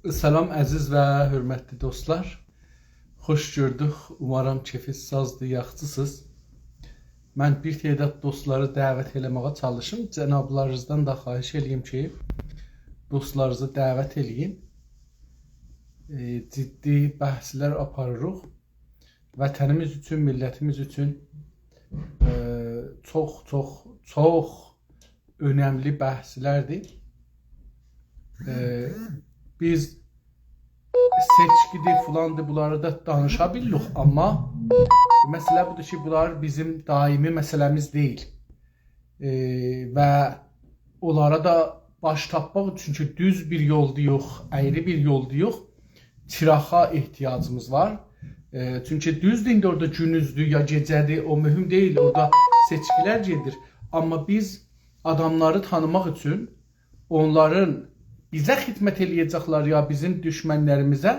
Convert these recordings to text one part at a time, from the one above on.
Salam əziz və hörmətli dostlar. Xoş gördük. Umarım keyfiniz sazdır, yaxşısınız. Mən bir tədad dostları dəvət eləməyə çalışım. Cənablarınızdan da xahiş eləyim ki, dostlarınızı dəvət eləyin. Ciddi bəhslər aparırıq. Vətənimiz üçün, millətimiz üçün çox önəmli bəhslərdir. Biz seçkidir, filandır, bunları da danışa bilirik, amma məsələ budur ki, bunlar bizim daimi məsələmiz deyil. Və onlara da baş tapmaq üçün ki, düz bir yolda yox, əyri bir yolda yox, çiraxa ehtiyacımız var. Çünki düzdür, indi orada günüzdür ya gecədir, o mühüm deyil, orada seçkilər gedir. Amma biz adamları tanımaq üçün onların bizə xidmət eləyəcəklər ya bizim düşmənlərimizə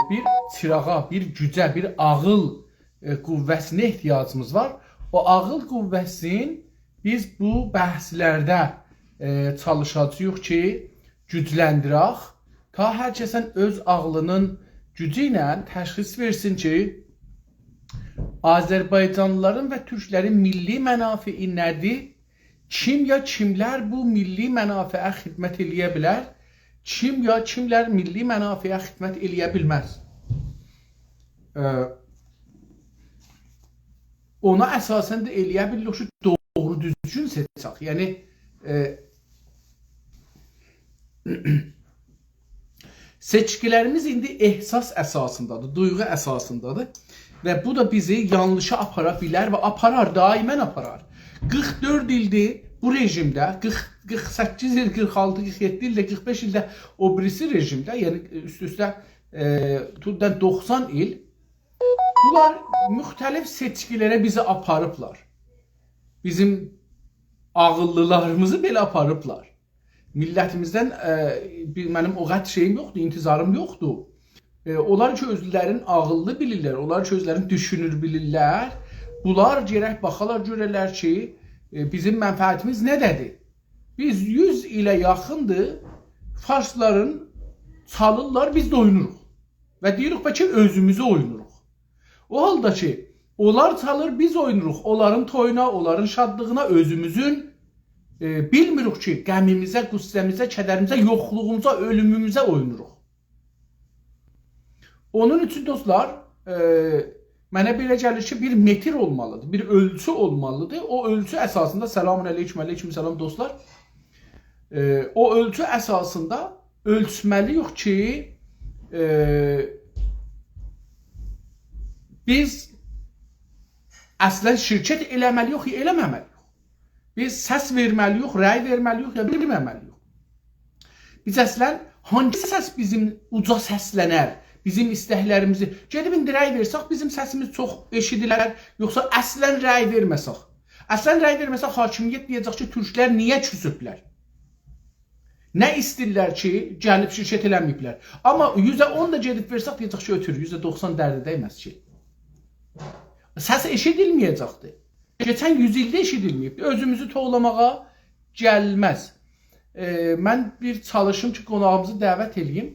bir çırağa, bir gücə, bir ağıl qüvvəsinə ehtiyacımız var. O ağıl qüvvəsini biz bu bəhslərdə çalışacağıq ki, gücləndirək. Ta hər kəsən öz ağlının gücü ilə təşxis versin ki, Azərbaycanlıların və türklərin milli mənafei nədir? Kim ya kimlər bu milli mənafəyə xidmət eləyə bilər? Kim ya kimlər milli mənafəyə xidmət eləyə bilməz? Ona əsasən də eləyə bilirik ki, doğru düzgün seçək. Yəni seçkilərimiz indi ehsas əsasındadır, duyğu əsasındadır və bu da bizi yanlışa apara bilər və aparar, daimən aparar. 44 ildir bu rejimdə, 48 il, 46, 47 ildə, 45 ildə o birisi rejimdə, yəni üst-üstə 90 il, bunlar müxtəlif seçkilərə bizi aparıblar. Bizim ağıllılarımızı belə aparıblar. Millətimizdən mənim o qədər şeyim yoxdur, intizarım yoxdur. Onlar ki, özlərinin ağıllı bilirlər, onlar ki, özlərini düşünür bilirlər. Bunlar gərək baxalar görərlər ki, bizim mənfəətimiz nədədir? Biz 100 ilə yaxındır, farsların çalırlar, biz də oynuruq. Və deyirik ki, özümüzü oynuruq. O halda ki, onlar çalır, biz oynuruq. Onların toyuna, onların şadlığına, özümüzün bilmirik ki, qəmimizə, qüssəmizə, kədərimizə, yoxluğumuza, ölümümüzə oynuruq. Onun üçün dostlar, mənə belə gəlir ki, bir metr olmalıdır, bir ölçü olmalıdır. O ölçü əsasında, selamun aleyküm, aleyküm selam dostlar. O ölçü əsasında ölçməliyik ki, biz əslən şirkət eləməliyik, eləməməliyik. Biz səs verməliyik, rəy verməliyik, ya bilməməliyik. Biz əslən, hangi səs bizim uca səslənər? Bizim istəklərimizi gedib indi rəy versək, bizim səsimiz çox eşidilər, yoxsa əslən rəy verməsək. Əslən rəy verməsək, hakimiyyət deyəcək ki, türklər niyə küsüblər? Nə istirlər ki, gəlib şirkət eləməyiblər. Amma %10 da gedib versək, deyəcək ki, ötür, %90 dərdi dəyməz ki. Səs eşidilməyəcəkdir. Keçən 100 ildə eşidilməyibdir. Özümüzü toğlamağa gəlməz. Mən bir çalışım ki, qonağımızı dəvət edeyim.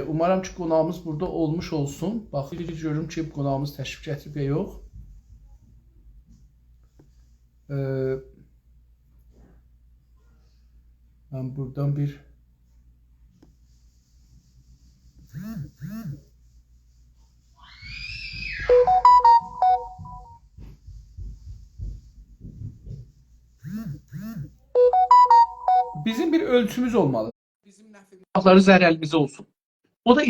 Umarım ki, qonağımız burada olmuş olsun. Baxın, görürüm ki, qonağımız təşrif gətirib ya yox. Mən buradan bir... Bizim bir ölçümüz olmalı. Bizim nəfələri zərəlimizə olsun. O da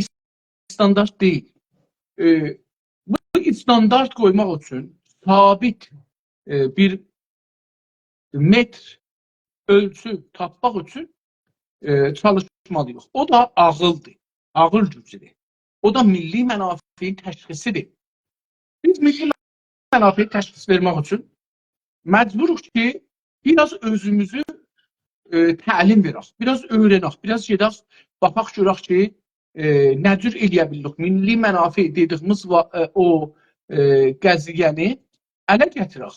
standart deyil. Bu standart qoymaq üçün sabit bir metr ölçü tapmaq üçün çalışmalıyıq. O da ağıldır, ağıl gücüdür. O da milli mənafeyi təşxisidir. Biz milli mənafeyi təşxis vermək üçün məcburuq ki, biraz özümüzü təlim verək, biraz öyrənək, biraz gedək, baxaq görək ki, nə cür eləyə bilirik, milli mənafə dediyimiz o qəziyyəni ələ gətirək.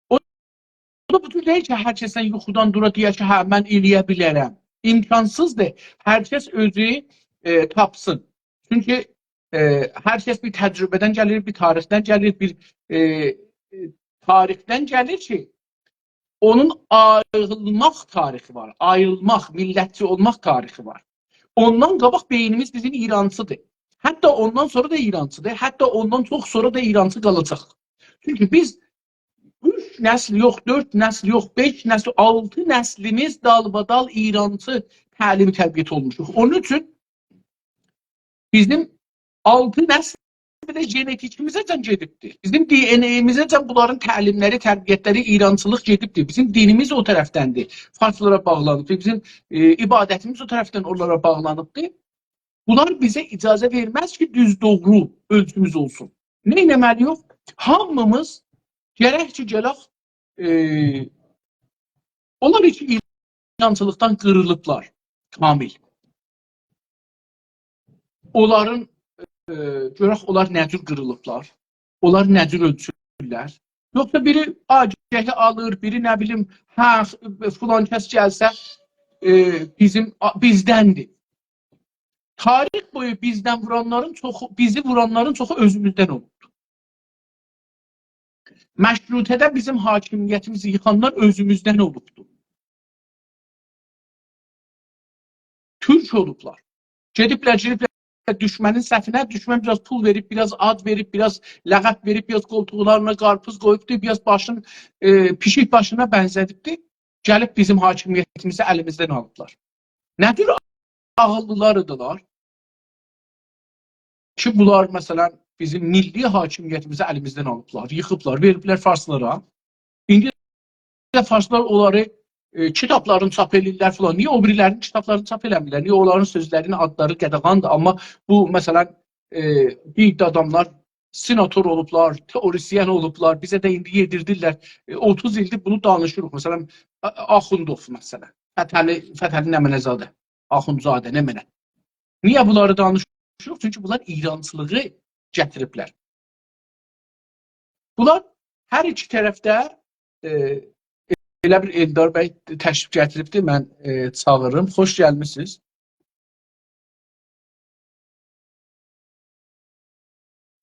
O da bu cür deyil ki, hər kəsdən yuxudan dura deyək ki, hə, mən eləyə bilərəm. İmkansızdır. Hər kəs özü tapsın. Çünki hər kəs bir təcrübədən gəlir, bir tarixdən gəlir, bir tarixdən gəlir ki, onun ayrılmaq tarixi var. Ayrılmaq, millətçi olmaq tarixi var. Ondan qabaq beynimiz bizim İrancıdır. Hətta ondan sonra da İrancıdır. Hətta ondan çox sonra da İrancı qalacaq. Çünki biz 3 nəsl yox, 4 nəsl yox, 5 nəsl, 6 nəslimiz dalbadal İrancı təlimi tərbiyət olmuşuq. Onun üçün bizim 6 nəsl də genetikimizəcən gedibdir. Bizim DNA-imizəcən bunların təlimləri, tərbiyyətləri, İrancılıq gedibdir. Bizim dinimiz o tərəfdəndir. Farslara bağlanıbdır. Bizim ibadətimiz o tərəfdən onlara bağlanıbdır. Bunlar bizə icazə verməz ki, düz doğru ölçümüz olsun. Nə etməliyik? Hamımız gərək ki, gələk onlar iki İrancılıqdan qırılıblar. Kamil. Onların görək onlar nə cür qırılıblar, onlar nə cür ölçürlər. Yoxsa biri agəhi alır, biri nə bilim, filan kəs gəlsə bizdəndir. Tarix boyu bizdən vuranların çoxu, bizi vuranların çoxu özümüzdən olubdur. Məşrutədə bizim hakimiyyətimizi yıxanlar özümüzdən olubdur. Türk olublar. Gediblər düşmənin səfinə, düşmən biraz pul verib, biraz ad verib, biraz ləğət verib, biraz qoltuqlarına qarpız qoyubdur, biraz başın, pişik başına bənzədibdir. Gəlib bizim hakimiyyətimizi əlimizdən alıblar. Nədir ağıllılarıdırlar? Ki, bunlar məsələn bizim milli hakimiyyətimizi əlimizdən alıblar, yıxıblar, veriblər farslara. İndi də farslar onları kitablarını çap edirlər filan. Niyə o birilərinin kitablarını çap eləmirlər? Niyə onların sözlərinin adları qədəğandır? Amma bu, məsələn, bir adamlar senator olublar, teorisyen olublar, bizə də indi yedirdirlər. 30 ildir bunu danışırıq. Məsələn, Axundov, məsələn. Fətəli Nəmənəzadə, Axundzadə, Nəmənə. Niyə bunları danışırıq? Çünki bunlar İrancılığı gətiriblər. Bunlar hər iki tərəfdə elə bir Eldar bəy təşrif gətiribdir, mən çağırırım. Xoş gəlmişsiniz.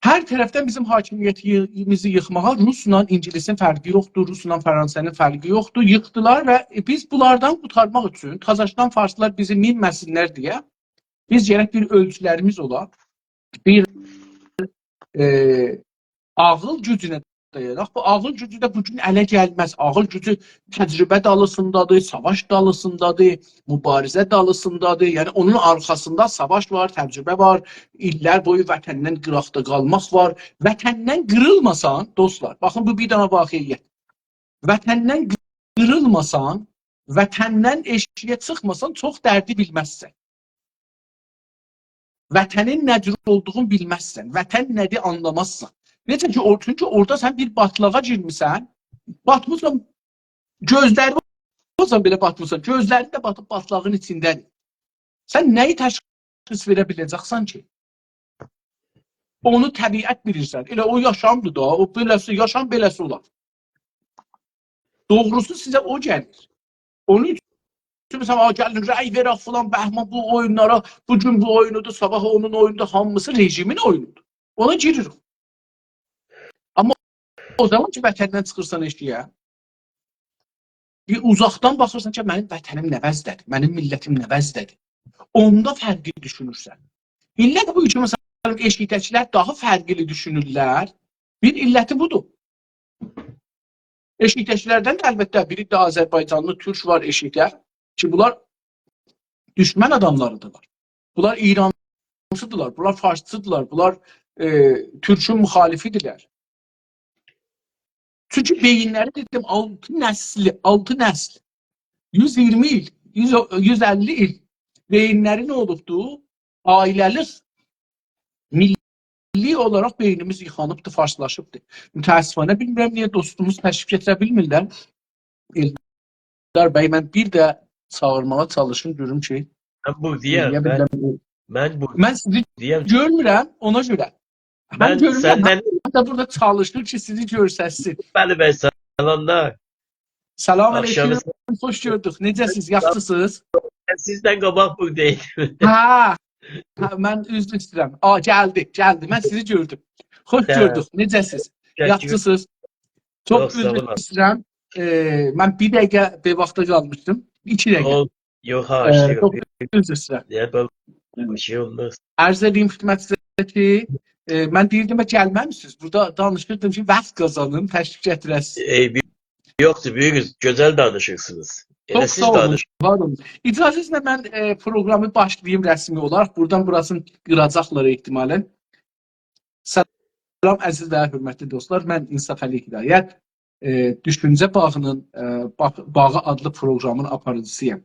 Hər tərəfdən bizim hakimiyyətimizi yıxmağa Rusla İngilisin fərqi yoxdur, Rusla Fransanın fərqi yoxdur. Yıxdılar və biz bunlardan qurtarmaq üçün, Qazaxstan farslar bizi minməsinlər deyə, biz gərək bir ölçülərimiz olar, bir ağıl gücünə dayanaq. Bu ağıl gücü də bugün ələ gəlməz. Ağıl gücü təcrübə dalısındadır, savaş dalısındadır, mübarizə dalısındadır. Yəni onun arxasında savaş var, təcrübə var, illər boyu vətəndən qıraqda qalmaq var. Vətəndən qırılmasan, dostlar, baxın bu bir dana vaqiiyyət. Vətəndən qırılmasan, vətəndən eşiyə çıxmasan çox dərdi bilməzsən. Vətənin nədir olduğunu bilməzsən, vətən nədir anlamazsan. Necə ki, çünki orada sən bir batlağa girmişsən, batmışsan, gözləri olsan belə batmışsan, gözlərin də batıb batlağın içindədir. Sən nəyi təşxis verə biləcəksən ki? Onu təbiət bilirsən. Elə o yaşamdır da, o beləsi, yaşam beləsi olar. Doğrusu sizə o gəlir. Onun üçün məsələn, gəlin, rəy verək filan, bəhman bu oyunlara, bugün bu oyunudur, sabah onun oyunudur, hamısı rejimin oyunudur. Ona giririk. Amma o zaman ki, vətəndən çıxırsan eşkiyə, bir uzaqdan baxırsan ki, mənim vətənim nə vəzdədir, mənim millətim nə vəzdədir. Onda fərqli düşünürsən. İllət bu üçün, məsələn, eşikdəkilər daha fərqli düşünürlər. Bir illəti budur. Eşikdəkilərdən də əlbəttə biri də Azərbaycanlı, Türk var eşiklər ki, bunlar düşmən adamlarıdırlar. Bunlar İrancıdırlar, bunlar Farsçıdırlar, bunlar Türk'ün müxalifidirlər. Çünki beyinləri dedim 6 nəsl, 120 il, 150 il beyinləri nə olubdur? Ailəlik, milli olaraq beynimiz yıxanıbdır, farslaşıbdır. Mütəəssifənə bilmirəm, niyə dostumuz təşrif getirə bilmirlər. Eldar bəy, mən bir də çağırmağa çalışım, görüm ki. Mən sizi görmürəm, ona görə. Mən görürəm, mən də burada çalışır ki, sizi görsəsin. Bəli bəy, salamlar. Salam aleyküm, xoş gördük. Necəsiniz, yaxşısınız? Sizden qabaq buradaydım. Ha, mən üzr istəyirəm. Gəldi. Mən sizi gördüm. Xoş gördük. Necəsiz? Təşəkkür. Yaxşısınız? Çox Çox sağ üzr olun. istəyirəm. Mən bir dəqiqə bir vaxta qalmışdım. 2 dəqiqə. Yox, haşlayırıq. Çox üzr istəyirəm. Ya böyle bir şey olmaz. Ərz edeyim xidmətinizə ki, mən deyirdim gəlməmisiniz. Burada danışırdım ki, vaxt qazanın, təşrif gətirəsiniz. Yoktu büyüğüz. Güzel danışırsınız. Elə Çox siz sağ olun, danışın. var olun. İcazənizlə mən proqramı başlayayım rəsmi olaraq. Buradan burasını qıracaqlar ehtimalən. Salam əziz və hörmətli dostlar. Mən İnsaf Əli Hidayət, Düşüncə Bağının Bağı adlı proqramın aparıcısıyam.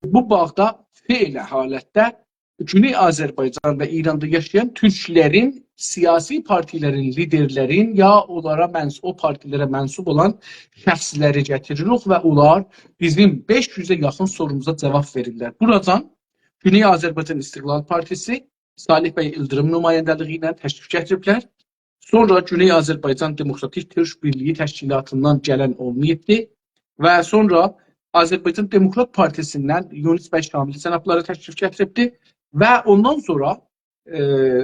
Bu bağda fe'l halətdə Güney Azərbaycan və İranda yaşayan türklərin, siyasi partilərin, liderlərin ya onlara o partilərə mənsub olan şəxsləri gətiririk və onlar bizim 500-ə yaxın sorumuza cavab verirlər. Buradan Güney Azərbaycan İstiqlal Partisi Salih bəy İldırım nümayəndəliyi ilə təşrif gətiriblər. Sonra Güney Azərbaycan Demokratik Türk Birliyi Təşkilatından gələn olmayıbdı və sonra Azərbaycan Demokrat Partisindən Yunus bəy Şamili cənabları təşrif gətiribdi. Və ondan sonra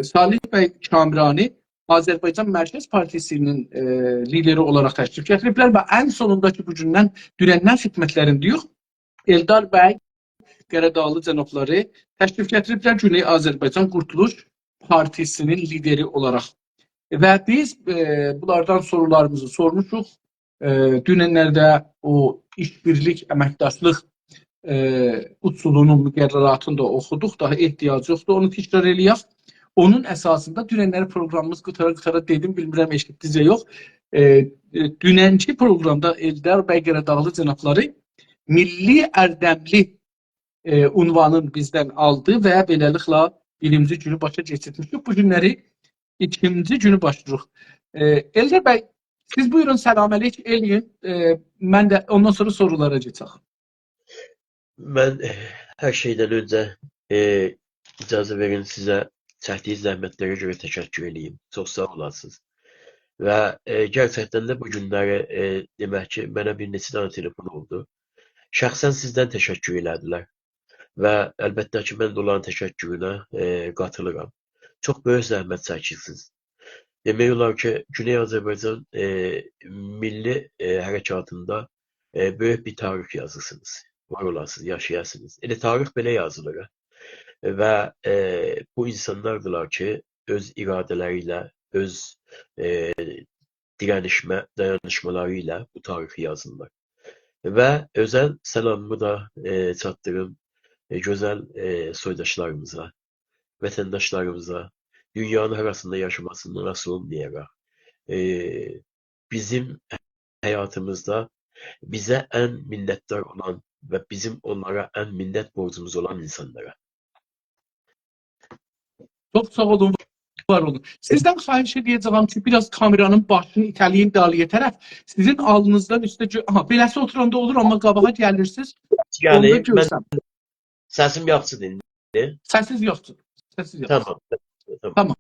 Salih bəy Kamirani Azərbaycan Mərkəz Partisinin lideri olaraq təşrif gətiriblər və ən sonundakı bu gündən dünəndən xidmətlərində yox, Eldar bəy Qəradağlı cənabları təşrif gətiriblər Güney Azərbaycan Qurtuluş Partisinin lideri olaraq. Və biz bunlardan sorularımızı sormuşuq. Dünənlərdə o işbirlik, əməkdaşlıq usulunun müqərrəratını da oxuduq. Daha ehtiyac yoxdur, onu təkrar eləyək. Onun əsasında dünənləri proqramımız qıtara dedim, bilmirəm eşitdinizcə yox. Dünənki proqramda Eldar bəy Qəradağlı cənabları milli ərdəmli unvanın bizdən aldı və beləliklə birinci günü başa keçirmişdik. Bu günləri ikinci günü başlayırıq. Eldar bəy, siz buyurun, səlaməlik eləyin. Mən də ondan sonra sorulara keçək. Ben her şeyden önce icazə verin sizə çəkdiyiniz zəhmətlərə görə təşəkkür edeyim. Çox sağ olasınız. Və gerçəkdən də bu günləri demək ki, mənə bir neçə dənə telefon oldu. Şəxsən sizdən təşəkkür elədilər. Və əlbəttə ki, mən də onların təşəkkürünə qatılıram. Çox böyük zəhmət çəkirsiniz. Demək olar ki, Güney Azərbaycan milli hərəkatında böyük bir tarix yazırsınız. Var olasınız, yaşayasınız. Elə tarix belə yazılır. Və bu insanlardılar ki, öz iradələri ilə, öz dayanışmaları ilə bu tarixi yazırlar. Və özəl səlamımı da çatdırım gözəl soydaşlarımıza, vətəndaşlarımıza, dünyanın arasında yaşamasından asılı olmayaraq, bizim həyatımızda bizə ən minnətdar olan və bizim onlara ən minnət borcumuz olan insanlara. Çox sağ olun, var olun. Sizdən xahiş edəcəyəm ki, biraz kameranın başını itəliyim daliyə tərəf. Sizin alnınızdan üstə... beləsi oturanda olur, amma qabağa gəlirsiniz. Yəni, Onda görsəm. Səsim yaxşıdır indi. Səsiz yoxdur. Səsiz yoxdur. Tamam.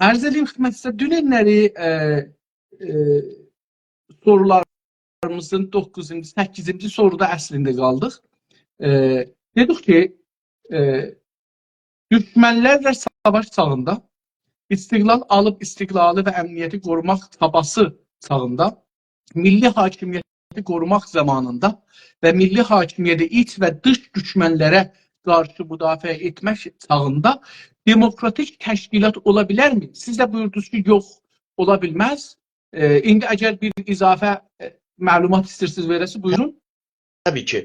Ərz edeyim xidmətinizə, dünənləri sorularımızın 9-cu, 8-ci soruda əslində qaldıq. Dedik ki, düşmənlərlə savaş çağında istiqlal alıb istiqlalı və əmniyyəti qorumaq çabası çağında, milli hakimiyyəti qorumaq zamanında və milli hakimiyyəti iç və dış düşmənlərə qarşı müdafiə etmək çağında demokratik təşkilat ola bilərmi? Siz də buyurdunuz ki, yox, ola bilməz. İndi əgər bir izafə məlumat istəyirsiniz verəsi, buyurun. Təbii ki.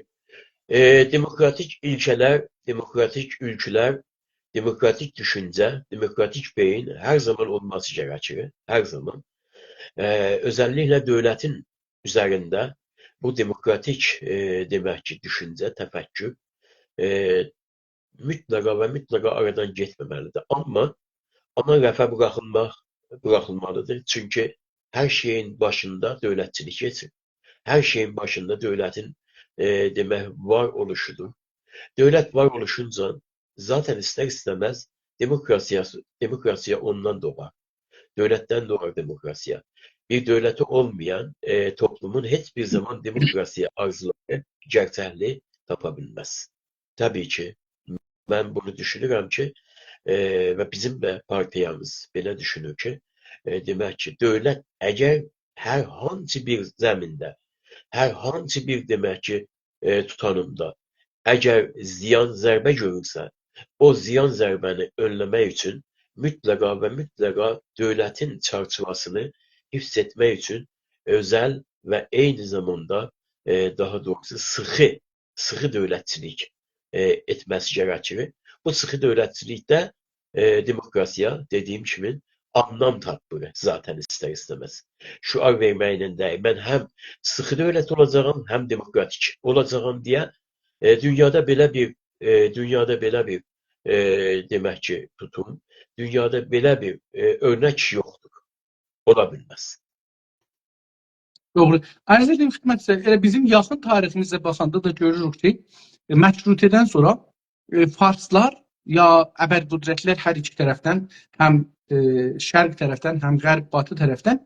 Demokratik ilkələr, demokratik ülkülər, demokratik düşüncə, demokratik beyin hər zaman olması gərəkir. Hər zaman. Özəlliklə dövlətin üzərində bu demokratik demək ki, düşüncə, təfəkkür mütləqa aradan getməməlidir. Amma rəfə buraxılmalıdır. Çünki hər şeyin başında dövlətçilik keçir. Hər şeyin başında dövlətin demək var oluşudur. Dövlət var oluşunca zaten istər-istəməz demokrasiya ondan doğar. Dövlətdən doğar demokrasiya. Bir dövləti olmayan toplumun heç bir zaman demokrasiya arzuları gerçəklik tapa bilməz. Təbii ki, mən bunu düşünürəm ki, və bizim də partiyamız belə düşünür ki, demək ki, dövlət əgər hər hansı bir zəmində, hər hansı bir demək ki, tutanımda əgər ziyan zərbə görürsə, o ziyan zərbəni önləmək üçün mütləqa və mütləqa dövlətin çərçivəsini hifz etmək üçün özəl və eyni zamanda daha doğrusu sıxı dövlətçilik etməsi gərəkir. Bu sıxı dövlətçilikdə demokrasiya dediyim kimi anlam tapır zaten ister istemez. Şuar verməklə deyil. Mən həm sıxı dövlət olacağam, həm demokratik olacağam deyə dünyada belə bir demək ki tutum, dünyada belə bir örnək yoxdur. Ola bilməz. Doğru. Ayrıca dedim xidmət sizə, elə bizim yaxın tariximizə baxanda da görürük ki, məşrutiyyədən sonra farslar ya əbərqüdrətlər hər iki tərəfdən, həm şərq tərəfdən, həm qərb batı tərəfdən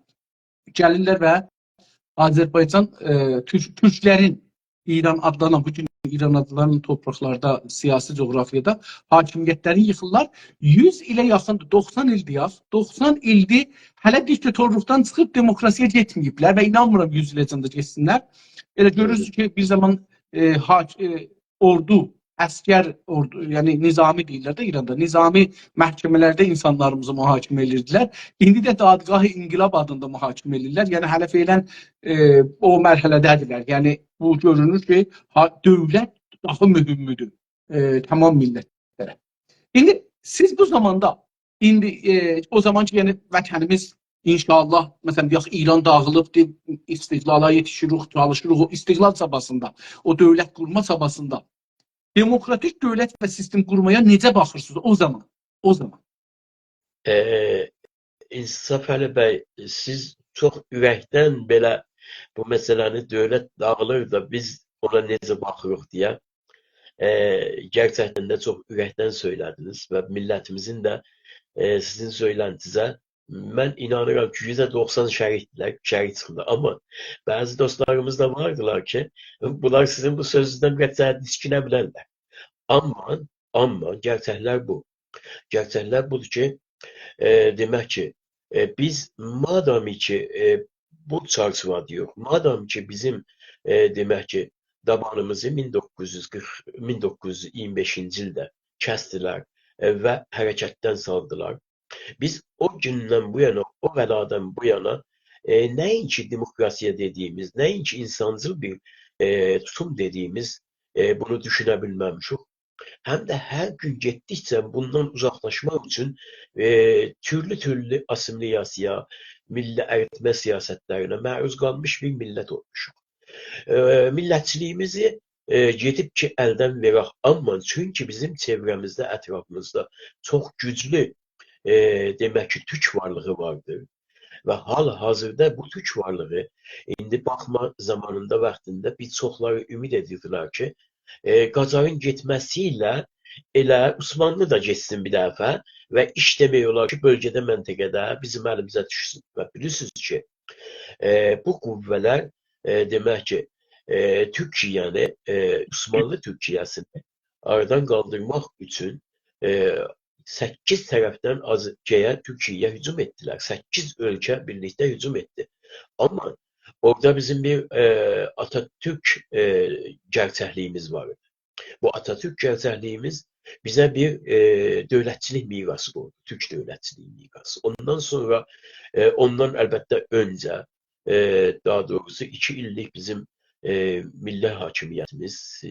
gəlirlər və Azərbaycan türklərin İran adlanan, bugün İran adlanan torpaqlarda, siyasi coğrafiyada hakimiyyətləri yıxırlar. 100 ilə yaxındır, 90 ildir yaz. 90 ildir hələ diktatorluqdan çıxıb demokrasiya getməyiblər və inanmıram 100 iləcən də getsinlər. Elə görürsünüz ki, bir zaman ordu, əskər ordu, yəni nizami deyirlər də İranda, nizami məhkəmələrdə insanlarımızı mühakimə edirdilər. İndi də dadgah-ı inqilab adında mühakimə edirlər. Yəni hələ feylən o mərhələdədirlər. Yəni bu görünür ki, dövlət daha mühümdür tamam millətlərə. İndi siz bu zamanda, o zaman ki, yəni vətənimiz inşallah, məsələn, deyək, İran dağılıb, istiqlala yetişirik, çalışırıq, o istiqlal çabasında, o dövlət qurma çabasında demokratik dövlət və sistem qurmaya necə baxırsınız o zaman? O zaman. İnsaf Əli bəy, siz çox ürəkdən belə bu məsələni dövlət dağılır da biz ona necə baxırıq deyə gerçəkdən də çox ürəkdən söylədiniz və millətimizin də sizin söyləntinizə mən inanıram ki, %90 şərik çıxdı. Amma bəzi dostlarımız da vardılar ki, bunlar sizin bu sözünüzdən qətiyyət diskinə bilərlər. Amma gerçəklər bu. Gerçəklər budur ki, demək ki, biz madam ki bu çarşıva diyor, madam ki bizim demək ki dabanımızı 1925-ci ildə kəsdilər və hərəkətdən saldılar. Biz o gündən bu yana, o bəladan bu yana nəinki demokrasiya dediyimiz, nəinki insancıl bir tutum dediyimiz bunu düşünə bilməmişik. Həm də hər gün getdikcə bundan uzaqlaşmaq üçün türlü assimiliyasiya, milli əritmə siyasətlərinə məruz qalmış bir millət olmuşuq. Millətçiliyimizi gedib ki, əldən verək. Amma çünki bizim çevrəmizdə, ətrafımızda çox güclü demək ki, türk varlığı vardır və hal-hazırda bu türk varlığı indi baxma zamanında, vaxtında bir çoxları ümid edirdilər ki, Qacarın getməsiylə elə Osmanlı da getsin bir dəfə və iş demək olar ki, bölgədə, məntəqədə bizim əlimizə düşsün. Və bilirsiniz ki, bu qüvvələr demək ki, Türkiyəni, Osmanlı Türkiyəsini aradan qaldırmaq üçün 8 tərəfdən Türkiyəyə hücum etdilər. 8 ölkə birlikdə hücum etdi. Amma orada bizim bir Atatürk gerçəkliyimiz var. Bu Atatürk gerçəkliyimiz bizə bir dövlətçilik mirası oldu. Türk dövlətçiliyi mirası. Ondan sonra, ondan əlbəttə öncə, daha doğrusu 2 illik bizim milli hakimiyyətimiz,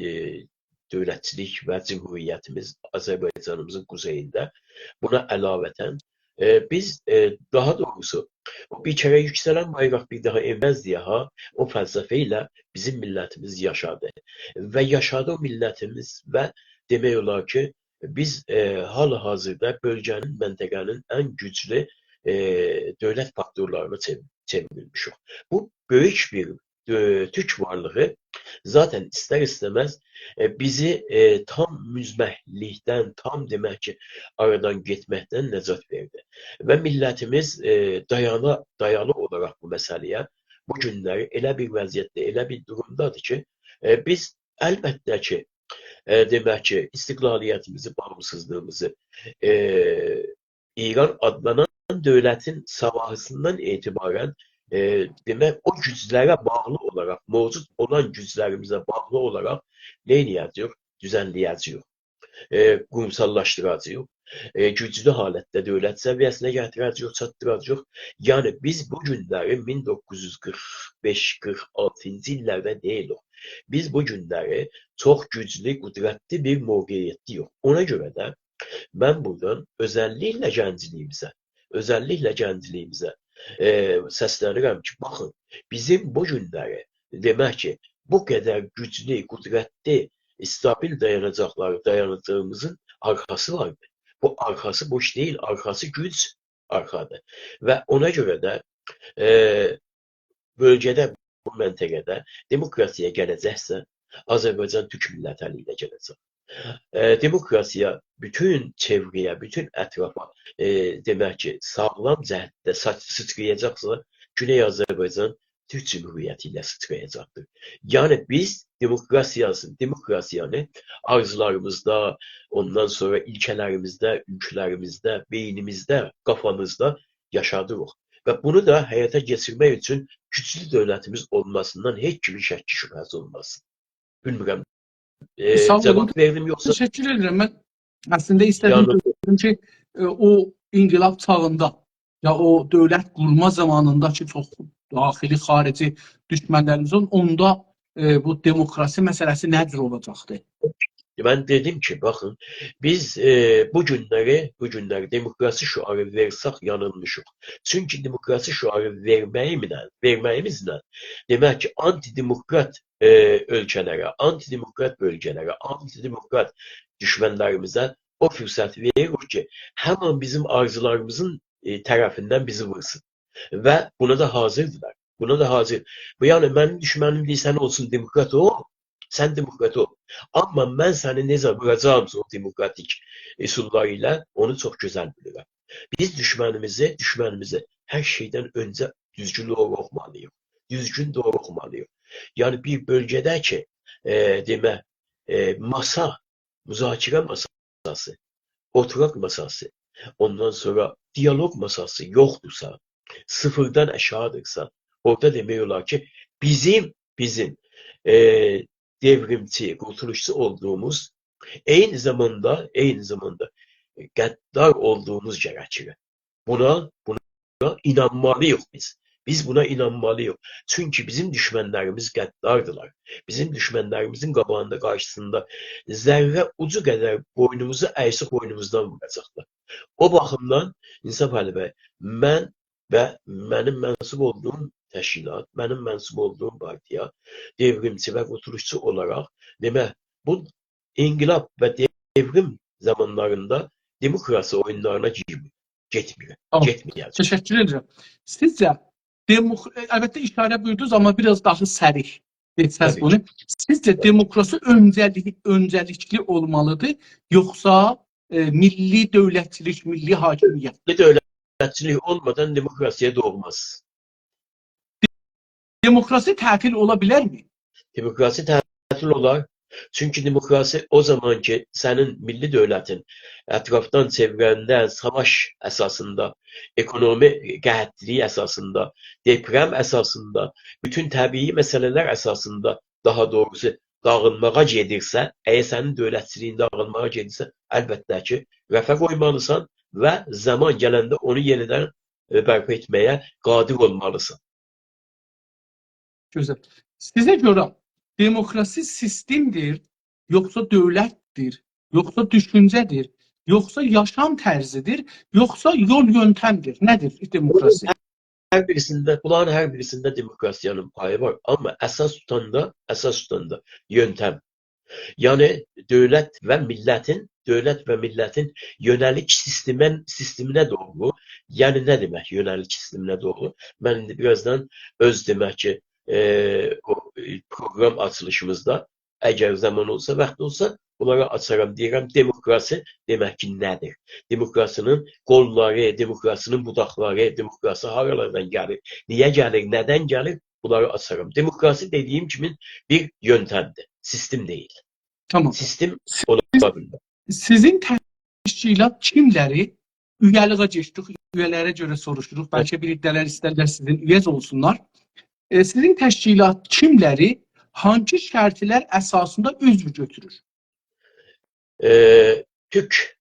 dövlətçilik və cümhuriyyətimiz Azərbaycanımızın quzeyində. Buna əlavətən biz daha doğrusu bir kere yükselen bayrak bir daha inmez diye o felsefeyle bizim milletimiz yaşadı. Ve yaşadı o milletimiz ve demək olar ki biz hal-hazırda bölgenin, məntəqənin en güçlü dövlət faktorlarına çevrilmişik. Bu böyük bir Türk varlığı zaten ister istemez bizi tam müzməhlikdən, tam demək ki, aradan getməkdən nəcat verdi. Və millətimiz dayalı olaraq bu məsələyə bu günləri elə bir vəziyyətdə, elə bir durumdadır ki, biz əlbəttə ki, demək ki, istiqlaliyyətimizi, bağımsızlığımızı İran adlanan dövlətin sabahısından etibarən demək o güclərə bağlı olaraq, mövcud olan güclərimizə bağlı olaraq nə edəcəyik? Düzənləyəcəyik, qurumsallaşdıracağıq, güclü halətdə dövlət səviyyəsinə gətirəcəyik, çatdıracağıq. Yəni biz bu günləri 1945-46-cı illərdə deyilik. Biz bu günləri çox güclü, qüdrətli bir mövqeyiyyətdəyik. Ona görə də mən buradan özəlliklə gəncliyimizə səslənirəm ki, baxın, bizim bu günləri demək ki, bu qədər güclü, qüdrətli, stabil dayanacağımızın arxası vardır. Bu arxası boş deyil, arxası güc arxadır. Və ona görə də bölgədə, bu məntəqədə demokrasiya gələcəksə, Azərbaycan türk milləti əlində gələcək. Demokrasiya bütün çevrəyə, bütün ətrafa demək ki, sağlam cəhətdə sıçrayacaqsa, Güney Azərbaycan Türk Cümhuriyyəti ilə sıçrayacaqdır. Yəni biz demokrasiyanı arzularımızda, ondan sonra ilkələrimizdə, ülkələrimizdə, beynimizdə, qafamızda yaşadırıq. Və bunu da həyata keçirmək üçün güclü dövlətimiz olmasından heç kimin şəkki şübhəsi olmasın. Bilmirəm, cavab verdim yoxsa? Təşəkkür edirəm. Mən əslində istədim ki, o inqilab çağında ya o dövlət qurma zamanındakı çox daxili, xarici düşmənlərimizin onda bu demokrasi məsələsi nə cür olacaqdı? Mən dedim ki, baxın, biz bu günləri demokrasi şüarı versək yanılmışıq. Çünki demokrasi şüarı verməyimizlə demək ki, antidemokrat ölkələrə, antidemokrat bölgələrə, antidemokrat düşmənlərimizə o fürsət veririk ki, həmin bizim arzularımızın tərəfindən bizi vursun. Və buna da hazırdılar. Buna da hazır. Bu yəni mənim düşmənim deyil, sən olsun demokrat ol. Sən demokrat ol. Amma mən səni necə vuracağım o demokratik üsulları ilə onu çox gözəl bilirəm. Biz düşmənimizi hər şeydən öncə düzgün doğru oxumalıyıq. Düzgün doğru oxumalıyıq. Yəni bir bölgədə ki, demək, müzakirə masası, oturaq masası, ondan sonra diyalog masası yoxdursa, sıfırdan aşağıdırsa, orada demək olar ki, bizim devrimçi, qurtuluşçu olduğumuz, eyni zamanda qəddar olduğumuz gərəkir. Buna inanmalıyıq biz. Biz buna inanmalıyıq. Çünki bizim düşmənlərimiz qəddardılar. Bizim düşmənlərimizin qabağında, qarşısında zərrə ucu qədər boynumuzu əysik boynumuzdan vuracaqlar. O baxımdan, İnsaf Əli bəy, mən və mənim mənsub olduğum təşkilat, mənim mənsub olduğum partiya devrimçi və qurtuluşçu olaraq demək, bu inqilab və devrim zamanlarında demokrasi oyunlarına getməyəcək. Təşəkkür edirəm. Sizcə, əlbəttə işarə buyurdunuz, amma biraz daha sərih etsəz bunu. Sizcə, demokrasi öncəlikli olmalıdır, yoxsa milli dövlətçilik, milli hakimiyyət? Dövlətçilik olmadan demokrasiya doğmaz. Demokrasi tətil ola bilərmi? Demokrasi tətil olar. Çünki demokrasi o zaman ki, sənin milli dövlətin ətrafdan çevrəndə savaş əsasında, ekonomi qəhətliyi əsasında, deprem əsasında, bütün təbii məsələlər əsasında, daha doğrusu dağılmağa gedirsə, əgər sənin dövlətçiliyin dağılmağa gedirsə, əlbəttə ki, rəfə qoymalısan və zaman gələndə onu yenidən bərpa etməyə qadir olmalısan. Gözəl. Sizə görə demokrasi sistemdir, yoxsa dövlətdir, yoxsa düşüncədir, yoxsa yaşam tərzidir, yoxsa yol yöntəmdir? Nədir demokrasi? Bunların hər birisində demokrasiyanın payı var. Amma əsas tutanda yöntəm. Yəni dövlət və millətin yönəlik sisteminə doğru, yəni nə demək yönəlik sisteminə doğru? Mən indi birazdan öz demək ki, o proqram açılışımızda əgər zaman olsa, vaxt olsa bunlara açaram, deyirəm, demokrasi demək ki, nədir? Demokrasinin qolları, demokrasinin budaqları, demokrasi haralardan gəlir, niyə gəlir, nədən gəlir? Bunları açaram. Demokrasi dediyim kimi bir yöntəmdir. sistem değil. Tamam. Sistem Siz, olabilir. sizin təşkilat kimləri üyəliğə keçdik, üyelərə görə soruşduruq. Bəlkə bir iddialar istərlər sizin üyəz olsunlar. Sizin təşkilat kimləri hangi şərtlər əsasında üzv götürür? Türk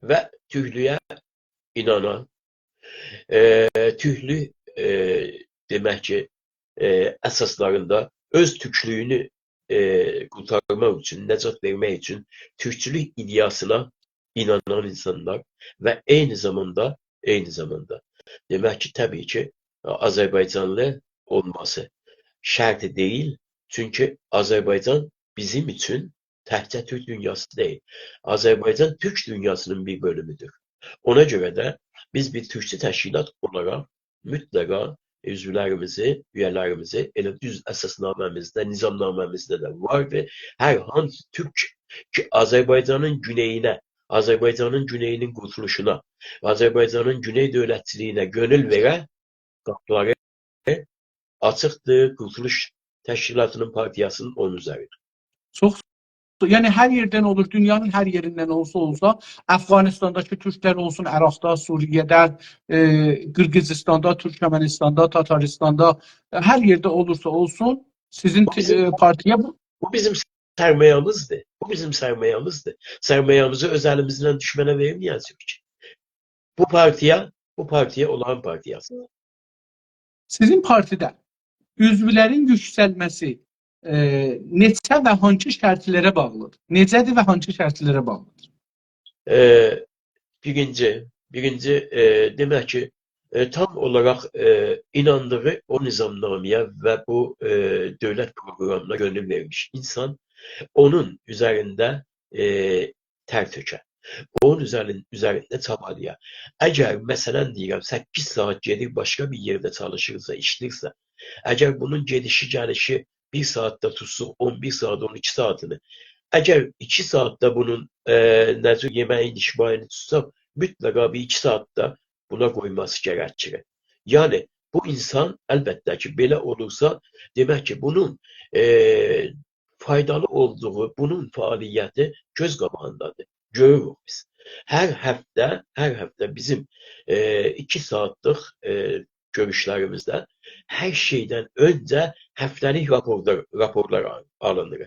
ve Türklüğe inanan, Türklü demek ki əsaslarında öz Türklüğünü kurtarmak için, necat vermek için Türkçülük iddiasına inanan insanlar ve aynı zamanda demek ki tabii ki Azerbaycanlı olması şartı değil. Çünkü Azerbaycan bizim için təkcə Türk dünyası değil. Azerbaycan Türk dünyasının bir bölümüdür. Ona göre de biz bir Türkçü teşkilat olarak mutlaka üyelerimizi elə düz əsasnaməmizdə, nizamnaməmizdə de var ve her hangi Türk ki Azerbaycan'ın güneyine, Azerbaycan'ın güneyinin kurtuluşuna, Azerbaycan'ın güney devletçiliğine gönül veren kapıları açıqdır. Kurtuluş Təşkilatının partiyasının onun üzəridir. Çox, yəni hər yerdən olur, dünyanın hər yerindən olsa, Əfqanistandakı türklər olsun, Əraqda, Suriyədə, Qırğızistanda, Türkmenistanda, Tataristanda, hər yerdə olursa olsun, sizin partiya bu. Bu bizim sermayemizdir. Bu bizim sermayemizdir. Sermayemizi öz elimizden düşmene vermeyeceğiz ki. Bu partiye olağan partiyası. Sizin partidə üzvlərin yüksəlməsi neçə və hangi şərtlərə bağlıdır? Necədir və hangi şərtlərə bağlıdır? Birinci demek ki tam olarak inandığı o nizamnameye ve bu devlet programına gönül vermiş insan onun üzerinde ter töker. Onun üzerinde çabalıyor. Eğer mesela diyelim 8 saat gelip başka bir yerde çalışırsa, işlerse, eğer bunun gelişi 1 saatte tutsun 11 saat, 12 saatini, eğer 2 saatte bunun nezir yemeğin işbayını tutsa, mutlaka bir 2 saatte buna koyması gerekir. Yani bu insan elbette ki böyle olursa demek ki bunun faydalı olduğu, bunun faaliyeti göz qabağındadır. Görürük biz. Her hafta bizim 2 saatlik görüşlerimizde her şeyden önce haftalik raporlar alınır.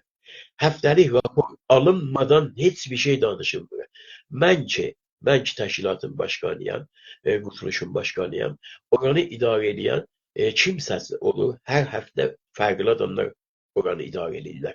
Haftalik rapor alınmadan hiçbir şey danışılmır. Ben ki təşkilatın başkanıyam, Qurtuluşun başkanıyam. Oranı idarə edən kimsəsi olur. Hər həftə fərqli adamlar oranı idarə edirlər.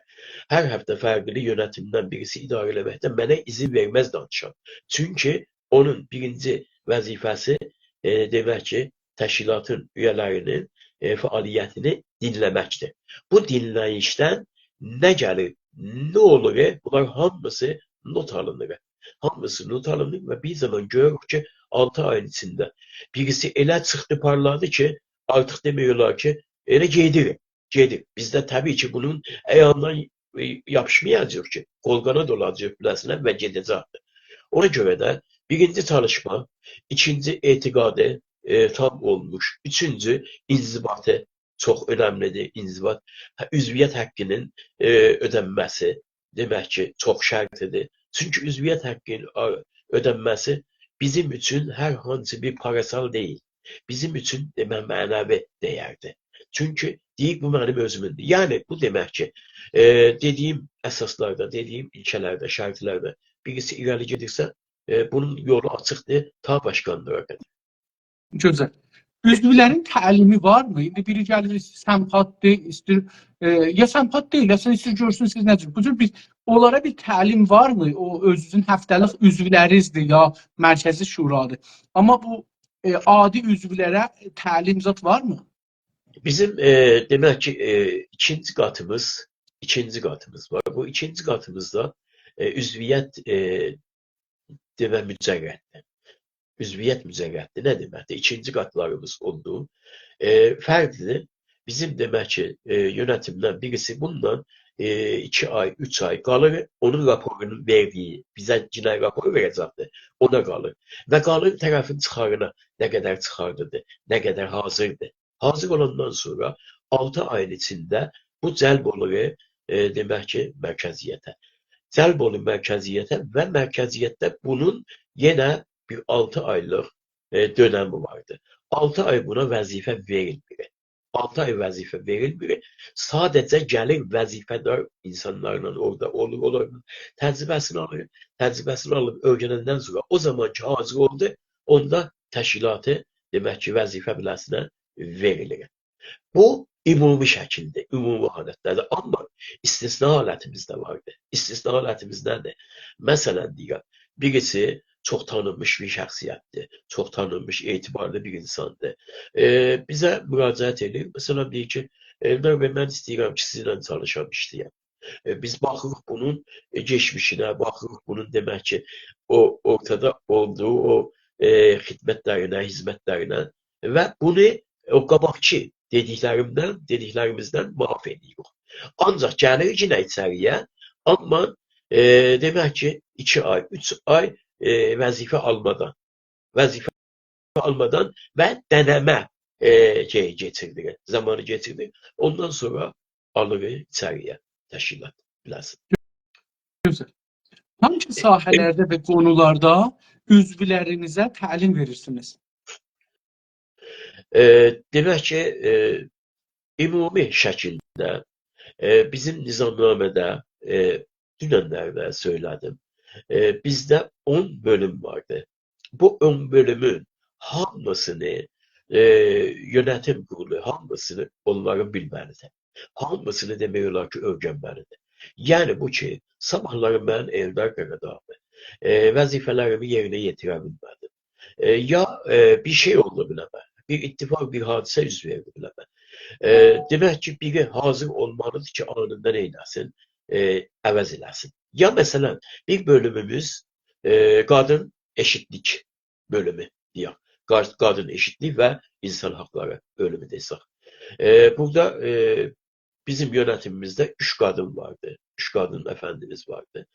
Hər həftə fərqli yönetimdən birisi idarə eləməkdə mənə izin verməz danışan. Çünki onun birinci vəzifəsi demək ki, təşkilatın üyelərinin fəaliyyətini dinləməkdir. Bu dinləyişdən nə gəlir, nə olur, bunlar hamısı not alınır. Hamısı not alınır ve bir zaman görürük ki 6 ayın içinde birisi elə çıxdı parladı ki artık demiyorlar ki elə gedir. Bizde tabii ki bunun ayağından yapışmayacak ki kolgana dolacak biləsinə ve gedəcəkdir. Ona göre de birinci çalışma, ikinci etiqadı tam olmuş, üçüncü inzibatı çok önemlidir. İnzibat, üzviyyət haqqının ödənməsi demək ki çok şərtidir. Çünkü üzviyyət haqqının ödənməsi bizim için her hansı bir parasal değil. Bizim için demək mənəvi dəyərdir. Çünkü deyik bu mənim özümündür. Yani bu demək ki dediğim əsaslarda, dediğim ilkelerde, şərtlərdə birisi irəli gedirsə bunun yolu açıqdır ta başkanlığa qədər. Gözəl. Üzvlərin təlimi varmı? İndi biri gəlir, səmpatdır, istəyir, ya səmpat deyil, ya istəyir görsün siz necə. Bu cür onlara bir təlim varmı? O özünüzün həftəlik üzvlərinizdir ya mərkəzi şuradır. Amma bu adi üzvlərə təlim zat varmı? Bizim demək ki ikinci qatımız var. Bu ikinci qatımızda üzviyyət demək mücərrətdir. Üzviyyət mücərrətdir. Nə deməkdir? İkinci qatlarımız olduğu fərqlidir. Bizim demək ki yönetimdən birisi bundan 2 ay, 3 ay qalır. Onun raporunu verdiği, bizə cinayət raporu verəcəkdir. Ona qalır. Və qalır tərəfin çıxarına nə qədər çıxardıdır, nə qədər hazırdır. Hazır olandan sonra 6 ayın içində bu cəlb olur demək ki, mərkəziyyətə. Cəlb olun mərkəziyyətə və mərkəziyyətdə bunun yenə bir 6 aylıq dönəmi vardı. 6 ay buna vəzifə verilmir. 6 ay vəzifə verilmir. Sadəcə gəlir vəzifədar insanlarla orada olur. Təcrübəsini alır. Təcrübəsini alıb öyrənəndən sonra o zaman ki hazır oldu, onda təşkilatı demək ki, vəzifə biləsinə verilir. Bu ümumi şəkildə, ümumi halətlərdə. Amma istisna halətimiz də vardı. İstisna halətimiz nədir? Məsələn deyirəm, birisi çox tanınmış bir şəxsiyyətdir, çox tanınmış, etibarlı bir insandır. Bizə müraciət edir. Məsələn deyir ki, Elnar bəy, mən istəyirəm ki, sizinlə çalışam, işləyəm. Biz baxırıq bunun geçmişinə, baxırıq bunun demək ki, o ortada olduğu o xidmətlərinə, hizmətlərinə və bunu o qabaqçı dediklərimizdən müaf edirik. Ancaq gəlirik yenə içəriyə, amma demək ki, 2 ay, 3 ay vəzifə almadan və dənəmə geçirdik, zamanı geçirdik. Ondan sonra alırıq içəriyə təşkilat biləsin. Gözəl. Hangi sahələrdə və qonularda üzvlərinizə təlim verirsiniz? Demək ki, ümumi şəkildə bizim nizamnamədə dünənlərdə söylədim. Bizdə 10 bölüm vardı. Bu 10 bölümün hamısını yönetim kurulu, hamısını onların bilməlidir. Hamısını demək olar ki, öyrənməlidir. Yəni bu ki, sabahları mən Eldar Qaradağlı vəzifələrimi yerinə yetirə bilmədim. Ya bir şey oldu biləmə, bir ittifak, bir hadisə üz verdi biləmə. Demək ki, biri hazır olmalıdır ki, anında eyləsin, əvəz eləsin. Ya məsələn, bir bölümümüz qadın eşitlik bölümü deyək. Qadın eşitlik və insan haqları bölümü desək. Burada bizim yönetimimizdə 3 qadın vardı. 3 qadın əfəndimiz vardı.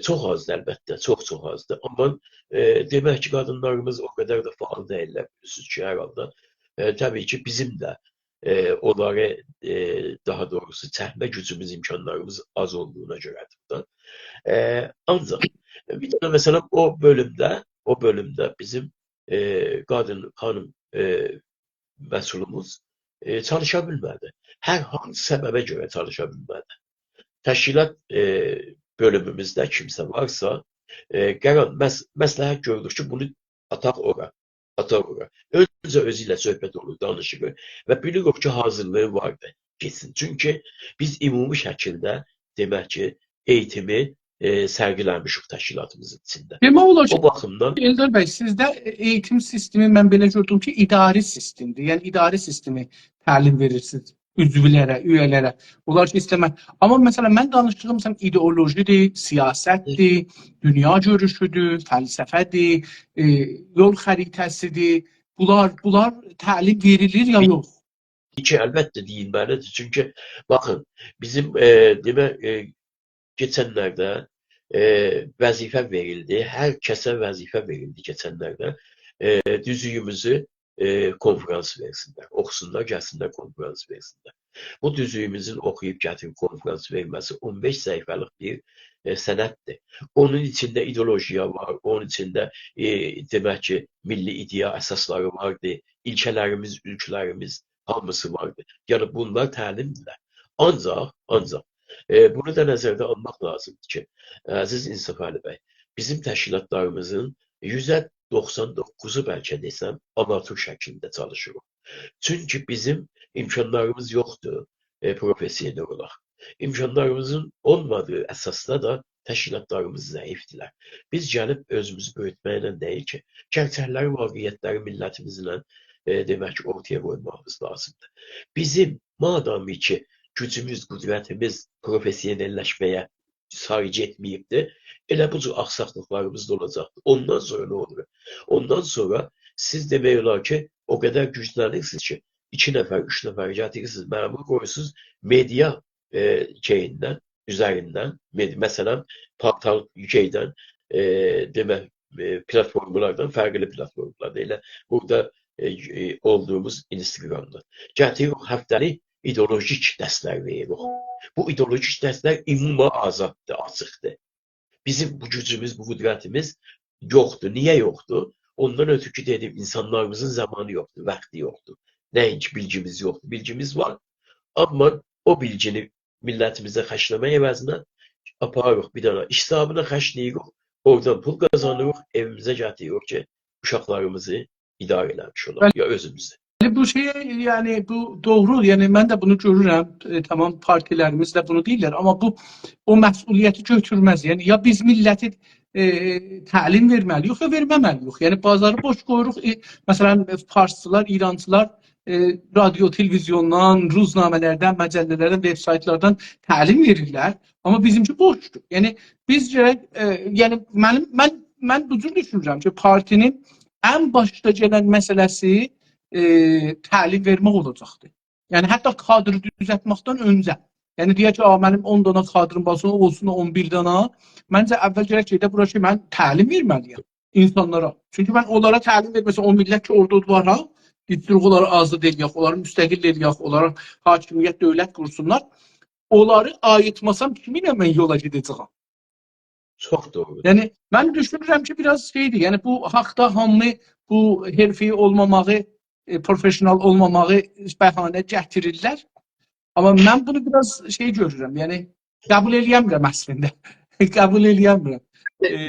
Çox azdır əlbəttə, çox azdır. Amma demək ki, qadınlarımız o qədər də faal deyirlər, bilirsiniz ki, hər halda. Təbii ki, bizim də onları daha doğrusu çəkmə gücümüz, imkanlarımız az olduğuna görədir da. Ancaq bir tane mesela o bölümdə bizim xanım məsulumuz çalışa bilmədi. Hər hansı səbəbə görə çalışa bilmədi. Təşkilat bölümümüzdə kimsə varsa məsləhət gördük ki, bunu ataq ora. Öncə özü ilə söhbət olur, danışır və bilirik ki, hazırlığı vardı, geçsin. Çünki biz ümumi şəkildə demək ki, eğitimi sərgiləmişik təşkilatımızın içində. Demək olar ki, o baxımdan Eldar bəy, sizdə eğitim sistemi mən belə gördüm ki, idari sistemdir. Yəni idari sistemi təlim verirsiniz üzvlərə, üyelərə. Onlar ki, istəmək. Amma məsələn, mən danışdığım ideolojidir, siyasətdir, dünya görüşüdür, fəlsəfədir, yol xəritəsidir. Bunlar təlim verilir ya yox? ki, əlbəttə deyilməlidir. Çünki baxın, bizim keçənlərdə vəzifə verildi. Hər kəsə vəzifə verildi keçənlərdə. Düzüyümüzü konferans versinlər. Oxusunlar, gəlsinlər konferans versinlər. Bu düzüyümüzün oxuyub gətirib konferans verməsi 15 səhifəlik bir sənətdir. Onun içində ideolojiya var, onun içində demək ki, milli ideya əsasları vardı, ilkələrimiz, ülkələrimiz hamısı vardı. Yəni bunlar təlimdirlər. Ancaq bunu da nəzərdə almaq lazımdır ki, əziz İnsaf Əli bəy, bizim təşkilatlarımızın %99'u bəlkə desəm, amatör şəkildə çalışırıq. Çünki bizim imkanlarımız yoxdur profesyonel olaraq. İmkanlarımızın olmadığı əsasda da təşkilatlarımız zəifdirlər. Biz gəlib özümüzü böyütməklə deyil ki, gerçəkləri, vaqiyyətləri millətimizlə demək ki, ortaya qoymamız lazımdır. Bizim madami ki, gücümüz, qüdrətimiz profesyonelləşməyə sarıcı etməyibdir, elə bu cür aksaklıklarımız da olacaqdır. Ondan sonra nə olur? Ondan sonra siz demək olar ki, o qədər güclənirsiniz ki, 2 nəfər, 3 nəfər gətirirsiniz, məmur qoyursunuz media şeyindən, üzərindən, məsələn, portal şeydən, demək, platformlardan, fərqli platformlardan, elə burada olduğumuz Instagramda. Gətiririk həftəlik ideolojik dərslər veririk. Bu ideolojik dəstlər ümumi azaddır, açıqdır. Bizim bu gücümüz, bu qüdrətimiz yoxdur. Niyə yoxdur? Ondan ötürü ki, dedim, insanlarımızın zamanı yoxdur, vaxtı yoxdur. Nəinki bilgimiz yoxdur. Bilgimiz var, amma o bilgini millətimizə xərcləmək əvəzinə aparırıq bir dənə. İş sahibindən xərcləyirik, oradan pul qazanırıq, evimizə gətiririk ki, uşaqlarımızı idarə eləmiş olaq, ya özümüzü. Yani bu şey, yani bu doğru, yani ben de bunu görürüm. Tamam, partilerimiz de bunu değiller ama bu o məsuliyyəti götürmez. Yani ya biz milləti təlim verməliyik, yoxsa verməməliyik. Yəni bazarı boş qoyuruq. Məsələn, farsçılar, İrancılar radyo, televizyondan, ruznamələrdən, məcəllələrdən, veb-saytlardan təlim verirlər. Amma bizimki boşdur. Yəni biz gərək, yəni mən bu cür düşünürəm ki, partinin ən başda gələn məsələsi təlim vermək olacaqdır. Yəni hətta kadrı düzəltməkdən öncə. Yəni deyək ki, mənim 10 dana kadrım olsun 11 dana. Məncə əvvəl gərək ki, bura ki, mən təlim verməliyəm insanlara. Çünki mən onlara təlim verməsə, o millət ki, orada var ha, getirik onları azad eləyək, onları müstəqil eləyək, onlara hakimiyyət, dövlət qursunlar. Onları ayıtmasam kiminlə mən yola gedəcəyəm? Çox doğru. Yəni mən düşünürəm ki, biraz şeydir. Yəni bu haqda hamı bu herfi olmamağı, profesional olmamağı bəhanə gətirirlər. Amma mən bunu biraz şey görürəm. Yəni qəbul eləyəmirəm əslində. Qəbul eləyəmirəm.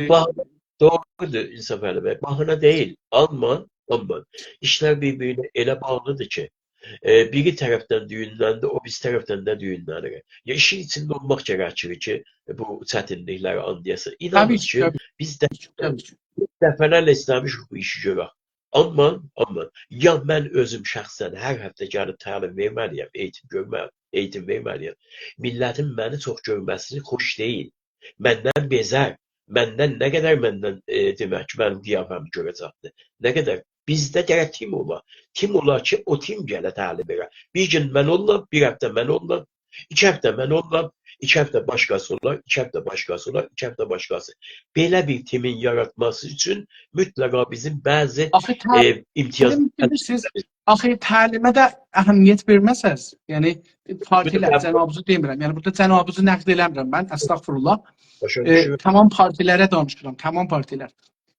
Bahane doğrudur İnsaf Əli bəy. Bahane değil. Alman. İşler birbirine elə bağlıdır ki, biri tərəfdən düyünləndi, o biz tərəfdən də düyünlənir. Ya işin içində olmaq gərəkir ki, bu çətinlikləri anlayasın. İnanın ki, biz də dəfələrlə istəmişik bu işi görək. Amma ya mən özüm şəxsən hər həftə gəlib təlim verməliyəm, eğitim verməliyəm. Millətin məni çox görməsini xoş deyil. Məndən bezər. Məndən nə qədər demək ki, mənim qiyafəmi görəcəkdir. Nə qədər? Bizdə gərək tim olar. Tim olar ki, o tim gələ təlim verər. Bir gün mən olam, bir həftə mən olam, 2 həftə mən olam, 2 həftə başqası olar, 2 həftə başqası olar, 2 həftə başqası. Belə bir timin yaratması üçün mütləqa bizim bəzi imtiyazlar... Axı təlimə də əhəmiyyət verməsəz, yəni partilər, cənabınızı demirəm, yəni burada cənabınızı nəqd eləmirəm mən, əstəğfurullah. Tamam partilərə danışıram, tamam partilər.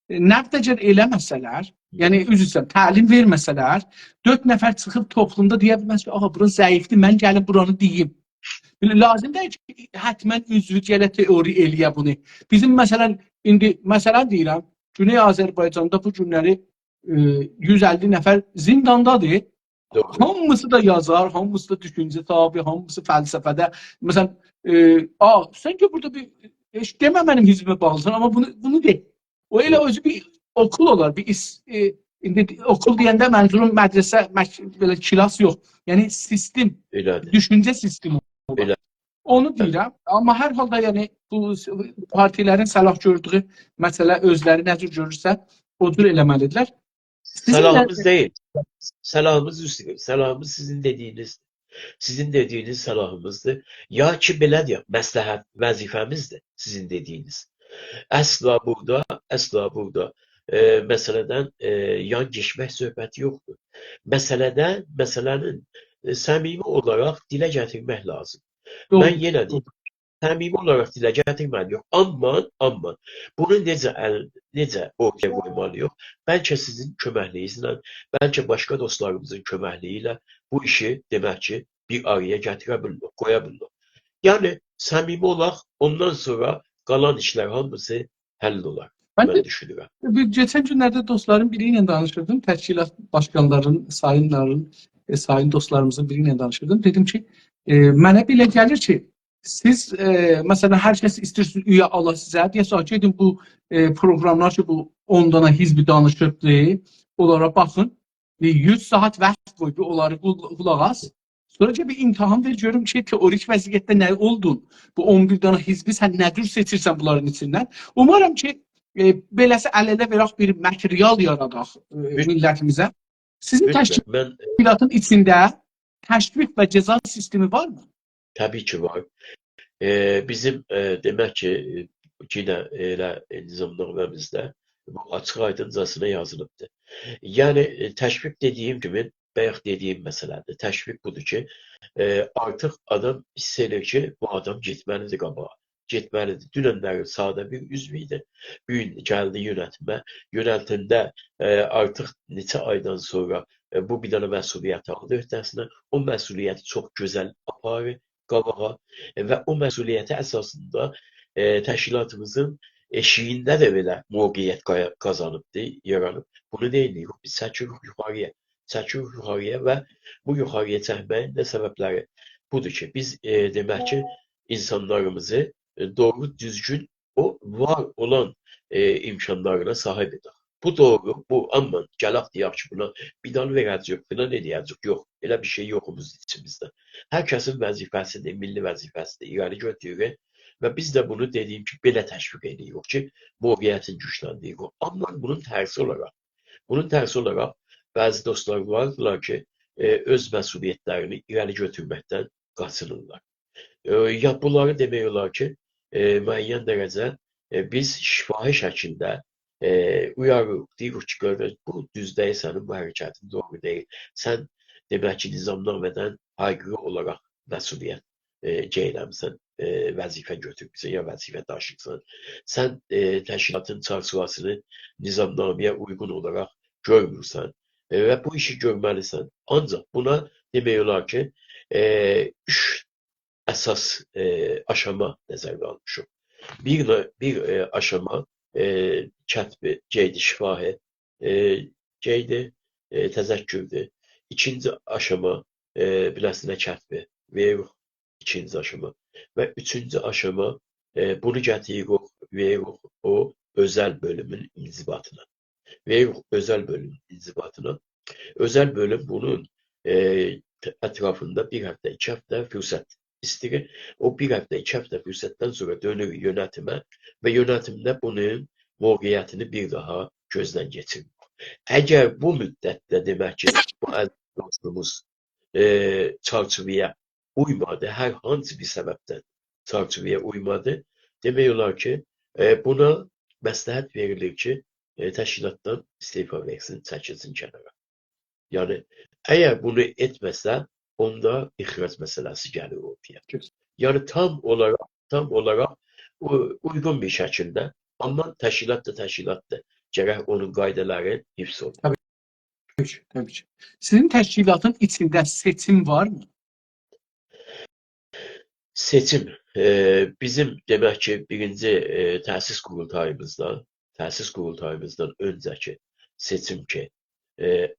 Nəqd əgər eləməsələr, yəni üzrsən, təlim verməsələr, 4 nəfər çıxıb toplumda deyə bilməz ki, aha, bura zəifdir, mən gəlib buranı deyim. Lazım deyil ki, hətmən üzvü gələ teori eləyə bunu. Bizim məsələn, indi məsələn deyirəm, Güney Azərbaycanda bu günləri 150 nəfər zindandadır. Hamısı da yazar, hamısı da düşüncə sahibi, hamısı fəlsəfədə. Məsələn, sən ki burada bir demə mənim hizmə bağlısan, amma bunu de. O elə özü bir okul olar, indi okul deyəndə mənzurum mədrəsə, belə kilas yox. Yəni sistem, düşüncə sistemi olar. Onu deyirəm, amma hər halda yəni bu partilərin səlah gördüyü məsələ özləri nə cür görürsə, o cür eləməlidirlər. Səlahımız deyil. Səlahımız sizin dediyiniz. Sizin dediyiniz səlahımızdır. Ya ki, belə deyək, məsləhət vəzifəmizdir sizin dediyiniz. Əsla burada məsələdən yan geçmək söhbəti yoxdur. Məsələnin səmimi olaraq dilə gətirmək lazım. Mən yenə deyim, səmimi olaraq dilə gətirməliyik. Amma bunu necə ortaya qoymalıyıq? Bəlkə sizin köməkliğinizlə, bəlkə başqa dostlarımızın köməkliyi ilə bu işi demək ki, bir araya gətirə bilirik, qoya bilirik. Yəni, səmimi olaq, ondan sonra qalan işlər hamısı həll olar. Mən düşünürəm. Geçən günlərdə dostların biri ilə danışırdım. Təşkilat başqanların, sayın dostlarımızın biri ilə danışırdım. Dedim ki, mənə belə gəlir ki, siz, məsələn, hər kəs istəyirsiniz üyə ala sizə. Deyəsə, gedin bu proqramlar ki, bu 10 dana hizbi danışıbdır, onlara baxın. 100 saat vaxt qoy, onları qulaq as. Sonra bir imtahan ver, görüm ki, teorik vəziyyətdə nə oldun? Bu 11 dana hizbi sən nə cür seçirsən bunların içindən? Umarım ki, beləsə əl-ələ verək bir material yaradaq millətimizə. Sizin təşkilatın içində təşviq və cəza sistemi varmı? Təbii ki, var. Bizim demək ki, yenə elə nizamnamemizdə bu açıq aydıncasına yazılıbdır. Yəni, təşviq dediyim kimi bayaq dediyim məsələdir. Təşviq budur ki, artıq adam hiss edir ki, bu adam getməlidir qabağa. Getməlidir. Dünənlərin sadə bir üzvü idi. Bu gün gəldi yönətimə. Yönətimdə artıq neçə aydan sonra bu bir dənə məsuliyyət aldı öhdəsinə. O məsuliyyəti çox gözəl aparır qabağa və o məsuliyyəti əsasında təşkilatımızın eşiyində də belə mövqeyiyyət qazanıbdır, yaranıb. Bunu deyirik, biz çəkirik yuxarıya. Çəkirik yuxarıya və bu yuxarıya çəkməyin də səbəbləri budur ki, biz demək ki, insanlarımızı doğru düzgün o var olan imkanlarına sahib edək. Bu doğru, bu amma gələk deyək ki, buna bir dal verəcək, filan edəcək. Yox, elə bir şey yoxumuz içimizdə. Hər kəsin vəzifəsidir, milli vəzifəsidir, irəli götürürük və biz də bunu dediyim ki, belə təşviq edirik ki, mövqeyiyyətin gücləndirik. Amma bunun tərsi olaraq bəzi dostlar vardılar ki, öz məsuliyyətlərini irəli götürməkdən qaçınırlar. Ya bunları demək olar ki, müəyyən dərəcə biz şifahi şəkildə uyarırıq, deyirik ki, bu düz deyil, sənin bu hərəkətin doğru deyil. Sən demək ki, nizamnamədən ayrı olaraq məsuliyyət ceyləmsən, vəzifə götürmüsən ya vəzifə daşıyırsan. Sən təşkilatın çarçuvasını nizamnaməyə uyğun olaraq görmürsən və bu işi görməlisən. Ancaq buna demək olar ki, üç əsas aşama nəzərdə almışıq. Bir aşama kətbi, ceydi şifahi, ceydi təzəkkürdür. İkinci aşama biləsinə kətbi, veririk ikinci aşama. Və üçüncü aşama bunu gətiririk, veririk o özəl bölümün inzibatına. Veririk özəl bölümün inzibatına. Özəl bölüm bunun ətrafında bir həftə, 2 həftə fürsət istəyir. O bir həftə, 2 həftə fürsətdən sonra dönür yönetimə və yönetimdə bunun mövqeyiyyətini bir daha gözdən keçirir. Əgər bu müddətdə demək ki, bu əziz dostumuz çarçuvaya uymadı, hər hansı bir səbəbdən çarçuvaya uymadı, demək olar ki, buna məsləhət verilir ki, təşkilatdan istifa versin, çəkilsin kənara. Yəni, əgər bunu etməsə, onda ixrac məsələsi gəlir ortaya. Yəni, tam olaraq uyğun bir şəkildə, amma təşkilat da təşkilatdır. Gərək onun qaydaları hifz olunur. Təbii ki. Sizin təşkilatın içində seçim varmı? Seçim. Bizim demək ki, birinci təsis qurultayımızdan öncəki seçim ki,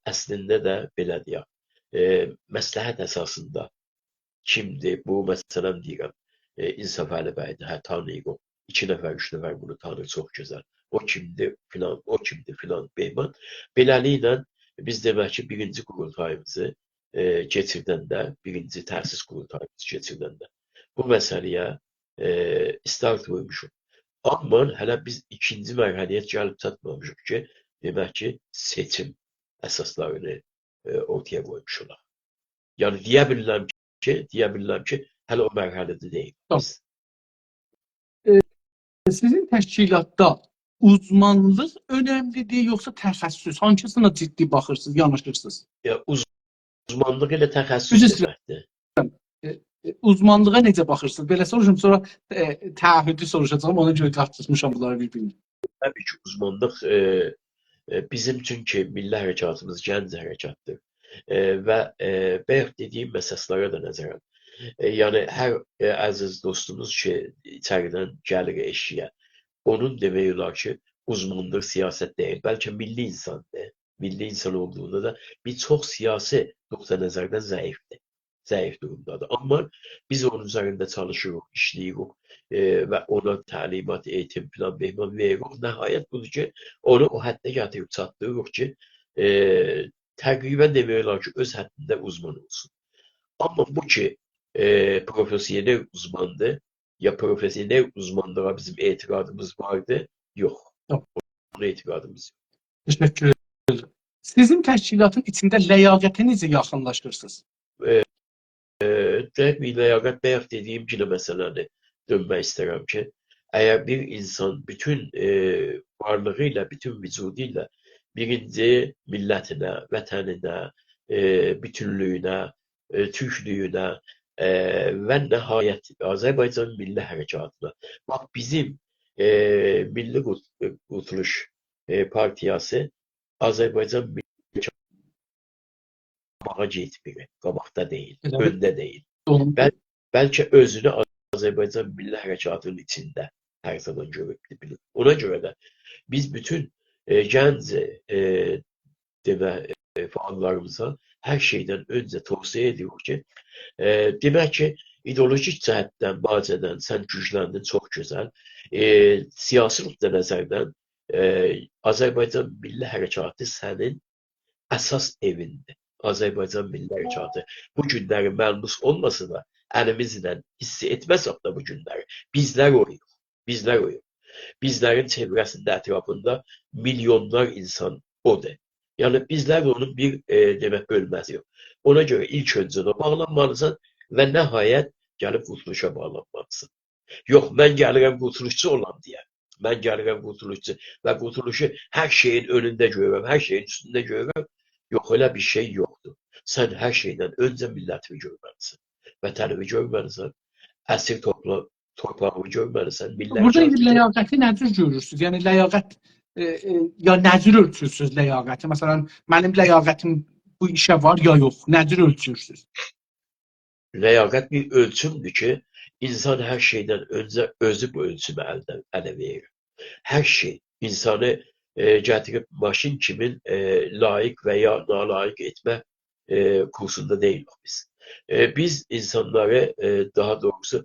əslində də belə deyək, məsləhət əsasında kimdir? Bu, məsələn deyirəm, İnsaf Əli bəydir, tanıyıq o. 2 nəfər, 3 nəfər bunu tanır, çox gözəl. O kimdir, filan, beyman. Beləliklə, biz demək ki, birinci qurultayımızı keçirdəndə, birinci təsis qurultayımızı keçirdəndə bu məsələyə start qoymuşuq. Amma hələ biz ikinci mərhələyə gəlib çatmamışıq ki, demək ki, seçim əsaslarını ortaya qoymuşuq. Yəni, deyə bilirəm ki, hələ o mərhələdə deyil. Sizin təşkilatda uzmanlıq önəmlidir, yoxsa təxəssüs? Hansına ciddi baxırsınız, yanaşırsınız? Uzmanlıq ilə təxəssüs deməkdir. Uzmanlığa necə baxırsınız? Belə soruşum, sonra təahhüdü soruşacağım, ona görə tartışmışam bunları bir-birini. Təbii ki, uzmanlıq bizim üçün ki, milli hərəkatımız gənc hərəkatdır və bayaq dediyim məsələlərə də nəzərən. Yəni, hər əziz dostumuz ki, içəridən gəlir eşiyə, onun demək olar ki, uzmanlıq siyasət deyil, bəlkə milli insandır. Milli insan olduğunda da bir çox siyasi nöqtə nəzərdən zəifdir. Zəif durumdadır. Amma biz onun üzərində çalışırıq, işləyirik və ona təlimat, eğitim, plan, behman veririk. Nəhayət budur ki, onu o həddə gətirib çatdırırıq ki, təqribən demək olar ki, öz həddində uzman olsun. Amma bu ki, profesyonel uzmandır, ya profesyonel uzmanlığa bizim etiqadımız vardı, yox. Ona etiqadımız yox. Təşəkkür ederim. Sizin təşkilatın içində ləyaqətə necə yaxınlaşırsınız? Ləyaqət bayaq dediyim kimi məsələni dönmək istəyirəm ki, əgər bir insan bütün varlığı ilə, bütün vücudu ilə birinci millətinə, vətəninə, bütünlüyünə, türklüyünə və nəhayət Azərbaycan Milli Hərəkatına. Bax, bizim Milli Qurtuluş Partiyası Azərbaycan Milli qabağa getmir, qabaqda deyil, öndə deyil. Bəlkə özünü Azərbaycan Milli Hərəkatının içində hər zaman görüb bilir. Ona görə də biz bütün gənc fəallarımıza hər şeydən öncə tövsiyə edirik ki, demək ki, ideolojik cəhətdən, bacədən sən gücləndin, çox gözəl. Siyasi nöqtə nəzərdən Azərbaycan Milli Hərəkatı sənin əsas evindir. Azərbaycan Milli Hərəkatı bu günləri məlmus olmasa da, əlimizlə hiss etməsək də bu günləri, bizlər oyuq. Bizlərin çevrəsində, ətrafında milyonlar insan odur. Yəni, bizlər onun bir demək bölməsi yox. Ona görə ilk öncə də bağlanmalısan və nəhayət gəlib qurtuluşa bağlanmalısan. Yox, mən gəlirəm qurtuluşçu olam deyə. Mən gəlirəm qurtuluşçu və qurtuluşu hər şeyin önündə görürəm, hər şeyin üstündə görürəm. Yox, elə bir şey yoxdur. Sən hər şeydən öncə millətini görməlisən, vətənini görməlisən, əsir torpağını görməlisən, Burada ləyaqəti necür görürsünüz? Yəni, ləyaqət ya necür ölçürsünüz ləyaqəti? Məsələn, mənim ləyaqətim bu işə var ya yox, necür ölçürsünüz? Ləyaqət bir ölçümdür ki, insan hər şeydən öncə özü bu ölçümü ələ verir. Hər şey insanı gətirib maşın kimin layiq və ya nalayiq etmə kursunda deyilik biz. Biz insanları daha doğrusu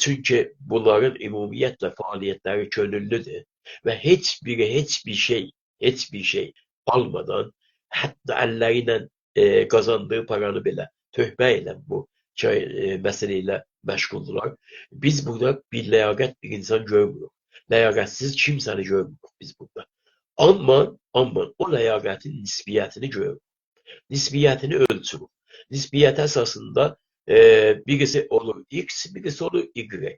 çünki bunların ümumiyyətlə fəaliyyətləri könüllüdür və heç bir şey almadan, hətta əlləri ilə qazandığı paranı belə töhmə ilə bu məsələ ilə məşğuldurlar. Biz burada bir ləyaqət bir insan görmürük. Ləyaqətsiz kimsəni görmürük biz burada. Amma o ləyaqətin nisbiyyətini görürük. Nisbiyyətini ölçürük. Nisbiyyət əsasında birisi olur X, birisi olur Y.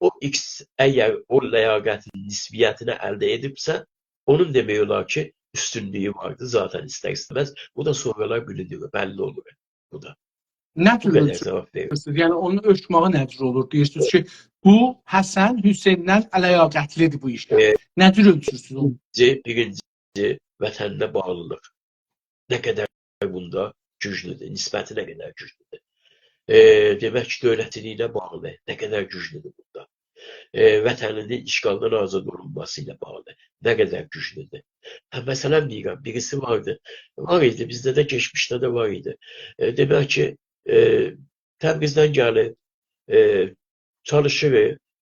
O X əgər o ləyaqətin nisbiyyətini əldə edibsə, onun demək olar ki, üstünlüyü vardır zaten istər-istəməz. Bu da sonralar bilinir, bəlli olur bu da. Necür ölçürsünüz? Yəni, onun ölçməyi necür olur? Deyirsiniz ki, bu Həsən Hüseyndən əlaqətlidir bu işdə. Necür ölçürsünüz? Birinci vətəninə bağlılıq. Nə qədər bunda güclüdür, nisbəti nə qədər güclüdür. Demək ki, dövlətliyinə bağlı, nə qədər güclüdür burada. Vətəninin işğaldan azad olunması ilə bağlı, nə qədər güclüdür. Məsələn, deyirəm, birisi var idi, bizdə də geçmişdə də var idi. Demək ki, Təbrizdən gəlib, çalışır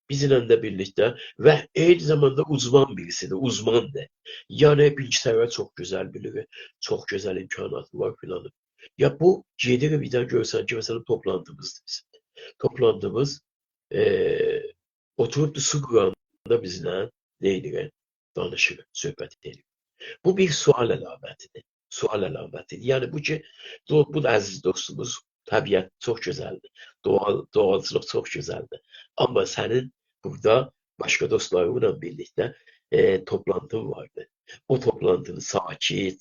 bizimlə də birlikdə və eyni zamanda uzman birisidir, uzmandır. Yəni, bilgisayarı çox gözəl bilir, çox gözəl imkanatı var filanı. Ya bu, gedir bir də görsən ki, məsələn, toplantımızdır bizim. Toplantımız, oturub su quranda bizlə deyilir, danışır, söhbət edir. Bu bir sual əlamətidir. Sual əlamətidir. Yəni, bu ki, bu da əziz dostumuz, təbiət çox gözəldir. Doğalçılıq çox gözəldir. Amma sənin burada başqa dostlarınla birlikdə toplantın vardı. O toplantını sakit,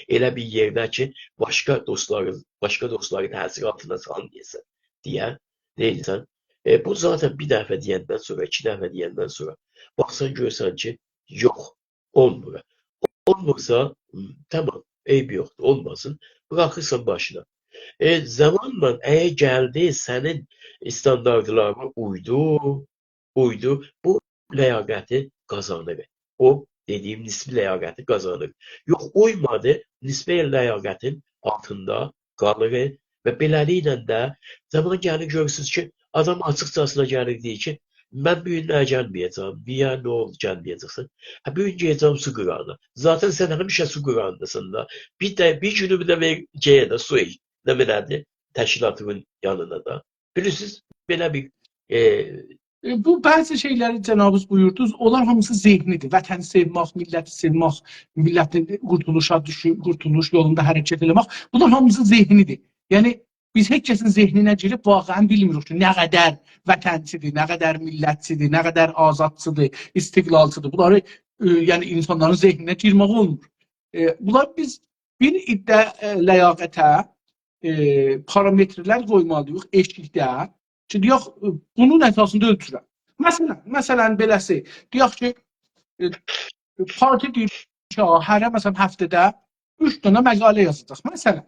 elə bir yerdə ki, başqa dostları təsir altına salmayasın deyə deyilsən. Bu zaten bir dəfə deyəndən sonra, iki dəfə deyəndən sonra baxsan görsən ki, yox, olmur. Olmursa, tamam, eybi yoxdur, olmasın, bırakırsan başına. Zamanla əgər gəldi, sənin standartlarına uydu, bu ləyaqəti qazanır. O, dediyim nisbi ləyaqəti qazanır. Yox, uymadı, nisbi ləyaqətin altında qalır və beləliklə də zaman gəlir görürsünüz ki, adam açıqcasına gəlir deyir ki, mən bir gün nə gəlməyəcəm, niyə, nə oldu gəlməyəcəksən? Bir gün gələcəm su qırağına. Zaten sən həmişə su qırağındasın da. Bir günümü də verəcəyə də su iç. Nə belədir? Təşkilatının yanına da. Bilirsiniz, belə bir... Bu bəzi şeyləri cənabınız buyurdunuz, onlar hamısı zehnidir. Vətəni sevmək, milləti sevmək, millətin qurtuluş yolunda hərəkət eləmək, bunlar hamısı zehnidir. Yəni, biz heç kəsin zehninə girib vaxtən bilmirik ki, nə qədər vətənçidir, nə qədər millətçidir, nə qədər azadçıdır, istiqlalçıdır. Bunları yəni, insanların zehninə girmək olmur. Bunlar biz bir iddə ləyaqətə parametrlər qoymalıyıq eşikdə ki, deyək, bunun əsasında ölçürəm. Məsələn, beləsi, deyək ki, parti deyir ki, hərə məsələn həftədə 3 dənə məqalə yazacaq. Məsələn,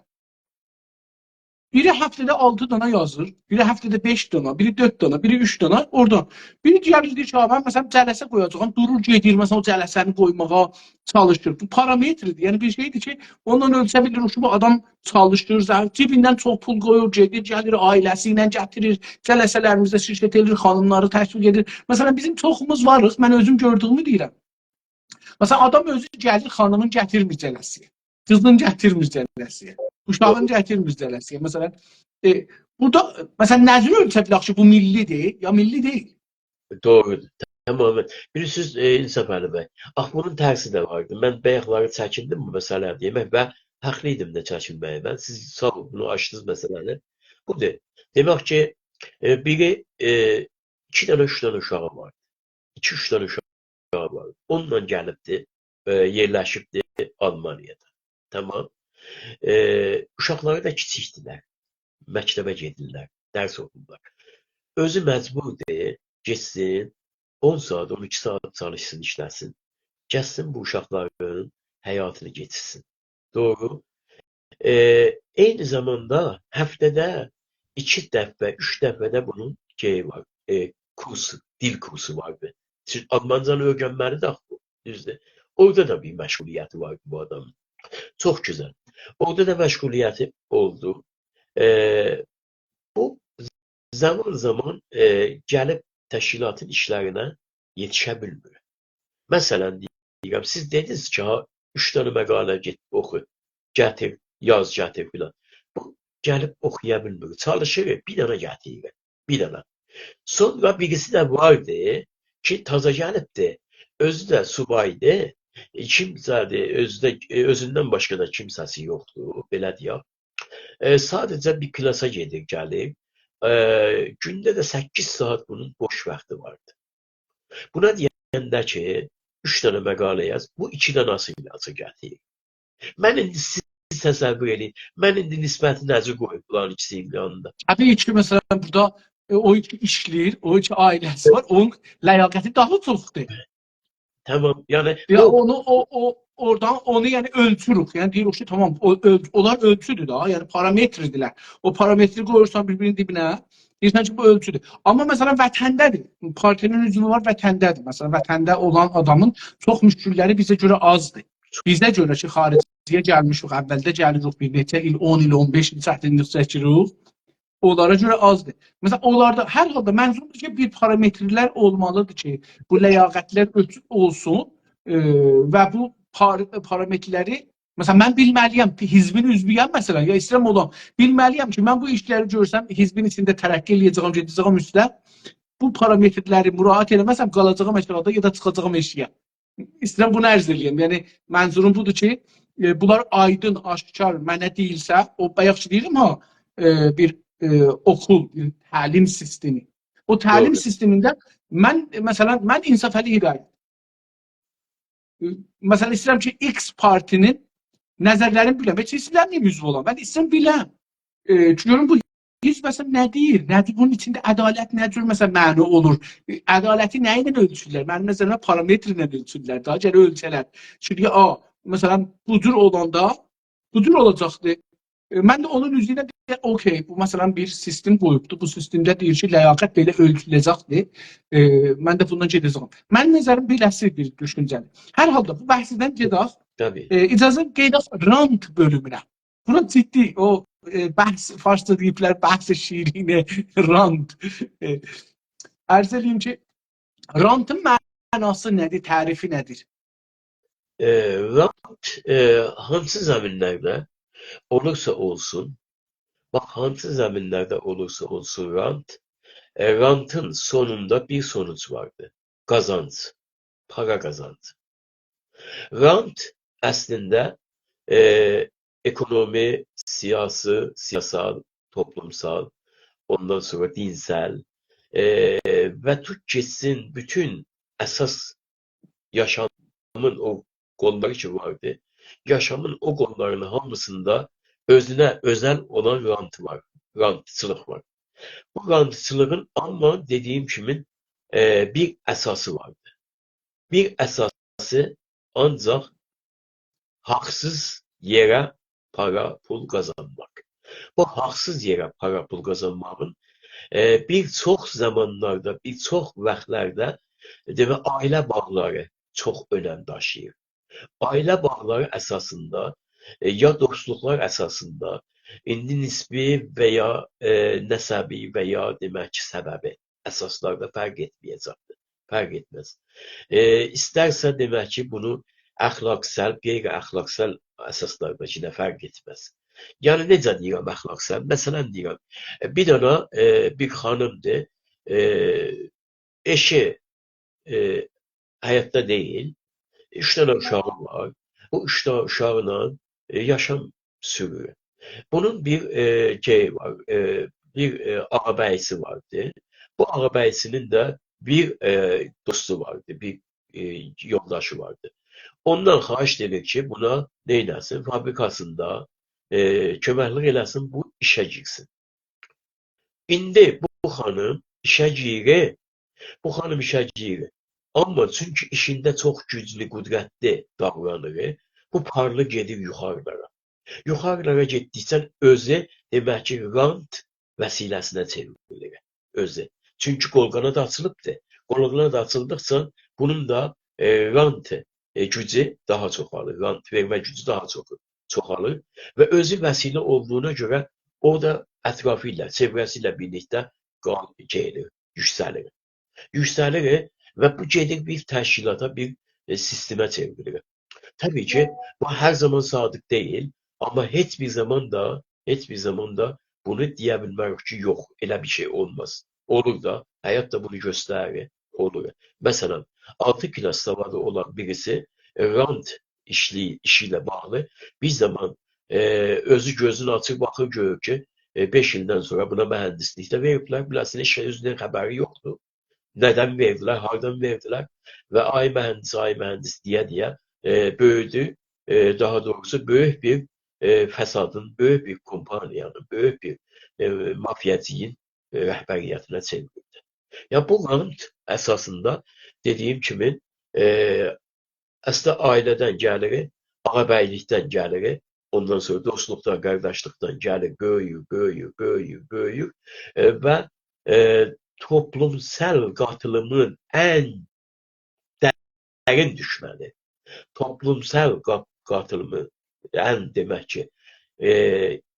biri həftədə 6 dənə yazır, biri həftədə 5 dənə, biri 4 dənə, biri 3 dənə, oradan. Biri deyir ki, mən məsələn cələsə qoyacağam, durur gedir, məsələn o cələsəni qoymağa çalışır. Bu parametrdir, yəni bir şeydir ki, ondan ölçə bilir ki, bu adam çalışır, cibindən çox pul qoyur, gedir, gəlir, ailəsi ilə gətirir, cələsələrimizdə şirkət edir, xanımları təşviq edir. Məsələn, bizim çoxumuz varıq, mən özüm gördüyümü deyirəm. Məsələn, adam özü gəlir, xanımın gətirmir cələsiyə, qızın gətirmir cələsiyə. Uşağın gətirmir cələsiyə. Məsələn, burada məsələn nəzər ölçə bilək ki, bu millidir, ya milli deyil. Doğrudur. Tamamen. Bilirsiniz İnsaf Əli bəy, bunun tərsi də vardı. Mən bayaqları çəkindim bu məsələyə demək və haqlıydım da çəkinməyə. Mən siz sağ olun, bunu açdınız məsələni. Budur. Demək ki, biri 2 dənə, 3 dənə uşağı var. 2-3 dənə uşağı var. Onunla gəlibdi, yerləşibdi Almaniyada. Tamam. Uşaqları da kiçikdilər. Məktəbə gedirlər, dərs oxuyurlar. Özü məcburdur, getsin, 10 saat, 12 saat çalışsın, işləsin. Gəlsin bu uşaqların həyatını geçirsin. Doğru. Eyni zamanda həftədə 2 dəfə, 3 dəfədə bunun var, kursu, dil kursu vardı. Almancanı öyrənməli də düzdür. Orada da bir məşğuliyyəti vardı bu adamın. Çox gözəl. Orada da məşğuliyyəti oldu. Bu zaman gəlib təşkilatın işlərinə yetişə bilmir. Məsələn, deyirəm, siz dediniz ki, 3 dənə məqalə get, oxu, gətir, yaz, gətir filan. Bu gəlib oxuya bilmir. Çalışır, bir dənə gətirir, bir dənə. Sonra birisi də vardı ki, taza gəlibdi, özü də subaydı, kimsədir, özündən başqa da kimsəsi yoxdur, belə deyək. Sadəcə bir klasa gedir, gəlir. Gündə də 8 saat bunun boş vaxtı vardı. Buna deyəndə ki, 3 dənə məqalə yaz, bu 2 dənəsini yazı gətirir. Mən indi siz təsəvvür edin, mən indi nisbəti necə qoyub bunların ikisinin yanında. Təbii ki, məsələn, burada o iki işləyir, o iki ailəsi var, onun ləyaqəti daha çoxdur. Tamam, yəni ya oradan onu yəni ölçürük. Yəni deyirik ki, tamam, onlar ölçüdür da, yəni parametrdirlər. O parametri qoyursan bir-birinin dibinə, deyirsən ki, bu ölçüdür. Amma məsələn vətəndədir. Partinin üzvü var, vətəndədir. Məsələn, vətəndə olan adamın çox müşkülləri bizə görə azdır. Bizə görə ki, xariciyə gəlmişik, əvvəldə gəlirik bir neçə il, 10 il, 15 il çətinlik çəkirik. Onlara görə azdır. Məsələn, onlarda hər halda mənzumdur ki, bir parametrlər olmalıdır ki, bu ləyaqətlər ölçüb olsun və bu parametrləri, məsələn, mən bilməliyəm, hizbin üzvüyəm məsələn, ya istəyirəm olam, bilməliyəm ki, mən bu işləri görsəm, hizbin içində tərəqqi eləyəcəyəm, gedəcəyəm üstə, bu parametrləri müraciət eləməsəm, qalacağım əşyada ya da çıxacağım eşiyə. İstəyirəm bunu ərz eləyəm. Yəni, mənzurum budur ki, bunlar aydın, aşkar mənə deyilsə, o bayaq deyirəm ha, bir okul, təlim sistemi. O təlim sistemində məsələn, mən İnsaf Əli Hidayət. Məsələn, istəyirəm ki, X partinin nəzərlərini biləm. Heç istəyirəm üzv olam. Mən istəyirəm biləm. Görüm bu hizb məsələn nədir? Nədir? Bunun içində ədalət nə cür məsələn məna olur? Ədaləti nə ilə ölçürlər? Mənim nəzərimdə parametr ilə ölçürlər. Daha gələ ölçələr. Çünki məsələn, bu cür olanda bu cür olacaqdır. Mən də onun üzrünə deyir, okey, bu məsələn bir sistem qoyubdur. Bu sistemdə deyir ki, ləyaqət belə ölçüləcəkdir. Mən də bundan gedəcəm. Mənim nəzərim beləsi bir düşüncədir. Hər halda bu bəhsdən gedək. İcazə qeydək rant bölümünə. Buna ciddi o bəhs, farsça deyiblər, bəhs şirinə rant. Ərz edeyim ki, rantın mənası nədir, tərifi nədir? Rant hansı zəminlərdə olursa olsun, bax hansı zəminlərdə olursa olsun rantın sonunda bir sonuç vardır. Qazanc, para qazancı. Rant əslində ekonomi, siyasal, toplumsal, ondan sonra dinsel və Türkçesinin bütün əsas yaşamın o qolları ki vardı. yaşamın o konularının hamısında özüne özel olan rantı var. Rantçılıq var. Bu rantçılığın ama dediğim kimin bir esası vardı. Bir esası ancak haksız yere para pul kazanmak. Bu haksız yere para pul kazanmanın bir çox zamanlarda, bir çox vaxtlarda demək ailə bağları çox önəm daşıyır. Ailə bağları əsasında ya dostluqlar əsasında indi nisbi və ya nəsəbi və ya demək ki, səbəbi əsaslarda fərq etməyəcəkdir. Fərq etməz. İstərsə demək ki, bunu əxlaqsal, qeyri-əxlaqsal əsaslardakı də fərq etməz. Yəni necə deyirəm əxlaqsal? Məsələn deyirəm, bir dənə bir xanımdır, eşi həyatda deyil, 3 dənə uşağı var. Bu 3 dənə uşaqla yaşam sürür. Bunun bir şey var, bir ağabəyisi vardı. Bu ağabəyisinin də bir dostu vardı, bir yoldaşı vardı. Ondan xahiş edir ki, buna neyləsin? Fabrikasında köməklik eləsin, bu işə girsin. İndi bu xanım işə girir, bu xanım işə girir. Amma çünki işində çox güclü, qüdrətli davranır, bu parlı gedir yuxarılara. Yuxarılara getdikcə özü demək ki, rant vəsiləsinə çevrilir. Özü. Çünki qolqana da açılıbdır. Qolqana da açıldıqca bunun da rant gücü daha çoxalır. Rant vermə gücü daha çoxalır və özü vəsilə olduğuna görə o da ətrafı ilə, çevrəsi ilə birlikdə gedir, yüksəlir. Yüksəlir və bu gedir bir təşkilata, bir sistemə çevrilir. Təbii ki, bu hər zaman sadiq deyil, amma heç bir zaman da bunu deyə bilmərik ki, yox, elə bir şey olmaz. Olur da, həyat da bunu göstərir, olur. Məsələn, 6 klass savadı olan birisi rant işi ilə bağlı bir zaman özü gözünü açıb baxır, görür ki, 5 ildən sonra buna mühəndislikdə veriblər, biləsiniz, işə özünün xəbəri yoxdur. Nədən verdilər, hardan verdilər və ay mühəndis deyə böyüdü. Daha doğrusu böyük bir fəsadın, böyük bir kompaniyanın, böyük bir mafiyacının rəhbəriyyətinə çevrildi. Ya bu rant əsasında dediyim kimi əslində ailədən gəlir, ağabəylikdən gəlir, ondan sonra dostluqdan, qardaşlıqdan gəlir, böyüyür və toplumsal qatılımın ən dərin düşməni, toplumsal qatılımın ən demək ki,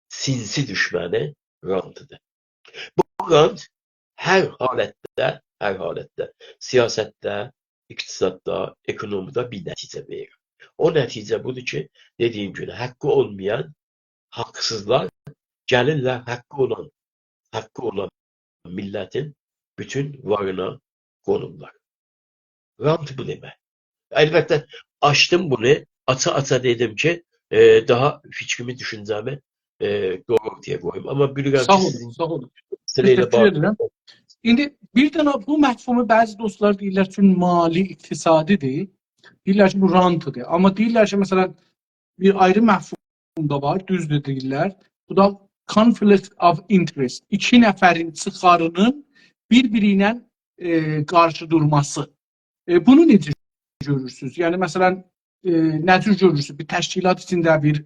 sinsi düşməni rantıdır. Bu rant hər halətdə siyasətdə, iqtisadda, ekonomida bir nəticə verir. O nəticə budur ki, dediyim kimi, haqqı olmayan haqsızlar gəlirlər haqqı olan millətin bütün varına qonurlar. Rant bu demək. Əlbəttə, açdım bunu, aça dedim ki, daha fikrimi, düşüncəmi doğru ortaya qoyum. Amma bilirəm Sağ ki, olun, sağ olun. sırayla Təşəkkür edirəm. İndi bir dənə bu məhfumu bəzi dostlar deyirlər ki, mali iqtisadidir. Deyirlər ki, bu rantıdır. Amma deyirlər ki, məsələn, bir ayrı məhfum da var, düzdür deyirlər. Bu da conflict of interest. İki nəfərin çıxarının bir-biri ilə qarşı durması. Bunu necə görürsünüz? Yəni, məsələn, nə cür görürsünüz? Bir təşkilat içində, bir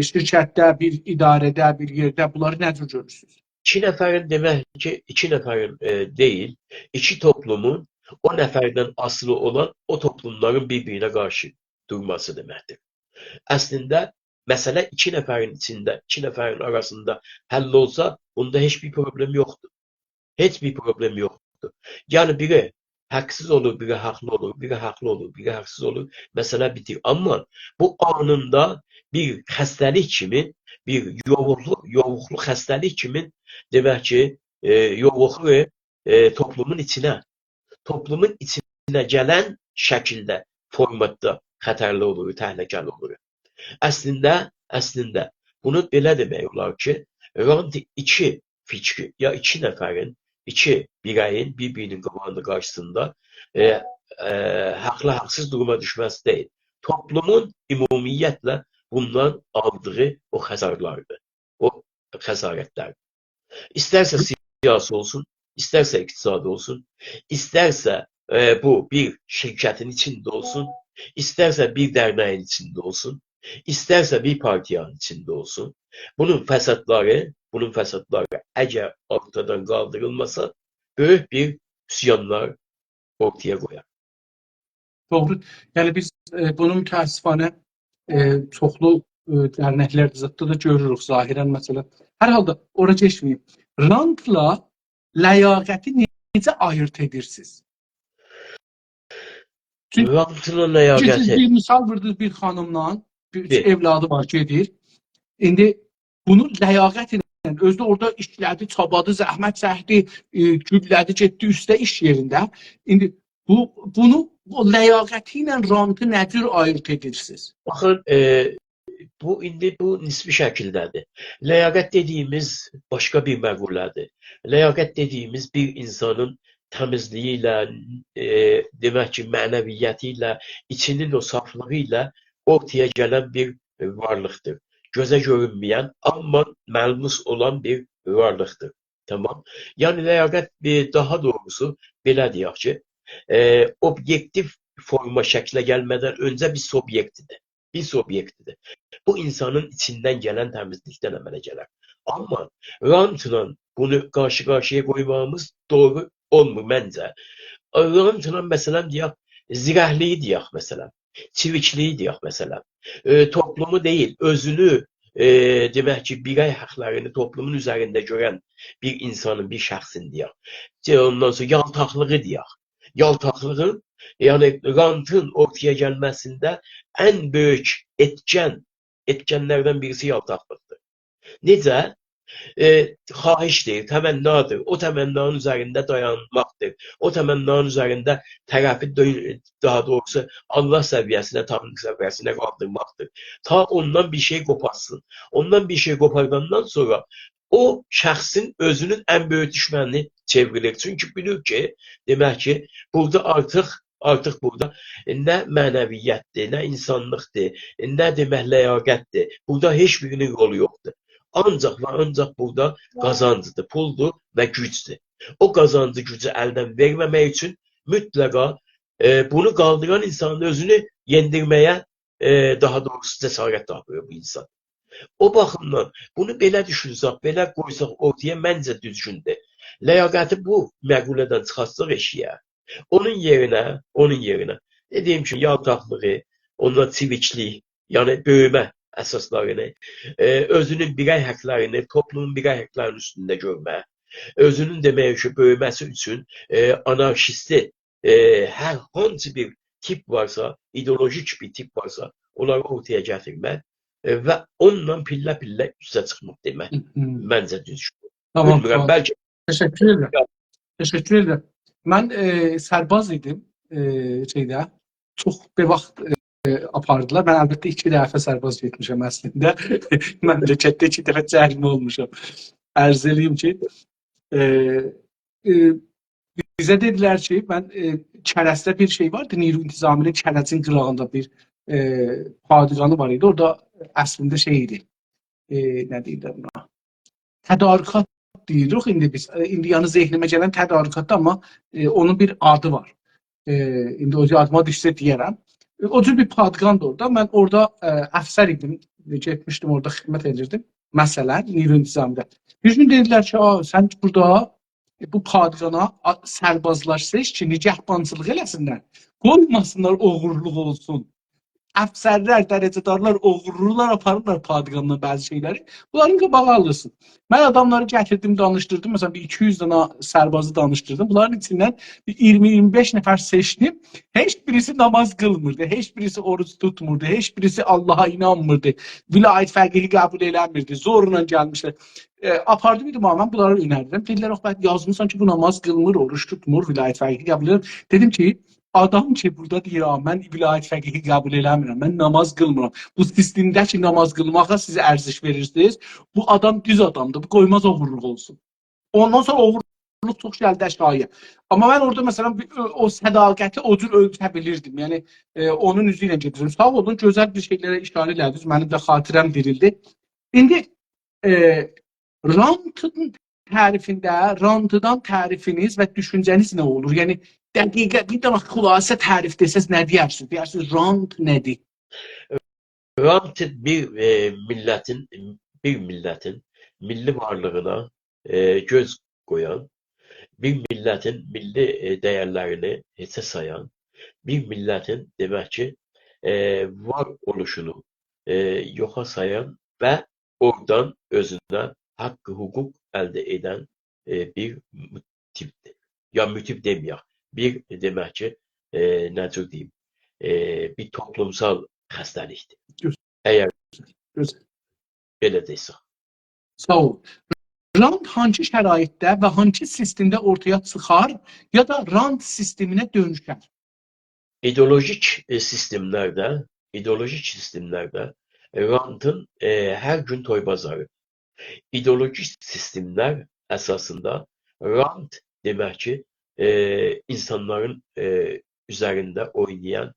şirkətdə, bir idarədə, bir yerdə bunları nə cür görürsünüz? İki nəfərin demək ki, iki nəfərin deyil, iki toplumun o nəfərdən asılı olan o toplumların bir-birinə qarşı durması deməkdir. Əslində, məsələ iki nəfərin içində, iki nəfərin arasında həll olsa, bunda heç bir problem yoxdur. Heç bir problem yoxdur. Yəni, biri haqsız olur, biri haqlı olur, biri haqlı olur, biri haqsız olur, məsələ bitir. Amma bu anında bir xəstəlik kimi, bir yovuqlu xəstəlik kimi demək ki, yovuqlu toplumun içinə gələn şəkildə, formatda xətərli olur, təhlükəli olur. Əslində, bunu belə demək olar ki, rant iki fikri, ya iki nəfərin, iki bireyin bir-birinin qabağında qarşısında haqlı, haqsız duruma düşməsi deyil. toplumun ümumiyyətlə bundan aldığı o xəsarlardır, o xəsarətlər. İstərsə siyasi olsun, istərsə iqtisadi olsun, istərsə bu bir şirkətin içində olsun, istərsə bir dərnəyin içində olsun, istərsə bir partiyanın içində olsun. Bunun fəsadları əgər ortadan qaldırılmasa, böyük bir üsyanlar ortaya qoyar. Doğru. Yəni biz bunun təəssüfənə çoxlu dərnəklər zətdə də görürük zahirən məsələn. Hər halda ora keçməyim. Rantla ləyaqəti necə ayırt edirsiniz? Çünki Rantla ləyaqəti. bir misal vurdunuz bir xanımla, bir evladı var gedir. İndi bunu ləyaqət ilə özü də orada işlədi, çabadı, zəhmət çəkdi, güllədi, getdi üstə iş yerində. İndi bunu o ləyaqəti ilə rantı nə cür ayırt edirsiniz? Baxın, bu nisbi şəkildədir. Ləyaqət dediyimiz başqa bir məqolədir. Ləyaqət dediyimiz bir insanın təmizliyi ilə, demək ki, mənəviyyəti ilə, içinin o saflığı ilə ortaya gələn bir varlıqdır. Gözə görünməyən, amma məlmus olan bir varlıqdır. Tamam. Yəni ləyaqət daha doğrusu belə deyək ki, obyektiv forma şəklə gəlmədən öncə bir subyektidir. Bu insanın içindən gələn təmizlikdən əmələ gələr. Amma rantla bunu qarşı-qarşıya qoymağımız doğru olmur məncə. Rantla məsələn deyək, zirəhliyi deyək məsələn, çivikliyi deyək məsələn, toplumu deyil, özünü demək ki, birey haqlarını toplumun üzərində görən bir insanın, bir şəxsin deyək. Ondan sonra yaltaqlığı deyək. Yaltaqlığın, yəni rantın ortaya gəlməsində ən böyük etkenlərdən birisi yaltaqlıqdır. Necə? Xahişdir, təmənnadır, o təmənnanın üzərində dayanmaqdır, o təmənnanın üzərində tərəfi daha doğrusu Allah səviyyəsinə, Tanrı səviyyəsinə qaldırmaqdır. Ta ondan bir şey qoparsın. Ondan bir şey qopardandan sonra o şəxsin özünün ən böyük düşmənini çevrilir. Çünki bilir ki, demək ki, burada artıq burada nə mənəviyyətdir, nə insanlıqdır, nə demək ləyaqətdir. Burada heç birinin rolu yoxdur. Ancaq və ancaq burada qazancıdır, puldur və gücdür. O qazancı gücü əldən verməmək üçün mütləqa bunu qaldıran insanın özünü yendirməyə daha doğrusu cəsarət tapıyor bu insan. O baxımdan bunu belə düşünsək, belə qoysaq ortaya məncə düzgündür. Ləyaqəti bu məqulədən çıxartsaq eşiyə. Onun yerinə dediyim kimi yaltaqlığı, onunla çiviklik, yəni böyümə əsaslarını, özünün birey haqlarını, toplumun birey haqlarının üstündə görmə, özünün demək ki, böyüməsi üçün anarşisti hər hansı bir tip varsa, ideolojik bir tip varsa, onları ortaya gətirmək və onunla pillə-pillə üstə çıxmaq demək. Məncə düzgün. Tamam. Bilmirəm, bəlkə. Teşekkür ederim. Teşekkür ederim. Mən sərbaz idim şeydə. Çox bir vaxt apardılar. Mən əlbəttə 2 dəfə sərbaz getmişəm əslində. Məmləkətdə 2 dəfə cərimə olmuşam. Ərz eləyim ki, bizə dedilər ki, mən Kərəzdə bir şey vardı. Niro İntizaminin Kərəzin qırağında bir padişahı var idi. Orada əslində şey idi. Nə deyirlər buna? Tədarükat deyirik indi biz. İndi yanı zehnimə gələn tədarükatdır, amma onun bir adı var. İndi o adıma düşsə deyərəm. O cür bir padqandır orada. Mən orada əfsər idim. Getmişdim, orada xidmət edirdim. Məsələn, Niro İntizamida. Bir gün dedilər ki, sən burada bu padqana sərbazlar seç ki, nigahbançılıq eləsinlər. Qoymasınlar oğurluq olsun. Əfsərlər, dərəcədarlar oğururlar, aparırlar padqanla bəzi şeyləri. Bunların qabağı alırsın. Mən adamları gətirdim, danışdırdım. Məsələn, bir 200 dana sərbazı danışdırdım. Bunların içindən 20-25 nəfər seçdim. Heç birisi namaz qılmırdı, heç birisi oruç tutmurdu, heç birisi Allaha inanmırdı. Vilayət fəqihi qəbul eləmirdi. Zorla gəlmişlər. Apardım idim, mən bunları önərdim. Dedilər, yazmışsan ki, bu namaz qılmır, oruç tutmur, vilayət fəqihi qəbul edir. Dedim ki, adam ki, burada deyir, mən vilayət fəqihi qəbul eləmirəm, mən namaz qılmıram. Bu sistemdə ki, namaz qılmağa siz ərziş verirsiniz. Bu adam düz adamdır, bu qoymaz oğurluq olsun. Ondan sonra çox gəldi şayə. Amma mən orada məsələn o sədaqəti o cür ölçə bilirdim. Yəni onun üzü ilə gedirdim. Sağ olun, gözəl bir şeylərə işarə elədiniz. Mənim də xatirəm dirildi. İndi rantın tərifində, rantıdan tərifiniz və düşüncəniz nə olur? Yəni dəqiqə bir dənə xülasə tərif desəz nə deyərsiniz? Deyərsiniz rant nədir? Rant bir milletin milli varlığına göz koyan, bir milletin milli değerlerini heçe sayan, bir milletin demek ki var oluşunu yoxa sayan ve oradan özüne hakkı hukuk elde eden bir tipdir. Ya mütip deməyək, bir demek ki necə deyim, bir toplumsal xəstəlikdir. Əgər Gözəl. belə desək. Sağ olun. Rant hangi şəraitdə və hangi sistemdə ortaya çıxar ya da rant sisteminə dönüşər? İdeolojik sistemlerde rantın her gün toy pazarı. İdeolojik sistemler esasında rant demek ki insanların üzerinde oynayan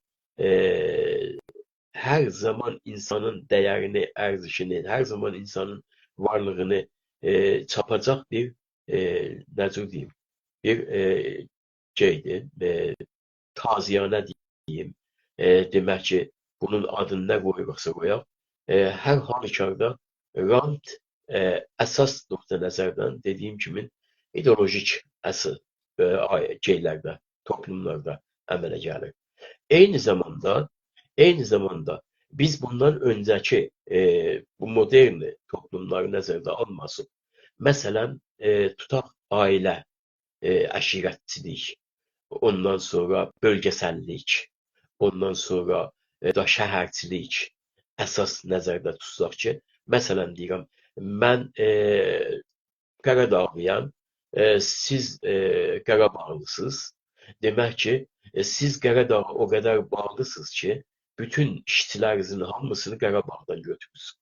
her zaman insanın değerini, erzişini, her zaman insanın varlığını çapacak bir necə diyeyim, bir şeydir, taziyane diyeyim. Demek ki bunun adını ne koyuyorsa koyaq. Her halükarda rant esas nokta nəzərdən dediğim kimi ideolojik əsas şeylərdə, toplumlarda əmələ gəlir. Aynı zamanda biz bundan önceki bu modern toplumları nəzərdə almasın. Məsələn, tutaq ailə, əşirətçilik, ondan sonra bölgesəllik, ondan sonra da şəhərçilik əsas nəzərdə tutsaq ki, məsələn deyirəm, mən Qaradağlıyam, siz Qarabağlısınız. Demək ki, siz Qaradağa o kadar bağlısınız ki, bütün işçilərinizin hamısını Qarabağdan götürürsünüz.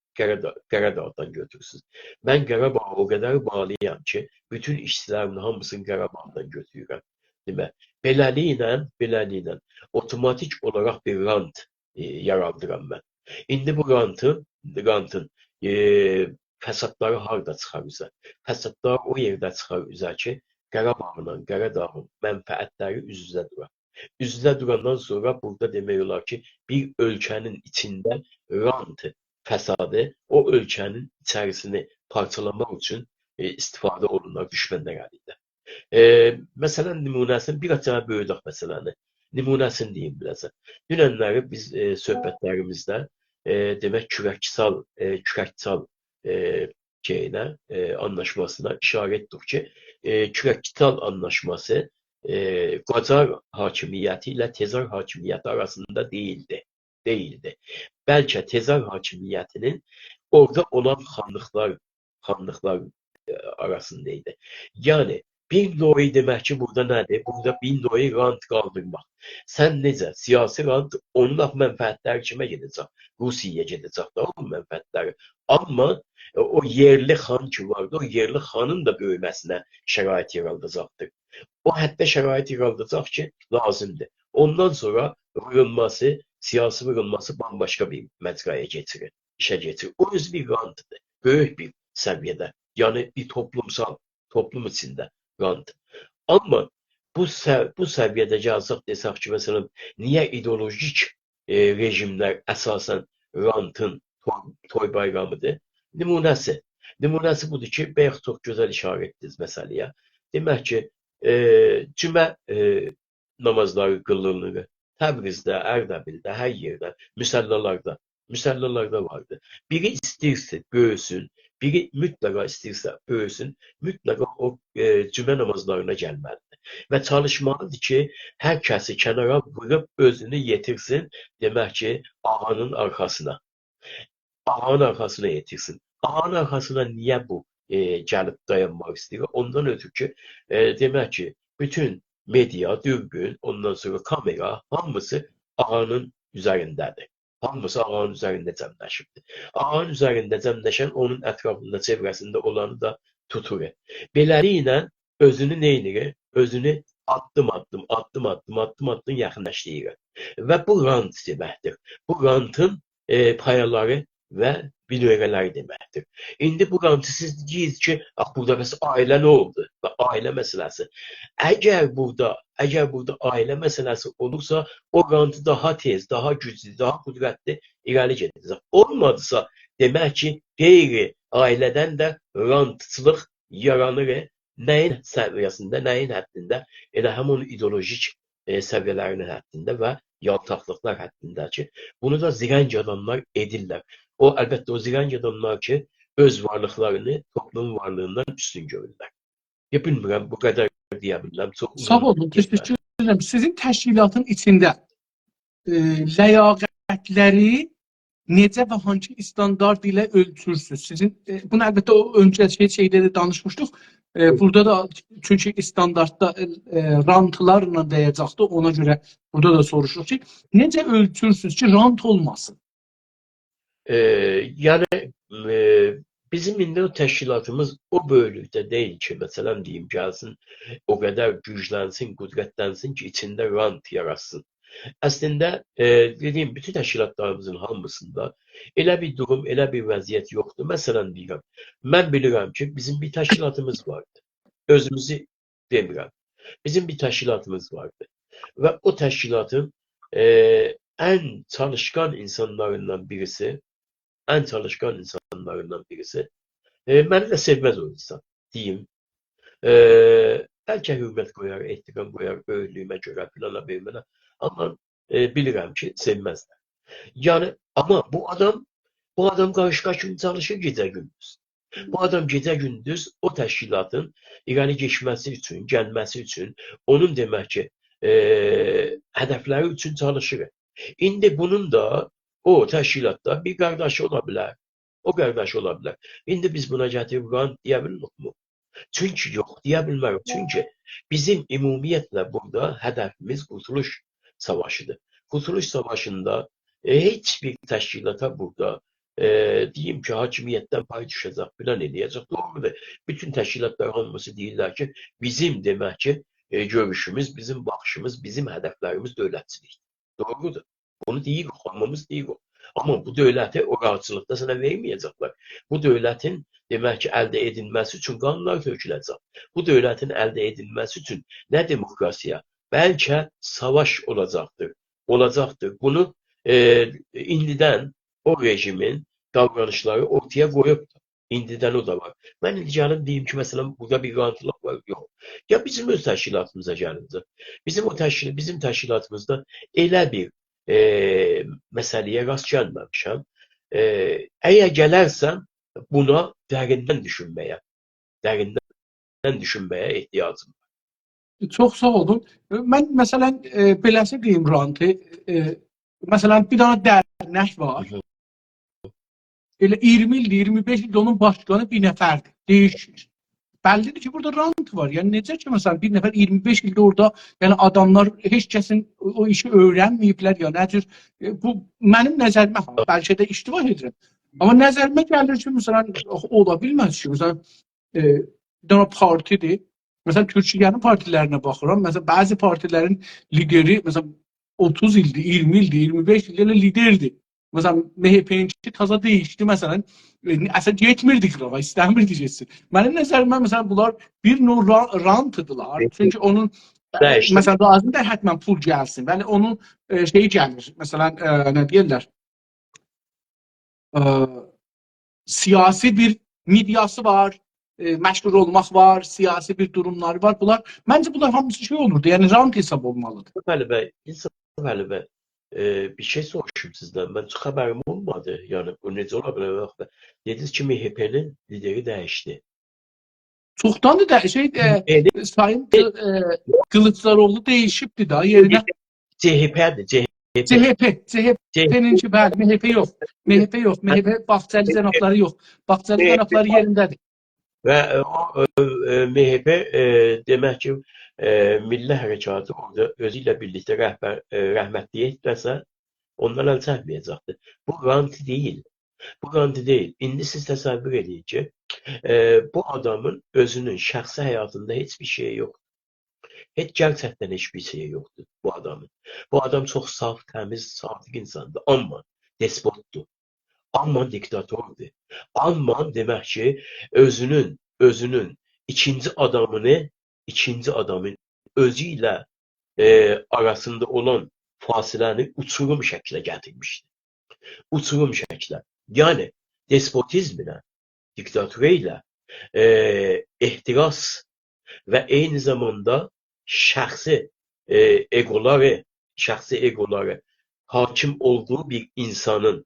Qaradağdan götürürsünüz. Ben Qarabağa o kadar bağlıyam ki, bütün işçilerimin hamısını Qarabağdan götürürəm. Demək, beləliklə otomatik olarak bir rant yaradırım mən. İndi bu rantın fəsadları harda çıxar üzə? Fəsadlar o yerdə çıxar üzə ki, Qarabağla Qaradağın mənfəətləri üz-üzə durar. Üz-üzə durandan sonra burada demək olar ki, bir ölkənin içində rant fəsadı o ölkənin içərisini parçalamaq üçün istifadə olunur düşmənlər əlində. Məsələn, nümunəsini biraz daha böyüdək məsələni. Nümunəsini deyim biraz. Dünənləri biz söhbətlərimizdə demək kürəkçal anlaşmasına işaret etdik ki, kürəkçal anlaşması Qacar hakimiyyəti ilə Tezar hakimiyyəti arasında değildi. Bəlkə Tezar hakimiyyətinin orada olan xanlıqlar arasındaydı. Yani bir noy demək ki, burada nədir? Burada bir noy rant qaldırmaq. Sən necə? Siyasi rant, onun mənfəətləri kimə gedəcək? Rusiyaya gedəcək da onun mənfəətləri. Amma o yerli xan ki vardı, o yerli xanın da böyüməsinə şərait yaradacaqdır. O həddə şərait yaradacaq ki, lazımdır. Ondan sonra siyasi vurulması bambaşka bir məcraya getirir, işə getirir. O öz bir rantıdır, böyük bir səviyyədə. Yani bir toplum içində rant. Amma bu səviyyədə gəlsək desək ki, məsələn, niyə ideolojik rejimlər əsasən rantın toy bayramıdır? Nümunəsi budur ki, bəyək çox gözəl işarə etdiniz məsələyə. Demək ki, cümə namazları qılınır. Təbrizdə, Ərdəbildə, hər yerdə, müsəllalarda vardı. Biri istəyirsə böyüsün, biri mütləqa istəyirsə böyüsün, mütləqa o cümə namazlarına gəlməlidir. Və çalışmalıdır ki, hər kəsi kənara vurub özünü yetirsin, demək ki, ağanın arxasına. Ağanın arxasına yetirsin. Ağanın arxasına niyə bu gəlib dayanmaq istəyir? Ondan ötürü ki, demək ki, bütün media, dürbün, ondan sonra kamera, hamısı ağanın üzərindədir. Hamısı ağanın üzərində cəmləşibdir. Ağanın üzərində cəmləşən onun ətrafında, çevrəsində olanı da tutur. Beləliklə, özünü neynir? Özünü addım yaxınlaşdırır. Və bu rant deməkdir. Bu rantın payaları və binöyrələri deməkdir. İndi bu rantı siz deyirsiniz ki, burada bəs ailə nə oldu? Və ailə məsələsi. Əgər burada ailə məsələsi olursa, o rantı daha tez, daha güclü, daha qüdrətli irəli gedəcək. Olmadısa, demək ki, qeyri ailədən də rantçılıq yaranır. Nəyin səviyyəsində, nəyin həddində? Elə həmin ideolojik səviyyələrinin həddində və yaltaqlıqlar həddində ki, bunu da zirəng adamlar edirlər. Əlbəttə, o zirəng adamlar ki, öz varlıqlarını toplumun varlığından üstün görürlər. Bilmirəm, bu qədər deyə bilirəm. Sağ olun, teşekkür ederim. Sizin təşkilatın içində ləyaqətləri necə və hangi standart ilə ölçürsünüz? Sizin, bunu əlbəttə o öncə şeydə də danışmışdıq. Burada da çünki standartda rantlarla dəyəcəkdir. Ona görə burada da soruşuruq ki, necə ölçürsünüz ki, rant olmasın? Yəni bizim indi o təşkilatımız o böyüklükdə deyil ki, məsələn deyim, gəlsin, o qədər güclənsin, qüdrətlənsin ki, içində rant yaratsın. Əslində, dediyim, bütün təşkilatlarımızın hamısında elə bir durum, elə bir vəziyyət yoxdur. Məsələn deyirəm, mən bilirəm ki, bizim bir təşkilatımız vardı. Özümüzü demirəm. Bizim bir təşkilatımız vardı. Və o təşkilatın ən çalışqan insanlarından birisi, məni də sevməz o insan, deyim. Bəlkə hürmət qoyar, ehtiram qoyar, böyüklüyümə görə, plana vermənə. Amma bilirəm ki, sevməzlər. Yəni, amma bu adam qarışqa kimi çalışır gecə-gündüz. Bu adam gecə-gündüz o təşkilatın irəli keçməsi üçün, gəlməsi üçün, onun demək ki, hədəfləri üçün çalışır. İndi bunun da o təşkilatda bir qardaşı ola bilər. O qardaşı ola bilər. İndi biz buna gətirib rant deyə bilirik mi? Çünki yox, deyə bilmərik. Çünki bizim ümumiyyətlə burada hədəfimiz qurtuluş savaşıdır. Qurtuluş savaşında heç bir təşkilata burada deyim ki, hakimiyyətdən pay düşəcək, filan eləyəcək. Doğrudur. Bütün təşkilatlar hamısı deyirlər ki, bizim demək ki, görüşümüz, bizim baxışımız, bizim hədəflərimiz dövlətçilikdir. Doğrudur. Bunu deyirik, hamımız deyirik. Amma bu dövləti o rahatçılıqda sənə verməyəcəklər. Bu dövlətin demək ki, əldə edilməsi üçün qanunlar töküləcək. Bu dövlətin əldə edilməsi üçün nə demokrasiya, bəlkə savaş olacaqdır. Bunu indidən o rejimin davranışları ortaya qoyubdur. İndidən o da var. Mən indi gəlib deyim ki, məsələn, burada bir qanunçılıq var. Yox. Ya bizim öz təşkilatımıza gəlinəcək. Bizim təşkilatımızda elə bir məsələyə rast gəlməmişəm. Əgər gələrsəm, buna dərindən düşünməyə ehtiyacım var. Çox sağ olun. Mən məsələn beləsi deyim rantı. Məsələn bir dənə dərnək var. Elə 20 ildir, 25 ildir onun başkanı bir nəfərdir. Değişir. Bəllidir ki, burada rant var. Yəni necə ki, məsələn bir nəfər 25 ildir orada, yəni adamlar heç kəsin o işi öyrənməyiblər ya nədir? Bu mənim nəzərimə, bəlkə də iştibah edirəm. Amma nəzərimə gəlir ki, məsələn ola bilməz ki, məsələn bir dənə partidir. Məsələn, Türkiyənin partilərinə baxıram. Məsələn, bəzi partilərin lideri, məsələn, 30 ildir, 20 ildir, 25 ildir liderdir. Məsələn, MHP-ninki taza değişdi, məsələn, əslən yetmirdi qırağa, istəmirdi getsin. Mənim nəzərimə, məsələn, bunlar bir növ rantıdılar. Çünki onun, məsələn, lazımdır hətmən pul gəlsin. Yəni, onun şeyi gəlir, məsələn, nə deyirlər, siyasi bir midyası var, məşğul olmaq var, siyasi bir durumları var. Məncə bunlar hamısı şey olurdu. Yəni rant hesab olmalıdır. Bəli bəy, bir şey soruşum sizdən. Mən çox xəbərim olmadı. Yəni bu necə ola bilər? Dediniz ki, MHP-nin lideri dəyişdi. Çoxdandır da Sayın Kılıçdaroğlu değişibdi da yerinə. CHP-dir. CHP-ninki bəli, MHP yox. MHP Bağçalı cənabları yox. Bağçalı cənabları yerindədir. Və o MHP demək ki, Milli Hərəkatı orada özü ilə birlikdə rəhmətliyə etməsə, ondan əl çəkməyəcəkdir. Bu rant deyil. İndi siz təsəvvür edin ki, Bu adamın özünün şəxsi həyatında heç bir şey yox. Heç gerçəkdən heç bir şey yoxdur bu adamın. Bu adam çox saf, təmiz, sadiq insandır. Amma despotdur. Amma diktatordur. Amma demək ki, özünün ikinci adamın özü ilə arasında olan fasiləni uçurum şəklə gətirmişdir. Uçurum şəklə. Yəni despotizmlə, diktatura ilə ehtiras və eyni zamanda şəxsi egoları hakim olduğu bir insanın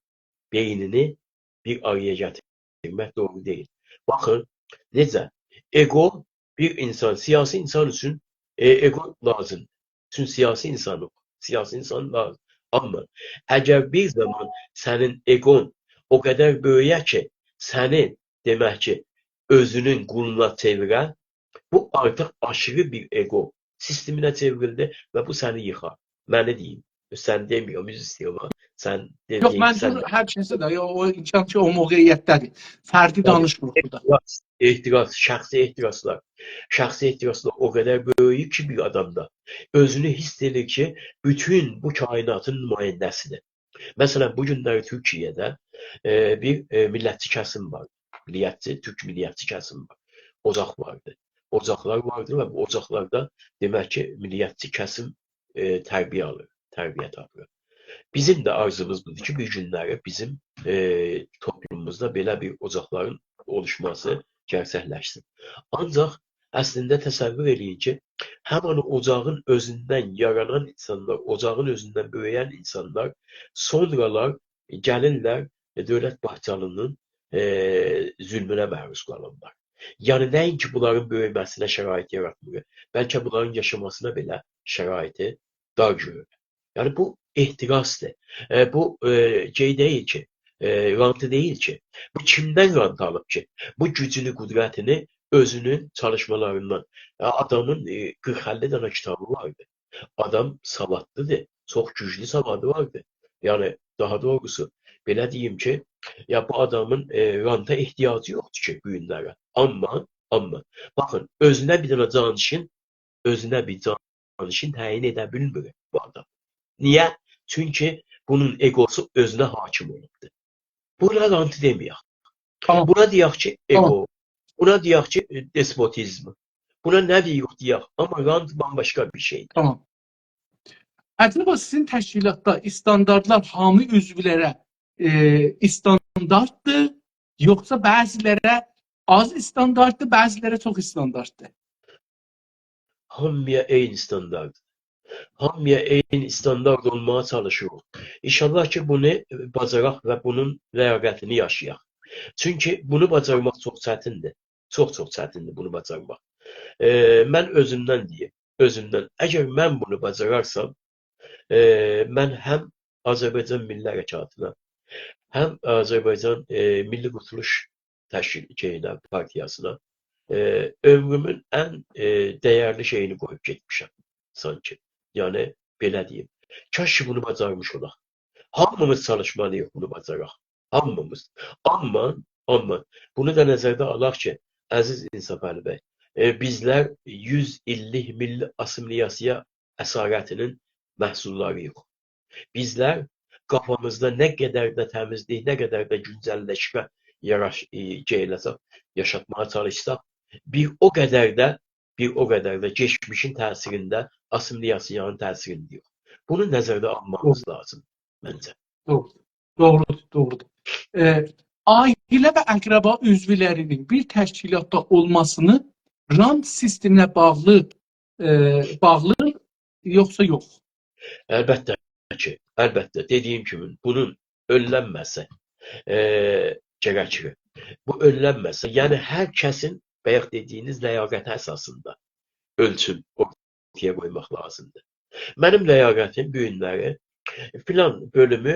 beynini bir araya gətirmək doğru deyil. Baxın, necə? Ego bir insan, siyasi insan üçün ego lazımdır. Çünki siyasi insan lazım. Amma əgər bir zaman sənin egon o qədər böyüyə ki, səni demək ki, özünün quluna çevirə, bu artıq aşırı bir ego sisteminə çevrildi və bu səni yıxar. Məni deyim. Sən demiyorum, yüz istəyirəm. Sən Yox, deyim, mən sən hər kəsə də o imkan ki, o moqeyiyyətdədir. Fərdi danışmırıq burada. şəxsi ehtiraslar. Şəxsi ehtiraslar o qədər böyük ki bir adamda. Özünü hiss edir ki, bütün bu kainatın nümayəndəsidir. Məsələn, bu günləri Türkiyədə bir millətçi kəsim var. Türk milliyətçi kəsim var. Ocaq vardı. Ocaqlar vardı və bu ocaqlarda demək ki, milliyətçi kəsim tərbiyə alır, tərbiyə tapır. Bizim də arzumuz budur ki, bir günləri bizim toplumumuzda belə bir ocaqların oluşması gerçəkləşsin. Ancaq əslində təsəvvür eləyin ki, həmin ocağın özündən yaranan insanlar, ocağın özündən böyüyən insanlar sonralar gəlirlər Dövlət Bahçalının zülmünə məruz qalırlar. Yəni nəinki bunların böyüməsinə şərait yaratmır, bəlkə bunların yaşamasına belə şəraiti dar görür. Yəni bu ehtirasdır. Bu şey deyil ki, rantı deyil ki. Bu kimdən rant alıb ki? Bu gücünü, qüdrətini özünün çalışmalarından. Adamın 40-50 dənə kitabı vardı. Adam savadlıdır. Çox güclü savadı vardı. Yəni daha doğrusu belə deyim ki, ya bu adamın ranta ehtiyacı yoxdur ki bu günlərə. Amma baxın, özünə bir canişin təyin edə bilmir bu adam. Niyə? Çünki bunun egosu özünə hakim olubdur. Buna rantı deməyək. Tamam, Buna deyək ki ego, tamam. buna deyək ki despotizm. Buna nə deyək, amma rant bambaşqa bir şeydir. Tamam. Əcəba sizin təşkilatda standartlar hamı üzvlərə standartdır, yoxsa bəzilərə az standartdır, bəzilərə çox standartdır? Hamıya eyni standart. Hamıya eyni standart olmağa çalışırıq. İnşallah ki bunu bacaraq və bunun ləyaqətini yaşayaq. Çünki bunu bacarmaq çox çətindir. Çox çətindir bunu bacarmaq. Mən özümdən deyim, əgər mən bunu bacararsam, mən həm Azərbaycan Milli Hərəkatına, həm Azərbaycan Milli Qurtuluş Partiyasına ömrümün ən dəyərli şeyini qoyub getmişəm sanki. Yəni belə deyim. Kaş ki bunu bacarmış olaq. Hamımız çalışmalıyıq bunu bacaraq. Hamımız. Amma bunu da nəzərdə alaq ki, əziz İnsaf Əli bəy, bizlər 100 illik milli assimiliyasiya əsarətinin məhsullarıyıq. Bizlər qafamızda nə qədər də təmizlik, nə qədər də güncəlləşmə yaşatmağa çalışsaq, bir o qədər də geçmişin təsirində, assimiliyasiyanın təsirində yox. Bunu nəzərdə almamız lazım məncə. Doğrudur. Ailə və əqrəba üzvlərinin bir təşkilatda olmasını rant sisteminə bağlı yoxsa yox? Əlbəttə ki, dediyim kimi bunun önlənməsi gərəkir. Bu önlənməsə, yəni hər kəsin bayaq dediyiniz ləyaqəti əsasında ölçüm ortaya qoymaq lazımdır. Mənim ləyaqətim bu günləri filan bölümü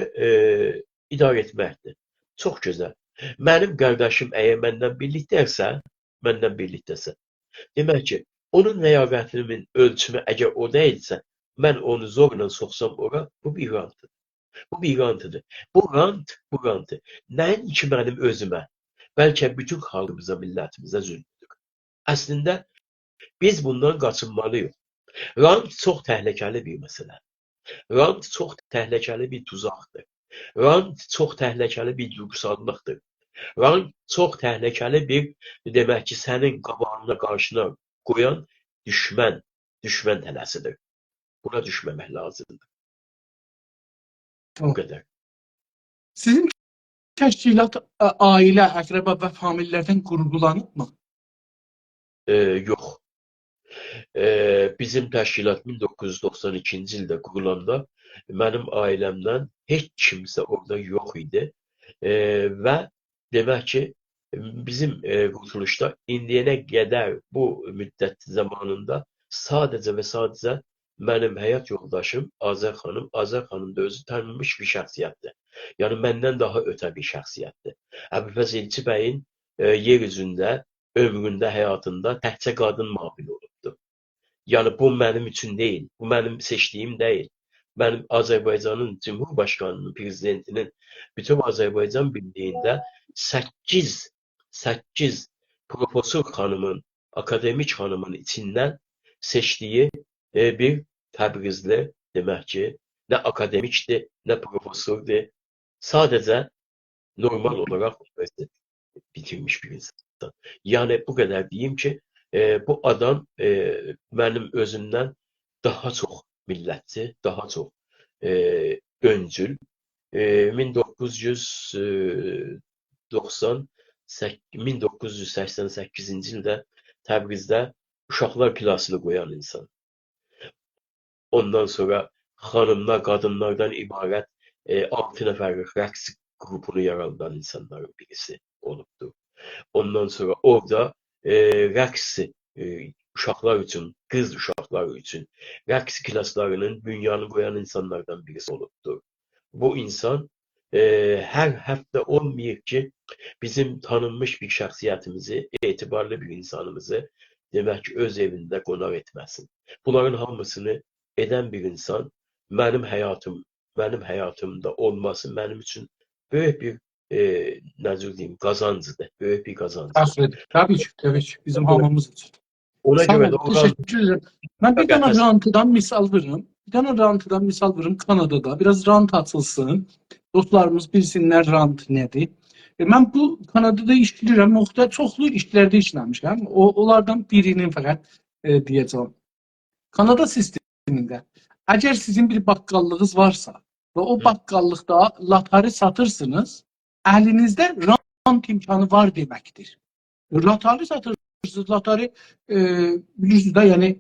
idarə etməkdir. Çox gözəl. Mənim qardaşım əgər məndən birlikdəsə, demək ki, onun ləyaqətinin ölçümü əgər o deyilsə, mən onu zorla soxsam ora, bu bir rantıdır. Bu rant nəinki mənim özümə, bəlkə bütün xalqımıza, millətimizə zülmdür. Əslində biz bundan qaçınmalıyıq. Rant çox təhlükəli bir məsələ. Rant çox təhlükəli bir tuzaqdır. Rant çox təhlükəli bir duyğusallıqdır. Rant çox təhlükəli bir, demək ki, sənin qabağına, qarşına qoyan düşmən tələsidir. Buna düşməmək lazımdır. Bu qədər. Sizin təşkilat ailə, əqrəba və famillərdən qurğulanıbmı? Yox. Bizim təşkilat 1992-ci ildə qurulanda mənim ailəmdən heç kimsə orada yox idi. Və demək ki, bizim quruluşda indiyənə qədər bu müddət zamanında sadəcə və sadəcə mənim həyat yoldaşım Azər xanım, Azər xanım da özü tanınmış bir şəxsiyyətdir. Yəni məndən daha ötə bir şəxsiyyətdir. Əbülfəz Elçi bəyin yer üzündə, ömründə, həyatında təkcə qadın müavini olubdur. Yəni bu mənim üçün deyil, bu mənim seçdiyim deyil. Mənim Azərbaycanın Cumhurbaşqanının, prezidentinin bütün Azərbaycan birliyində 8 profesor xanımın, akademik xanımın içindən seçdiyi bir Təbrizli, demək ki, nə akademikdir, nə profesordur, sadəcə normal olaraq universitet bitirmiş bir insan. Yəni bu qədər deyim ki, bu adam mənim özümdən daha çox millətçi, daha çox öncül. 1988-ci ildə Təbrizdə uşaqlar klasını qoyan insan. Ondan sonra xanımlar, qadınlardan ibarət 6 nəfərlik rəqs qrupunu yaradan insanların birisi olubdur. Ondan sonra orada rəqs uşaqlar üçün, qız uşaqlar üçün rəqs klaslarının bünyanı qoyan insanlardan birisi olubdur. Bu insan hər həftə olmayıb ki, bizim tanınmış bir şəxsiyyətimizi, etibarlı bir insanımızı demək ki, öz evində qonaq etməsin. Bunların hamısını edən bir insan mənim həyatımda olması mənim üçün böyük bir necə deyim, qazancıdır. Böyük bir qazancıdır. Tabii ki, bizim hamımız için. Ona Sağ görə də olun, teşekkür ederim. Ben bir tane rantıdan misal veririm. Kanada'da biraz rant açılsın. Dostlarımız bilsinler rant nedir. Ben bu Kanada'da işləyirəm, çoxlu işlərdə işləmişəm. Onlardan birinin fəqət deyəcəm. Kanada sistemində əgər sizin bir bakkallığınız varsa və o bakkallıqda latari satırsınız, əlinizdə rant imkanı var deməkdir. Latari satırsınız, latari bilirsiniz də, yəni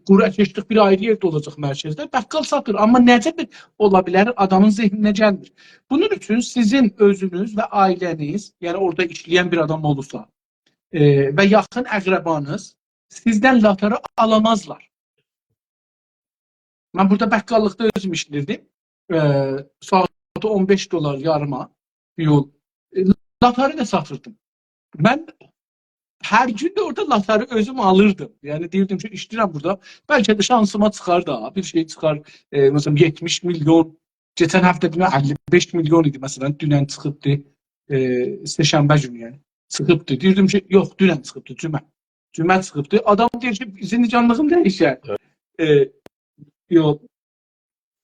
quru keçdik bir ayrı yerdə olacaq mərkəzdə, bakkal satır. Amma necə bir ola bilər adamın zehninə gəlmir. Bunun üçün sizin özünüz və ailəniz, yəni orada işləyən bir adam olursa və yaxın əqrəbanız sizdən latari alamazlar. Mən burada bakkallıqda özüm işlirdim. Saatı $15 yarıma yol. Latari də satırdım. Mən hər gün də orada latari özüm alırdım. Yəni deyirdim ki, işləyirəm burada. Bəlkə də şansıma çıxar da, bir şey çıxar. Məsələn 70 milyon, keçən həftə 55 milyon idi məsələn, dünən çıxıbdı. Şənbə günü yəni. Çıxıbdı. Deyirdim ki, yox, dünən çıxıbdı, cümə çıxıbdı. Adam deyir ki, zincanlığım dəyişər. Yox.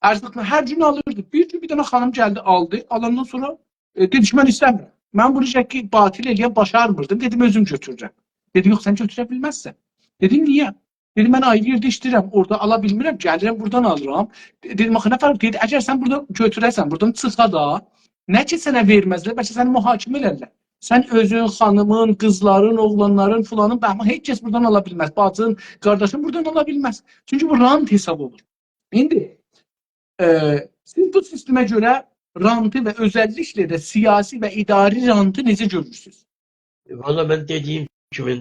Artıq hər gün alırdı. Bir dənə xanım gəldi, aldı. Alandan sonra dedi ki, mən istəmirəm. Mən bunu şəkil batil eləyə başarmırdım. Dedim, özüm götürəcəm. Dedi, yox, sən götürə bilməzsən. Dedim, niyə? Dedim, mən ayrı yerdə işləyirəm. Orada ala bilmirəm. Gəlirəm, buradan alıram. Dedim, axı, nə fərq? Dedi, əgər sən buradan götürəsən, buradan çıxa da, nə ki sənə verməzlər, bəlkə səni mühakimə elərlər. Sən özün, xanımın, qızların, oğlanların, filanın, bəhmə, heç kəs buradan ala bilməz. Bacın, qardaşın buradan ala bilməz. Çünki bu rant hesab olur. İndi siz bu sistemə görə rantı və özəlliklə də siyasi və idari rantı necə görürsünüz? Valla mən dediyim kimi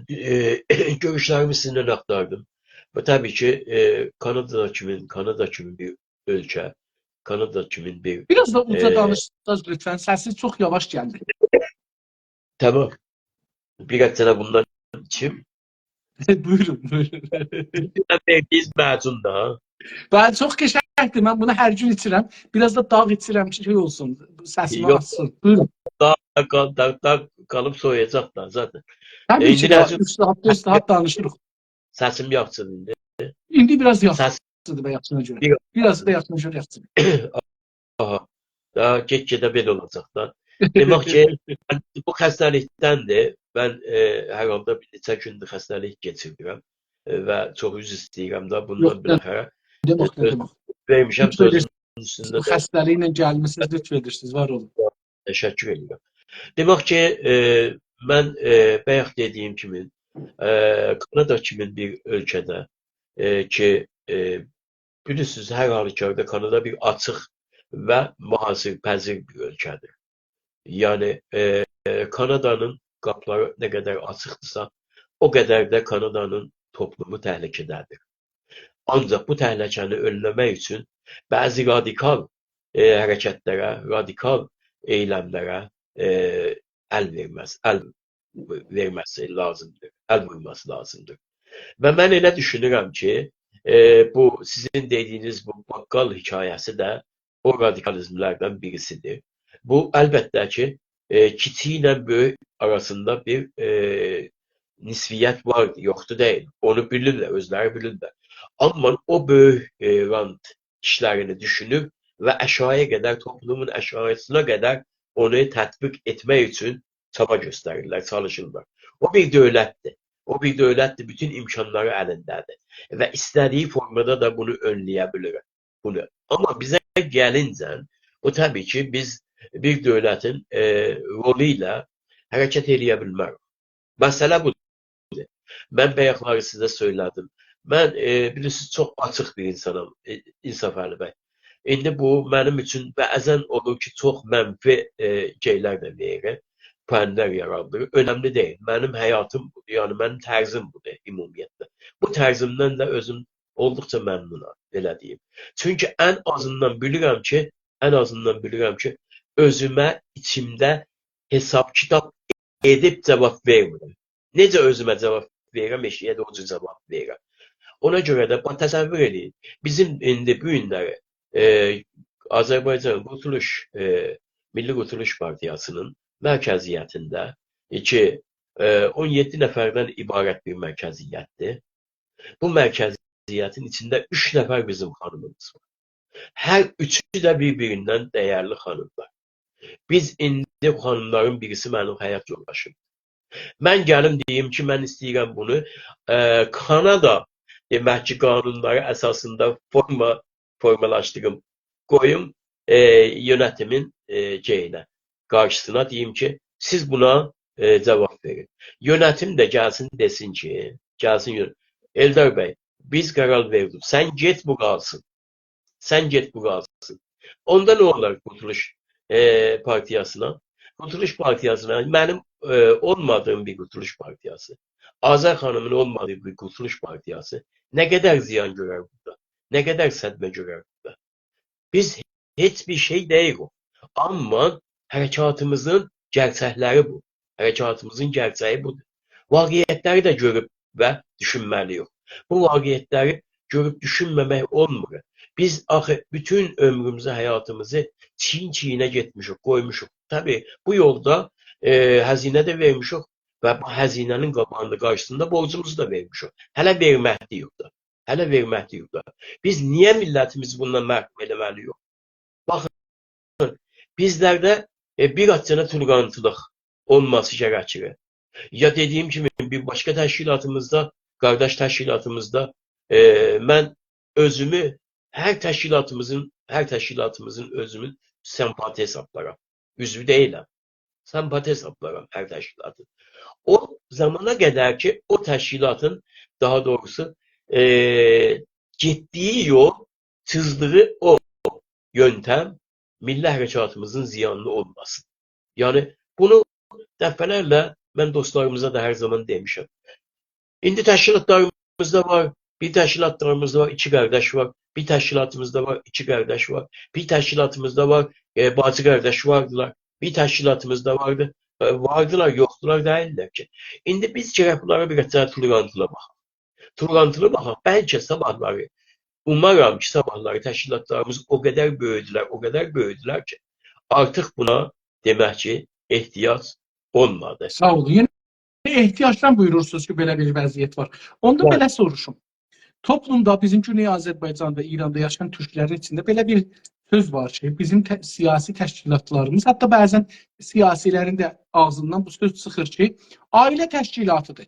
görüşlərimi sizinlə aktardım. Və təbii ki, Kanada kimi bir ölkə, Kanada kimi bir... Biraz da uca danışsanız lütfen, səsiz çox yavaş gəldi. Tamam. Bir sənə bundan içim. Buyurun. Verdiyiz məzun da. Ben çok keşəkdir. Mən bunu hər gün içirəm. Biraz da dağ içirəm ki, şey olsun. Səsimi açsın. Buyurun. Dağ qalıb soyuyacaqlar zaten. Təbii ki İndi də nəzir üstad danışırıq. səsim yaxşıdır indi. İndi biraz Səs yaxşıdır bəyəxçına görə. bir Biraz bəyəxçına görə yaxşıdır. aha. Daha get-gedə belə olacaq da. Demək ki, bu xəstəlikdəndir. Mən hər halda bir neçə gündür xəstəlik keçirirəm və çox üzr istəyirəm də Yox, bundan biləxərə. demək, nə Söz demək. vermişəm, Lütf sözümün edirsiniz, üstündə bu də xəstəliklə gəlmisiniz, lütf edirsiniz, var olun. təşəkkür edirəm. Demək ki, mən bayaq dediyim kimi, Kanada kimi bir ölkədə ki, bilirsiniz, hər halükarda Kanada bir açıq və mühasirəpəzir bir ölkədir. Yəni, Kanadanın qapıları nə qədər açıqdırsa, o qədər də Kanadanın toplumu təhlükədədir. Ancaq bu təhlükəni önləmək üçün bəzi radikal hərəkətlərə, radikal eylemlərə əl verməsi lazımdır, əl vurması lazımdır. Və mən elə düşünürəm ki, bu sizin dediyiniz bu baqqal hekayəsi də o radikalizmlərdən birisidir. Bu əlbəttə ki, kiçik ilə böyük arasında bir nisbiyyət var, yoxdur deyil. Onu bilirlər, özləri bilirlər. Amma o böyük rant işlərini düşünüb və əşyaya qədər, toplumun əşyasına qədər onu tətbiq etmək üçün çaba göstərirlər, çalışırlar. O bir dövlətdir. O bir dövlətdir, bütün imkanları əlindədir. Və istədiyi formada da bunu önləyə bilir. Amma bizə gəlincə, o təbii ki, biz bir dövlətin rolu ilə hərəkət eləyə bilmərik. Məsələ budur. Mən bayaqları sizə söylədim. Mən bilirsiniz, çox açıq bir insanam, İnsaf Əli bəy. İndi bu mənim üçün bəzən olur ki, çox mənfi şeylər də verir, payinlər yaradır. Önəmli deyil. Mənim həyatım budur, yəni mənim tərzim budur ümumiyyətlə. Bu tərzimdən də özüm olduqca məmnunam, belə deyim. Çünki ən azından bilirəm ki, özümə içimdə hesab kitab edib cavab vermirəm. Necə özümə cavab verirəm, eşiyə də o cür cavab verirəm. Ona görə də təsəvvür edin, bizim indi bu günləri Azərbaycan Milli Qurtuluş Partiyasının mərkəziyyətində 17 nəfərdən ibarət bir mərkəziyyətdir. Bu mərkəziyyətin içində 3 nəfər bizim xanımımız var. Hər üçü də bir-birindən dəyərli xanımlar. Biz indi bu xanımların birisi mənim həyat yoldaşım. Mən gəlim deyim ki, mən istəyirəm bunu Kanada demək ki, qanunları əsasında formalaşdırım, qoyum yönetimin qarşısına deyim ki, siz buna cavab verin. Yönetim də gəlsin desin ki, Eldar bəy, biz qərar verdik, sən get bu qalsın. Sən get bu qalsın. Onda nə olar Qurtuluş Partiyasına? Qurtuluş Partiyasına mənim olmadığım bir Qurtuluş Partiyası, Azər xanımın olmadığı bir Qurtuluş Partiyası nə qədər ziyan görər burada, nə qədər sədmə görər burada. Biz heç bir şey deyirik. Amma hərəkatımızın gerçəkləri bu. Hərəkatımızın gerçəyi budur. Vaqiətləri də görüb və düşünməliyik. Bu vaqiətləri görüb düşünməmək olmur. Biz axı bütün ömrümüzü, həyatımızı çiyin-çiyinə getmişik, qoymuşuq. Təbii bu yolda həzinə də vermişik və bu həzinənin qabağında, qarşısında borcumuzu da vermişik. Hələ verməkdir da. Hələ verməkdir da. Biz niyə millətimizi bundan məhkum eləməliyik? Baxın, bizlərdə bir açana turğançılıq olması gərəkir. Ya dediyim kimi bir başqa təşkilatımızda, qardaş təşkilatımızda mən özümü hər təşkilatımızın özümün sempati hesablaram. Üzvü deyiləm. Sempati hesablaram hər təşkilatın. O zamana qədər ki, o təşkilatın daha doğrusu getdiyi yol, çizdiği o yöntem milli hərəkatımızın ziyanlı olmasın. Yəni bunu dəfələrlə mən dostlarımıza da hər zaman demişəm. İndi təşkilatlarımızda var, bir təşkilatlarımızda var, 2 qardaş var, bir təşkilatımızda var, 2 qardaş var, bir təşkilatımızda var, bacı qardaş vardılar, bir təşkilatımızda vardılar, yoxdular deyirlər ki. İndi biz gərək bunlara bir qədər tolerantıla baxaq. Tolerantıla baxaq, bəlkə sabahları, umaram ki, sabahları təşkilatlarımız o qədər böyüdülər ki, artıq buna demək ki, ehtiyac olmadı. Sağ olun. Yəni ehtiyacdan buyurursunuz ki, belə bir vəziyyət var. Onda Yani, belə soruşum. Toplumda bizim Güney Azərbaycanda, İranda yaşayan türklərin içində belə bir söz var ki, bizim siyasi təşkilatlarımız, hətta bəzən siyasilərin də ağzından bu söz çıxır ki, ailə təşkilatıdır.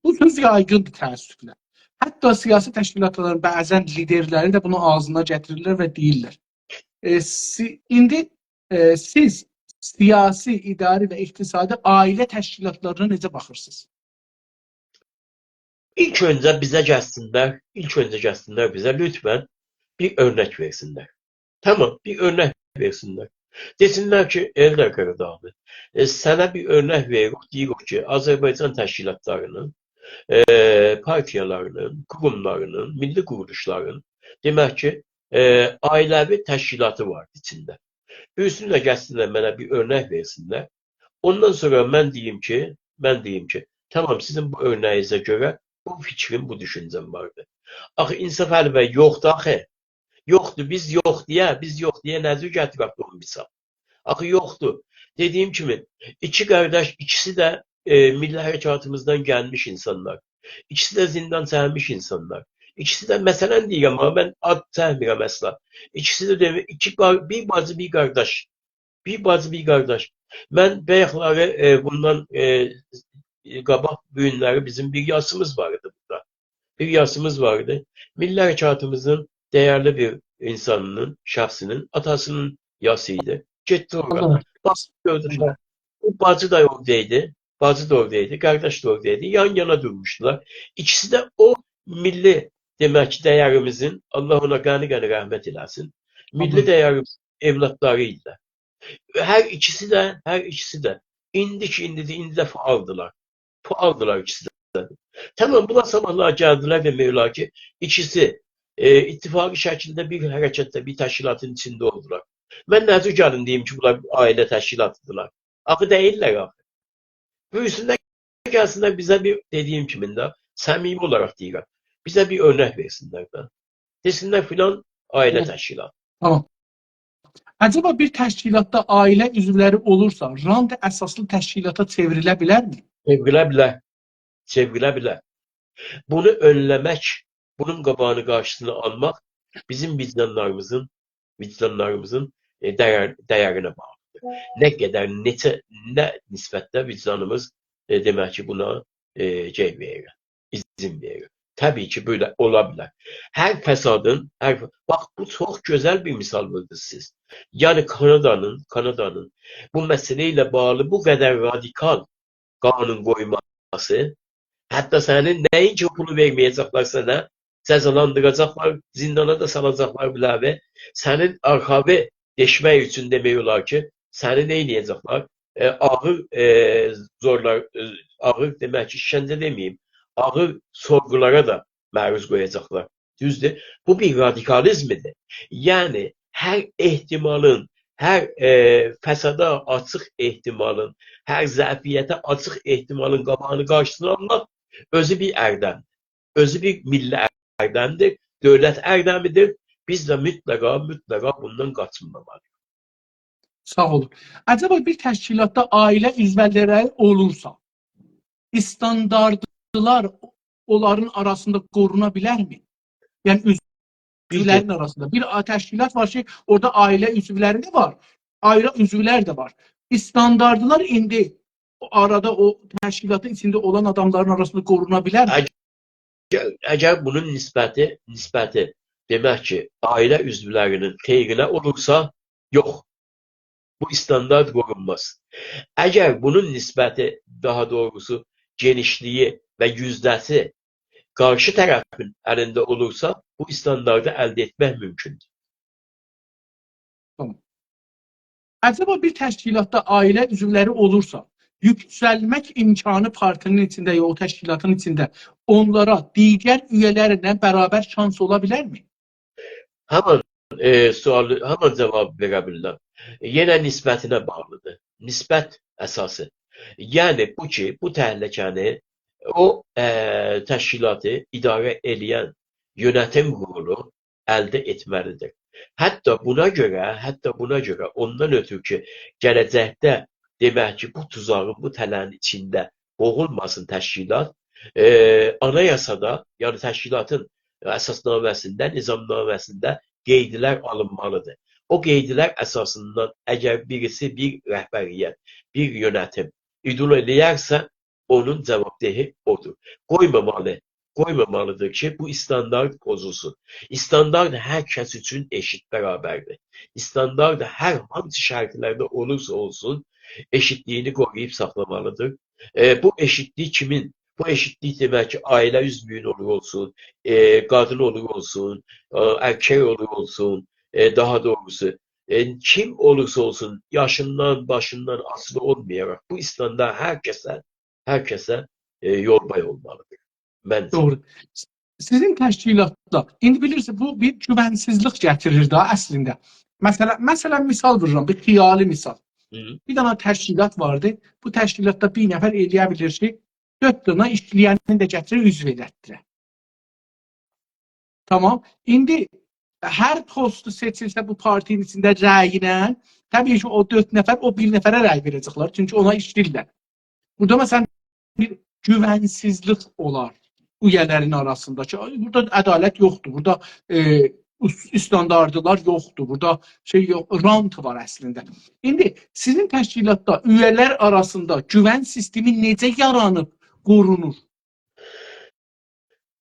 Bu söz yaygındır təəssüflə. Hətta siyasi təşkilatların bəzən liderləri də bunu ağzına gətirirlər və deyirlər. İndi siz siyasi, idari və iqtisadi ailə təşkilatlarına necə baxırsınız? ilk önce bize gelsinler, ilk önce gelsinler bize lütfen bir örnek versinler. Tamam, bir örnek versinler. Desinler ki, Eldar Karadağlı, sana bir örnek veriyoruz, diyoruz ki, Azerbaycan təşkilatlarının, partiyalarının, kurumlarının, milli kuruluşların, demek ki, ailevi təşkilatı var içinde. Üstüne gelsinler, bana bir örnek versinler. Ondan sonra ben diyeyim ki, tamam sizin bu örneğinize göre bu fikrim, bu düşüncem vardı. Axı insaf əlbə yoxdur axı. Yoxdur, biz yox deyə nəzir gətirib olmuşsa. Axı yoxdur. Dediyim kimi, iki kardeş, ikisi de milli hərəkatımızdan gelmiş insanlar. İkisi de zindan çəkmiş insanlar. İkisi de məsələn deyirəm, amma mən ad çəkmirəm əsla. İkisi de bir bacı, bir kardeş. Bir bacı, bir kardeş. Mən bayaqları bundan qabaq bu günləri bizim bir yazımız vardı burada. Bir yazımız vardı. Milli hərəkatımızın değerli bir insanının, şahsının, atasının yazısıydı. Getdi oraya. Basıb gördülər. Bu bacı da oradaydı. Bacı da oradaydı. Kardeş de oradaydı. Yan yana durmuşdular. İkisi de o milli demək ki, değerimizin, Allah ona qəni-qəni rəhmət eləsin, milli değerimizin evlatlarıydılar. Her ikisi de indi de faaldılar. Faaldılar ikisi de. Tamam, buna sabahlar geldiler ve diyorlar ki ikisi ittifakı şekilde bir harekette, bir teşkilatın içinde oldular. Ben nəzir gəlin diyeyim ki, bunlar aile teşkilatıdırlar. Akı değiller akı. Bu üstünden gelsinler bize bir dediğim kiminde samimi olarak deyirəm. Bize bir örnek versinler de. Desinler filan aile teşkilatı. Tamam. Acaba bir təşkilatda ailə üzvləri olursa, rant əsaslı təşkilata çevrilə bilərmi? Çevrilə bilər. Bunu önlemek, bunun qabağını karşısına almak bizim vicdanlarımızın değerine bağlıdır. Ne kadar, ne nisbette vicdanımız demek ki buna izin verir. Tabii ki böyle olabilir. Her fesadın, bak bu çok güzel bir misal buldunuz siz. Yani Kanada'nın bu meseleyle bağlı bu kadar radikal kanun koyması, hatta senin neyin ki pulu vermeyecekler sana, cezalandıracaklar, zindana da salacaklar bile ve senin arxavı deşmek için demiyorlar ki, seni neyleyecekler? Ağır ağır demek ki işkence demeyeyim, ağır sorgulara da maruz koyacaklar. Düzdür. Bu bir radikalizmdir. Yani her ihtimalın, her fesada açık ihtimalın, her zəfiyyətə açıq ihtimalın qabağını qarşısına almaq özü bir ərdəmdir. Özü bir milli ərdəmdir, dövlət ərdəmidir. Biz də mütləqa bundan qaçınmamalıyıq. Sağ olun. Acaba bir təşkilatda ailə üzvləri olursa, standartlar onların arasında qoruna bilərmi? Yəni üzvlərin arasında. Bir təşkilat var ki, orada ailə üzvləri də var, ayrı üzvlər də var. Standartlar indi arada o təşkilatın içində olan adamların arasında qoruna bilərmi? Əgər bunun nisbəti demək ki, ailə üzvlərinin xeyrinə olursa, yox. Bu standart qorunmaz. Əgər bunun nisbəti, daha doğrusu genişliği ve yüzdəsi karşı tarafın əlində olursa, bu standartı əldə etmək mümkündür. Tamam. Acaba bir təşkilatda ailə üzvləri olursa, yüksəlmək imkanı partinin içində, o təşkilatın içində onlara digər üyelərlə bərabər şans ola bilərmi? Hemen cevap verebilirler. Yine nisbətine bağlıdır. Nisbət əsası. Yani bu təhlükəni o təşkilatı idarə edən yönetim kurulu əldə etməlidir. Hatta buna göre ondan ötürü ki, gələcəkdə demək ki, bu tuzağın, bu tələnin içində boğulmasın təşkilat, anayasada, yəni təşkilatın əsasnaməsində, nizamnaməsində qeydlər alınmalıdır. O qeydlər əsasından əgər birisi bir rəhbəriyyət, bir yönetim idul eləyərsə, onun cavabdehi odur. Qoymamalıdır ki, bu standart pozulsun. Standart hər kəs üçün eşit bərabərdir. Standart hər hansı şərtlərdə olursa olsun, eşitliyini qoruyub saxlamalıdır. Bu eşitlik kimin? Bu eşitlik demək ki, ailə üzvünün olur olsun, qadın olur olsun, erkek olur olsun, daha doğrusu kim olursa olsun yaşından, başından asılı olmayarak bu standart hər kəsə yolbay olmalıdır. Məncə. Doğru. Sizin təşkilatda, indi bilirsiniz, bu bir güvənsizlik gətirir da əslində. Məsələn, misal vururam, bir xiyali misal. Bir dənə təşkilat vardı. Bu təşkilatda bir nəfər eləyə bilir ki, 4 dənə işləyəni də gətirir, üzv elətdirə. Tamam. İndi hər postu seçilsə bu partinin içində rəyinə, təbii ki, o 4 nəfər o bir nəfərə rəy verəcəklər. Çünki ona işləyirlər. Burada məsələn bir güvənsizlik olar üyələrin arasındakı. Burada ədalət yoxdur. Burada standartlar yoxdur. Burada rant var əslində. İndi sizin təşkilatda üyələr arasında güvən sistemi necə yaranıb, qorunur?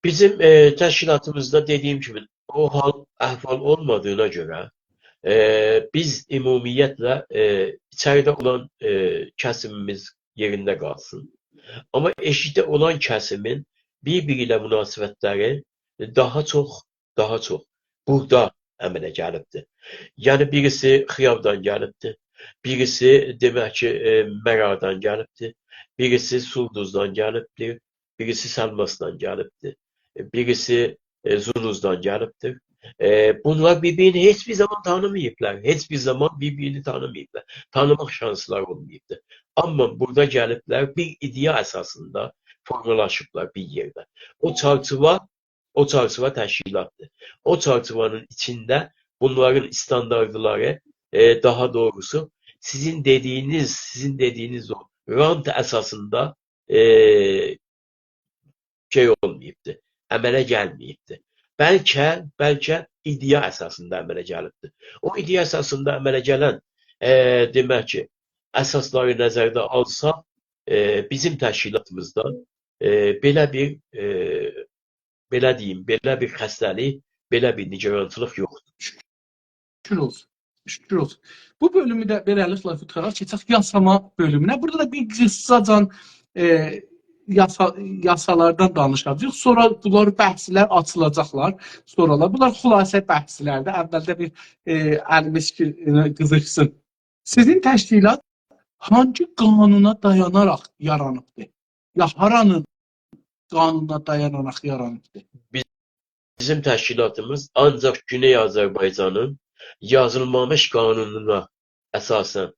Bizim təşkilatımızda dediyim kimi o hal əhval olmadığına görə biz ümumiyyətlə içəridə olan kəsimimiz yerində qalsın. Amma eşikdə olan kəsimin bir-biri ilə münasibətləri daha çox burada əmələ gəlibdir. Yəni birisi Xiyabdan gəlibdir, birisi demək ki, Məradan gəlibdir, birisi Sulduzdan gəlibdir, birisi Səlmasdan gəlibdir, birisi Zunuzdan gəlibdir. Bunlar birbirini heç bir zaman tanımayıblar, heç bir zaman birbirini tanımayıblar, tanımaq şansları olmayıbdır. Amma burada gəliblər bir idea əsasında formalaşıblar bir yerdə. O çarçıva təşkilatdır. O çarçıvanın içində bunların standartları, daha doğrusu sizin dediğiniz o rant əsasında olmayıbdır, əmələ gəlməyibdir. Bəlkə idea əsasında əmələ gəlibdir. O idea əsasında əmələ gələn demək ki, əsasları nəzərdə alsa, bizim təşkilatımızda belə bir xəstəlik, belə bir nigarançılıq yoxdur. Şükür olsun. Bu bölümü də beləliklə tutaraq keçək yasama bölümünə. Burada da bir qıssacan yasalardan danışacağıq. Sonra bunlar bəhslər açılacaqlar. Sonralar. Bunlar xülasə bəhslərdir. Əvvəldə bir əlimiz qızışsın. Sizin təşkilat hangi qanuna dayanaraq yaranıbdır? Ya haranın qanuna dayanaraq yaranıbdır? Bizim təşkilatımız ancaq Güney Azərbaycanın yazılmamış qanununa əsasən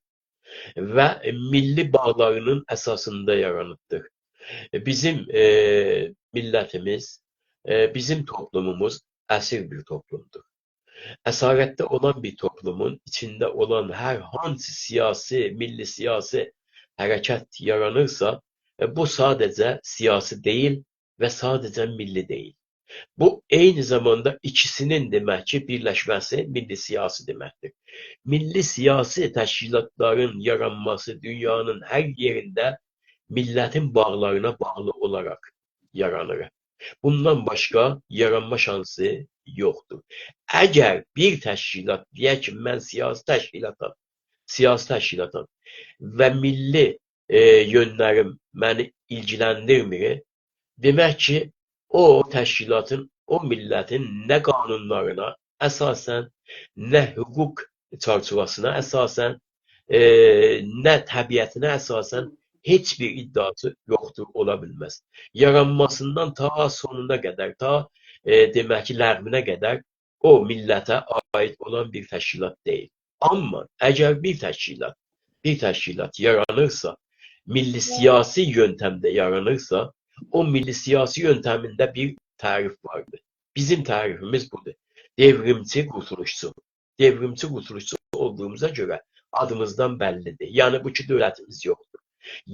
və milli bağlarının əsasında yaranıbdır. Bizim millətimiz, bizim toplumumuz əsir bir toplumdur. Əsarətdə olan bir toplumun içində olan hər hansı siyasi, milli siyasi hərəkət yaranırsa, bu sadəcə siyasi deyil və sadəcə milli deyil. Bu eyni zamanda ikisinin demək ki, birləşməsi milli siyasi deməkdir. Milli siyasi təşkilatların yaranması dünyanın hər yerində millətin bağlarına bağlı olaraq yaranır. Bundan başqa yaranma şansı yoxdur. Əgər bir təşkilat, deyək ki, mən siyasi təşkilatam və milli yönlərim məni ilgiləndirmir, demək ki, o təşkilatın, o millətin nə qanunlarına əsasən, nə hüquq çarçuvasına əsasən, nə təbiətinə əsasən heç bir iddiası yoxdur, ola bilməz. Yaranmasından ta sonuna qədər, ta demək ki, ləğvinə qədər o millətə aid olan bir təşkilat deyil. Amma əgər bir təşkilat yaranırsa, milli siyasi yöntəmdə yaranırsa, o milli siyasi yöntəmində bir tərif vardır. Bizim tərifimiz budur. Devrimçi qurtuluşçu. Devrimçi qurtuluşçu olduğumuza görə adımızdan bəllidir. Yəni bu ki, dövlətimiz yoxdur.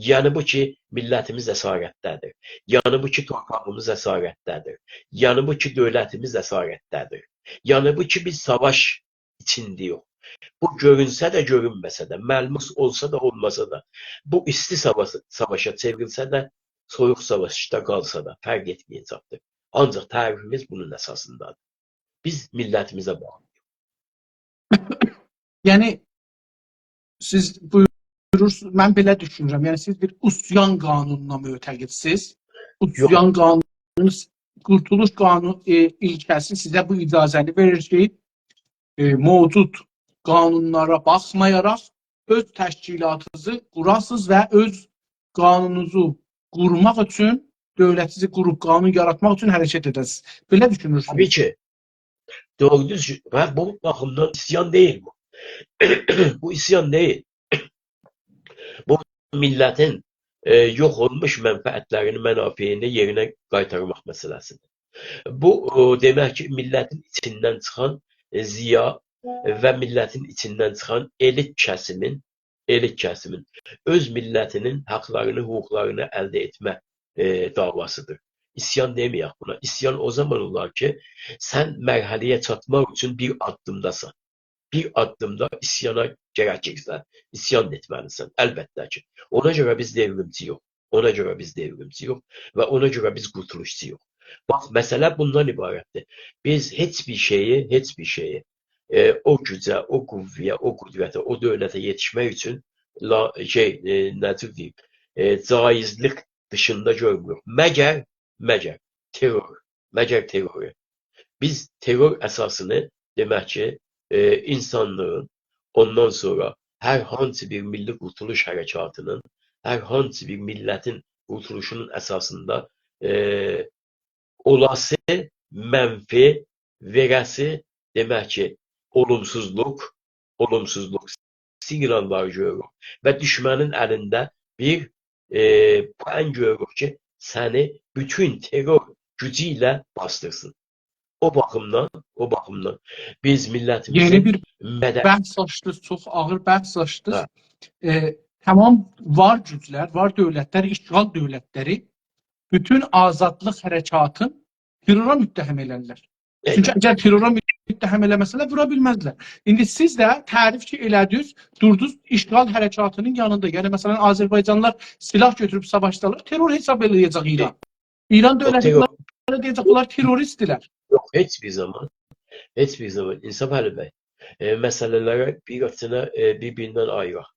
Yəni bu ki, millətimiz əsarətdədir. Yəni bu ki, torpağımız əsarətdədir. Yəni bu ki, dövlətimiz əsarətdədir. Yəni bu ki, biz savaş içindəyik. Bu görünsə də, görünməsə də, məlmus olsa da, olmasa da, bu isti savaşa çevrilsə də, soyuq savaşda qalsa da, fərq etməyəcəkdir. Ancaq tərifimiz bunun əsasındadır. Biz millətimizə bağlıyıq. Yəni siz buyurursunuz, mən belə düşünürəm. Yəni siz bir üsyan qanununa mütəqqidsiniz. Üsyan qanunu, Qurtuluş Qanunu ilkəsi sizə bu icazəni verir ki, mövcud qanunlara baxmayaraq öz təşkilatınızı qurasınız və öz qanununuzu qurmaq üçün, dövlətinizi qurub qanun yaratmaq üçün hərəkət edəsiniz. Belə düşünürsünüz? Tabii ki. Doğru düzgün. Və bu baxımdan isyan deyil bu. Bu isyan deyil. Bu millətin yox olmuş mənfəətlərini, mənafeyini yerinə qaytarmaq məsələsidir. Bu demək ki, millətin içindən çıxan ziya və millətin içindən çıxan elit kəsimin öz millətinin haqlarını, hüquqlarını əldə etmə davasıdır. İsyan deməyək buna. İsyan o zaman olar ki, sən mərhələyə çatmaq üçün bir addımdasan. Bir addımda isyana gərəkirsə, isyan etməlisən. Əlbəttə ki. Ona görə biz devrimçiyik. Ona görə biz devrimçiyik və ona görə biz qurtuluşçuyuq. Bax, məsələ bundan ibarətdir. Biz heç bir şeyi o gücə, o qüvvəyə, o qüdrətə, o dövlətə yetişmək üçün caizlik dışında görmürük. Məgər terror. Biz terror əsasını demək ki, insanlığın ondan sonra hər hansı bir milli qurtuluş hərəkatının, hər hansı bir millətin qurtuluşunun əsasında olası mənfi, verəsi demək ki, olumsuzluq siqnalları görürük və düşmənin əlində bir plan görürük ki, səni bütün terror gücü ilə bastırsın. O baxımdan biz millətimizin yeni bir bəhs açdınız, çox ağır bəhs açdınız. Tamam var güclər, var dövlətlər, işğal dövlətləri bütün azadlıq hərəkatın terrora müttəhim elərlər. Çünki əgər terrora müttəhim eləməsələr, vura bilməzlər. İndi siz də tərif ki elədiniz, durdunuz işğal hərəkatının yanında. Yəni, məsələn, Azərbaycanlılar silah götürüb savaşdalar, terror hesab eləyəcək İran. İran dövləti deyəcək, bunlar terroristdirlər. Yox, heç bir zaman İnsaf Əli bəy, məsələlərə bir-birindən ayıraq.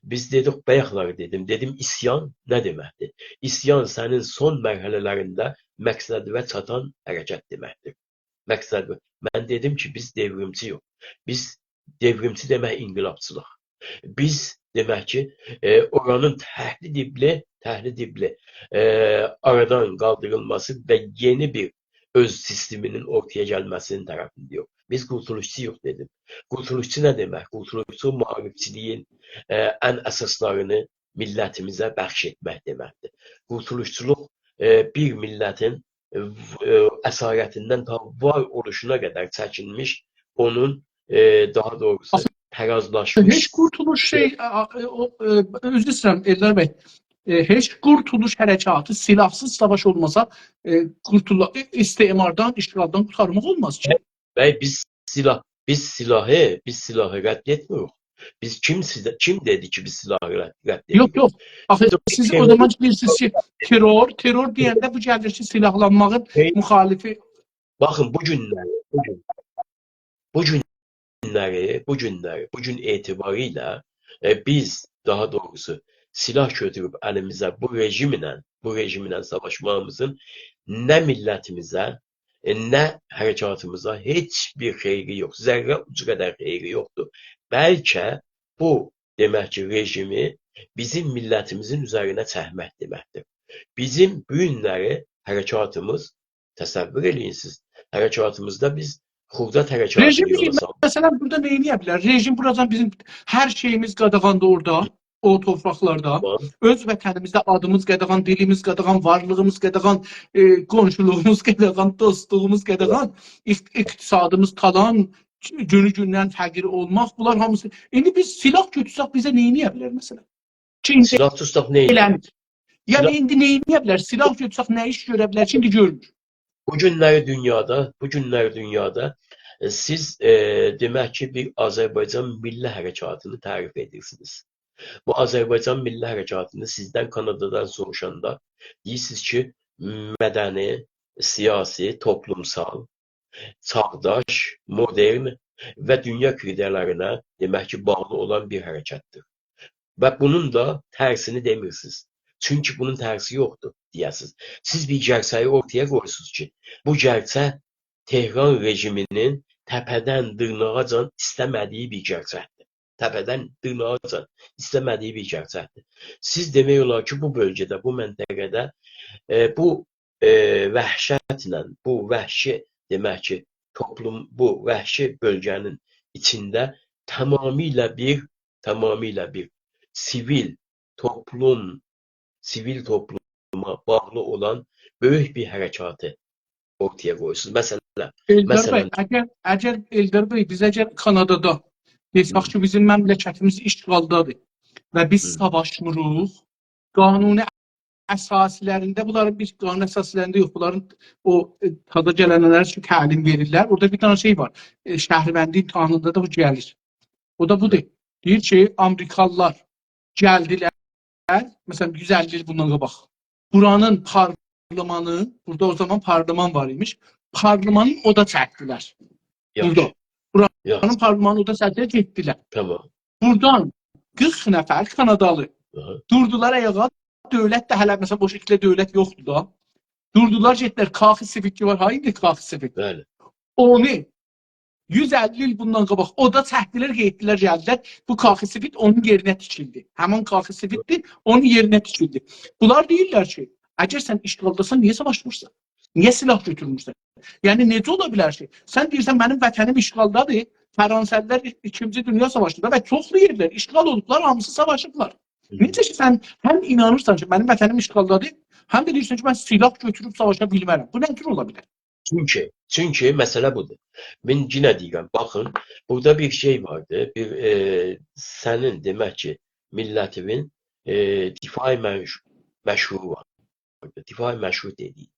Biz dedik, bayaqları dedim isyan nə deməkdir? İsyan sənin son mərhələlərində məqsədivə çatan hərəkət deməkdir. Mən dedim ki, biz devrimçiyik. Biz devrimçi demək inqilabçılıq. Biz demək ki, oranın təhlidibli aradan qaldırılması və yeni bir öz sisteminin ortaya gəlməsinin tərəfindəyik. Biz qurtuluşçuyuq dedim. Qurtuluşçu nə demək? Qurtuluşçu maarifçiliyin ən əsaslarını millətimizə bəxş etmək deməkdir. Qurtuluşçuluq bir millətin əsarətindən ta var oluşuna qədər çəkilmiş, onun daha doğrusu tərazlaşmış. Heç qurtuluş özür istəyirəm Eldar bəy, heç qurtuluş hərəkatı silahsız savaş olmasa istemardan, işğaldan qurtarmaq olmaz ki. Bəy, biz silahı rədd etmirik. Biz kim dedi ki biz silahı rədd edirik? Yox. Siz o zaman bilirsiniz ki terror deyəndə bu gəlir ki silahlanmağın müxalifi. Baxın, bu gün etibarıyla biz daha doğrusu silah götürüb əlimizə bu rejimlə savaşmağımızın nə millətimizə, nə hərəkatımıza heç bir xeyri yox. Zərrə ucu qədər xeyri yoxdur. Bəlkə bu demək ki, rejimi bizim millətimizin üzərinə çəkmək deməkdir. Bizim bu günləri hərəkatımız, təsəvvür eləyin siz, hərəkatımızda biz xurdat hərəkatını yola saldık. Məsələn, burada nə edə bilər? Rejim buradan bizim hər şeyimiz qadağandır orada, o torpaqlarda. Öz vətənimizdə adımız qadağan, dilimiz qadağan, varlığımız qadağan, qonşuluğumuz qadağan, dostluğumuz qadağan, iqtisadımız talan, günü gündən fəqir olmaq, bunlar hamısı. İndi biz silah götürsək bizə nə edə bilər məsələn? Ki indi Silah tutsak neydi? eləmir. Silah, Yəni indi nə edə bilər? Silah götürsək nə iş görə bilər ki, indi görmür. bu günləri dünyada siz demək ki bir Azərbaycan Milli Hərəkatını tərif edirsiniz. Bu Azərbaycan Milli Hərəkatını sizdən Kanadadan soruşanda deyirsiniz ki mədəni, siyasi, toplumsal, çağdaş, modern və dünya kriterlərinə demək ki bağlı olan bir hərəkətdir. Və bunun da tərsini demirsiniz. Çünki bunun tərsi yoxdur deyəsiniz. Siz bir gerçəyi ortaya qoyursunuz ki, bu gerçək Tehran rejiminin təpədən dırnağacan istəmədiyi bir gerçəkdir. Təpədən dırnağacan istəmədiyi bir gerçəkdir. Siz demək olar ki, bu bölgədə, bu məntəqədə bu vəhşətlə, bu vəhşi demək ki, bu vəhşi bölgənin içində tamamilə bir sivil topluma bağlı olan böyük bir hərəkatı ortaya qoyursunuz. Eldar bəy, əgər Eldar bəy biz əgər Kanadada desək ki bizim məmləkətimiz işğaldadır və biz savaşmırıq, qanuni əsasilərində, bunların bir qanun əsasilərində yox, bunların o tada gələnlər üçün təlim verirlər. Orada bir tane şey var, şəhərbəndi imtahanında da bu gəlir. O da budur. Deyir ki, Amerikalılar gəldilər, məsələn 150 il bundan qabaq. Buranın parlamanı, burada o zaman parlaman var imiş, parlamanın oda çəkdilər. Burada. Buranın parlamanı oda çəkdilər, getdilər. Tamam. Buradan 40 nəfər Kanadalı durdular ayağa. Dövlət də hələ məsələn bu şəkildə dövlət yoxdur da. Durdular getdilər, Kaxi Siviki var, hayır Kaxi Sivik. Bəli. Onu 150 il bundan qabaq oda çəkdilər, getdilər, gəldilər. Bu Kaxi Sivik onun yerinə tikildi. Həmin Kaxi Sivikdir, onun yerinə tikildi. Bunlar deyirlər ki, əgər sən işğaldasan, niyə savaşmırsan? Niyə silah götürmürsən? Yəni necə ola bilər ki? Sən deyirsən mənim vətənim işğaldadır. Fransızlar 2-ci Dünya Savaşında və çoxlu yerlər işğal olublar, hamısı savaşıblar. Necə ki sən həm inanırsan ki mənim vətənim işğaldadır, həm də deyirsən ki mən silah götürüb savaşa bilmərəm. Bu nə tür ola bilər? Çünki məsələ budur. Mən yenə deyirəm, baxın, burada bir şey vardı. Sənin demək ki, millətinin difai məşhuru vardı. Difai məşhur dediyi.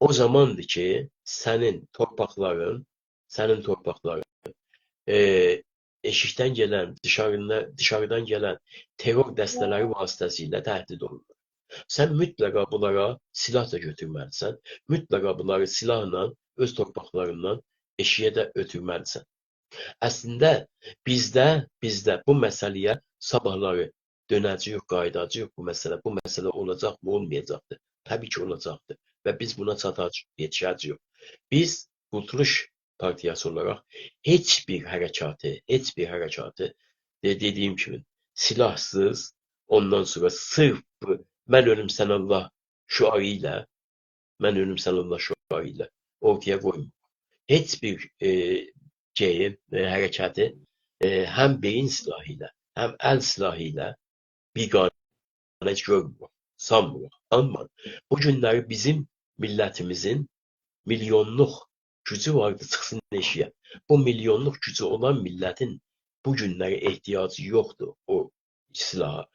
O zamandır ki, sənin torpaqların eşikdən gələn, dışarıdan gələn terror dəstələri vasitəsilə təhdid olunur. Sən mütləqa bunlara silah da götürməlisən, mütləqa bunları silahla öz torpaqlarından eşiyə də ötürməlisən. Əslində bizdə bu məsələyə sabahları dönəcəyik, qayıdacağıq bu məsələ olacaqmı, olmayacaqdır. Təbii ki olacaqdır və biz buna yetişəcəyik. Biz Qurtuluş Partiyası olaraq heç bir hərəkatı dediyim kimi silahsız, ondan sonra sırf mən ölüm sən Allah şüarı ilə ortaya qoymuyor. Heç bir hərəkəti həm beyin silahı ilə, həm əl silahı ilə biganə heç görmüyor, sanmıyor. Amma bu günləri bizim millətimizin milyonluq gücü vardı, çıxsın eşiyə. Bu milyonluq gücü olan millətin bu günləri ehtiyacı yoxdur o silaha.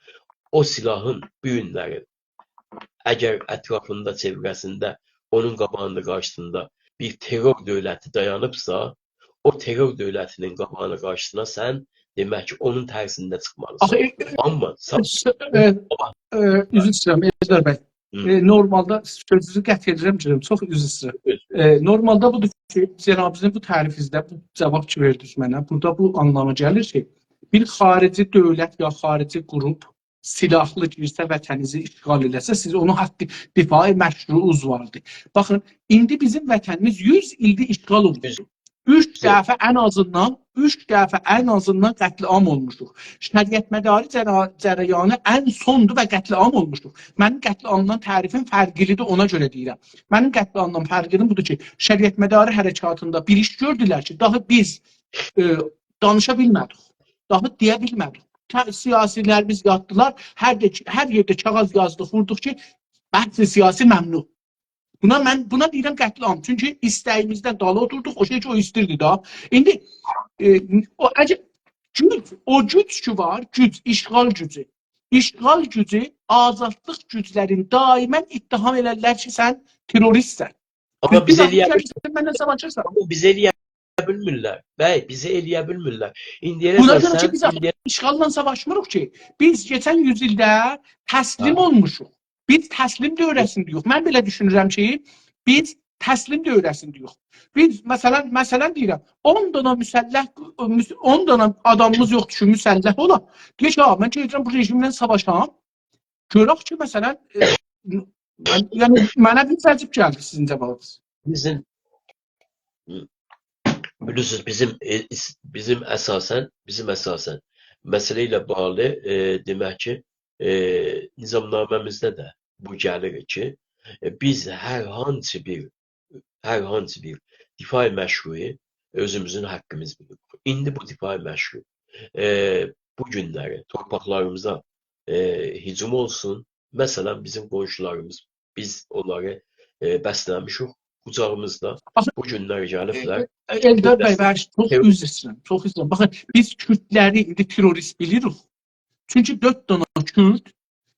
O silahın bu günləri əgər ətrafında, çevrəsində, onun qabağında, qarşısında bir terror dövləti dayanıbsa, o terror dövlətinin qabağına qarşısına sən demək ki, onun tərsində çıxmalısan. Amma üzr istəyirəm, Eldar bəy. Normalda sözünüzü qət edirəm, çox üzr istəyirəm. Normalda budur ki, cənabınızın bu tərifinizdə bu cavab ki verdiniz mənə, burada bu anlama gəlir ki, bir xarici dövlət ya xarici qrup silahlı girsə vətənizi işğal eləsə, siz onun haqqı difai məşruunuz vardır. Baxın, indi bizim vətənimiz 100 ildir işğal olunur. 3 dəfə ən azından qətliam olmuşuq. Şəriətmədarı cərəyanı ən sondur və qətliam olmuşuq. Mənim qətliamdan tərifim fərqlidir, ona görə deyirəm. Mənim qətliamdan fərqlim budur ki, şəriətmədarı hərəkatında bir iş gördülər ki, daha biz danışa bilmədik, daha deyə bilmədik. Siyasilərimiz yatdılar, hər yerdə kağız yazdıq, vurduq ki, bəhs siyasi məmnu. Buna deyirəm qətliam. Çünki istəyimizdən dalı oturduq, o şey ki o istirdi da. İndi o güc ki var, işğal gücü. İşğal gücü, azadlıq güclərin daimən ittiham elərlər ki, sən teröristsən. Amma Bir bizə vaxt eləyə gəlirsən, məndən savaşırsan. bizə eləyə bilmirlər. Bəy, bizə eləyə bilmirlər. İndiyə Buna görə ki, sən biz işğalla savaşmırıq ki. Biz keçən yüzildə təslim ha, olmuşuq. Biz təslim dövrəsində yox. Mən belə düşünürəm ki, biz təslim dövrəsində yox. Biz məsələn deyirəm, 10 dana müsəlləh 10 dana adamımız yoxdur ki, müsəlləh ola. Deyək ki, mən gedirəm bu rejimlə savaşam. Görək ki, məsələn, yəni mənə bir təəccüb gəldi sizin cavabınız. bizim bilirsiniz bizim əsasən məsələ ilə bağlı demək ki nizamnaməmizdə də bu gəlir ki biz hər hansı bir difai məşruyu özümüzün haqqımız bilirik. İndi bu difai məşru bu günləri torpaqlarımıza hücum olsun. Məsələn bizim qonşularımız biz onları bəsləmişik qucağımızda. Bu günlər gəliblər. Eldar bəy, çox üzr istəyirəm, çox istəyirəm. Baxın, biz Kürdləri indi terörist bilirik. Çünki 4 dana Kürd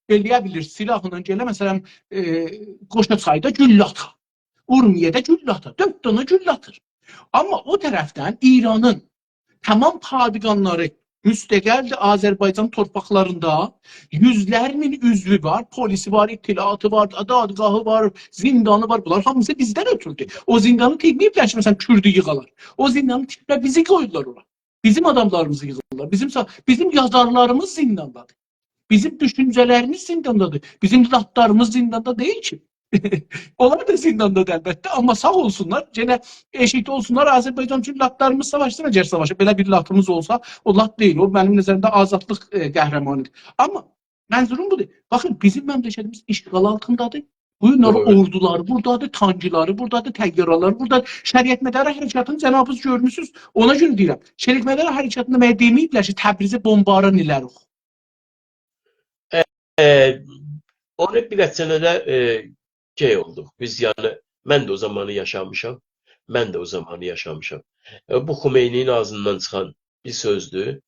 eləyə bilir silahla gələ, məsələn, Qoşa çayda güllə atar. Urmiyədə güllə atar. 4 dana güllə atır. Amma o tərəfdən İranın tamam padqanları müstəqildir Azərbaycan torpaqlarında yüzlərinin üzvü var, polisi var, ittilatı var, dadgahı var, zindanı var. Bunlar hamısı bizdən ötürdü. O zindanı tikməyiblər ki, məsələn, Kürdü yığalar. O zindanı tikməyiblər, bizi qoydular ora. Bizim adamlarımızı yığırlar. Bizim yazarlarımız zindandadır. Bizim düşüncələrimiz zindandadır. Bizim latlarımız zindanda deyil ki. Onlar da zindandadır əlbəttə, amma sağ olsunlar, yenə eşit olsunlar, Azərbaycan üçün latlarımız savaşsın, əgər savaşı. Belə bir latımız olsa, o lat deyil, o mənim nəzərimdə azadlıq qəhrəmanıdır. Amma mənzurum budur. Baxın, bizim məmləkətimiz işğal altındadır. Bu orduları buradadır, tankları buradadır, təyyarələr buradadır. Şəriət mədarı hərəkatını cənabınız görmüsünüz. Ona görə deyirəm, şəriət mədarı hərəkatında mənə deməyiblər ki, Təbrizi bombaran elərik. Onu bir sənədə oldu. Biz yani mən də o zamanı yaşamışam. Bu Xomeyni'nin ağzından çıxan bir sözdür.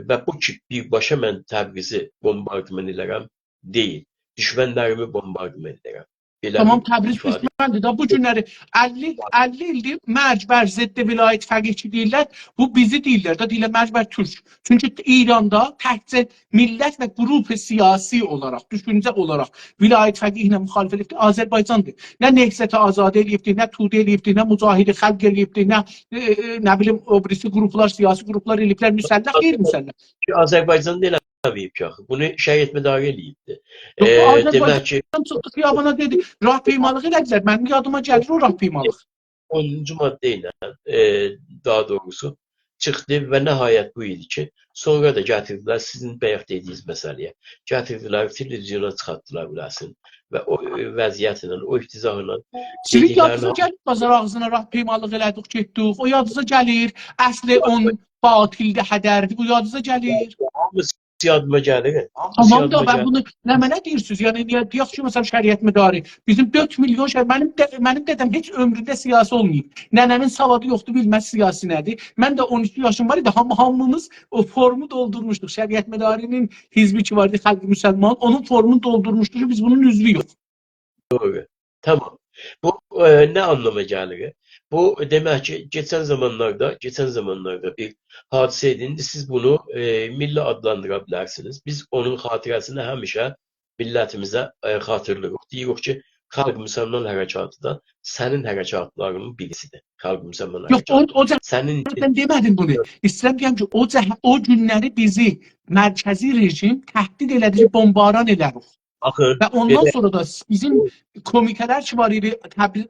Və bu ki birbaşa mən Təbrizi bombardman edirəm deyil. Düşmənlərimi bombardman edirəm. Tamam, Təbriz düşməndir da bu günləri 50 ildir məcbər ziddi vilayət fəqihçi deyirlər. Bu bizi deyirlər də, deyirlər məcbər türk. Çünki İranda təkcə millət və qrup siyasi olaraq, düşüncə olaraq vilayət fəqihlə müxalifət etdi Azərbaycandır. Nə Nehzət Azadə eləyibdi, nə Tudə eləyibdi, nə Mücahidi Xalq eləyibdi, nə bilim o birisi qruplar, siyasi qruplar eləyiblər, müsəlləh, qeyri-müsəlləh. Azərbaycanda elə deyib ki, bunu şəriət mədarı eləyibdi. Demək ki, çıxdı xiyabana dedi, rahpeymalıq elədilər. Mənim yadıma gəlir o rahpeymalıq. 10-cu maddə ilə daha doğrusu çıxdı və nəhayət bu idi ki, sonra da gətirdilər sizin bayaq dediyiniz məsələyə. Gətirdilər, televizyona çıxartdılar biləsin və o vəziyyətlə, o iftizahla Sizin yadınıza gəlir, bazar ağzına rahpeymalıq elədik, getdik. O yadınıza gəlir, əsli on batildə hədərdir. Bu yadınıza gəlir. Yadıma gəlir. Tamam da ben bunu nə mənə deyirsiniz? Yəni deyək ki, məsələn şəriət mədarı bizim 4 milyon mənim dədəm heç ömründə siyasi olmayıb. Nənəmin savadı yoxdur, bilməz siyasi nədir. Mən də 12 yaşım var idi, hamımız o formu doldurmuşduq. Şəriət mədarinin hizbi ki vardı, Xalq Müsəlman, onun formunu doldurmuşduq ki, biz bunun üzvüyük. Doğru. Tamam. Bu ne anlama gəlir? Bu demək ki, geçen zamanlarda bir hadiseydi. İndi siz bunu milli adlandıra bilərsiniz. Biz onun xatirəsini həmişə millətimizə xatırlayırıq. Deyirik ki, Xalq Müsəlman Hərəkatı da sənin hərəkatlarının birisidir. Xalq Müsəlman Hərəkatı. Yox, sənin demədim bunu. İstəyirəm deyəm ki, o günləri bizi mərkəzi rejim təhdid elədi ki, bombaran elərik. Və ondan sonra da bizim komitələr ki var idi,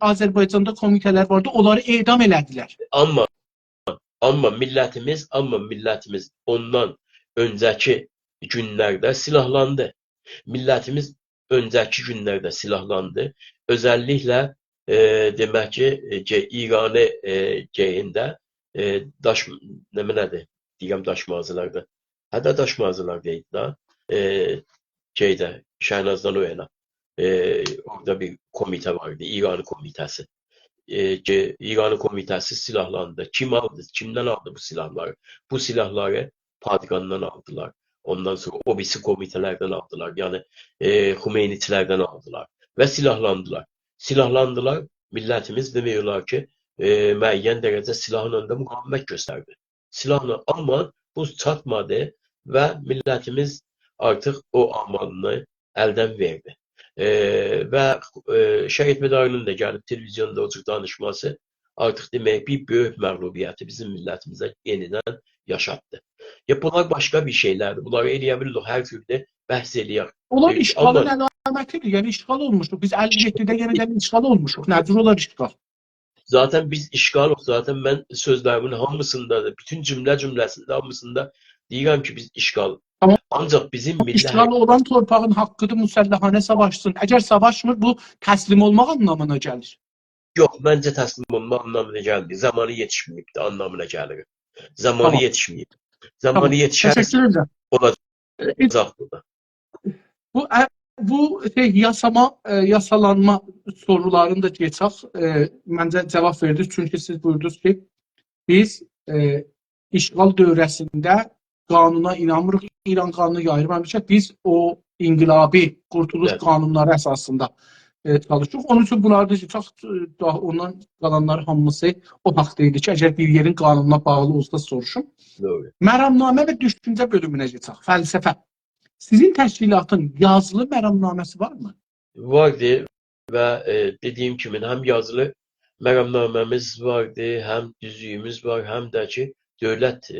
Azərbaycanda komitələr vardı, onları edam elədilər. Amma millətimiz ondan öncəki günlərdə silahlandı. Millətimiz öncəki günlərdə silahlandı. Özəlliklə demək ki, İranı geyində nədir? Deyirəm daş mağazalarda. Hətta daş mağazalardaydı da. Şəhnazdan o yana. orada bir komite vardı, İran komitesi. Ki İran komitesi silahlandı. Kim aldı? Kimden aldı bu silahları? Bu silahları Padgan'dan aldılar. Ondan sonra o birisi komitelerden aldılar. Yani Hümeyniçilerden aldılar. Ve silahlandılar. Silahlandılar. Milletimiz demiyorlar ki müəyyən derece silahın önünde mukavemet gösterdi. Silahla ama bu çatmadı ve milletimiz artık o amalını elden verdi. Və Şəhid Medarının da gəlib televizyonda o cür danışması artıq demək bir böyük məğlubiyyəti bizim millətimizə yenidən yaşatdı. Ya bunlar başqa bir şeylərdir. Bunları eləyə bilirik, hər türlü bəhs eləyək. Onlar işğalın Amma əlamətidir. Yəni işğal olmuşuq. Biz 57-də yenidən işğal olmuşuq. Nədir olar işğal? zaten biz işğalıq. Zaten mən sözlərimin hamısında da, bütün cümləsində hamısında deyirəm ki, biz işğal. Tamam. Ancaq bizim milli İşğal olan torpağın haqqıdır müsəlləhanə savaşsın. Əgər savaşmır bu təslim olmaq anlamına gəlir. yox, məncə təslim olma anlamına gəlmir. Zamanı yetişməyib də anlamına gəlir. Zamanı Tamam. yetişməyib. Tamam. Zamanı yetişərsə Təşəkkür edirəm. olacaq burada. Bu yasalanma sorularını da geçək. Məncə cavab verdiniz. Çünki siz buyurdunuz ki, biz işğal dövrəsində qanuna inanmırıq. İran qanunu yayırmamışıq. Biz o inqilabi qurtuluş Evet. qanunları əsasında çalışırıq. Onun üçün bunları da çox daha ondan qalanları hamısı o haqda idi ki, əgər bir yerin qanununa bağlı olsa soruşum. Doğru. Məramnamə və düşüncə bölümünə keçək. Fəlsəfə. Sizin təşkilatın yazılı məramnaməsi varmı? Vardı və dediyim kimi həm yazılı məramnaməmiz vardı, həm düzüyümüz var, həm də ki dövlət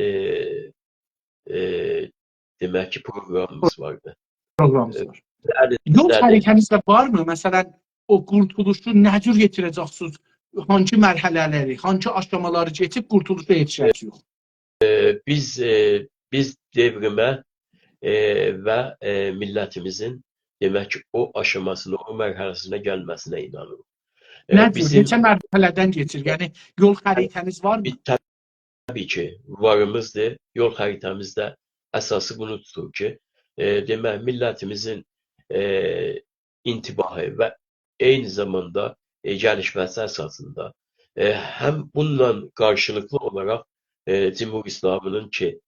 demək ki proqramımız vardı. Proqramınız var. Yəni, Yol xəritənizdə varmı? Məsələn, o qurtuluşu nə cür yetirəcəksiniz? Hangi mərhələləri, hangi aşamaları keçib qurtuluşa yetişəcəksiniz? biz devrimə və millətimizin demək ki o aşamasına, o mərhələsinə gəlməsinə inanırıq. Nə cür, neçə mərhələdən keçir? Yəni yol xəritəniz varmı? Təbii ki, varımızdır. Yol xəritəmizdə əsası bunu tutur ki, demək millətimizin intibahı və eyni zamanda gəlişməsi əsasında həm bununla qarşılıqlı olaraq Cümhur İslamının ki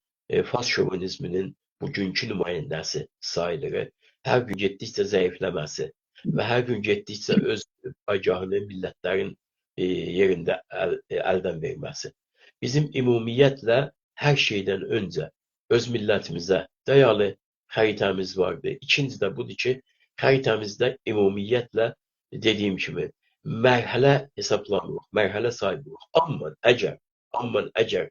fas şovinizminin bugünkü nümayəndəsi sayılır, hər gün getdikcə zəifləməsi və hər gün getdikcə öz paygahını millətlərin yerində əldən verməsi. Bizim ümumiyyətlə hər şeydən öncə öz millətimizə dayalı xəritəmiz vardı. İkinci də budur ki, xəritəmizdə ümumiyyətlə dediyim kimi mərhələ hesablanırıq, mərhələ sayılırıq. Amma əgər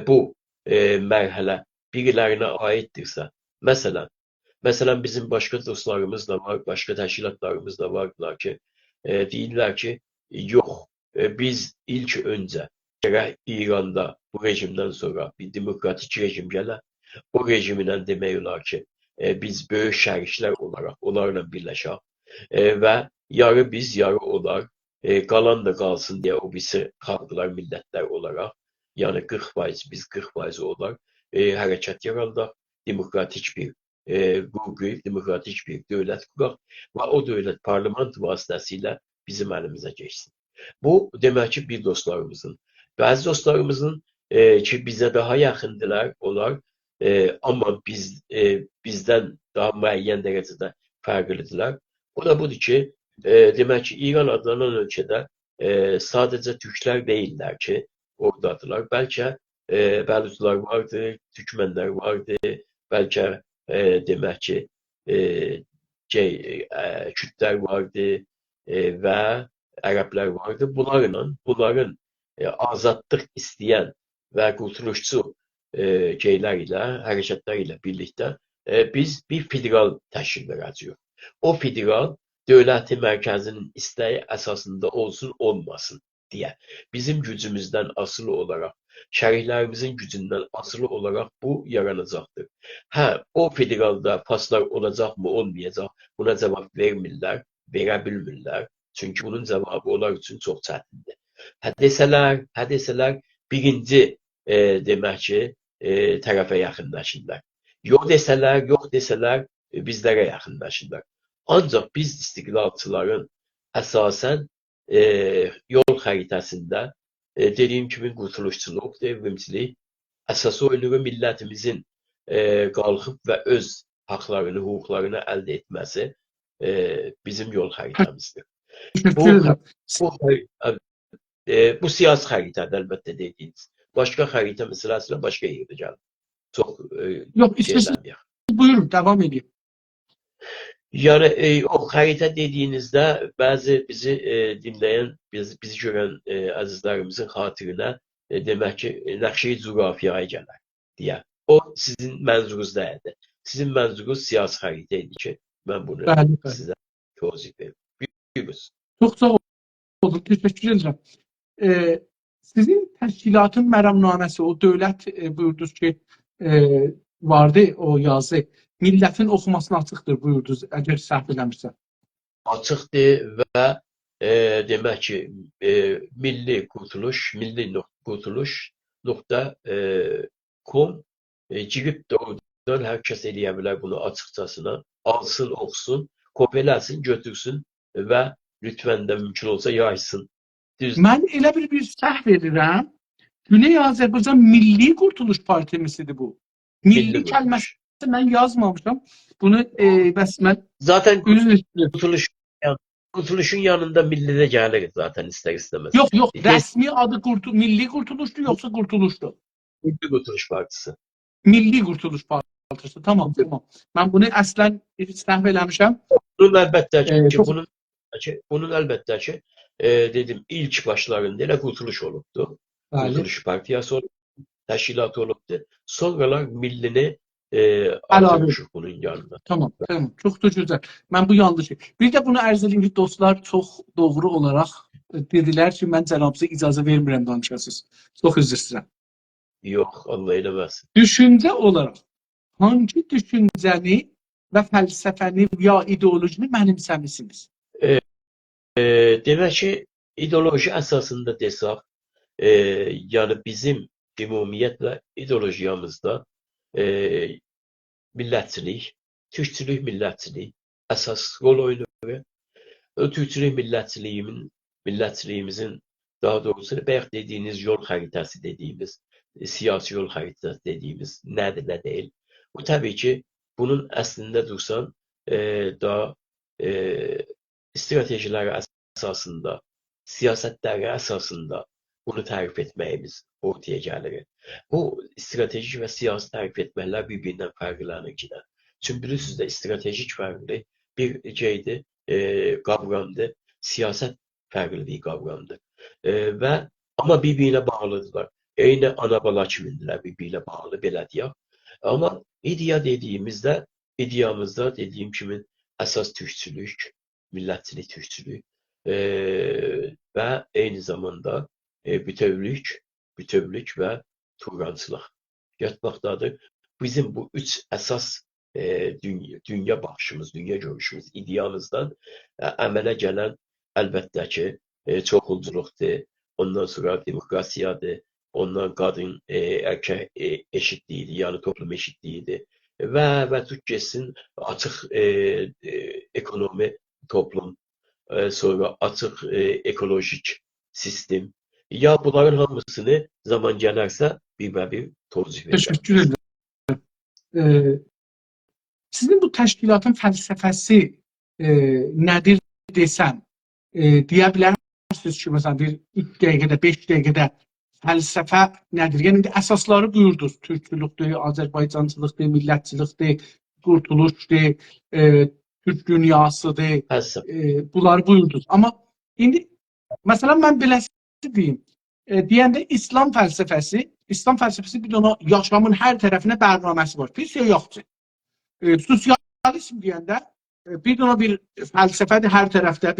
bu mərhələ birilərinə aiddirsə, məsələn bizim başqa dostlarımız da var, başqa təşkilatlarımız da vardılar ki, deyirlər ki, yox, biz ilk öncə gərək İranda bu rejimdən sonra bir demokratik rejim gələ, o rejimlə demək olar ki, biz böyük şəriklər olaraq onlarla birləşək və yarı biz, yarı onlar, qalan da qalsın deyə o birisi xalqlar, millətlər olaraq, yəni 40% biz, 40% onlar hərəkət yaradaq, demokratik bir qurğu, demokratik bir dövlət quraq və o dövlət parlament vasitəsilə bizim əlimizə keçsin. Bu demək ki, bir dostlarımızın. Bəzi dostlarımızın ki bizə daha yaxındılar, onlar amma bizdən daha müəyyən dərəcədə fərqlidirlər. O da budur ki, demək ki, İran adlanan ölkədə sadəcə türklər deyirlər ki, oradadılar. Bəlkə bəluçlar vardı, türkmənlər vardı, bəlkə demək ki, kürdlər vardı və ərəblər vardı. Bunların azadlıq istəyən və qurtuluşçu hərəkətlər ilə birlikdə biz bir federal təşkil verəcəyik. O federal dövləti mərkəzinin istəyi əsasında olsun, olmasın deyə. Bizim gücümüzdən asılı olaraq, şəriklərimizin gücündən asılı olaraq bu yaranacaqdır. O federalda paslar olacaqmı, olmayacaq, buna cavab vermirlər, verə bilmirlər. Çünki bunun cavabı onlar üçün çox çətindir. Desələr, birinci demək ki, tərəfə yaxınlaşırlar. Yox desələr, bizlərə yaxınlaşırlar. Ancaq biz istiqlalçıların əsasən yol xəritəsində dediyim kimi qurtuluşçuluq, devrimçilik əsası oyunu millətimizin qalxıb və öz haqlarını, hüquqlarını əldə etməsi bizim yol xəritəmizdir. Teşekkür ederim. Bu siyasi xəritədir əlbəttə dediyiniz. Başqa xəritə məsələsinə başqa yerdə gəlir. Çox Yok şeyləməyək. buyurun devam edeyim. Yəni o xəritə dediyinizdə bəzi bizi dinləyən, bizi görən əzizlərimizin xatirinə demək ki, nəqşi coğrafiyaya gələr deyə. O sizin mənzurunuz deyildi. Sizin mənzurunuz siyasi xəritə idi ki, mən bunu Bəli, bəli. sizə tövzih verim. Buyurunuz. Çok sağ olun. Teşekkür ederim. Sizin təşkilatın məramnaməsi, o dövlət buyurdunuz ki, vardı o yazı. Milletin oxumasına açıqdır buyurdunuz, əgər səhv eləmirsə. Açıqdır və demək ki, milli qurtuluş.com girib doğrudan hər kəs eləyə bilər bunu açıqcasına. Alsın, oxusun, kopyalasın, götürsün və lütfən də mümkün olsa yaysın. Düz. Mən elə bir səhv edirəm. Güney Azərbaycan Milli Qurtuluş Partisidir bu. Milli kəlməsi mən yazmamışam. Bunu bəs mən Zaten üzr istəyirəm. Kurtuluşun yanında milli de gelir zaten ister istemez. Yok, resmi adı Milli Kurtuluştu yoksa Kurtuluştu? Milli Kurtuluş Partisi. Milli Kurtuluş Partisi. Tamam. Ben bunu əslən səhv eləmişəm. Bunun əlbəttə ki, dedim ilk başlarında elə Kurtuluş olubdu. Kurtuluş Partiyası olubdu, təşkilatı olubdu. Sonralar millini artırmışıq bunun yanında. Tamam. Çok da güzel. Ben bu yanlışı. Bir de bunu ərz edeyim ki, dostlar çok doğru olarak dediler ki, mən cənabınıza icazə vermirəm danışasınız. Çox üzr istəyirəm. Yox, Allah eləməsin. Düşüncə olarak hangi düşüncəni və fəlsəfəni ya ideolojini mənimsəmisiniz? Demək ki, ideoloji əsasında desək, yəni bizim ümumiyyətlə ideologiyamızda millətçilik, türkçülük millətçilik əsas rol oynayır. O türkçülük millətçiliyimizin daha doğrusu bayaq dediyiniz yol xəritəsi dediyimiz, siyasi yol xəritəsi dediyimiz nədir, nə deyil. Bu təbii ki, bunun əslində dursan daha stratejiləri əsasında, siyasətləri əsasında bunu tərif etməyimiz ortaya gəlir. Bu stratejik və siyasi tərif etməklər bir-birindən fərqlənir ki də. Çünki bilirsiniz də stratejik fərqli bir şeydir, qavramdır, siyasət fərqli bir qavramdır. Amma bir-birinə bağlıdırlar. Eyni ana-bala kimindirlər, bir-birinə bağlı, belə deyək. Amma ideya dediyimizdə, ideyamızda dediyim kimi əsas türkçülük, millətçilik türkçülük və eyni zamanda bütövlük və turançılıq yatmaqdadır. Bizim bu üç əsas dünya baxışımız, dünya görüşümüz, ideyamızdan əmələ gələn əlbəttə ki, çoxulculuqdur, ondan sonra demokrasiyadır, ondan qadın erkək eşitliyidir, yəni toplum eşitliyidir və tut getsin açıq ekonomi toplum, sonra açıq ekolojik sistem. Ya bunların hamısını zaman gələrsə bir tozih verəcəm. Teşekkür ederim. Sizin bu təşkilatın fəlsəfəsi nədir desəm, deyə bilərsiniz ki, məsələn, bir 3 dəqiqədə, 5 dəqiqədə fəlsəfə nədir? Yəni, əsasları buyurdunuz. Türkçülükdür, Azərbaycancılıqdır, millətçilikdir, qurtuluşdur, Türk dünyasıdır. Bunları buyurdunuz. Amma indi, məsələn, mən beləsi deyim. Deyəndə İslam fəlsəfəsi bir də ona yaşamın hər tərəfinə bərnaməsi var. Bir şey yoxdur. Sosializm deyəndə bir də ona bir fəlsəfədir, hər tərəfdə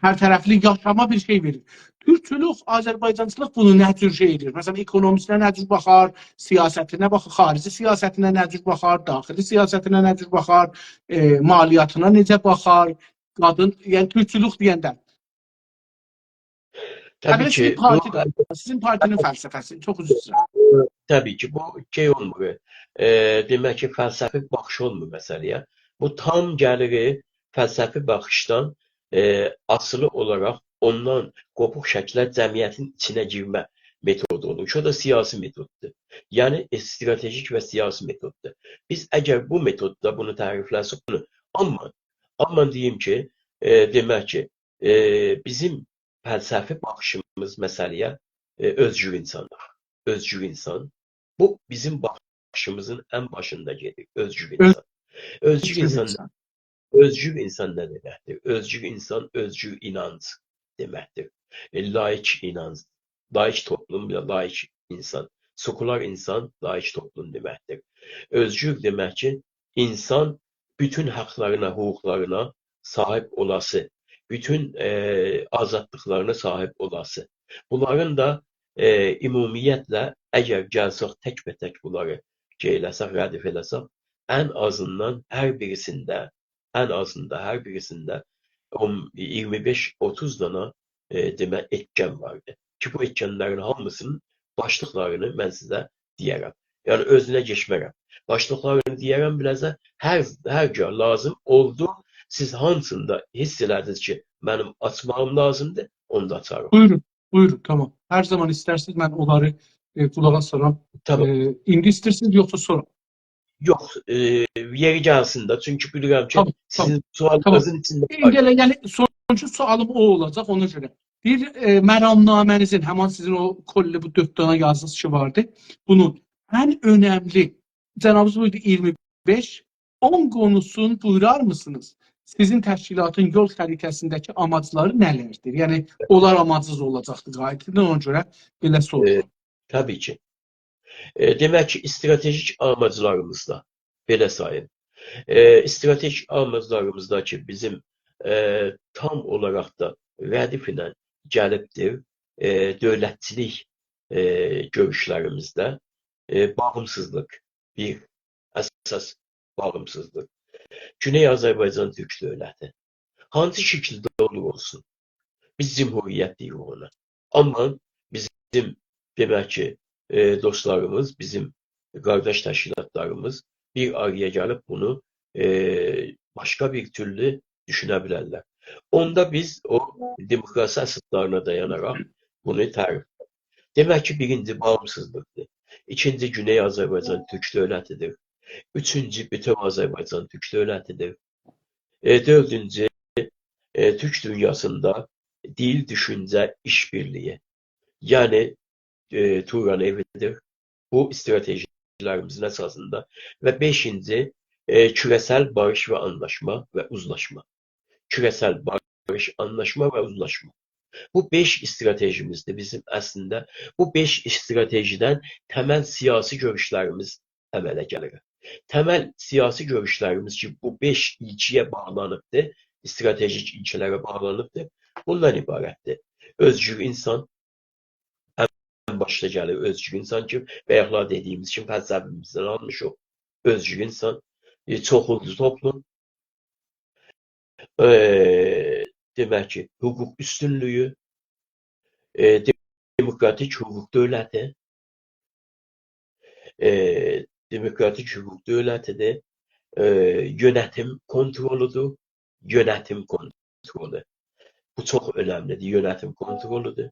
hər tərəfli yaşama bir şey verir. Türkçülük, Azərbaycancılıq bunu nə cür şey edir? Məsələn, ekonomisinə nə cür baxar, siyasətinə baxar, xarici siyasətinə nə cür baxar, daxili siyasətinə nə cür baxar, maliyyatına necə baxar, qadın, yəni türkçülük deyəndə. Təbii ki, sizin partinin fəlsəfəsi çox üzrə. Təbii ki, bu şey olmur. Demək ki, fəlsəfi baxış olmur məsələyə. Bu tam gəlir fəlsəfi baxışdan asılı olaraq ondan qopuq şəkildə cəmiyyətin içinə girmə metodu olur. O da siyasi metoddur. Yəni stratejik və siyasi metoddur. Biz əgər bu metodda bunu tərifləsək, amma deyim ki, demək ki, bizim fəlsəfi baxışımız məsələyə özgür insandır. Özgür insan. Bu bizim başımızın ən başında gedir. Özgür insan. Özgür insan nə deməkdir? Özgür insan, özgür inanc deməkdir. Laik inanc, laik toplum ya laik insan. Sekular insan, laik toplum deməkdir. Özgür demək ki, insan bütün haqlarına, hüquqlarına sahib olası, bütün azadlıqlarına sahib olası. Bunların da ümumiyyətlə, əgər gəlsək tək-bətək bunları eləsək, rədif eləsək, ən azından hər birisində 25-30 dana demək etken vardı. Ki bu etkenlərin hamısının başlıqlarını mən sizə deyərəm. Yəni özünə geçmərəm. Başlıqlarını deyərəm biləcə hər gün lazım oldu. Siz hansında hiss elədiniz ki, mənim açmağım lazımdır, onu da açarım. Buyurun, tamam. Her zaman isterseniz ben onları kulağa soram. Tamam. İndi isterseniz yoksa sonra. Yox, yeri gəlsin də. Çünki bilirəm ki, sizin sualınızın içində var. Yəni sonuncu sualım o olacaq ona göre. Bir məramnamənizin, hemen sizin o kolli bu 4 tane yazınız ki vardı. Bunun en önemli, cənabınız buydu 25, 10 konusunu buyurar mısınız? Sizin təşkilatın yol xəritəsindəki amacları nələrdir? Yəni, onlar amacsız olacaqdır qayıtından, ona görə belə soruyorum. Tabii ki. Demək ki, stratejik amaclarımızda, belə sayın, stratejik amaclarımızda ki, bizim tam olaraq da rədif ilə gəlibdir, dövlətçilik görüşlərimizdə bağımsızlıq, bir əsas bağımsızlıq. Güney Azərbaycan Türk dövləti. Hansı şəkildə olur olsun? Biz cumhuriyyət deyirik ona. Amma bizim demək ki, dostlarımız, bizim qardaş təşkilatlarımız bir araya gəlib bunu başqa bir türlü düşünə bilərlər. Onda biz o demokrasi əsaslarına dayanaraq bunu tərif edirik. Demək ki, birinci bağımsızlıqdır. İkinci Güney Azərbaycan Türk dövlətidir. Üçüncü bütün Azərbaycan Türk dövlətidir. Dördüncü Türk dünyasında dil, düşüncə, işbirliyi. Yəni Turan evidir. Bu stratejilərimizin əsasında. Və beşinci küresel barış və anlaşma və uzlaşma. Küresel barış, anlaşma və uzlaşma. Bu 5 stratejimizdir bizim əslində. Bu 5 stratejidən təməl siyasi görüşlərimiz əmələ gəlir. Təməl siyasi görüşlərimiz ki, bu 5 ilkiyə bağlanıbdır, stratejik ilkilərə bağlanıbdır. Bundan ibarətdir. Özgür insan, ən başda gəlir özgür insan ki, bayaqlar dediyimiz kimi fəlsəfimizdən almışıq. Özgür insan, çoxulcu toplum, demək ki, hüquq üstünlüyü, demokratik hüquq dövləti, demokratik hüquq dövlətidir, yönetim kontroludur, yönetim kontrolü. Bu çox önəmlidir, yönetim kontroludur.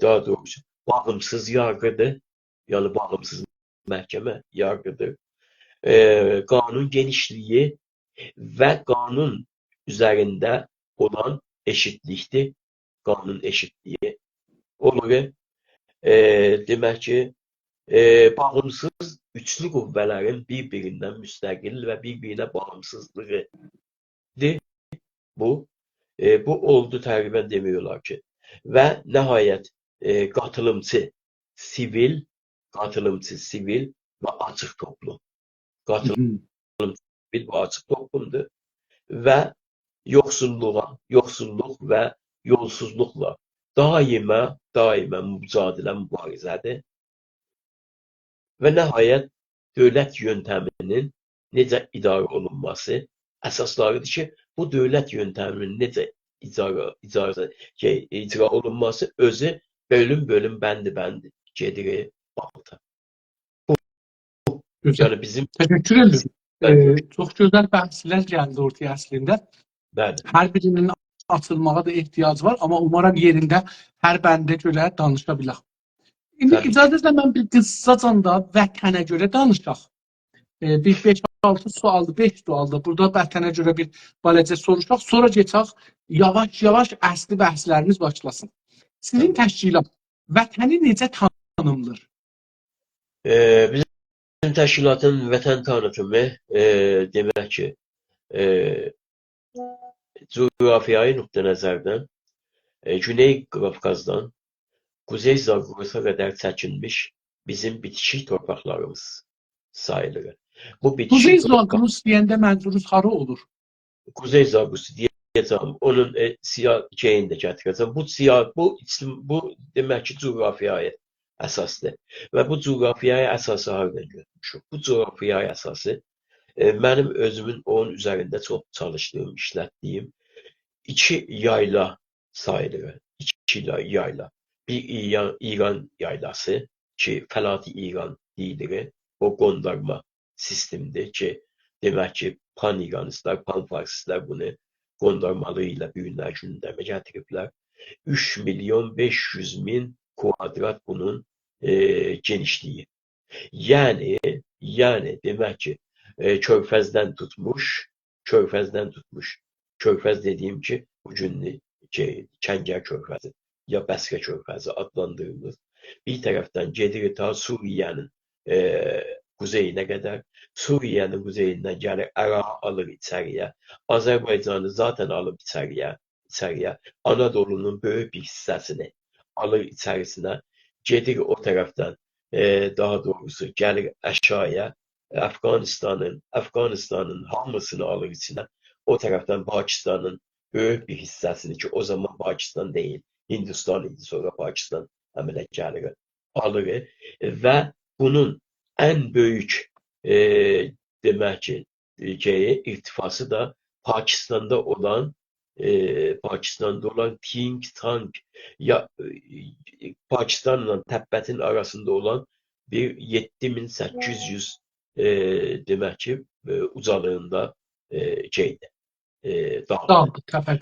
Daha doğrusu, bağımsız yargıdır, yəni bağımsız məhkəmə yargıdır. Qanun genişliyi və qanun üzərində olan eşitlikdir. Qanun eşitliyi olur. Demək ki, bağımsız üçlü qüvvələrin bir-birindən müstəqil və bir-birinə bağımsızlığıdır bu. Bu oldu təqribən demək olar ki. Və nəhayət qatılımçı sivil və açıq toplum. Qatılımçı sivil və açıq toplumdur. Və yoxsulluq və yolsuzluqla daimə mücadilə, mübarizədir. Və nəhayət dövlət yöntəminin necə idarə olunması əsaslarıdır ki, bu dövlət yöntəminin necə icra olunması özü bölüm bəndi gedir baxılır. Yəni bizim təşəkkür edirəm. Çox gözəl bəhslər gəldi ortaya əslində. Bəli, Hər birinin açılmağa da ehtiyac var, amma umarım yerində hər bəndə görə danışa bilək. İndi təbii ki. icazənizlə mən bir qıssacan da vətənə görə danışaq. Bir 5-6 sualdır, 5 sualdır. Burada vətənə görə bir balaca soruşaq, sonra keçək yavaş-yavaş əsli bəhslərimiz başlasın. Sizin Tamam. təşkilat vətəni necə tanımlır? Bizim təşkilatın vətən tanıtımı demək ki, coğrafiyayı nöqteyi-nəzərdən Güney Qafqazdan Kuzey Zaqrosa qədər çəkilmiş bizim bitişik torpaqlarımız sayılır. Bu Kuzey bitişik torpaq Zaqrus deyəndə mənzurunuz hara olur? Kuzey Zaqrosu deyəcəm. Onun siyah şeyini də gətirəcəm. Bu demək ki, coğrafiyaya əsasdır. Və bu coğrafiyaya əsası hardan götürmüşük? Bu coğrafiyaya əsası mənim özümün onun üzərində çox çalışdığım, işlətdiyim iki yayla sayılır. İki yayla. Bir İran yaylası ki, Fəlati İran deyilir. O qondarma sistemdir ki, demək ki, pan-İranistlər, pan-farsistlər bunu qondarmalığı ilə bu günlər gündəmə gətiriblər. 3.500.000 kvadrat bunun genişliyi. Yəni demək ki, Körfəzdən tutmuş, Körfəz dediyim ki, bugün Kəngər Körfəzi ya Bəsrə Körfəzi adlandırılır. Bir tərəfdən gedir ta Suriyənin quzeyinə qədər, Suriyənin quzeyindən gəlir Ərağı alır içəriyə, Azərbaycanı zaten alıb içəriyə, Anadolunun böyük bir hissəsini alır içərisinə, gedir o tərəfdən, daha doğrusu gəlir aşağıya, Əfqanistanın hamısını alır içinə, o tərəfdən Pakistanın böyük bir hissəsini ki, o zaman Pakistan deyil, Hindistan idi, sonra Pakistan əmələ gəlir, alır və bunun ən böyük demək ki, irtifası da Pakistanda olan think tank ya Pakistanla təbbətin arasında olan bir 7800 demək ki, ucalığında dağdır.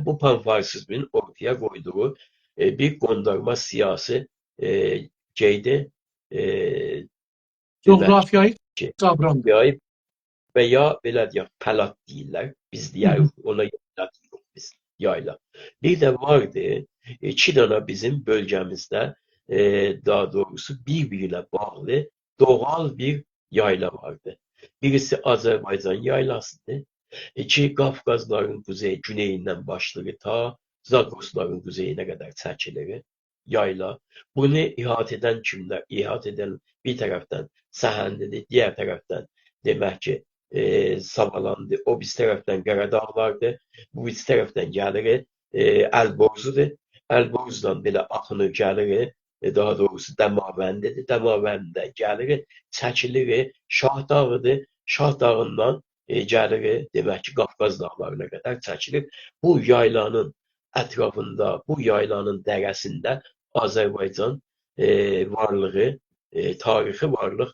Bu pan-farsizmin ortaya koyduğu bir qondarma siyasi Coğrafiyayı qavramdır. Və ya belə deyək, pəlat deyirlər. Biz deyərik, ona pəlat yox, biz yayla. Bir də vardı, iki dana bizim bölgəmizdə daha doğrusu bir-birinə bağlı doğal bir yayla vardı. Birisi Azərbaycan yaylasıdır. Ki, Qafqazların güneyindən başlayır ta Zagrosların quzeyinə qədər çəkilir yayla. Bunu ihat edən kimlər? İhat edən bir tərəfdən Səhəndidir, digər tərəfdən demək ki, Savalandır, o biz tərəfdən Qaradağlardır, bu biz tərəfdən gəlir Əlborzudur, Əlborzdan belə axınır gəlir, daha doğrusu Dəmavəndidir, Dəmavəndə gəlir, çəkilir Şahdağıdır, Şahdağından gəlir demək ki, Qafqaz dağlarına qədər çəkilir. Bu yaylanın ətrafında, bu yaylanın dərəsində Azərbaycan varlığı, tarixi varlıq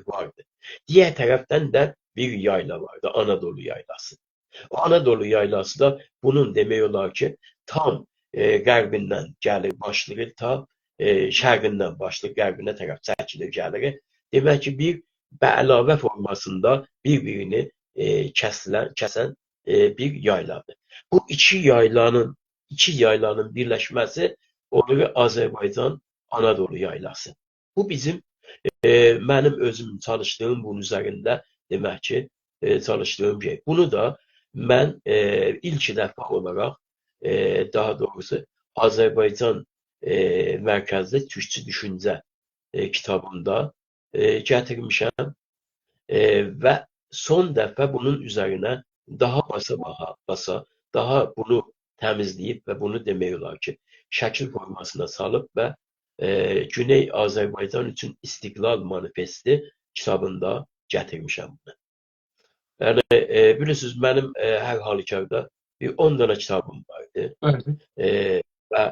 vardı. Digər tərəfdən də bir yayla vardı, Anadolu yaylası. O Anadolu yaylası da bunun demək olar ki, tam qərbindən gəlir, başlayır, ta şərqindən başlayır, qərbinə tərəf çəkilir, gəlir. Demək ki, bir əlavə formasında bir-birini kəsən bir yayladır. Bu iki yaylanın birləşməsi olur Azərbaycan Anadolu yaylası. Bu bizim mənim özüm çalışdığım bunun üzərində demək ki, çalışdığım şey. Bunu da mən ilk dəfə olaraq daha doğrusu Azərbaycan mərkəzli türkçü düşüncə kitabında gətirmişəm və son dəfə bunun üzərinə daha basa, daha bunu təmizləyib və bunu demək olar ki, şəkil formasına salıb və Güney Azərbaycan üçün İstiqlal Manifesti kitabında gətirmişəm bunu. Yəni, bilirsiniz, mənim hər halükarda bir 10 dənə kitabım vardı. Və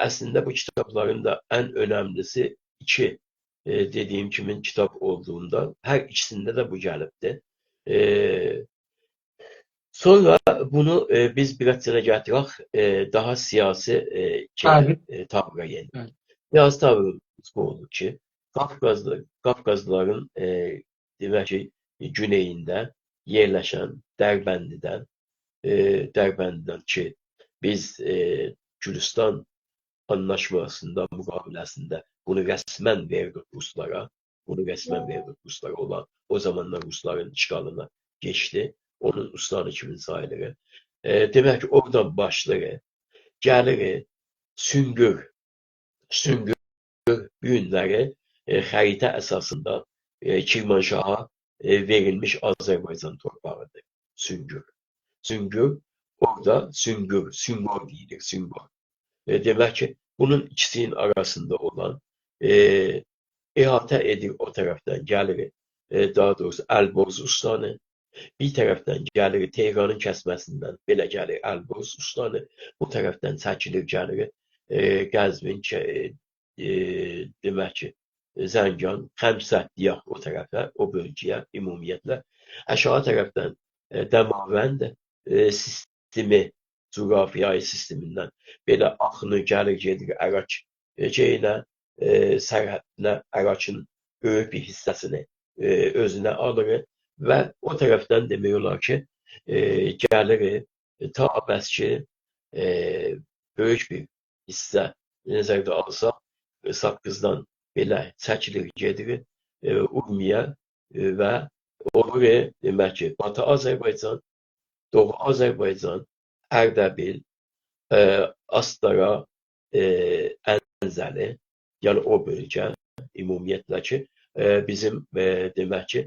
əslində bu kitabların da ən önəmlisi iki dediyim kimin kitab olduğunda hər ikisində də bu gəlibdir. Sonra bunu biz biraz gətirək daha siyasi Bəli. tabıra yenilir. Bəli. Siyasi tavrımız bu olur ki, Qafqazlıların demək ki, güneyində yerləşən Dərbənddən ki, biz Gülüstan anlaşmasında, müqaviləsində bunu rəsmən verdik Ruslara. Bunu rəsmən verdik Ruslara olan o zamanlar Rusların işğalına geçti. Onun Uslanı kimin sayılır. Demək ki, oradan başlayır. Gəlir Süngür günləri xəritə əsasında Kirmanşaha verilmiş Azərbaycan torpağıdır. Süngür orada Süngor deyilir, Süngor. Demək ki, bunun ikisinin arasında olan ihatə edir o tərəfdən gəlir, daha doğrusu Əlborz Ustanı, bir tərəfdən gəlir Tehranın kəsməsindən belə gəlir Əlborz Ustanı, bu tərəfdən çəkilir gəlir Qəzvin, demək ki, Zəngan, Xəmsə deyək o tərəfə, o bölgəyə ümumiyyətlə. Aşağı tərəfdən Dəmavənd sistemi, coğrafiyayı sistemindən belə axını gəlir, gedir Ərak sərhədinə, Ərakın böyük bir hissəsini özünə alır və o tərəfdən demək olar ki, gəlir ta bəs ki, böyük bir hissə nəzərdə alsaq, Saqqızdan belə çəkilir, gedir Urmiya və olur demək ki, Batı Azərbaycan, Doğu Azərbaycan, Ərdəbil, Astara, Ənzəli, yəni o bölgə ümumiyyətlə ki, bizim demək ki,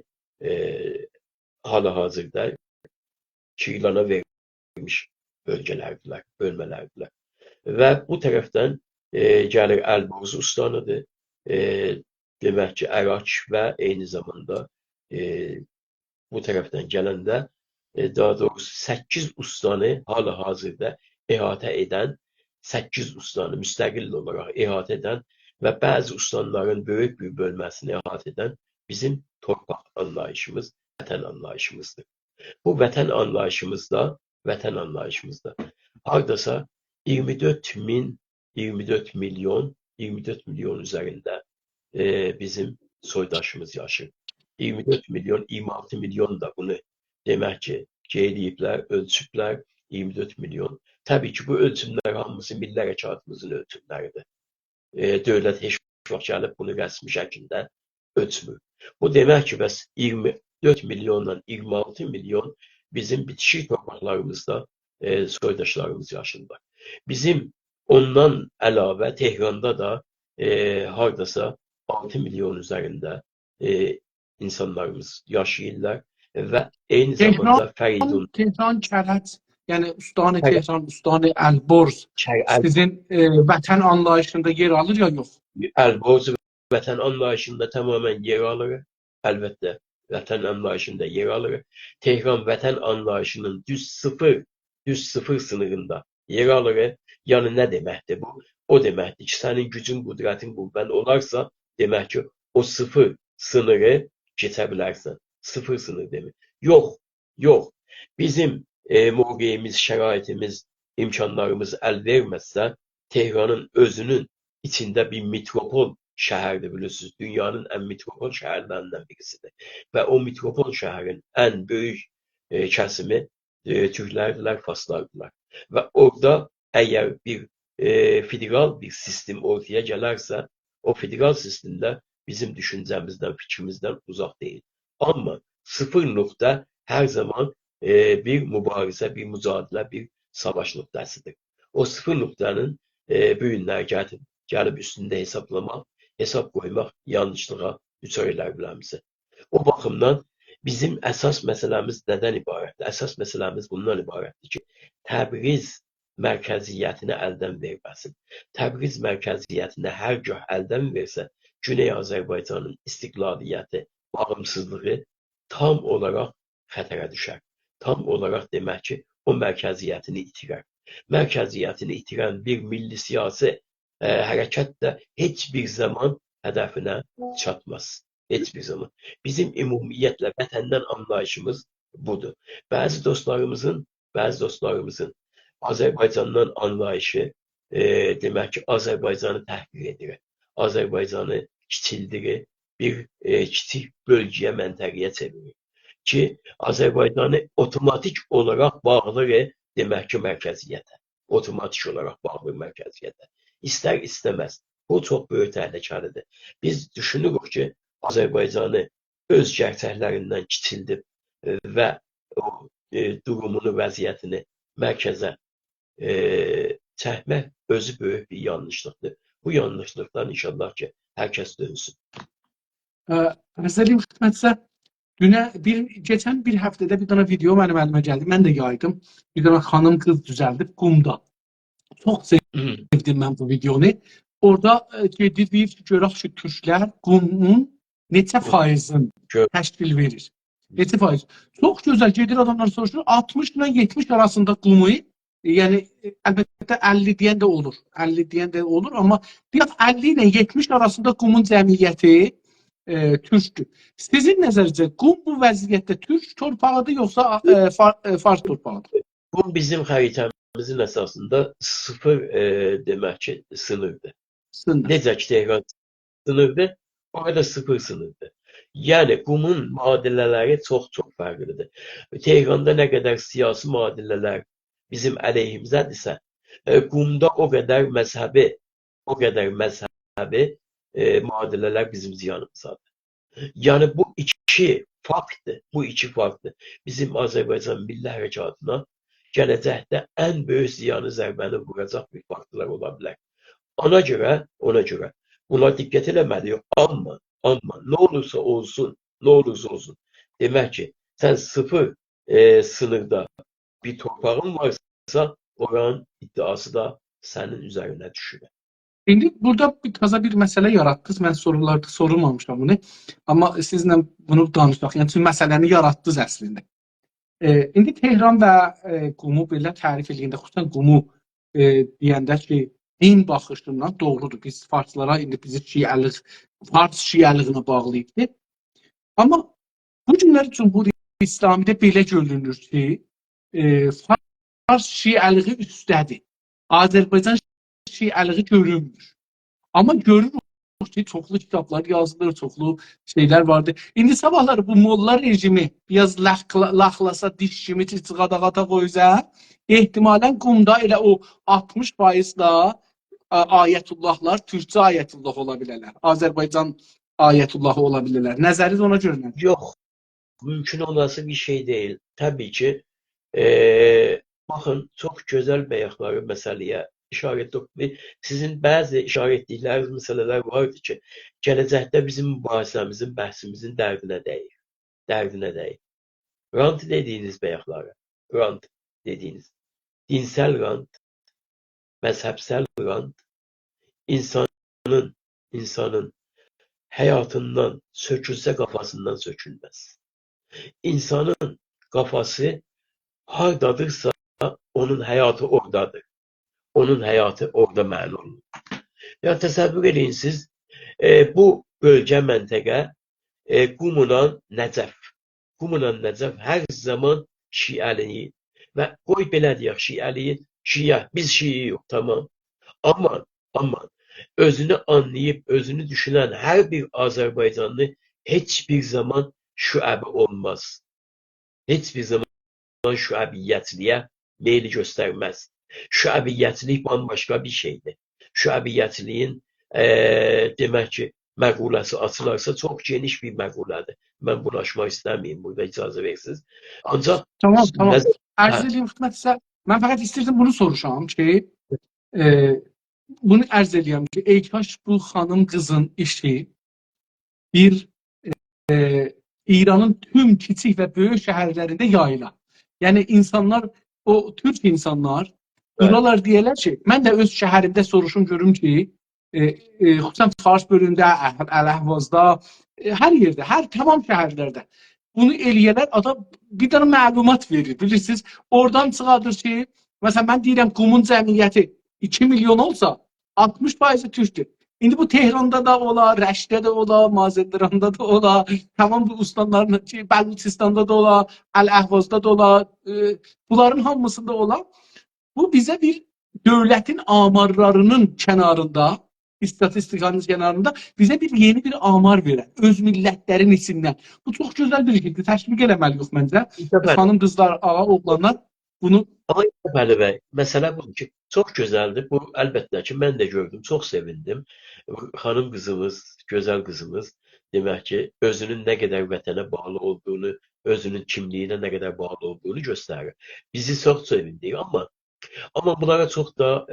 hal-hazırda Kirlana verilmiş bölmələrdirlər. Və bu tərəfdən gəlir Əlborz Ustanıdır, demək ki, Ərak və eyni zamanda bu tərəfdən gələndə daha doğrusu 8 ustanı hal-hazırda əhatə edən, 8 ustanı müstəqil olaraq əhatə edən və bəzi ustanların böyük bir bölməsini əhatə edən bizim torpaq anlayışımız, vətən anlayışımızdır. Bu vətən anlayışımızda hardasa 24 milyon üzərində bizim soydaşımız yaşır. 24 milyon, 26 milyon da bunu demək ki, qeydləyiblər, ölçüblər 24 milyon. Təbii ki, bu ölçümlər hamısı milli hərəkatımızın ölçümləridir. Dövlət heç vaxt gəlib bunu rəsmi şəkildə ölçmür. Bu demək ki, bəs 24 milyondan 26 milyon bizim bitişik torpaqlarımızda soydaşlarımız yaşayırlar. Bizim ondan əlavə Tehranda da hardasa 6 milyon üzərində insanlarımız yaşayırlar və eyni zamanda Fəridun Tehran Kərəc, yəni Ustanı Tehran, Ustanı Əlborz sizin vətən anlayışında yer alır ya yox? Əlborz vətən anlayışında tamamen yer alır. Əlbəttə vətən anlayışında yer alır. Tehran vətən anlayışının düz sıfır sınırında yer alır. Yəni nə deməkdir bu? O deməkdir ki, sənin gücün, qudrətin, qüvvən olarsa, demək ki, o sıfır sınırı keçə bilərsən. Sıfır sınır demir. Yox. Bizim mövqeyimiz, şəraitimiz, imkanlarımız əl verməzsə, Tehranın özünün içində bir metropol şəhərdir, bilirsiniz. Dünyanın ən metropol şəhərlərindən birisidir. Və o metropol şəhərin ən böyük kəsimi Türklərdirlər, Farslardılar. Və orada əgər bir federal bir sistem ortaya gələrsə, o federal sistemdə bizim düşüncəmizdən, fikrimizdən uzaq deyil. Amma sıfır nöqtə hər zaman bir mübarizə, bir mücadilə, bir savaş nöqtəsidir. O sıfır nöqtənin bu günlər gəlib üstündə hesab qoymaq yanlışlığa düçar elər biləmizə. O baxımdan bizim əsas məsələmiz nədən ibarətdir? Əsas məsələmiz bundan ibarətdir ki, Təbriz mərkəziyyətini əldən verməsin. Təbriz mərkəziyyətini hər gah əldən versə, Güney Azərbaycanın istiqlaliyyəti, bağımsızlığı tam olaraq xətərə düşər. Tam olaraq demək ki, o mərkəziyyətini itirər. Mərkəziyyətini itirən bir milli siyasi hərəkət də heç bir zaman hədəfinə çatmaz. Heç bir zaman. Bizim ümumiyyətlə vətəndən anlayışımız budur. Bəzi dostlarımızın Azərbaycandan anlayışı demək ki, Azərbaycanı təhqir edir. Azərbaycanı kiçildirir, bir kiçik bölgəyə, məntəqəyə çevirir. Ki, Azərbaycanı otomatik olaraq bağlayır demək ki, mərkəziyyətə. Otomatik olaraq bağlayır mərkəziyyətə. İstər istəməz. Bu çox böyük təhlükəlidir. Biz düşünürük ki, Azərbaycanı öz gerçəklərindən kiçildib və o durumunu, vəziyyətini mərkəzə çəkmək özü böyük bir yanlışlıqdır. Bu yanlışlıqdan inşallah ki, hər kəs dönsün. Əzəlim xidmətsə, geçən bir həftədə bir dana video mənim əlimə gəldi. Mən də yaydım. Bir dana xanım qız düzəldib qumda. Çox sevdim mən bu videonu. Orada deyir ki, görək ki, türklər qumun neçə faizini təşkil verir. Neçə faiz. Çox gözəl gedir adamlar soruşur. 60 ilə 70 arasında qumu, yəni əlbəttə 50 deyən də olur. 50 deyən də olur, amma biraz 50 ilə 70 arasında qumun cəmiyyəti türkdür. Sizin nəzərinizcə qum bu vəziyyətdə türk torpağıdır yoxsa fars torpağıdır? Bu bizim xəritəmizin əsasında sıfır demək ki, sınırdır. Necə ki, Tehran sınırdır, orada sıfır sınırdır. Yəni, qumun müadilələri çox-çox fərqlidir. Tehranda nə qədər siyasi müadilələr bizim əleyhimizədirsə, qumda o qədər məzhəbi müadilələr bizim ziyanımızdadır. Yəni, bu iki faktdır. Bizim Azərbaycan milli hərəkatına gələcəkdə ən böyük ziyanı, zərbəni vuracaq bir faktlar ola bilər. Ona görə buna diqqət eləməliyik. Amma nə olursa olsun, demək ki, sən sıfır sınırda bir torpağın varsa, oranın iddiası da sənin üzərinə düşür. İndi burada taza bir məsələ yaratdınız. Mən sorularda sorulmamışam bunu. Amma sizlə bunu danışaq. Yəni, siz məsələni yaratdınız əslində. İndi Tehran və qumu belə tərif edəndə, xüsusən qumu deyəndə ki, din baxışından doğrudur. Biz farslara indi bizi fars şiəliyinə bağlıyıq. Amma bu günlər Cumhuriyet İslamidə belə görünür ki, fars şiəliyi üstədir. Azərbaycan şiəliyi görünmür. Amma görürük ki, çoxlu kitablar yazılır, çoxlu şeylər vardır. İndi sabahları bu molla rejimi biraz laxlasa, diş kimi çıxada qoysa, ehtimalən qumda elə o 60% da ayətullahlar türkcə ayətullah ola bilərlər. Azərbaycan ayətullahı ola bilərlər. Nəzəriniz ona görə nədir? Yox, mümkün olası bir şey deyil. Təbii ki, baxın, çox gözəl bəyəkləri məsələyə işarət etdik. Sizin bəzi işarət etdikləriniz məsələlər vardır ki, gələcəkdə bizim mübahisəmizin, bəhsimizin dərdinə dəyir. Rant dediyiniz bəyəkləri, rant dediyiniz, dinsel rant, məzhəbsel rant, insanın həyatından sökülsə qafasından sökülməz. İnsanın qafası hardadırsa onun həyatı oradadır. Onun həyatı orada mənundur. Yəni, təsəvvür edin siz, bu bölgə məntəqə Qumunan Nəcəf hər zaman şiəliyi və qoy belə deyək, şiə, biz şiyi yox, tamam. Amma özünü anlayıb, özünü düşünən hər bir Azərbaycanlı heç bir zaman şüəbi olmaz. Heç bir zaman şüəbiyyətliyə meyli göstərməz. Şüəbiyyətlik bambaşqa bir şeydir. Şüəbiyyətliyin demək ki, məquləsi açılarsa çox geniş bir məqulədir. Mən bunu açmaq istəməyim, burada icazə verirsiniz. Ancaq... Tamam. Ərz edeyim xidmətsə, mən fəqət istəyirdim bunu soruşam ki, bunu ərz edeyim ki, kaş bu xanım qızın işi bir İranın tüm kiçik və böyük şəhərlərində yayılar. Yəni, insanlar, o türk insanlar buralar deyirlər ki, mən də öz şəhərimdə soruşum görüm ki, xüsusən Fars bölündə, Əl-Əhvazda, hər yerdə, tamam şəhərlərdə bunu eləyərlər, adam bir dənə məlumat verir, bilirsiniz, oradan çıxadır ki, məsələn, mən deyirəm, qumun cəmiyyəti 2 milyon olsa, 60% türkdür. İndi bu Tehranda da ola, Rəşdə də ola, Mazəndaranda da ola, tamam bu ustanların, Bəluçistanda da ola, Əl-Əhvazda da ola, bunların hamısında ola. Bu bizə bir dövlətin amarlarının kənarında, istatistikanın kənarında bizə bir yeni bir amar verər. Öz millətlərin içindən. Bu çox gözəl bir şeydir. Təşviq eləməliyik məncə. İntəfəli. Xanım, qızlar, ağa, oğlanlar bunu Ama İntəfəli bəy, məsələ budur ki, çox gözəldir. Bu əlbəttə ki, mən də gördüm, çox sevindim. Xanım qızımız, gözəl qızımız demək ki, özünün nə qədər vətənə bağlı olduğunu, özünün kimliyinə nə qədər bağlı olduğunu göstərir. Bizi çox sevindirir, amma bunlara çox da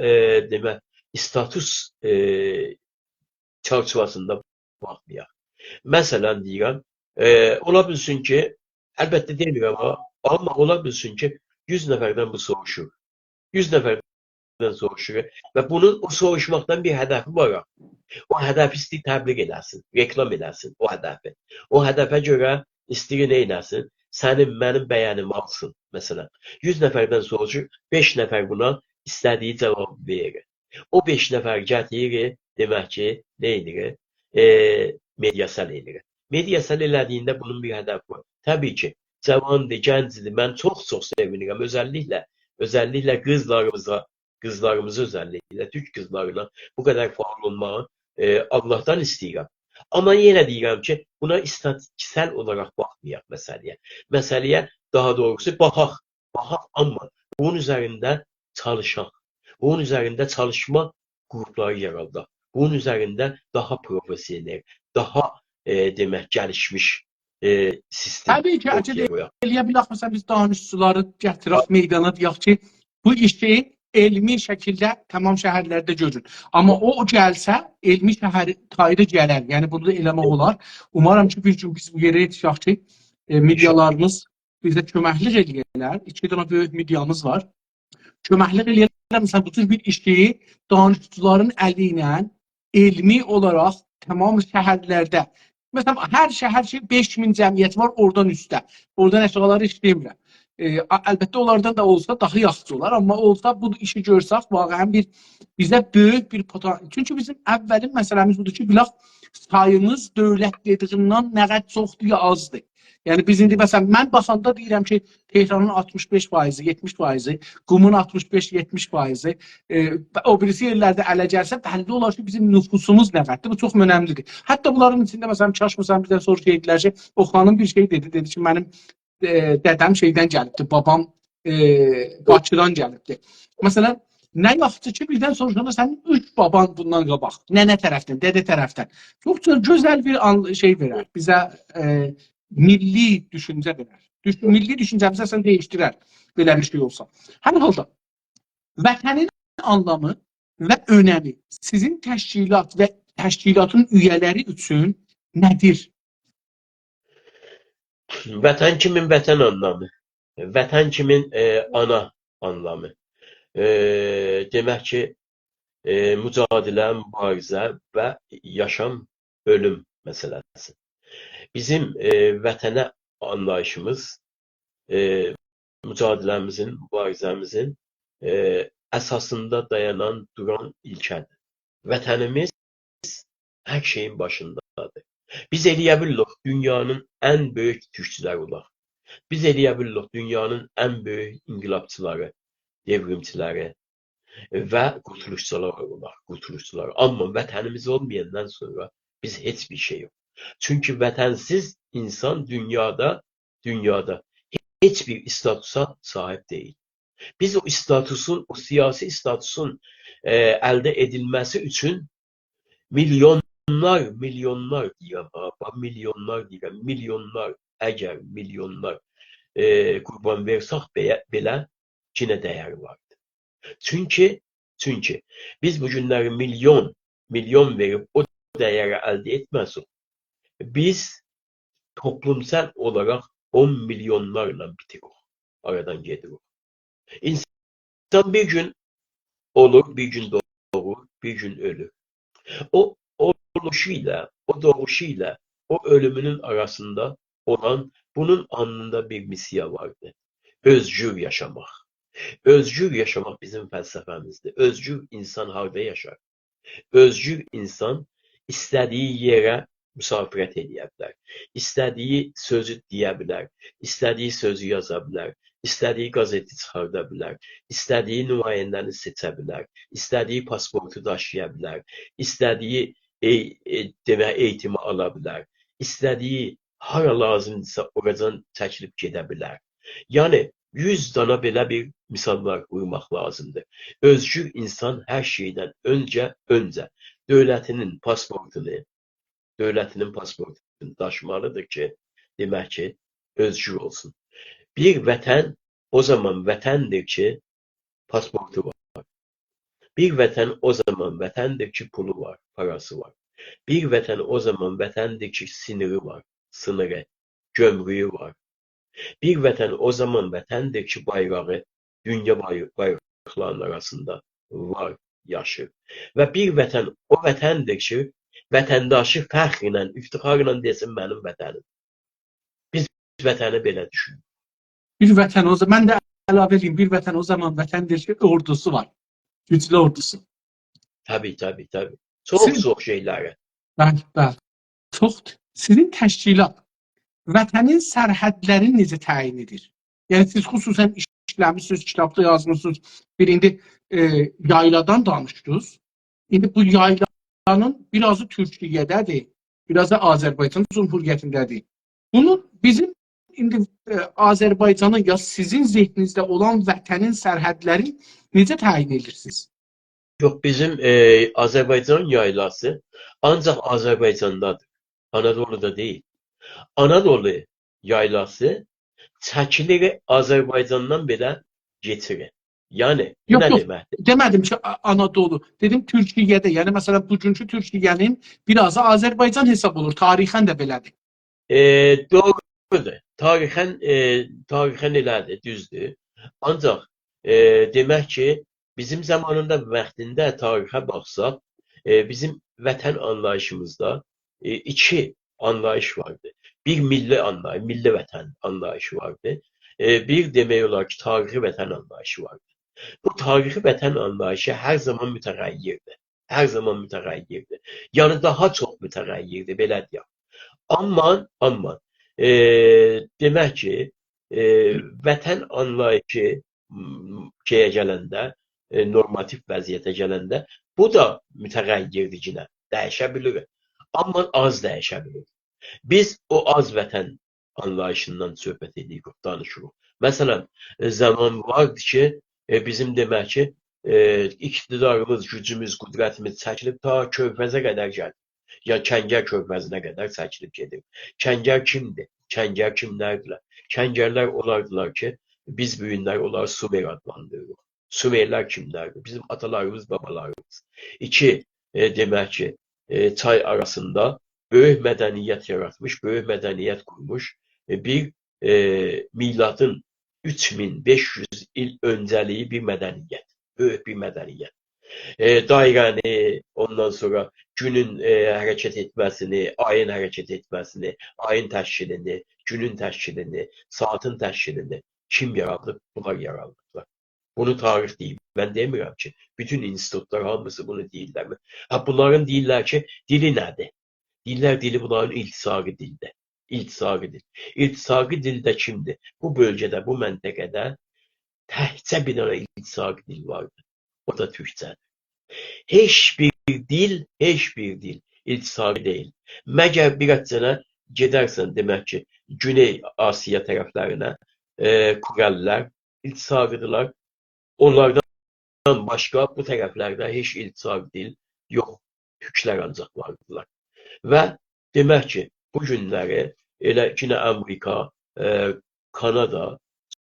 demək status çərçivəsində baxmayaq. Məsələn deyirəm, ola bilsin ki, əlbəttə demirəm amma ola bilsin ki, 100 nəfərdən bu soruşur. 100 nəfərdən soruşur və bunun o soruşmaqdan bir hədəfi var. O hədəfi istəyir təbliğ eləsin, reklam eləsin o hədəfi. O hədəfə görə istəyir nə eləsin? Sənin, mənim bəyənimi alsın, məsələn. 100 nəfərdən soruşur, 5 nəfər buna istədiyi cavab verir. O 5 nəfər gətirir, demək ki, nə edir? Mediasal edir. Mediasal elədiyində bunun bir hədəfi var. Təbii ki, cavandır, gəncdir. Mən çox sevinirəm. Özəlliklə qızlarımıza özəlliklə, türk qızlarına bu qədər faal olmağı Allahdan istəyirəm. Amma yenə deyirəm ki, buna istatistiksel olaraq baxmayaq məsələyə. Məsələyə daha doğrusu baxaq, amma bunun üzərində çalışaq. Bunun üzərində çalışma qrupları yaradaq. Bunun üzərində daha profesyonel, daha demək gəlişmiş sistem təbii ki, ortaya qoyaq. eləyə bilək, məsələn, biz danışıcıları gətirək meydana, deyək ki, bu işi elmi şəkildə tamam şəhərlərdə görün. Amma o gəlsə, elmi şəhər tayını gələr. Yəni bunu da eləmək olar. Umarım ki, bir gün biz bu yerə yetişək ki, medialarımız bizə köməklik eləyərlər. 2 dənə böyük mediamız var. Köməklik eləyərlər, məsələn, bu tür bir işi danışıcıların əli ilə elmi olaraq tamam şəhərlərdə. Məsələn, hər şəhər 5000 cəmiyyət var oradan üstə. Oradan aşağıları işləmirlər. Əlbəttə onlardan da olsa daha yaxşı olar, amma olsa bu işi görsək, vaqəən bizə böyük bir potansiyel. Çünki bizim əvvəlin məsələmiz budur ki, bilaq sayımız dövlət dediyindən nə qədər çoxdur ya azdır. Yəni biz indi məsələn mən baxanda deyirəm ki, Tehranın 65%, 70%, Qumun 65-70%, o birisi yerlərdə ələ gəlsə, bəlli olar ki, bizim nüfusumuz nə qədərdir. Bu çox önəmlidir. Hətta bunların içində məsələn Çaşmısan bizdən sonra dedilər ki, o xanım bir şey dedi ki, mənim dədəm şeydən gəlibdi, babam Bakıdan gəlibdi. Məsələn, nə yaxşı ki, birdən soruşanda sənin 3 baban bundan qabaq, nənə tərəfdən, dədə tərəfdən. Çox gözəl bir şey verər, bizə milli düşüncə verər. Milli düşüncəmizi əslən dəyişdirər, belə bir şey olsa. Hər halda, vətənin anlamı və önəmi sizin təşkilat və təşkilatın üyələri üçün nədir? Vətən kimin vətən anlamı? Vətən kimin ana anlamı? Demək ki, mücadilə, mübarizə və yaşam, ölüm məsələsi. Bizim vətənə anlayışımız mücadiləmizin, mübarizəmizin əsasında dayanan, duran ilkədir. Vətənimiz hər şeyin başındadır. Biz eləyə bilirik dünyanın ən böyük türkçüləri olaq. Biz eləyə bilirik dünyanın ən böyük inqilabçıları, devrimçiləri və qurtuluşçular. Amma vətənimiz olmayandan sonra biz heç bir şey yox. Çünki vətənsiz insan dünyada heç bir statusa sahib deyil. Biz o statusun, o siyasi statusun əldə edilməsi üçün milyonlar qurban versək belə kinə dəyəri vardır. Çünki biz bu günləri milyon verib o dəyəri əldə etməsək, biz toplumsal olaraq 10 milyonlarla bitirik, aradan gedirik. İnsan bir gün olur, bir gün doğur, bir gün ölür. O doğuşu ilə, o ölümünün arasında olan bunun alnında bir missiya vardı. Özgür yaşamaq. Özgür yaşamaq bizim fəlsəfəmizdir. Özgür insan harda yaşar? Özgür insan istədiyi yerə müsafirət edə bilər. İstədiyi sözü deyə bilər. İstədiyi sözü yaza bilər. İstədiyi qazeti çıxarda bilər. İstədiyi nümayəndəni seçə bilər. İstədiyi pasportu daşıya bilər. İstədiyi eğitimi ala bilər. İstədiyi hara lazımdırsa oradan çəkilib gedə bilər. Yəni 100 dana belə bir misallar qoymaq lazımdır. Özgür insan hər şeydən öncə dövlətinin pasportunu daşımalıdır ki, demək ki, özgür olsun. Bir vətən o zaman vətəndir ki, pasportu var. Bir vətən o zaman vətəndir ki, pulu var, parası var. Bir vətən o zaman vətəndir ki, sınırı, gömrüyü var. Bir vətən o zaman vətəndir ki, bayrağı dünya bayraqlarının arasında var, yaşır. Və bir vətən o vətəndir ki, vətəndaşı fəxrlə, iftixarla desin mənim vətənim. Biz vətəni belə düşünürük. Bir vətən o zaman, mən də əlavə edeyim, bir vətən o zaman vətəndir ki, ordusu var. Güclü ordusu. Tabii. Çox şeyləri. Bəli. Çoxdur. Sizin təşkilat vətənin sərhədlərini necə təyin edir? Yəni siz xüsusən işləmişsiniz, kitabda yazmışsınız. Bir indi yayladan danışdınız. İndi bu yaylanın birazı Türkiyədədir, birazı Azərbaycan Cumhuriyyətindədir. Bunu bizim indi Azərbaycanın ya sizin zehninizdə olan vətənin sərhədləri necə təyin edirsiniz? Yox, bizim Azərbaycan yaylası ancaq Azərbaycandadır. Anadolu'da deyil. Anadolu yaylası çəkilir Azərbaycandan belə geçirir. Yəni, bu nə deməkdir? Demədim ki, Anadolu. Dedim Türkiyədə. Yəni, məsələn, bugünkü Türkiyənin birazı Azərbaycan hesab olur. Tarixən də belədir. Doğrudur. Tarixən elədir, düzdür. Ancaq demək ki, bizim zamanında vaxtında tarixə baxsaq, bizim vətən anlayışımızda iki anlayış vardı. Bir milli vətən anlayışı vardı. Bir demək olar ki, tarixi vətən anlayışı vardı. Bu tarixi vətən anlayışı hər zaman mütəğəyyirdir. Yəni daha çox mütəğəyyirdir, belə deyək. Amma demək ki, vətən anlayışı şeyə gələndə, normativ vəziyyətə gələndə, bu da mütəğəyyirdir yenə, dəyişə bilir. Amma az dəyişə bilir. Biz o az vətən anlayışından söhbət edirik, danışırıq. Məsələn, zaman vardı ki, bizim demək ki, iqtidarımız, gücümüz, qüdrətimiz çəkilib ta Körfəzə qədər gəlir. Ya Kəngər körfəzinə qədər çəkilib gedir. Kəngər kimdir? Kəngər kimlərdirlər? Kəngərlər olardılar ki, biz bu günlər onları Sumer adlandırırıq. Sumerlər kimlərdir? Bizim atalarımız, babalarımız. Demək ki, çay arasında böyük mədəniyyət yaratmış, böyük mədəniyyət qurmuş bir miladın 3500 il öncəliyi bir mədəniyyət. Böyük bir mədəniyyət. Dairəni, ondan sonra günün hərəkət etməsini, ayın hərəkət etməsini, ayın təşkilini, günün təşkilini, saatın təşkilini kim yaradıb? Bunlar yaradırlar. Bunu tarix deyib. Mən demirəm ki, bütün institutlar hamısı bunu deyirlər. Bunların deyirlər ki, dili nədir? Deyirlər dili bunların iltisaqi dildir. İltisaqi dildə kimdir? Bu bölgədə, bu məntəqədə təkcə bir dənə iltisaqi dil vardır. O da Türkçədir. Heç bir dil iltisaqi deyil. Məgər bir sənə gedərsən demək ki, Güney Asiya tərəflərinə Kurəllər iltisaqıdırlar. Onlardan başqa bu tərəflərdə heç iltisaqi dil yox. Türklər ancaq vardılar. Və demək ki, bu günləri elə ki, Amerika, Kanada,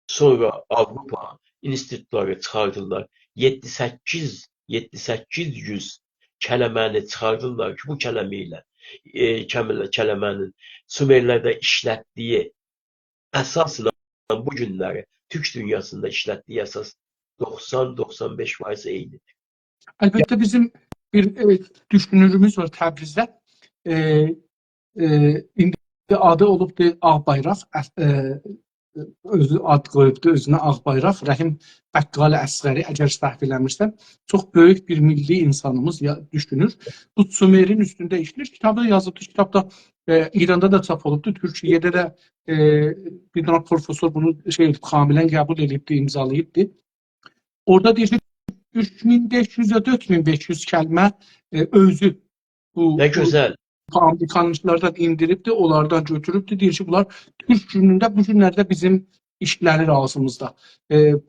sonra Avropa institutları çıxardırlar. 7-800 kələməni çıxardırlar ki, bu kələmənin Sumerlərdə işlətdiyi əsasla bu günləri Türk dünyasında işlətdiyi əsas 90-95% eynidir. Əlbəttə bizim bir düşünürümüz var Təbrizdə. İndi adı olubdur Ağbayraq. özü ad qoyubdu, özünə Ağbayraq, Rəhim Bəqqali Əsgəri, əgər səhv eləmirsəm, çox böyük bir milli insanımız düşünür. Bu Sumerin üstündə işləyir. Kitabda yazıldı, kitabda İranda da çap olubdu, Türkiyədə də bir dənə professor bunu kamilən qəbul edibdi, imzalayıbdı. Orada deyir ki, 3500-ə 4500 kəlmə özü bu Ne güzel. Amerikanlılardan indiribdi, onlardan götürübdü. Deyir ki, bunlar Türk günündə, bu günlərdə bizim işləri ağzımızda.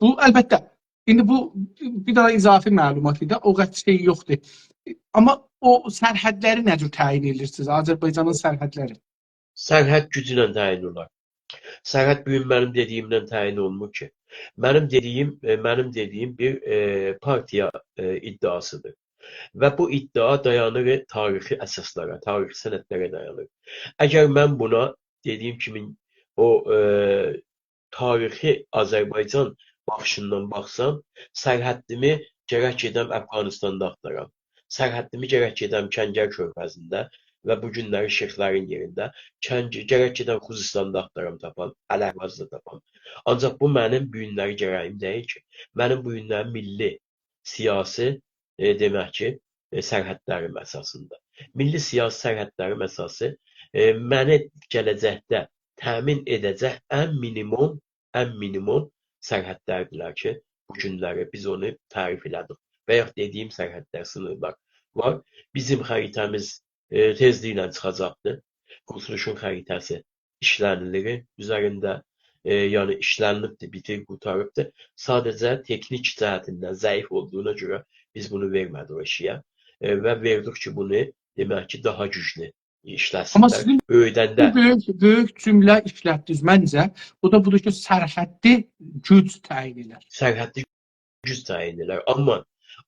Bu əlbəttə, indi bu bir daha izafi məlumat idi, o qədər şey yoxdur. Amma o sərhədləri nə cür təyin edirsiniz? Azərbaycanın sərhədləri. Sərhəd gücüyle tayin olar. Sərhəd bugün benim dediğimden tayin olmuyor ki. Benim dediğim bir partiya iddiasıdır. Ve bu iddia dayanır tarihi əsaslara, tarihi sənədlərə dayanır. Əgər mən buna dediyim kimi o tarixi Azərbaycan baxışından baxsam, sərhəddimi gərək edəm Əfqanistanda axtaram. Sərhəddimi gərək edəm Kəngər körfəzində və bu günləri şeyxlərin yerində. Gərək edəm Xuzistanda axtaram tapam, Ələhvazda tapam. Ancaq bu mənim bu günləri gərəyim deyil ki. Mənim bu günləri milli, siyasi demək ki, sərhədlərim əsasında. Milli siyasi sərhədlərim əsası mənə gələcəkdə təmin edəcək ən minimum sərhədlərdirlər ki, bu günləri biz onu tərif elədik. Və yaxud dediyim sərhədlər, sınırlar var. Bizim xəritəmiz tezliklə çıxacaqdır. Qurtuluşun xəritəsi işlənilir üzərində. Yəni işlənibdir, bitir, qurtarıbdır. Sadəcə texnik cəhətindən zəif olduğuna görə biz bunu vermədik o işiyə və verdik ki, bunu demək ki, daha güclü işləsinlər. Amma sizin öydəndə böyük cümlə işlətdiniz məncə. Bu da budur ki, sərhəddi güc təyin edir. Sərhəddi güc təyin edir. Amma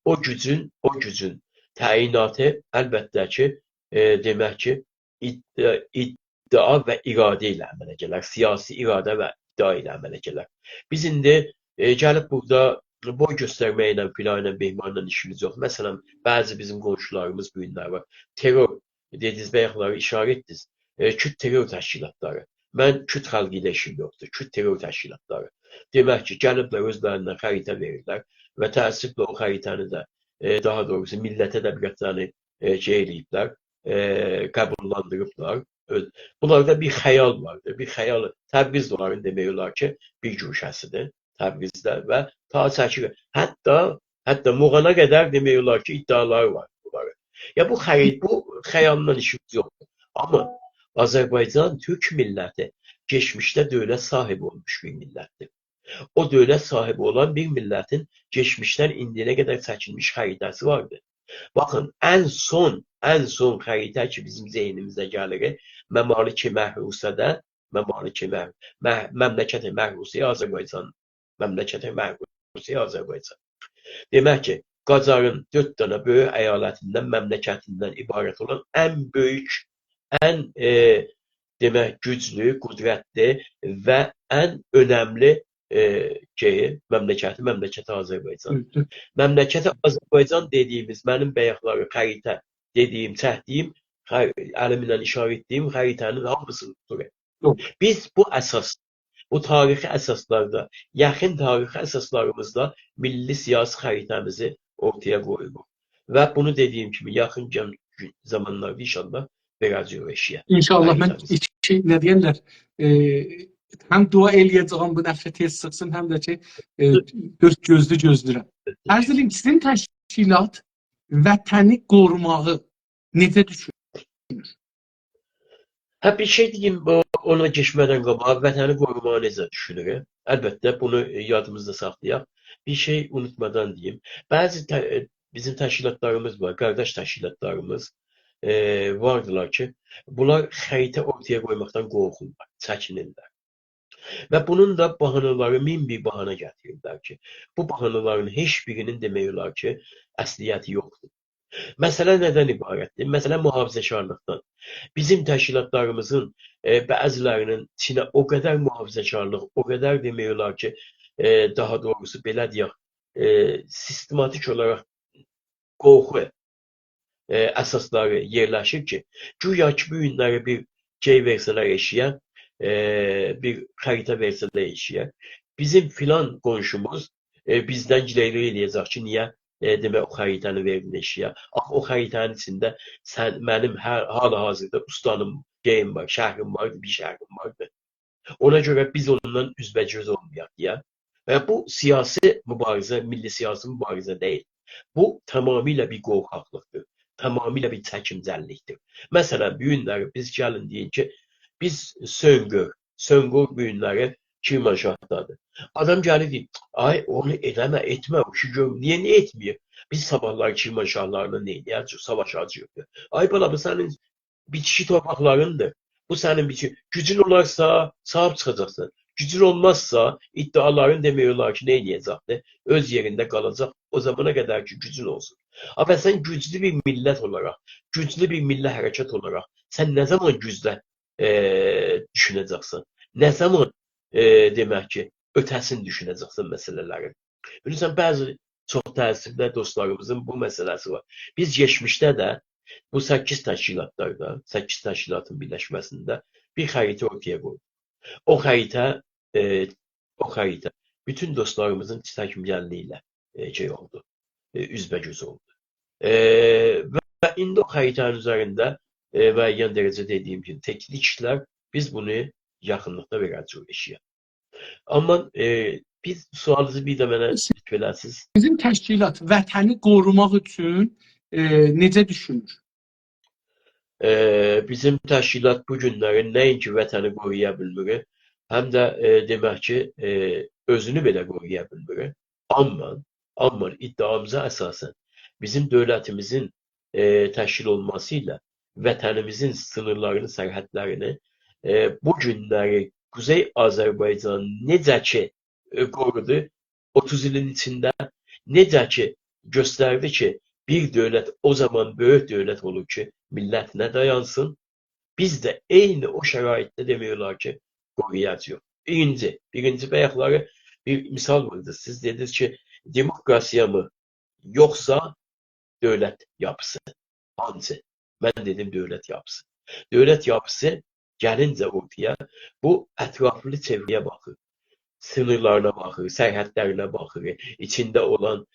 o gücün təyinatı əlbəttə ki, demək ki, iddia və iradə ilə əmələ gələr. Siyasi iradə və iddia ilə əmələ gələr. Biz indi gəlib burada boy göstərməklə, filanla, behmanla işimiz yox. Məsələn, bəzi bizim qonşularımız bu günlər var. Terror, dediniz, bayaqları işarə etdiniz. Kürt terror təşkilatları. Mən Kürt xalqı ilə işim yoxdur. Kürt terror təşkilatları. Demək ki, gəliblər özlərindən xəritə verirlər və təəssüflə o xəritəni də, daha doğrusu millət ədəbiyyatlarını eləyiblər, qəbullandırıblar. Bunlarda bir xəyal vardır. Bir xəyal, Təbriz onların demək olar ki, bir güşəsidir. Təbrizdə və ta çəkir. Hətta Muğana qədər demək olar ki, iddiaları var bunları. Ya bu xəyalından işimiz yoxdur. Amma Azərbaycan Türk milləti geçmişdə dövlət sahibi olmuş bir millətdir. O dövlət sahibi olan bir millətin geçmişdən indiyənə qədər çəkilmiş xəritəsi vardır. Baxın, ən son xəritə ki bizim zeynimizə gəlir, Məmalik-i Məhrusədə, Məmləkət-i Məhrusi Azərbaycan. Məmləkət-i Məhrusi Azərbaycan. Demək ki, Qacarın 4 dənə böyük əyalətindən, məmləkətindən ibarət olan ən böyük, ən demək güclü, qüdrətli və ən önəmli məmləkəti Azərbaycan. Məmləkəti Azərbaycan dediyimiz, mənim bayaqları xəritə dediyim, çəkdiyim, əlimlə işarə etdiyim xəritənin hamısını tutur. Biz bu tarixi əsaslarda, yaxın tarixi əsaslarımızda milli siyasi xəritəmizi ortaya qoyuruq. Və bunu dediyim kimi, yaxın zamanlarda inşallah verəcəyik o işiyə. İnşallah mən nə deyirlər, həm dua eləyəcəyəm bu nəfrə tez çıxsın, həm də ki, dörd gözlü gözlürəm. Ərz edin, sizin təşkilat vətəni qorumağı necə düşünür? Bir şey deyim, ona geçmədən qabaq, vətəni qorumağı necə düşünür? Əlbəttə, bunu yadımızda saxlayaq. Bir şey unutmadan deyim. Bəzi bizim təşkilatlarımız var, qardaş təşkilatlarımız vardılar ki, bunlar xəritə ortaya qoymaqdan qorxurlar, çəkinirlər. Və bunun da bahanaları, min bir bahana gətirirlər ki, bu bahanaların heç birinin demək olar ki, əsliyyəti yoxdur. Məsələ nədən ibarətdir? Məsələ mühafizəkarlıqdan. Bizim təşkilatlarımızın bəzilərinin içinə o qədər mühafizəkarlıq, o qədər demək olar ki, daha doğrusu belə deyək, sistematik olaraq qorxu əsasları yerləşir ki, güya ki, bu günləri bir şey versələr eşiyə, bir xəritə versə dəyişiyə. Bizim filan qonşumuz bizdən giləyli eləyəcək ki, niyə demək o xəritəni verdin eşiyə. Axı o xəritənin içində mənim hal-hazırda ustanım, geyim var, şəhrim vardı, bir şəhrim vardı. Ona görə biz ondan üzbəcöz olmayaq deyə. Və bu siyasi mübarizə, milli siyasi mübarizə deyil. Bu tamamilə bir qorxaqlıqdır. Tamamilə bir çəkimcəllikdir. Məsələn, bu günləri biz gəlin deyin ki, biz Söngör bu günləri Kirmanşahdadır. Adam gəlir deyir, ay onu eləmə, etmə, o ki gör, niyə etməyir? Biz sabahlar Kirmanşahlarla neynəyəcək, savaşacaqdır. Ay bala, bu sənin bitişi torpaqlarındır. Bu sənin bitişi. Gücün olarsa sahib çıxacaqsın. Gücün olmazsa iddiaların demək olar ki, neynəyəcəkdir? Öz yerində qalacaq o zamana qədər ki, gücün olsun. Amma sən güclü bir millət olaraq, güclü bir milli hərəkət olaraq, sən nə zaman güclə düşünəcəksən? Nə zaman demək ki, ötəsini düşünəcəksən məsələlərin? Bilirsən, bəzi çox təəssüflə dostlarımızın bu məsələsi var. Biz geçmişdə də bu 8 təşkilatlarda, 8 təşkilatın birləşməsində bir xəritə ortaya qoydu. O xəritə bütün dostlarımızın təkmilliyi ilə oldu, üzbəgöz oldu. Və indi o xəritənin üzərində müəyyən dərəcə dediyim kimi teknik işlər, biz bunu yaxınlıqda verəcəyik eşiyə. Amma biz sualınızı bir də mənə lütf edəsiniz. Bizim təşkilat vətəni qorumaq üçün necə düşünür? Bizim təşkilat bu günləri nəinki vətəni qoruya bilmir, həm də demək ki, özünü belə qoruya bilmir. Amma iddiamıza əsasən bizim dövlətimizin təşkil olması ilə vətənimizin sınırlarını, sərhədlərini bu günləri Kuzey Azərbaycan necə ki qorudu, 30 ilin içində necə ki göstərdi ki, bir dövlət o zaman böyük dövlət olur ki, millətinə dayansın. Biz də eyni o şəraitdə demək olar ki, qoruyacağıq. Birinci bayaqları bir misal vardı. Siz dediniz ki, demokrasiya mı yoxsa dövlət yapısı? Hansı? Mən dedim dövlət yapısı. Dövlət yapısı gəlincə ortaya bu ətraflı çevrəyə baxır. Sınırlarına baxır, sərhədlərinə baxır, içində olan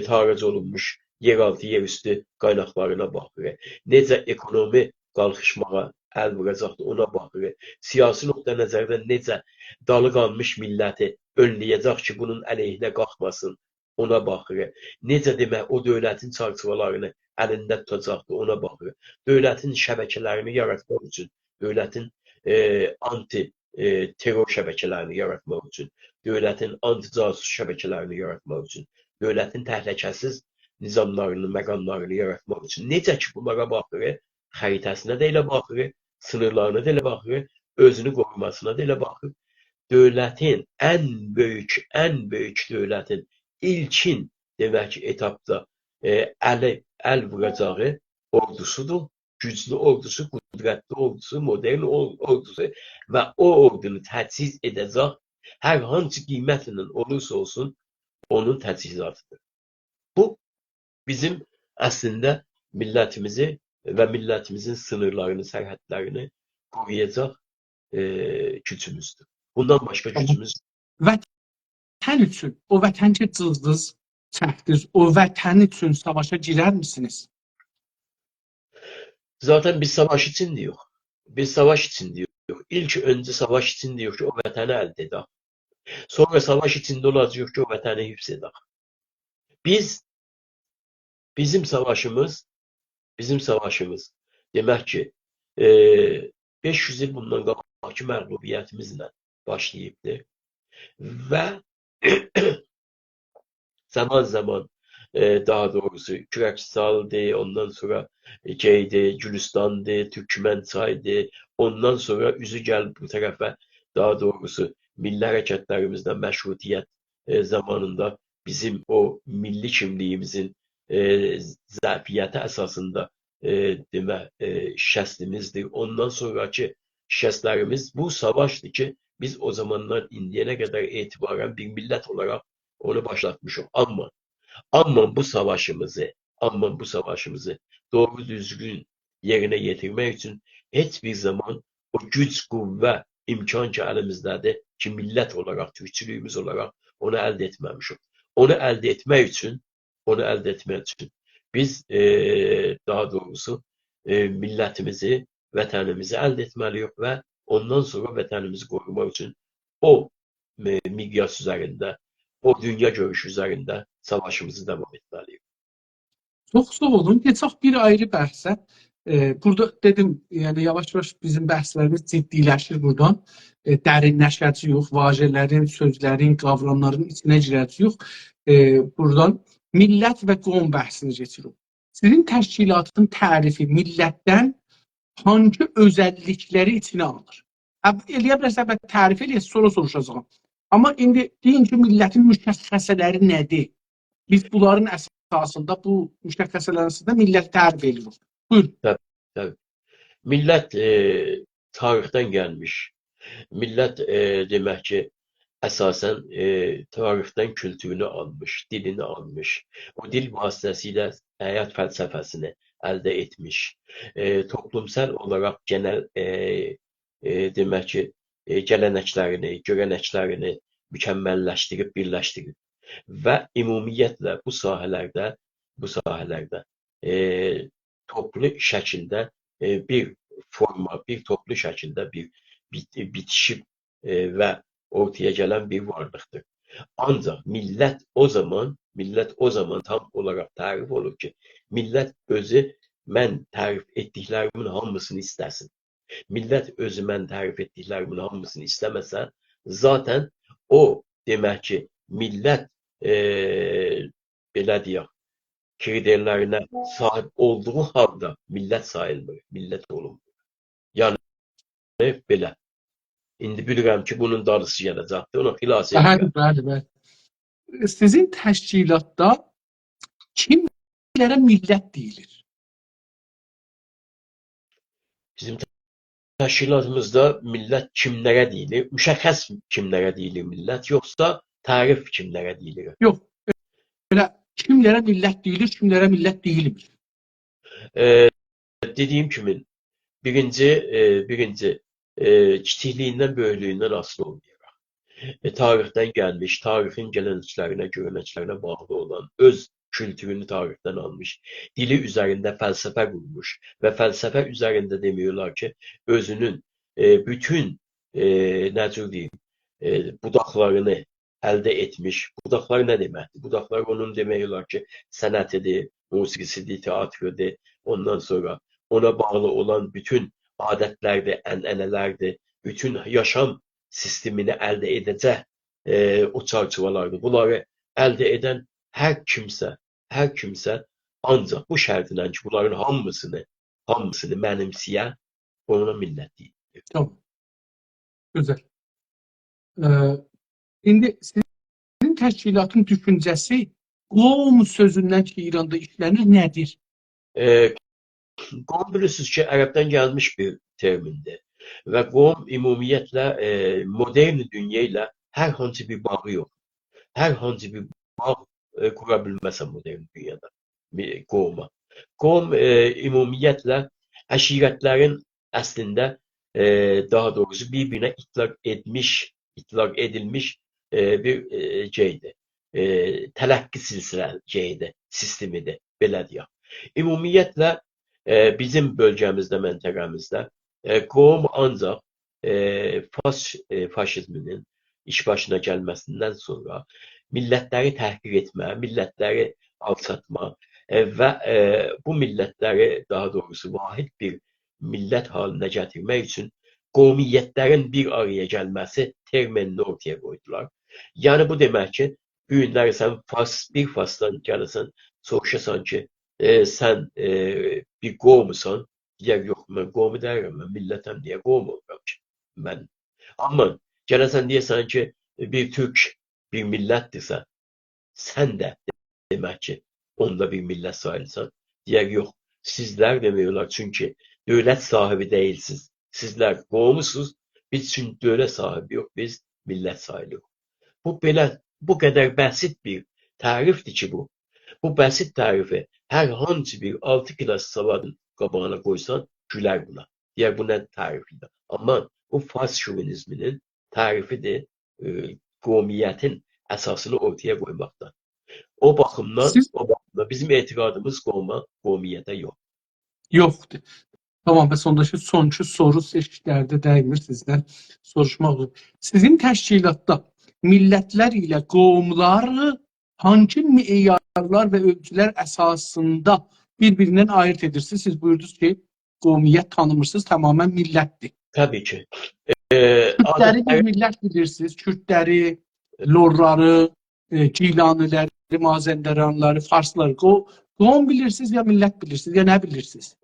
tarız olunmuş yeraltı, yerüstü qaynaqlarına baxır. Necə ekonomi qalxışmağa əl vuracaqdır, ona baxır. Siyasi nöqtə nəzərdən necə dalı qalmış milləti önləyəcək ki, bunun əleyhinə qalxmasın, ona baxır. Necə demək, o dövlətin çarçıvalarını əlində tutacaqdır, ona baxır. Dövlətin şəbəkələrini yaratmaq üçün, dövlətin anti-terror şəbəkələrini yaratmaq üçün, dövlətin anti-casus şəbəkələrini yaratmaq üçün, dövlətin təhlükəsiz nizamlarını, məqamlarını yaratmaq üçün. Necə ki, bunlara baxır, xəritəsinə də elə baxır, sınırlarına da elə baxır, özünü qorumasına da elə baxır. Dövlətin ən böyük dövlətin ilkin demək ki, etapda əl vuracağı ordusudur. Güclü ordusu, qüdrətli ordusu, modern ordusu və o ordunu təchiz edəcək hər hansı qiymətlə olursa olsun onun təchizatıdır. Bu bizim əslində millətimizi və millətimizin sınırlarını, sərhədlərini qoruyacaq gücümüzdür. Bundan başqa gücümüz. Vətən üçün, o vətən ki cızdız, çəkdiniz, o vətən üçün savaşa girər misiniz? Zaten biz savaş için diyor. Biz savaş için diyor. İlk önce savaş için diyor ki o vətəni əldə edək. Sonra savaş içində olacaq ki o vətəni hifz edək. Bizim savaşımız demək ki 500 il bundan qabaqki məğlubiyyətimizlə başlayıbdır. Və zaman daha doğrusu Kürəksal'dı, ondan sonra Gülistan'dı, Türkmençay'dı, ondan sonra üzü gəl bu tərəfə, daha doğrusu milli hərəkətlərimizdən məşrutiyyət zamanında bizim o milli kimliyimizin zəfiyyəti əsasında şikəstimizdir. Ondan sonraki şikəstlərimiz bu savaşdır ki, biz o zamandan indiyənə qədər etibarən bir millət olaraq onu başlatmışıq. Amma bu savaşımızı doğru düzgün yerinə yetirmək üçün heç bir zaman o güc, qüvvə, imkan ki əlimizdədir ki, millət olaraq, türkçülüyümüz olaraq onu əldə etməmişik. Onu əldə etmək üçün biz daha doğrusu millətimizi, vətənimizi əldə etməliyik və ondan sonra vətənimizi qorumaq üçün o miqyas üzərində, o dünya görüşü üzərində savaşımızı davam etməliyik. Çox sağ olun. Keçək bir ayrı bəhsə. Burada dedim, yəni yavaş-yavaş bizim bəhslərimiz ciddiləşir buradan. Dərinləşəcəyik, vacələrin, sözlərin, qavramların içinə girəcəyik. Buradan millət və qovm bəhsini keçirik. Sizin təşkilatın tərifi millətdən hangi özəllikləri içinə alır? Eləyə bilərsə, tərif eləyə, sonra soruşacağım. Amma indi deyin ki, millətin müşəxxəsələri nədir? Biz bunların əsasında, bu müşəxxəsələrin arasında millət tərif edilir. Buyurun. Təbii. Millət tarixdən gəlmiş. Millət demək ki, əsasən tarixdən kültürünü almış, dilini almış. O dil vasitəsilə həyat fəlsəfəsini əldə etmiş. Toplumsal olaraq genel demək ki, gələnəklərini, görənəklərini mükəmməlləşdirib, birləşdirib və ümumiyyətlə bu sahələrdə toplu şəkildə bir forma, bir toplu şəkildə bir bitişib və ortaya gələn bir varlıqdır. Ancaq millət o zaman tam olaraq tərif olur ki, millət özü mən tərif etdiklərimin hamısını istəsin. Millət özü mən tərif etdiklərimin hamısını istəməsə, zaten o demək ki, millət belə deyək, kriterlərinə sahib olduğu halda millət sayılmır, millət olunmur. Yəni belə. İndi bilirəm ki, bunun darısı gələcəkdir, ona xilas edəcək. Bəli. Sizin təşkilatda kimlərə millət deyilir? Bizim təşkilatımızda millət kimlərə deyilir? Müşəxəs kimlərə deyilir millət, yoxsa tərif kimlərə deyilir? Yox, belə kimlərə millət deyilir, kimlərə millət deyilmir? Dediyim kimi, birinci kiçikliyindən, böyüklüyündən asılı olmayaraq, tarixdən gəlmiş, tarixin gələnəklərinə, görənəklərinə bağlı olan, öz kültürünü tarixdən almış, dili üzərində fəlsəfə qurmuş və fəlsəfə üzərində demiyorlar ki, özünün bütün necə deyim, budaqlarını əldə etmiş. Budaqlar nə deməkdir? Budaqlar onun demək olar ki, sənətidir, musiqisidir, teatrıdır. Ondan sonra ona bağlı olan bütün adətlərdir, ənənələrdir, bütün yaşam sistemini əldə edəcək o çarçıvalardır. Bunları əldə edən hər kimsə ancaq bu şərtlə ki, bunların hamısını mənimsəyən ona millət deyilir. Tamam. Güzel. İndi sizin təşkilatın düşüncəsi qovm sözündən ki, İranda işlənir, nədir? Qovm bilirsiniz ki, ərəbdən gəlmiş bir termindir və qovm ümumiyyətlə modern dünya ilə hər hansı bir bağı yox. Hər hansı bir bağ qura bilməsən modern dünyada qovma. Qovm ümumiyyətlə əşirətlərin əslində daha doğrusu bir-birinə itlaq edilmiş bir şeydir. Tələqqi sistemidir, belə deyək. Ümumiyyətlə bizim bölgəmizdə, məntəqəmizdə qovm ancaq faşizminin iş başına gəlməsindən sonra millətləri təhqir etmə, millətləri alçatma və bu millətləri daha doğrusu vahid bir millət haline gətirmək üçün qovmiyyətlərin bir araya gəlməsi terminini ortaya qoydular. Yəni bu demək ki, bu günləri sən bir Farsdan gəlirsən, soruşasan ki, sən bir qovmusan, deyək yox, mən qovmu deyirəm, mən millətəm deyə qovm oluram ki, mən. Amma gələsən deyəsən ki, bir türk bir millətdirsə, sən də demək ki, onda bir millət sayılsan, deyək yox, sizlər demiyorlar çünki dövlət sahibi deyilsiniz. Sizlər qovmusunuz, biz üçün dövlət sahibi yox, biz millət sayılırıq. Bu qədər bəsit bir tərifdir ki bu. Bu bəsit tərifi hər hansı bir 6 klass savadın qabağına qoysan, gülər buna. Deyər bu nə tərifidir. Amma bu fars şovinizminin tarifidir, qovmiyyətin əsasını ortaya qoymaqda. O Siz baxımdan bizim etiqadımız qovmiyyətə yox. yoxdur. Tamam, bəs ondakı sonuncu soru seçkilərdə dəymir sizdən soruşmaq olur. Sizin təşkilatda millətlər ilə qovumları hangi meyarlar və ölçülər əsasında bir-birindən ayırt edirsiniz? Siz buyurdunuz ki, qovmiyyət tanımırsınız, tamamen millətdir. Təbii ki. Kürtləri bir millət bilirsiniz, Kürtləri, Lorları, Gilaniləri, Mazəndaranları, Farsları, qovum bilirsiniz ya millət bilirsiniz ya nə bilirsiniz?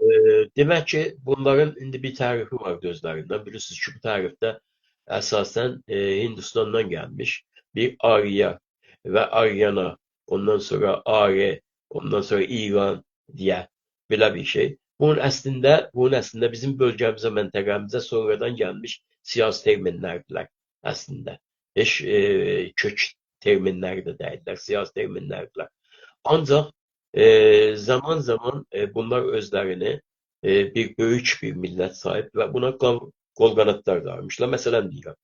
Demək ki, bunların indi bir tərifi var gözlərindən. Bilirsiniz ki, bu tərifdə əsasən Hindistandan gəlmiş bir Arya və Aryana, ondan sonra Arya, ondan sonra İran deyə belə bir şey. Bunun əslində bizim bölgəmizə, məntəqəmizə sonradan gəlmiş siyasi terminlərdirlər əslində. Heç kök terminləri də deyirlər, siyasi terminlərdirlər. Ancaq zaman zaman bunlar özlərini bir böyük bir millət sahib və buna qol qanadlar darmışlar. Məsələn deyirəm,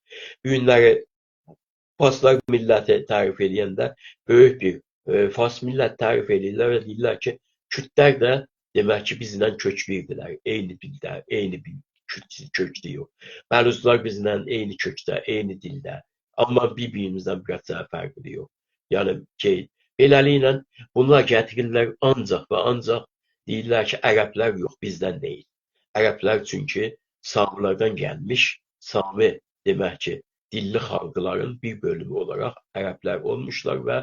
bu günləri Farslar milləti tərif edəndə böyük bir Fars millət tərif edirlər və deyirlər ki, Kürtlər də demək ki, bizlə köklüydülər, eyni dildə, eyni bir köklüyü. Bəluzlar bizlə eyni kökdə, eyni dildə, amma bir-birimizdən biraz daha fərqli yox. Yəni ki, beləliklə bunlar gətirirlər ancaq və ancaq deyirlər ki, ərəblər yox, bizdən deyil. Ərəblər çünki Samilərdən gəlmiş, Sami demək ki, dilli xalqların bir bölümü olaraq ərəblər olmuşlar və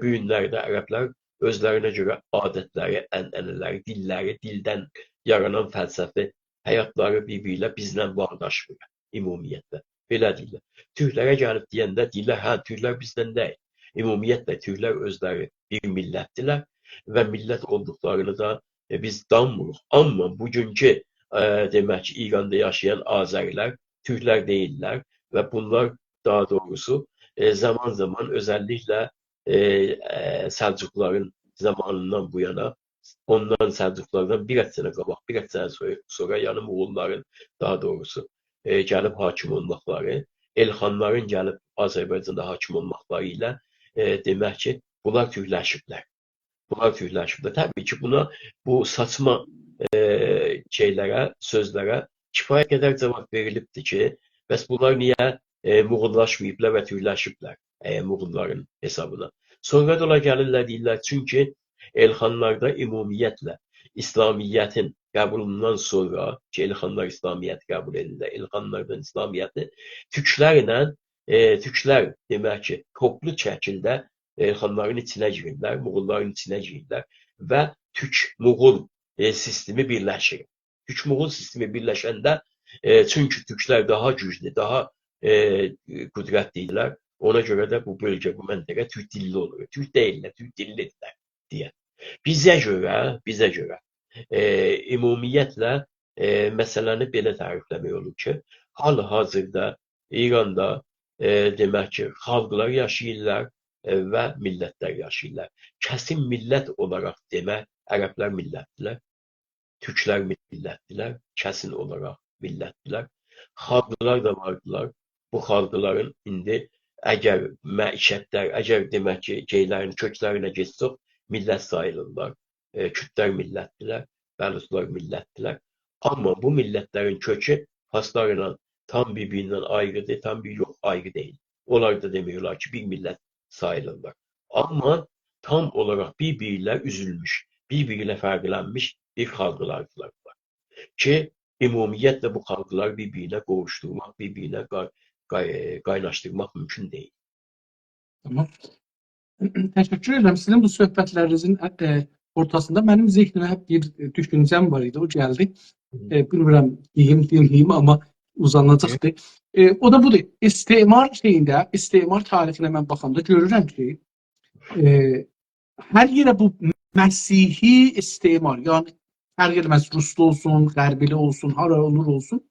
bu günlərdə ərəblər özlərinə görə adətləri, ənənələri, dilləri, dildən yaranan fəlsəfi həyatları bir-biriyle bizlə bağdaşmır ümumiyyətlə. Belə deyirlər. Türklərə gəlib deyəndə deyirlər, hə, Türklər bizdən deyil. Ümumiyyətlə Türklər özləri bir millətdirlər və millət olduqlarını da biz danmırıq. Amma bugünkü demək ki, İranda yaşayan Azərilər Türklər deyirlər və bunlar daha doğrusu zaman zaman özellikle Selçukluların zamanından bu yana, ondan Selçuklulardan bir sene qabaq, bir sene sonra yani Moğolların daha doğrusu gəlib hakim olmaqları, Elxanların gəlib Azərbaycanda hakim olmaqları ilə demək ki, bunlar türkləşiblər. Bunlar türkləşiblər. Təbii ki, buna bu saçma şeylərə, sözlərə kifayət qədər cavab verilibdir ki, bəs bunlar niyə Moğollaşmayıblar və türkləşiblər Moğolların hesabına. Sonra da ola gəlirlər, deyirlər, çünki Elxanlarda ümumiyyətlə İslamiyyətin qəbulundan sonra ki, Elxanlar İslamiyyəti qəbul edirlər, Elxanlardan İslamiyyəti Türklər demək ki, toplu şəkildə Elxanların içinə girirlər, Moğolların içinə girirlər və Türk-Moğol sistemi birləşir. Türk-Moğol sistemi birləşəndə çünki Türklər daha güclü, daha qüdrətlidirlər. Ona görə də bu bölgə, bu məntəqə Türk dilli olur. Türk deyirlər, Türk dillidirlər deyə. Bizə görə ümumiyyətlə məsələni belə tərifləmək olur ki, hal-hazırda İranda demək ki, xalqlar yaşayırlar və millətlər yaşayırlar. Kəsin millət olaraq demək, ərəblər millətdilər, türklər millətdilər, kəsin olaraq millətdilər. Xalqlar da vardılar. Bu xalqların indi əgər məişətlər, əgər demək ki, geylərin köklərinə geçsək, millət sayılırlar. Kürtlər millətdilər, Bəluzlar millətdilər. Amma bu millətlərin kökü Farslarla tam bir-birindən ayrıdır, tam bir yox, ayrı deyil. Onlar da demiyorlar ki, bir millət sayılırlar. Amma tam olaraq bir-biriyle üzülmüş, bir-biriyle fərqlənmiş bir xalqlardılar. Ki, ümumiyyətlə bu xalqlar bir-birinə qovuşturmaq, bir-birinə qaynaşdırmaq mümkün deyil. Tamam. Təşəkkür edirəm. Sizin bu söhbətlərinizin ortasında mənim zihnimə hep bir düşüncəm var idi. O gəldi. Bilmirəm, deyim, amma uzanacaqdır. O da budur. İstimar şeyində, istimar tarifinə mən baxanda görürəm ki, hər yerə bu Məsihi istimar, yəni hər yerə Ruslu olsun, Qərbili olsun, hara olur olsun,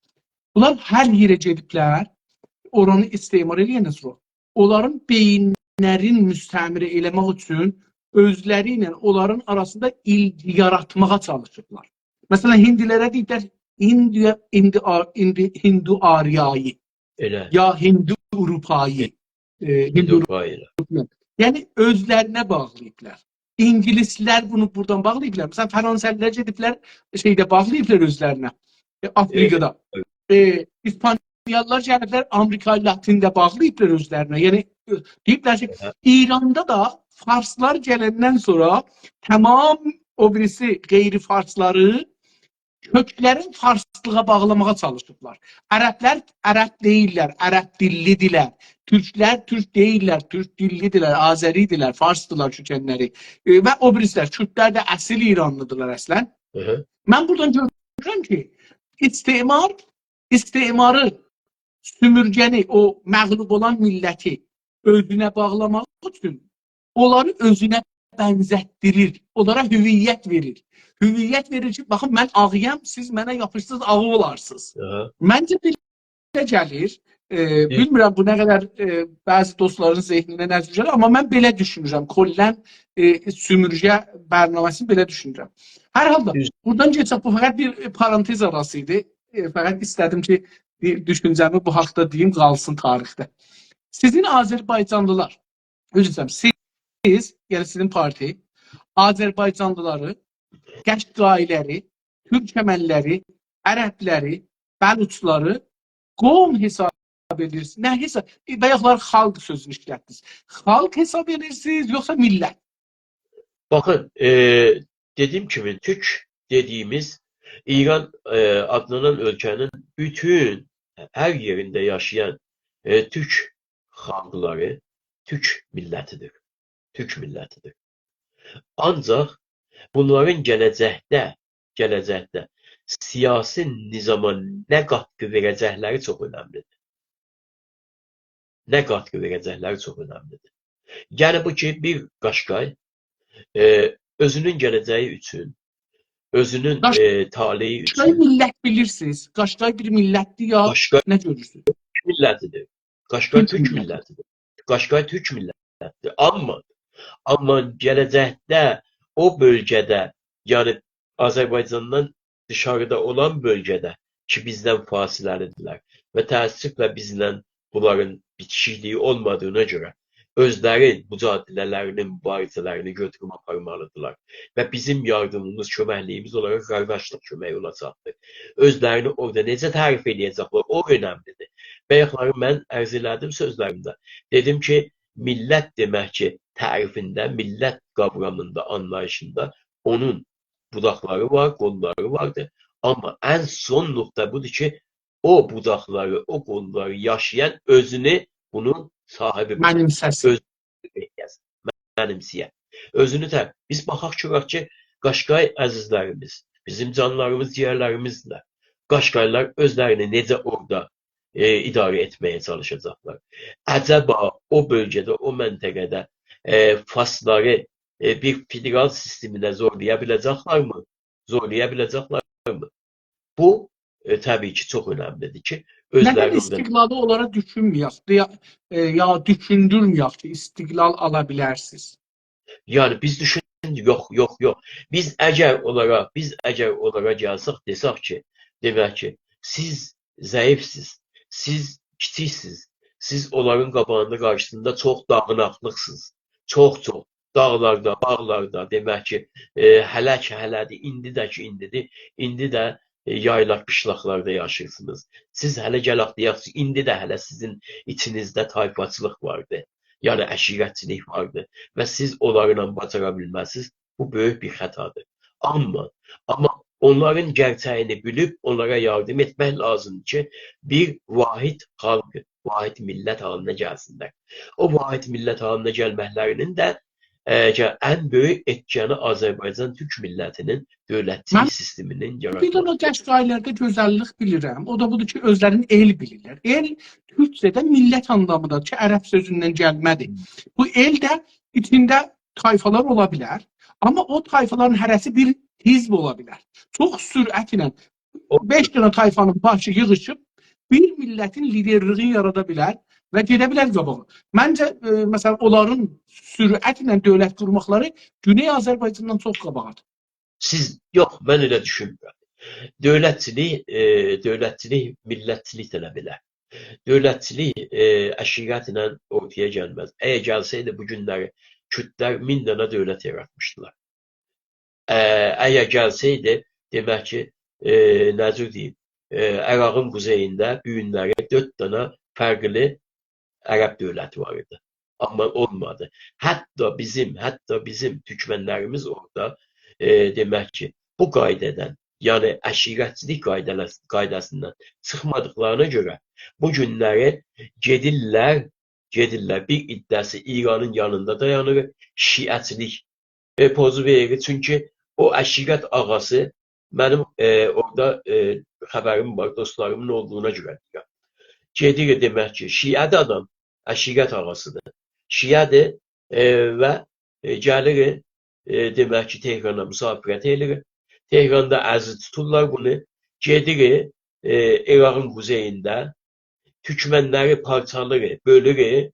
bunlar hər yerə gediblər, oranı istimar edəndən sonra onların beyinlərin müstəmir eləmək üçün özləri ilə onların arasında ilgi yaratmağa çalışırlar. Məsələn, hindilərə deyirlər, Hindu-Aryayı Elə. ya Hindu-Urupayı. Hindu Hindu-Ukrayna. Yəni özlərinə bağlayıblar. İngilislər bunu buradan bağlayıblar. Məsələn, Fransızlar gediblər şeydə bağlayıblar özlərinə. Afrikada. İspaniyalılar gəliblər Amerika Latində bağlayıblar özlərinə. Yəni deyiblər ki, İranda da Farslar gələndən sonra tamam o birisi qeyri-farsları köklərin farslığa bağlamağa çalışıblar. Ərəblər ərəb deyirlər, ərəb dillidirlər. Türklər türk deyirlər, türk dillidirlər, Azəridirlər, farsdılar kökənləri. Və o birisilər, Kürtlər də əsl İranlıdırlar əslən. Mən buradan görürəm ki, istimarı, sümürgəni, o məğlub olan milləti özünə bağlamaq üçün onları özünə bənzətdirir, onlara hüviyyət verir. Hüviyyət verir ki, baxın mən ağıyam, siz mənə yapışsız ağı olarsınız. Məncə belə gəlir. Bilmirəm bu nə qədər bəzi dostların zehninə nəzr gəlir, amma mən belə düşünürəm. Kollən sümürgə bərnaməsini belə düşünürəm. Hər halda buradan keçək, bu fəqət bir parantez arası idi. Fəqət istədim ki, düşüncəmi bu haqda deyim, qalsın tarixdə. Sizin Azərbaycanlılar, siz, yəni sizin parti, Azərbaycanlıları, Qəşqailəri, Türkəmənləri, Ərəbləri, Bəluçları qovm hesab edirsiniz. Nə hesab? Bayaqlar xalq sözünü işlətdiniz. Xalq hesab edirsiniz, yoxsa millət? Bakın, dediğim kimi Türk dediğimiz İran adlanan ülkenin bütün her yerinde yaşayan Türk halkları Türk milletidir. Türk milletidir. Ancaq bunların gələcəkdə siyasi nizama nə qatqı verəcəkləri çox önəmlidir. Nə qatqı verəcəkləri çox önəmlidir. Yəni bu ki, bir Qaşqay özünün gələcəyi üçün, özünün taleyi üçün... Qaşqay millət bilirsiniz. Qaşqay bir millətdir ya, Qaşqay nə görürsünüz? Türk millətidir. Qaşqay Türk millətidir. Qaşqay Türk millətidir. Amma gələcəkdə o bölgədə, yəni Azərbaycandan dışarıda olan bölgədə ki, bizdən fasiləlidirlər və təəssüflə bizlə bunların bitişikliyi olmadığına görə özləri mücadilələrini, mübarizələrini götürüb aparmalıdırlar və bizim yardımımız, köməkliyimiz olaraq qardaşlıq köməyi olacaqdır. Özlərini orada necə tərif edəcəklər, o önəmlidir. Bayaqları mən ərz elədim sözlərimdə. Dedim ki, millət demək ki, tərifində, millət qavramında, anlayışında onun budaqları var, qolları vardır. Amma ən son nöqtə budur ki, o budaqları, o qolları yaşayan özünü bunun sahibi mənimsəyər. Özünü biz baxaq görək ki, Qaşqay əzizlərimiz, bizim canlarımız, ciyərlərimizlə Qaşqaylar özlərini necə orada idarə etməyə çalışacaqlar. Əcəba o bölgədə, o məntəqədə Farsları bir federal sisteminə zorlaya biləcəklərmi? Zorlaya biləcəklərmi? Bu təbii ki, çox önəmlidir ki, nədən istiqlalı olaraq düşünməyək, ya düşündürməyək ki, istiqlal ala bilərsiniz? Yəni, biz düşündük, yox. Biz əgər onlara gəlsək, desək ki, demək ki, siz zəifsiz, siz kiçiksiniz, siz onların qabağında qarşısında çox dağınaqlıqsınız, çox, dağlarda, bağlarda, demək ki, hələdir, indi də yaylaq qışlaqlarda yaşayırsınız. Siz hələ gələk deyək ki, indi də hələ sizin içinizdə tayfaçılıq vardır, yəni əşirətçilik vardır və siz onlarla bacara bilməzsiniz. Bu böyük bir xətadır. Amma onların gerçəyini bilib onlara yardım etmək lazımdır ki, bir vahid xalq, vahid millət halına gəlsinlər. O vahid millət halına gəlməklərinin də ən böyük etkiyanı Azərbaycan Türk millətinin dövlətçilik sisteminin yaratması. Bir də o Qəşqaylarda gözəllik bilirəm. O da budur ki, özlərinin el bilirlər. El Türkçədə millət anlamıdır ki, ərəb sözündən gəlmədir. Bu el də içində tayfalar ola bilər. Amma o tayfaların hərəsi bir hizb ola bilər. Çox sürətlə 5 dənə tayfanın başı yığışıb bir millətin liderliğini yarada bilər və gedə bilər qabağa. Məncə, məsələn, onların sürətlə dövlət qurmaqları Güney Azərbaycandan çox qabağadır. Yox, mən elə düşünmürəm. Dövlətçilik millətçilik tələb elər. Dövlətçilik əşirətlə ortaya gəlməz. Əgər gəlsəydi bu günləri Kürdlər 1000 dənə dövlət yaratmışdılar. Əgər gəlsəydi, demək ki, necə deyim, Ərağın quzeyində bu günləri 4 dənə fərqli Ərəb dövləti var idi. Amma olmadı. Hətta bizim türkmənlərimiz orada demək ki, bu qaydadan, yəni əşirətçilik qaydasından çıxmadıqlarına görə bu günləri gedirlər bir iddiası İranın yanında dayanır, şiəçilik pozu verir. Çünki o əşirət ağası mənim orada xəbərim var, dostlarımın olduğuna görə deyirəm. Gedir demək ki, şiədə adam əşirət ağasıdır. Şiədir və gəlir demək ki, Tehrana müsafirət edilir. Tehranda əziz tuturlar bunu. Gedir İraqın quzeyində türkmənləri parçalır, bölür.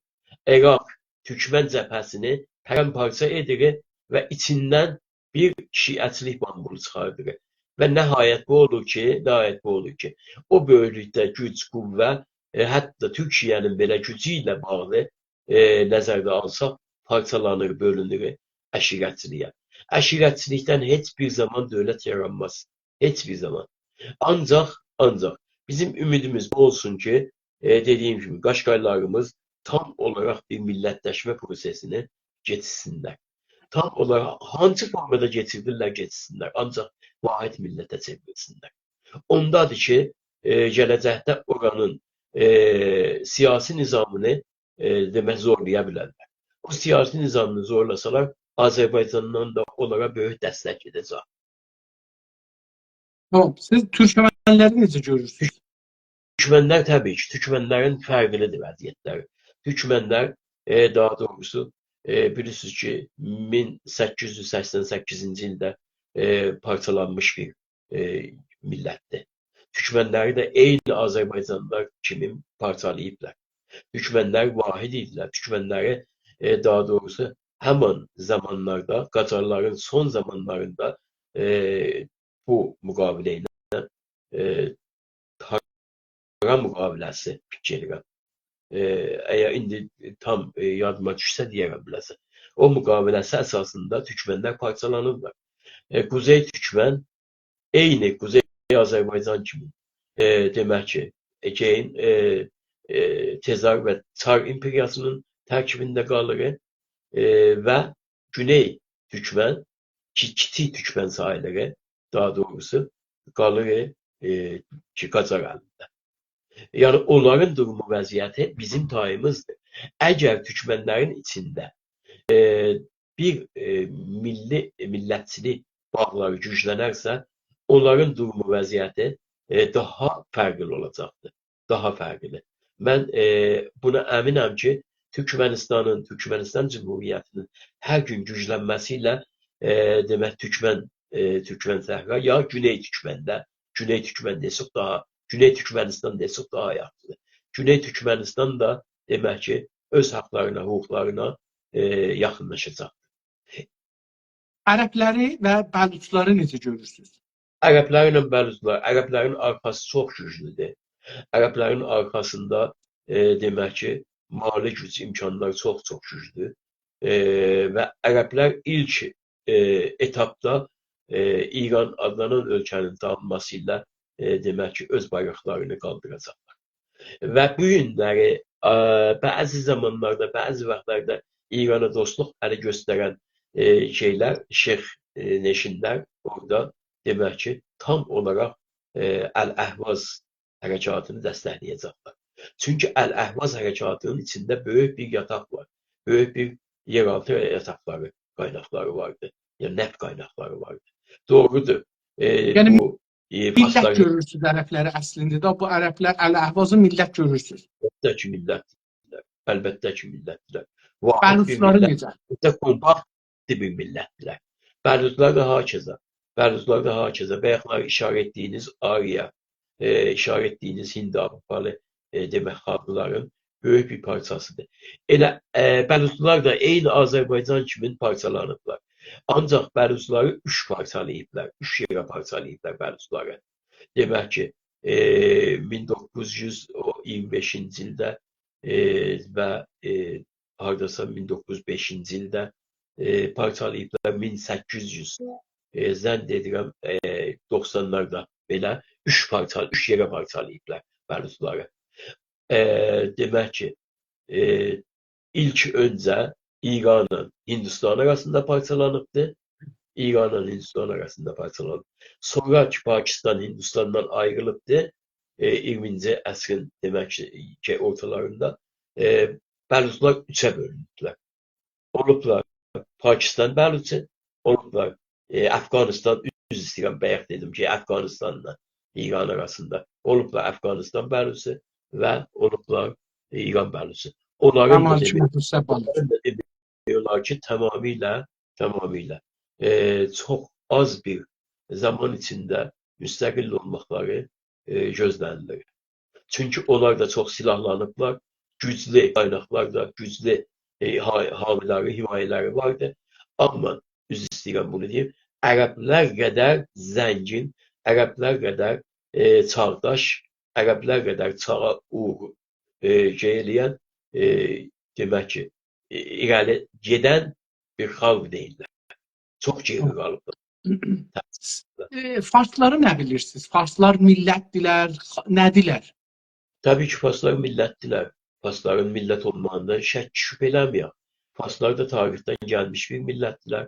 İraq türkmən cəbhəsini pərəmparça edir və içindən bir şiəçilik bambulu çıxardır. Və nəhayət bu olur ki, o böyüklükdə güc, qüvvə, hətta Türkiyənin belə gücü ilə bağlı nəzərdə alsaq, parçalanır, bölünür əşirətçiliyə. Əşirətçilikdən heç bir zaman dövlət yaranmaz. Heç bir zaman. Ancaq bizim ümidimiz bu olsun ki, dediyim kimi, Qaşqaylarımız tam olaraq bir millətləşmə prosesini geçsinlər. Tam olaraq hansı formada geçsinlər, ancaq vahid millətə çevrilsinlər. Ondadır ki, gələcəkdə oranın siyasi nizamını demək zorlaya bilərlər. O siyasi nizamını zorlasalar, Azərbaycandan da onlara böyük dəstək edəcək. Tamam. Siz türkmenləri necə görürsünüz? Türkmenlər təbii ki, türkmenlərin fərqlidir vəziyyətləri. Türkmenlər daha doğrusu bilirsiniz ki 1888-ci ildə parçalanmış bir millətdir. Türkmenləri də eyni Azərbaycanlılar kimi parçalayıblar. Türkmenlər vahid idilər. Türkmenləri daha doğrusu həmin zamanlarda, Qacarların son zamanlarında bu müqavilə ilə Taran müqaviləsi fikirlərim. Əgər indi tam yadıma düşsə deyərəm biləsə. O müqaviləsi əsasında türkmenlər parçalanırlar. Quzey Türkmen eyni Quzey Azərbaycan kimi demək ki, Tezar və Çar imperiyasının tərkibində qalır və Güney Türkmen, kiçik Türkmen sahələri daha doğrusu qalır ki, Qacar əlində. Yəni onların durumu vəziyyəti bizim tayımızdır. Əgər türkmenlərin içində bir millətçilik bağları güclənərsə, onların durumu vəziyyəti daha fərqli olacaqdır. Daha fərqli. Mən buna əminəm ki, Türkmenistan Cumhuriyyətinin hər gün güclənməsi ilə demək Türkmen səhra ya Güney Türkməndə, Güney Türkmenistan desək daha yaxşıdır. Güney Türkmenistan da demək ki, öz haqlarına, hüquqlarına yaxınlaşacaqdır. Ərəbləri və Bəluçları necə görürsünüz? Ərəblərlə Bəluçlar, ərəblərin arxası çox güclüdür. Ərəblərin arxasında demək ki, mali güc, imkanlar çox güclüdür. Və ərəblər ilk etapda İran adlanan ölkənin dağılması ilə demək ki, öz bayraqlarını qaldıracaqlar. Və bu günləri bəzi zamanlarda, bəzi vaxtlarda İrana dostluq əli göstərən şeyx neşinlər orada demək ki, tam olaraq Əl-Əhvaz hərəkatını dəstəkləyəcəklər. Çünki Əl-Əhvaz hərəkatının içində böyük bir yataq var. Böyük bir yeraltı yataqları, qaynaqları vardı. Yəni neft qaynaqları vardı. Doğrudur. Yəni millət görürsünüz ərəbləri əslində də bu ərəblər Əl-Əhvazı millət görürsünüz. Əlbəttə ki millətdirlər. Əlbəttə ki millətdirlər. Bəluçları necə? Kompakt bir millətdirlər. Bəluçlar da hakeza. Bayaqlar işarət etdiyiniz Arya, işarət etdiyiniz Hind-Avropalı demək xalqların böyük bir parçasıdır. Elə Bəluçlar da eyni Azərbaycan kimi parçalanıblar. Ancaq bəluzları 3 parçalayıblar, 3 yerə parçalayıblar bəluzları. Demək ki, 1925-ci ildə və hardasa 1905-ci ildə parçalayıblar 1800 zənd edirəm 90-larda belə 3 yerə parçalayıblar bəluzları. Demək ki, ilk öncə İranla Hindistan arasında parçalanıbdı. İranla Hindistan arasında parçalanıb. Sonra ki Pakistan Hindistandan ayrılıbdı. 20-ci əsrin demək ki ortalarında bəluzlar 3-ə bölündülər. Olublar Pakistan bəluzu, olublar Əfqanistan, üz istəyirəm, bayaq dedim ki, Əfqanistanla İran arasında olublar Əfqanistan bəluzu və olublar İran bəluzu. Onların da demək ki, tamamilə çox az bir zaman içində müstəqil olmaqları gözlənilir. Çünki onlar da çox silahlanıblar, güclü qaynaqlarda, güclü hamiləri, himayələri vardı. Amma üz istəyirəm bunu deyim, ərəblər qədər zəngin, ərəblər qədər çağdaş, ərəblər qədər çağa eləyən, demək ki, irəli gedən bir xalq deyirlər. Çox geri qalıblar. Farsları nə bilirsiniz? Farslar millətdilər, nədirlər? Təbii ki, Farslar millətdilər. Farsların millət olmağında şək şübhə eləməyək. Farslar da tarixdən gəlmiş bir millətdilər.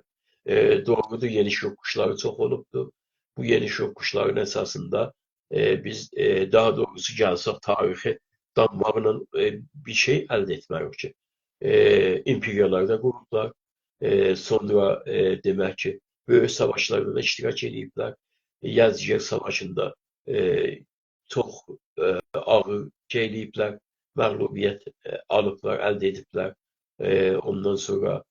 Doğrudur, yeniş yoxuşları çox olubdur. Bu yeniş yoxuşların əsasında biz daha doğrusu gəlsək tarixi danmaqla bir şey əldə etməyik ki. İmperiyalarda qurublar. Sonra demək ki, böyük savaşlarda da iştirak ediblər. Yazıyer savaşında çox ağır eləyiblər, məğlubiyyət alıblar, əldə ediblər. Ondan sonra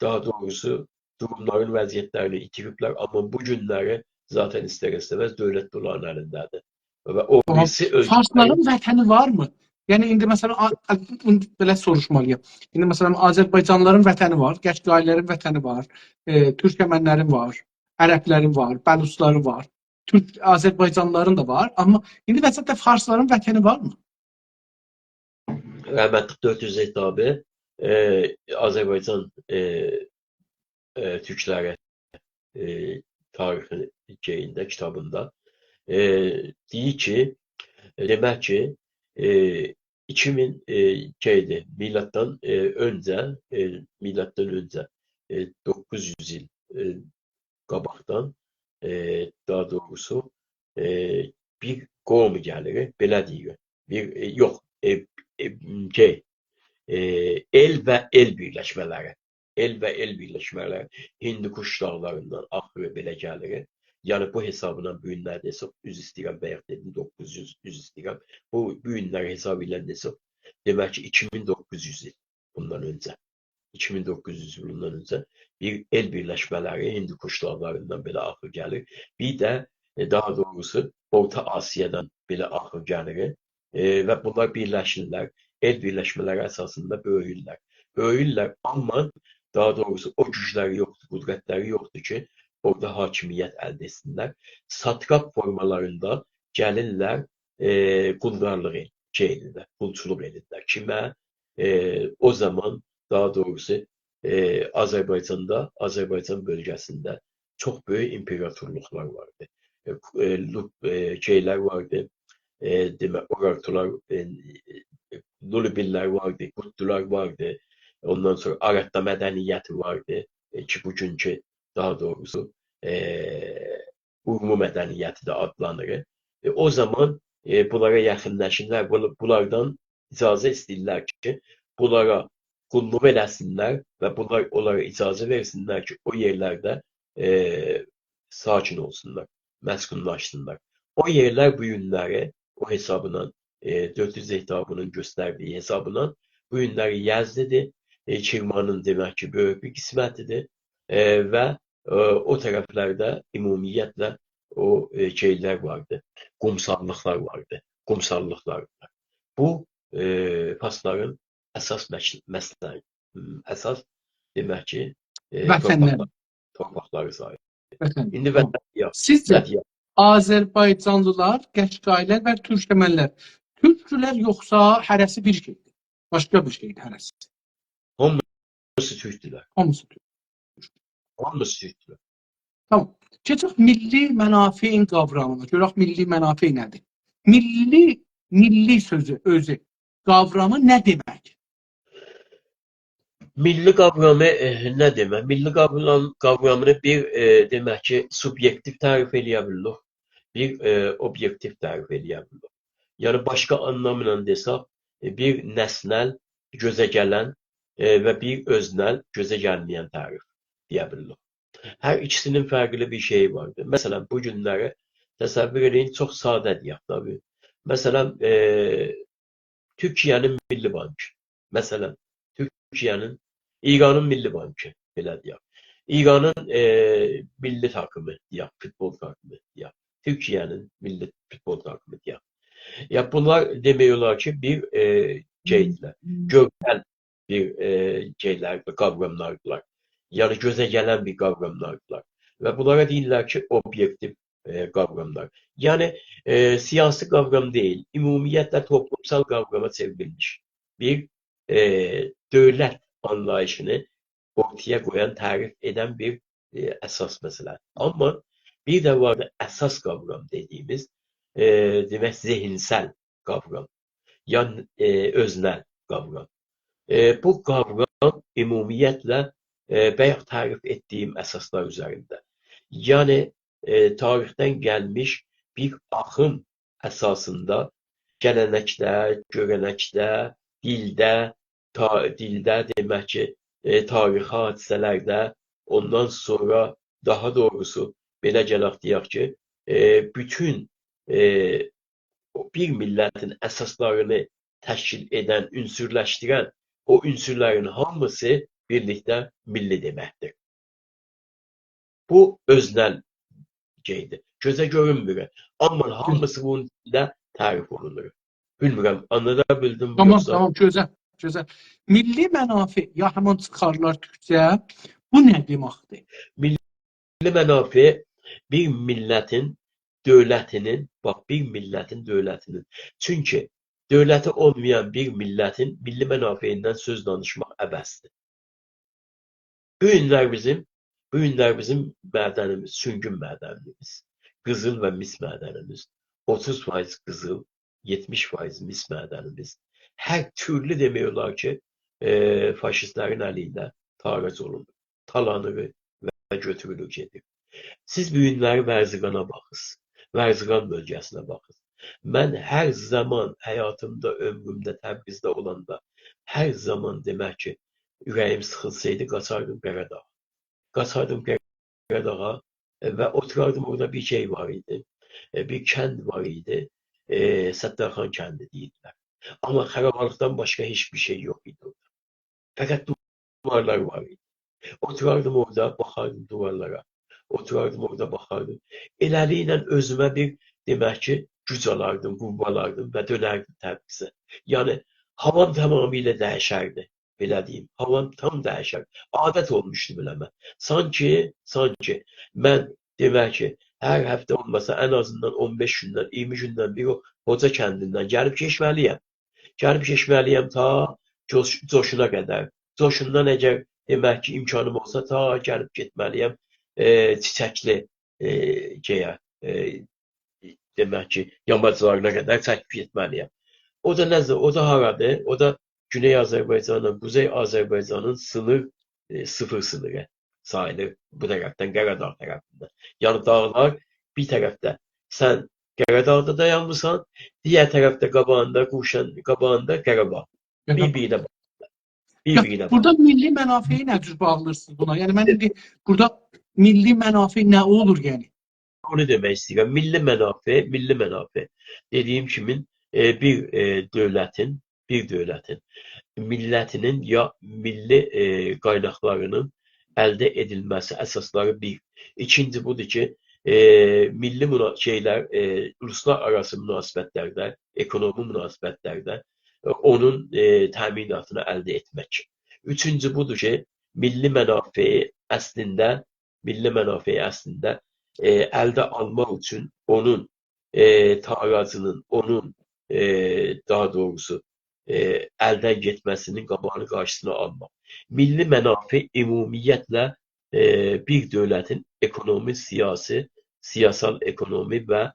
daha doğrusu durumların vəziyyətlərini itiriblər. Amma bu günləri zaten istər-istəməz dövlət onların əlindədir. Və o birisi Farsların vətəni varmı? Yəni indi məsələn belə soruşmalıyam. İndi məsələn Azərbaycanlıların vətəni var, Gənclərin vətəni var, Türkmənlərin var, ərəblərin var, bəluzların var, Türk Azərbaycanlıların da var. Amma indi vəsətdə farsların vətəni varmı? Rəhmətli 400 Zeytabi Azərbaycan türkləri tarixi kitabında deyir ki, demək ki 2000 miladdan öncə 900 il qabaqdan daha doğrusu bir qovm gəlir, belə deyir. El və el birləşmələri. El və el birləşmələri Hindikuş dağlarından axırı belə gəlir. Yəni bu hesabla bu günlər desək, üz istəyirəm, bayaq dedim 900, üz istəyirəm. Bu günləri hesab ilə desək, demək ki 2900 il bundan öncə. 2900 il bundan öncə bir el birləşmələri Hindikuş dağlarından belə axır gəlir. Bir də daha doğrusu Orta Asiyadan belə axır gəlir və bunlar birləşirlər. El birləşmələri əsasında böyüyürlər. Böyüyürlər, amma daha doğrusu o gücləri yoxdur, qüdrətləri yoxdur ki, orada hakimiyyət əldə etsinlər. Satrap formalarında gəlirlər, quldarlıq edirlər, qulçuluq edirlər. Kimə? O zaman daha doğrusu Azərbaycanda, Azərbaycan bölgəsində çox böyük imperatorluqlar vardı. Şeylər vardı, demək, Urartular, Lullubillər vardı, Qutlular vardı. Ondan sonra Aratda mədəniyyəti vardı ki, bugünkü daha doğrusu Urmu mədəniyyəti də adlanır. O zaman bunlara yaxınlaşırlar, bunlardan icazə istəyirlər ki, bunlara qulluq eləsinlər və bunlar onlara icazə versinlər ki, o yerlərdə sakin olsunlar, məskunlaşsınlar. O yerlər bu günləri o hesabla 400 hektarının göstərdiyi hesabla bu günləri Yazdidir, Kirmanın demək ki, böyük bir qismətidir və o tərəflərdə ümumiyyətlə o şeylər vardı, qumsallıqlar vardı, qumsallıqlar var. Bu Farsların əsas məsələləri, əsas demək ki, Vətənlər, torpaqları sahib. vətən. İndi Tamam. vətən Sizcə Azərbaycanlılar, Qəşqaylar və Türkmenlər Türkçülər yoxsa hərəsi bir şeydir? Başqa bir şeydir hərəsi. hamısı türkdülər. Hamısı Türk. Hamısı türkdülər. Tamam. Keçək milli mənafein qavramına. Görək milli mənafey nədir? Milli sözü özü qavramı nə demək? Milli qavramı nə demək? Milli qavramını bir demək ki, subyektiv tərif eləyə bilirik, bir obyektiv tərif eləyə bilirik. Yəni başqa anlamla desək, bir nəsnəl, gözə gələn və bir öznəl, gözə gəlməyən tərif deyə bilirik. Hər ikisinin fərqli bir şeyi vardır. Məsələn, bu günləri təsəvvür edin, çox sadə deyək tabii. Məsələn, Türkiyənin Milli Bankı. Məsələn, İranın Milli Bankı, belə deyək. İranın milli takımı deyək, futbol takımı deyək. Türkiyənin milli futbol takımı deyək. Ya bunlar demək olar ki, bir şeydirlər, görsəl bir şeylərdir, qavramlardılar. Yəni gözə gələn bir qavramlardılar. Və bunlara deyirlər ki, obyektiv qavramlar. Yəni siyasi qavram deyil, ümumiyyətlə toplumsal qavrama çevrilmiş bir dövlət anlayışını ortaya qoyan, tərif edən bir əsas məsələ. Amma bir də var da əsas qavram dediyimiz, demək zehinsel qavram, yəni öznəl qavram. Bu qavram ümumiyyətlə bayaq tərif etdiyim əsaslar üzərində. Yəni tarixdən gəlmiş bir axım əsasında gələnəkdə, görənəkdə, dildə demək ki, tarixi hadisələrdə, ondan sonra daha doğrusu belə gələk deyək ki, bütün bir millətin əsaslarını təşkil edən, ünsürləşdirən o ünsürlərin hamısı birlikdə milli deməkdir. Bu öznəl şeydir. Gözə görünmür. Amma hamısı bunun içində tərif olunur. Bilmirəm, anlada bildim mi Tamam, yoxsa? tamam, gözəl. Milli mənafe, yaxaman çıxarlar türkcə. Bu nə deməkdir? Milli mənafe bir millətin, dövlətinin, bax bir millətin, dövlətinin. Çünki dövləti olmayan bir millətin milli mənafeyindən söz danışmaq əbəsdir. Bu günlər bizim mədənimiz, süngün mədənimiz, qızıl və mis mədənimiz, 30% qızıl, 70% mis mədənimiz. Hər türlü demək olar ki, faşistlərin əli ilə tarız olunur, talanır və götürülür gedir. Siz bu günləri Vərziqana baxız, Vərziqan bölgəsinə baxız. Mən hər zaman həyatımda, ömrümdə, Təbrizdə olanda, hər zaman demək ki, ürəyim sıxılsaydı, qaçardım Qəradağ. Qaçardım Qaradağa və oturardım, orada bir şey var idi, bir kənd var idi, Səttarxan kəndi deyirlər. Amma xərabalıqdan başqa heç bir şey yox idi orada. Fəqət duvarlar var idi. Oturardım orada, baxardım duvarlara. Oturardım orada, baxardım. Eləliklə özümə bir, demək ki, güc alardım, qurbalardım və dönərdim Təbrizə. Yəni, havam tamamilə dəyişərdi. Belə deyim, havam tam dəyişər. Adət olmuşdu biləmə. Sanki mən demək ki, hər həftə olmasa ən azından 15 gündən, 20 gündən bir o Hoca kəndindən gəlib keçməliyəm. Gəlib keçməliyəm ta Coşuna qədər. Coşundan əgər demək ki, imkanım olsa ta gəlib getməliyəm Çiçəkli demək ki, yamaclarına qədər çəkib getməliyəm. O da nəzər, o da haradır? O da Güney Azərbaycanla Quzey Azərbaycanın sıfır sınırı sayılır bu tərəfdən, Qaradağ tərəfindən. Yəni dağlar bir tərəfdə, sən Qaradağda dayanmısan, digər tərəfdə qabağında, qabağında Qarabağ. Bir-birinə bağlı. Burada milli mənafeyi nə cür bağlırsınız buna? Yəni mən indi burada milli mənafe nə olur yəni? Onu demək istəyirəm. Milli mənafe dediyim kimi bir dövlətin, millətinin ya milli qaynaqlarının əldə edilməsi əsasları bir. İkinci budur ki, milli uluslar arası münasibətlərdə, ekonomi münasibətlərdə onun təminatını əldə etmək. Üçüncü budur ki, milli mənafeyi əslində milli mənafeyi əslində əldə almaq üçün onun taracının, onun daha doğrusu əldən getməsinin qabağını qarşısına almaq. Milli mənafe ümumiyyətlə bir dövlətin ekonomi, siyasal ekonomi və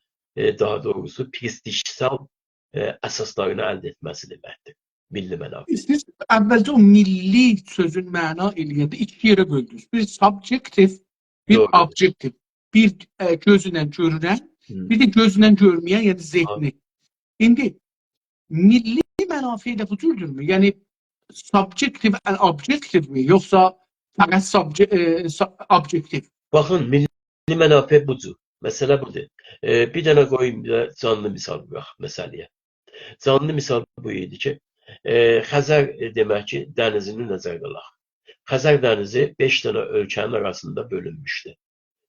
daha doğrusu prestijsal əsaslarını əldə etməsi deməkdir. Milli mənafe. Siz əvvəlcə o milli sözün məna eləyəndə iki yerə böldünüz. Bir subjektiv, bir Doğru. objektiv. Bir gözlə görünən, bir də gözlə görməyən, yəni zehni. İndi milli mənafe də bu cürdürmü? Yəni subjektiv and objektiv mi? Yoxsa fəqət objektiv? Baxın, milli mənafe budur. Məsələ budur. Bir dənə qoyum da canlı misal bıraq məsələyə. Canlı misal bu idi ki, Xəzər demək ki, dənizini nəzərdə alaq. Xəzər dənizi 5 dənə ölkənin arasında bölünmüşdü.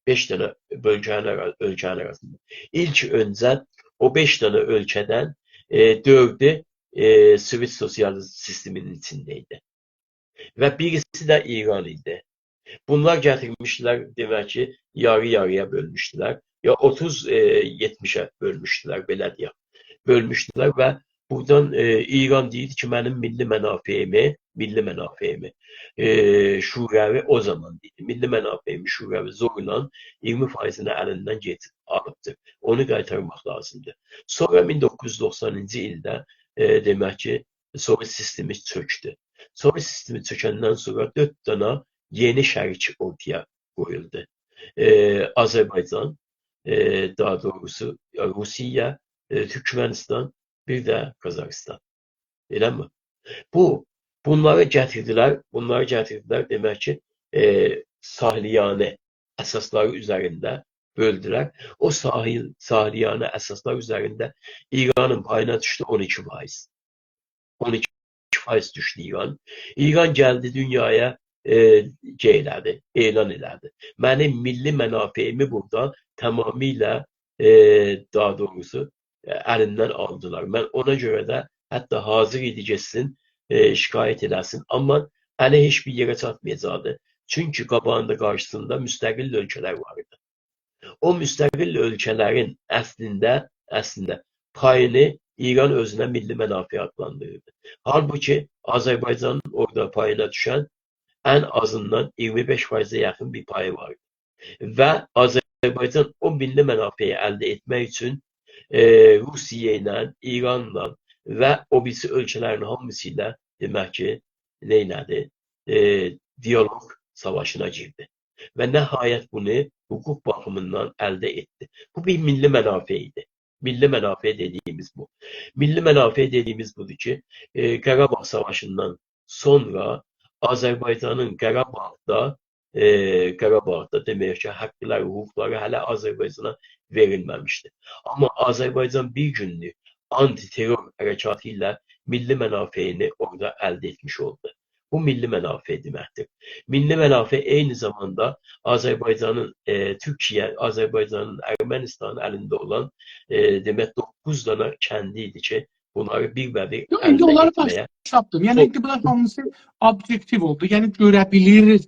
5 dənə ölkənin arasında. İlk öncə o 5 dənə ölkədən 4'ü Sovet sosialist sisteminin içindeydi. Və birisi də İran idi. Bunlar gətirmişdilər, demək ki, yarı-yarıya bölmüşdülər. Ya 30-70'ə bölmüşdülər, belə deyək. Bölmüşdülər və buradan İran deyirdi ki, mənim milli mənafeyimi şurəvi o zaman deyildi. Milli mənafeyimi şurəvi zorla 20%'ini əlindən alıbdır. Onu qaytarmaq lazımdır. Sonra 1990-cı ildə demək ki, Sovet sistemi çöktü. Sovet sistemi çökəndən sonra 4 dənə yeni şərik ortaya qoyuldu. Azərbaycan, daha doğrusu Rusiya, Türkmenistan, bir də Qazaxıstan. Eləmi? Bunları gətirdilər demək ki, sahiliyanə əsasları üzərində böldülər. O sahiliyanə əsaslar üzərində İranın payına düşdü 12%. 12% düşdü İran. İran gəldi dünyaya elan elədi. Mənim milli mənafeyimi burada tamamilə daha doğrusu əlindən aldılar. Mən ona görə də hətta hazır idi getsin, şikayət eləsin. Amma əli heç bir yerə çatmayacaqdı. Çünki qabağında qarşısında müstəqil ölkələr var idi. O müstəqil ölkələrin əslində payını İran özünə milli mənafə adlandırırdı. Halbuki Azərbaycanın orada payına düşən ən azından 25%'e yaxın bir payı vardı. Və Azərbaycan o milli mənafeyi əldə etmək üçün Rusiya ilə, İranla və o birisi ölkələrin hamısı ilə demək ki, neylədi? Diyalog savaşına girdi. Və nəhayət bunu hüquq baxımından əldə etdi. Bu bir milli mənafe idi. Milli mənafe dediyimiz bu. Milli mənafe dediyimiz budur ki, Qarabağ savaşından sonra Azərbaycanın Qarabağda demək ki, haqqları, hüquqları hələ Azərbaycana verilməmişdi. Amma Azərbaycan bir günlük anti-terror hərəkatı ilə milli mənafeyini orada əldə etmiş oldu. Bu milli mənafe deməkdir. Milli mənafe eyni zamanda Azərbaycanın Türkiyə, Azərbaycanın Ermənistanın əlində olan demək 9 dənə kəndi idi ki, bunları bir və bir əldə etməyə. Yəni bunlar hamısı objektiv oldu. Yəni görə bilir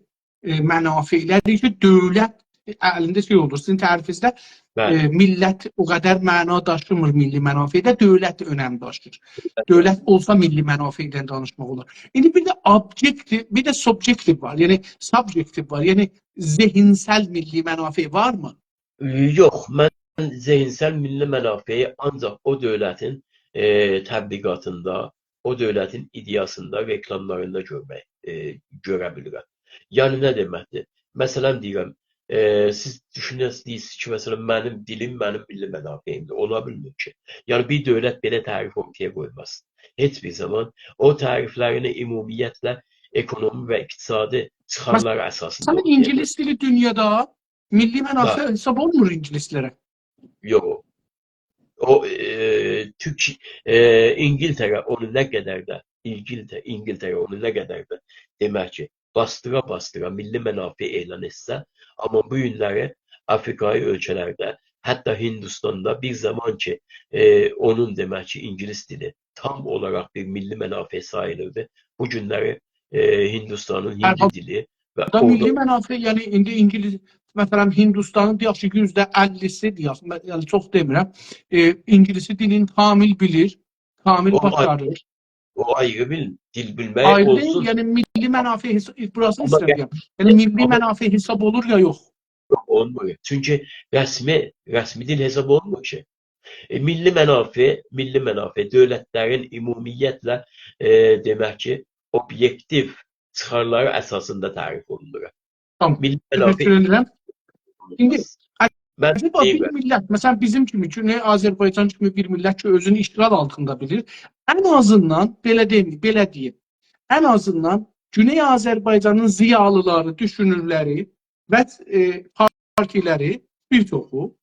mənafeləri ki, dövlət əlində olur. Sizin tərifinizdə millət o qədər məna daşımır milli mənafedə, dövlət önəm daşır. Dövlət olsa milli mənafedən danışmaq olur. İndi bir də objektiv, bir də subjektiv var. Yəni subjektiv var. Yəni zehinsel milli mənafe varmı? Yox, mən zehinsel milli mənafeyi ancaq o dövlətin təbliğatında, o dövlətin ideyasında, reklamlarında görə bilirəm. Yəni nə deməkdir? Məsələn deyirəm, siz düşünürsünüz ki, məsələn, mənim dilim mənim milli mənafeyimdir. Ola bilmir ki. Yəni bir dövlət belə tərif ortaya qoymaz. Heç bir zaman o təriflərini ümumiyyətlə ekonomi və iqtisadi çıxarlar əsasında ortaya qoymaz. İngilis dili dünyada milli mənafe hesab olmur ingilislərə. Yox. O İngiltərə onu nə qədər də İngiltərə onu nə qədər də demək ki, bastıra milli mənafe elan etsə, amma bu günləri Afrikai ölkələrdə, hətta Hindistanda bir zaman ki, onun demək ki, İngilis dili tam olaraq bir milli mənafe sayılırdı. Bu günləri Hindistanın hindi dili və da orada milli mənafe, yəni indi İngiliz, məsələn Hindistanın deyək ki, %50'si deyək, yəni çox demirəm, İngilisi dilin kamil bilir, kamil o ayrı, başarır. o ayrı bir dil bilmək Ayrı değil, olsun. yəni milli mənafe burasını Amma, istəyirəm. Yəni milli amma mənafe hesab olur ya yox. olmur. Çünki rəsmi dil hesab olunmur ki. Milli mənafe dövlətlərin ümumiyyətlə demək ki, obyektiv çıxarları əsasında tərif olunur. Tamam. Milli Təşəkkür mənafə edirəm. İndi mən acaba bir deyirəm, millət, məsələn bizim kimi, Güney Azərbaycan kimi bir millət ki, özünü işğal altında bilir. Ən azından belə deyim, belə deyim. Ən azından Güney Azərbaycanın ziyalıları, düşünürləri və partiləri bir çoxu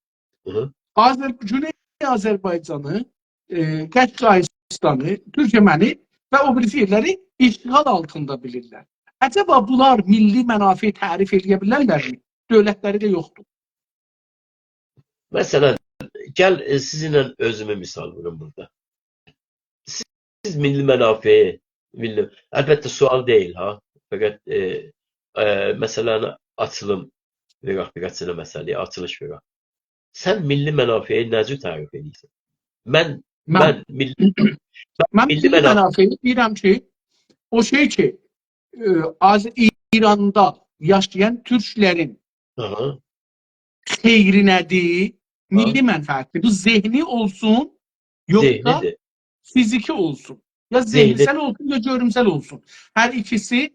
Güney Azərbaycanı, Qərb Türkməni və o birisi yerləri işğal altında bilirlər. Acaba bunlar milli mənafe tərif edə bilərlərmi? Dövlətləri də yoxdur. məsələn, gəl sizinlə özümü misal vurum burada. Siz milli mənafeyi, əlbəttə sual deyil, ha? Fəqət məsələn, açılım verək, birəçinə məsələyə, açılış verək. Sən milli mənafeyi necə tərif edirsən? Mən milli mənafeyi deyirəm ki, o şey ki, İranda yaşayan Türklərin xeyrinədir, milli mənfəətdir. Bu zehni olsun, yoxsa fiziki olsun. Ya zehnisel olsun, ya görümsel olsun. Hər ikisi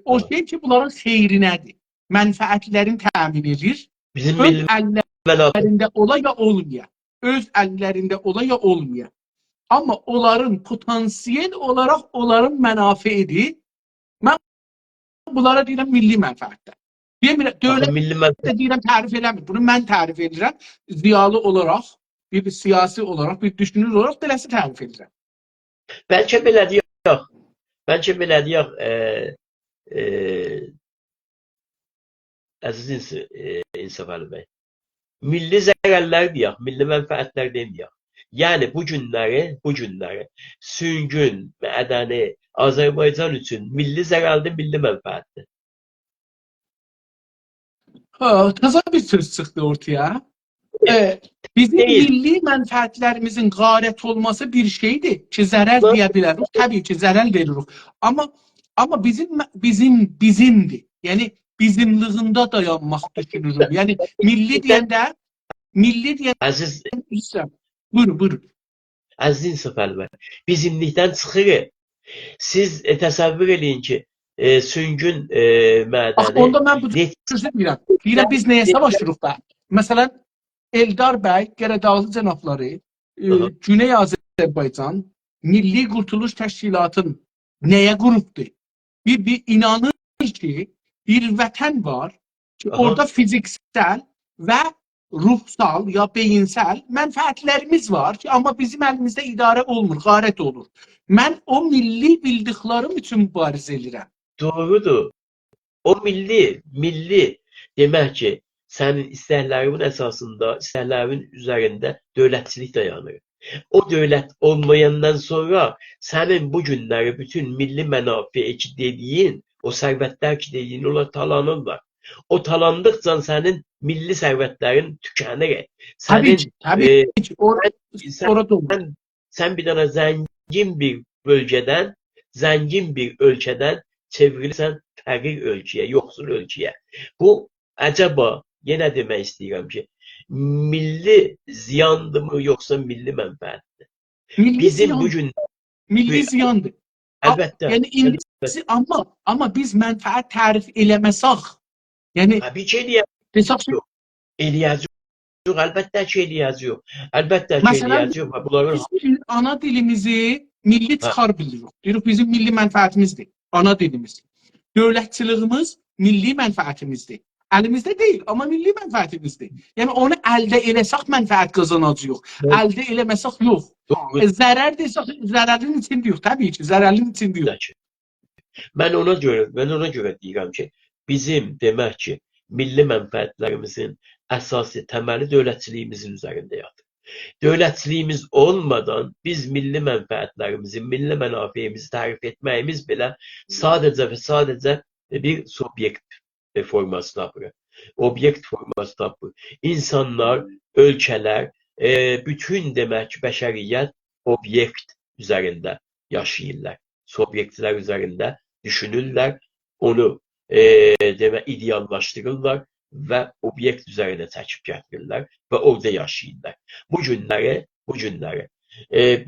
o şey ki, bunların xeyrinədir. Mənfəətlərin təmin edir. Bizim öz əllərində ola ya olmaya. Öz əllərində ola ya olmaya. Amma onların potansiyel olarak onların mənafeidir. Mən bunlara deyirəm milli mənfəətlər. Dövlət də deyirəm tərif eləmir. Bunu mən tərif edirəm. Ziyalı olarak, bir siyasi olarak, bir düşünür olarak beləsi tərif edirəm. Bəlkə belə deyək. Bəlkə belə deyək. Əziz İnsaf Əli bəy. Milli zərərlər deyək, milli mənfəətlər deməyək. Yəni bu günləri süngün, mədəni Azərbaycan üçün milli zərərdir, milli mənfəətdir. Təzə bir söz çıxdı ortaya. Bizim milli mənfəətlərimizin qarət olması bir şeydir ki, zərər deyə bilərik. Təbii ki, zərər veririk. Amma bizimdir. Yəni bizimlığında dayanmaq düşünürüm. Yəni milli deyəndə Əziz buyurun. Əziz İnsaf Əli bəy, bizimlikdən çıxırıq. Siz təsəvvür eləyin ki, süngün mədəni... Onda mən bu sözü deyirəm. Deyirəm, biz nəyə savaşırıq da? Məsələn, Eldar bəy, Qərədağlı cənabları, Güney Azərbaycan Milli Qurtuluş Təşkilatının nəyə qurubdur? Bir inanır ki, bir vətən var ki, orada fiziksel və ruhsal ya beyinsel mənfəətlərimiz var ki, amma bizim əlimizdə idarə olmur, qarət olur. Mən o milli bildiklərim üçün mübarizə edirəm. Doğrudur. O milli demək ki, sənin istəklərimin əsasında, istəklərimin üzərində dövlətçilik dayanır. O dövlət olmayandan sonra sənin bu günləri bütün milli mənafə ki dediyin, o sərvətlər ki dediyin, onlar talanırlar. O talandıqca sənin milli sərvətlərin tükənir. Təbii ki. Sən bir dənə zəngin bir bölgədən, zəngin bir ölkədən çevrilirsən fəqir ölkəyə, yoxsul ölkəyə. Bu, əcəba, yenə demək istəyirəm ki, milli ziyandırmı, yoxsa milli mənfəətdir? Bizim bugün... Milli ziyandır. Əlbəttə. Yəni, indi, amma biz mənfəət tərif eləməsək, yəni... Bir şey eləyəcək. Eləyəcək. Əlbəttə ki, eləyəcək. Əlbəttə ki, eləyəcək. Biz ana dilimizi milli çıxar bilirik. Deyirik, bizim milli mənfəətimizdir. Ana dilimiz. Dövlətçiliyimiz milli mənfəətimizdir. Əlimizdə deyil, amma milli mənfəətimizdir. Yəni, onu əldə eləsək mənfəət qazanacaq. Əldə eləməsək yox. Zərər desək, zərərin içində yox. Təbii ki, zərərin içində yox. Mən ona görə deyirəm ki, bizim demək ki, milli mənfəətlərimizin əsası təməli dövlətçiliyimizin üzərində yatır. Dövlətçiliyimiz olmadan biz milli mənfəətlərimizi, milli mənafeyimizi tərif etməyimiz belə sadəcə və sadəcə bir subyekt forması tapır. Obyekt forması tapır. İnsanlar, ölkələr, bütün demək bəşəriyyət obyekt üzərində yaşayırlar. Subyektlər üzərində düşünürlər, onu demək ideallaşdırırlar və obyekt üzərinə çəkib gətirirlər və orada yaşayırlar. Bu günləri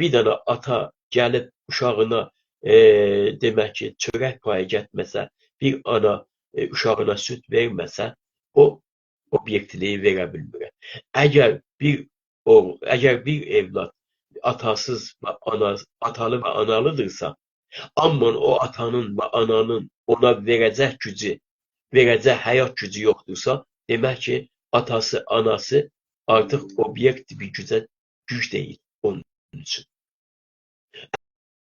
bir dənə ata gəlib uşağına demək ki, çörək payı getməsə, bir ana uşağına süd verməsə, o obyektliyi verə bilmir. Əgər bir evlad atasız və atalı və analıdırsa, amma o atanın və ananın ona verəcək gücü, verəcək həyat gücü yoxdursa, demək ki, atası, anası artıq obyekt bir güc deyil onun üçün.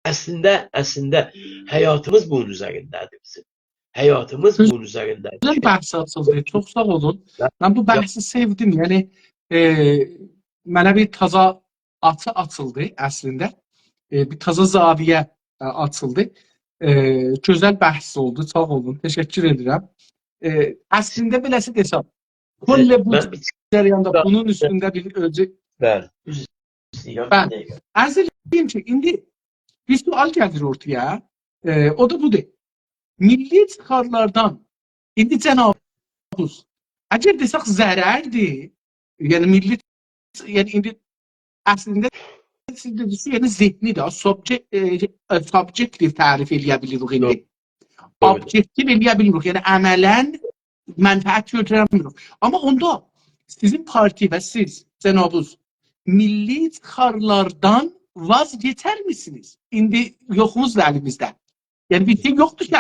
Əslində həyatımız bunun üzərindədir bizim. Həyatımız bunun üzərindədir. Güzel bəhs açıldı. Çox sağ olun. Mən bu bəhsi sevdim. Yəni mənə bir taza açı açıldı əslində. Bir taza zaviyə açıldı. Gözəl bəhs oldu. Sağ olun. Təşəkkür edirəm. Əslində beləsi desəm, kolle bu cərəyanda bunun üstündə bir ölçü. Bəli. Ərz edeyim ki, indi bir sual gəlir ortaya. O da budur. Milli çıxarlardan indi cənabız, əgər desək zərərdir, yəni indi əslində siz dediniz, yəni zehnidir, subjektiv tərif eləyə bilirik indi. Objektiv eləyə bilirik, yəni əmələn mənfəət götürəmirik. Amma onda sizin parti və siz, cənabız, milli çıxarlardan vazgeçər misiniz? İndi yoxunuz da əlimizdə. Yəni bir şey yoxdur ki,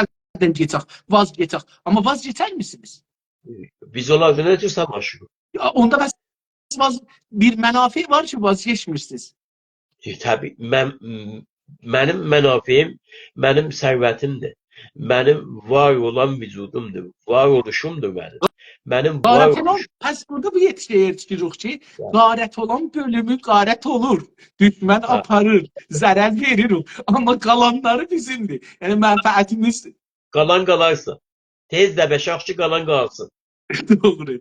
vazgeçək. Amma vazgeçər misiniz? Biz onlardan nə tür savaşırıq? Onda bir mənafi var ki, vazgeçmirsiniz. Təbii, mənim mənafiyim, mənim sərvətimdir. Mənim var olan vücudumdur, var oluşumdur mənim. Mənim var oluşum. Pəs burada bu yetişir ki, qarət olan bölümü qarət olur. Düşmən aparır, zərər verir. Amma qalanları bizimdir. Yəni mənfəətimizdir. Qalan qalarsa. Tez də bəşaqçı qalan qalsın. Doğru.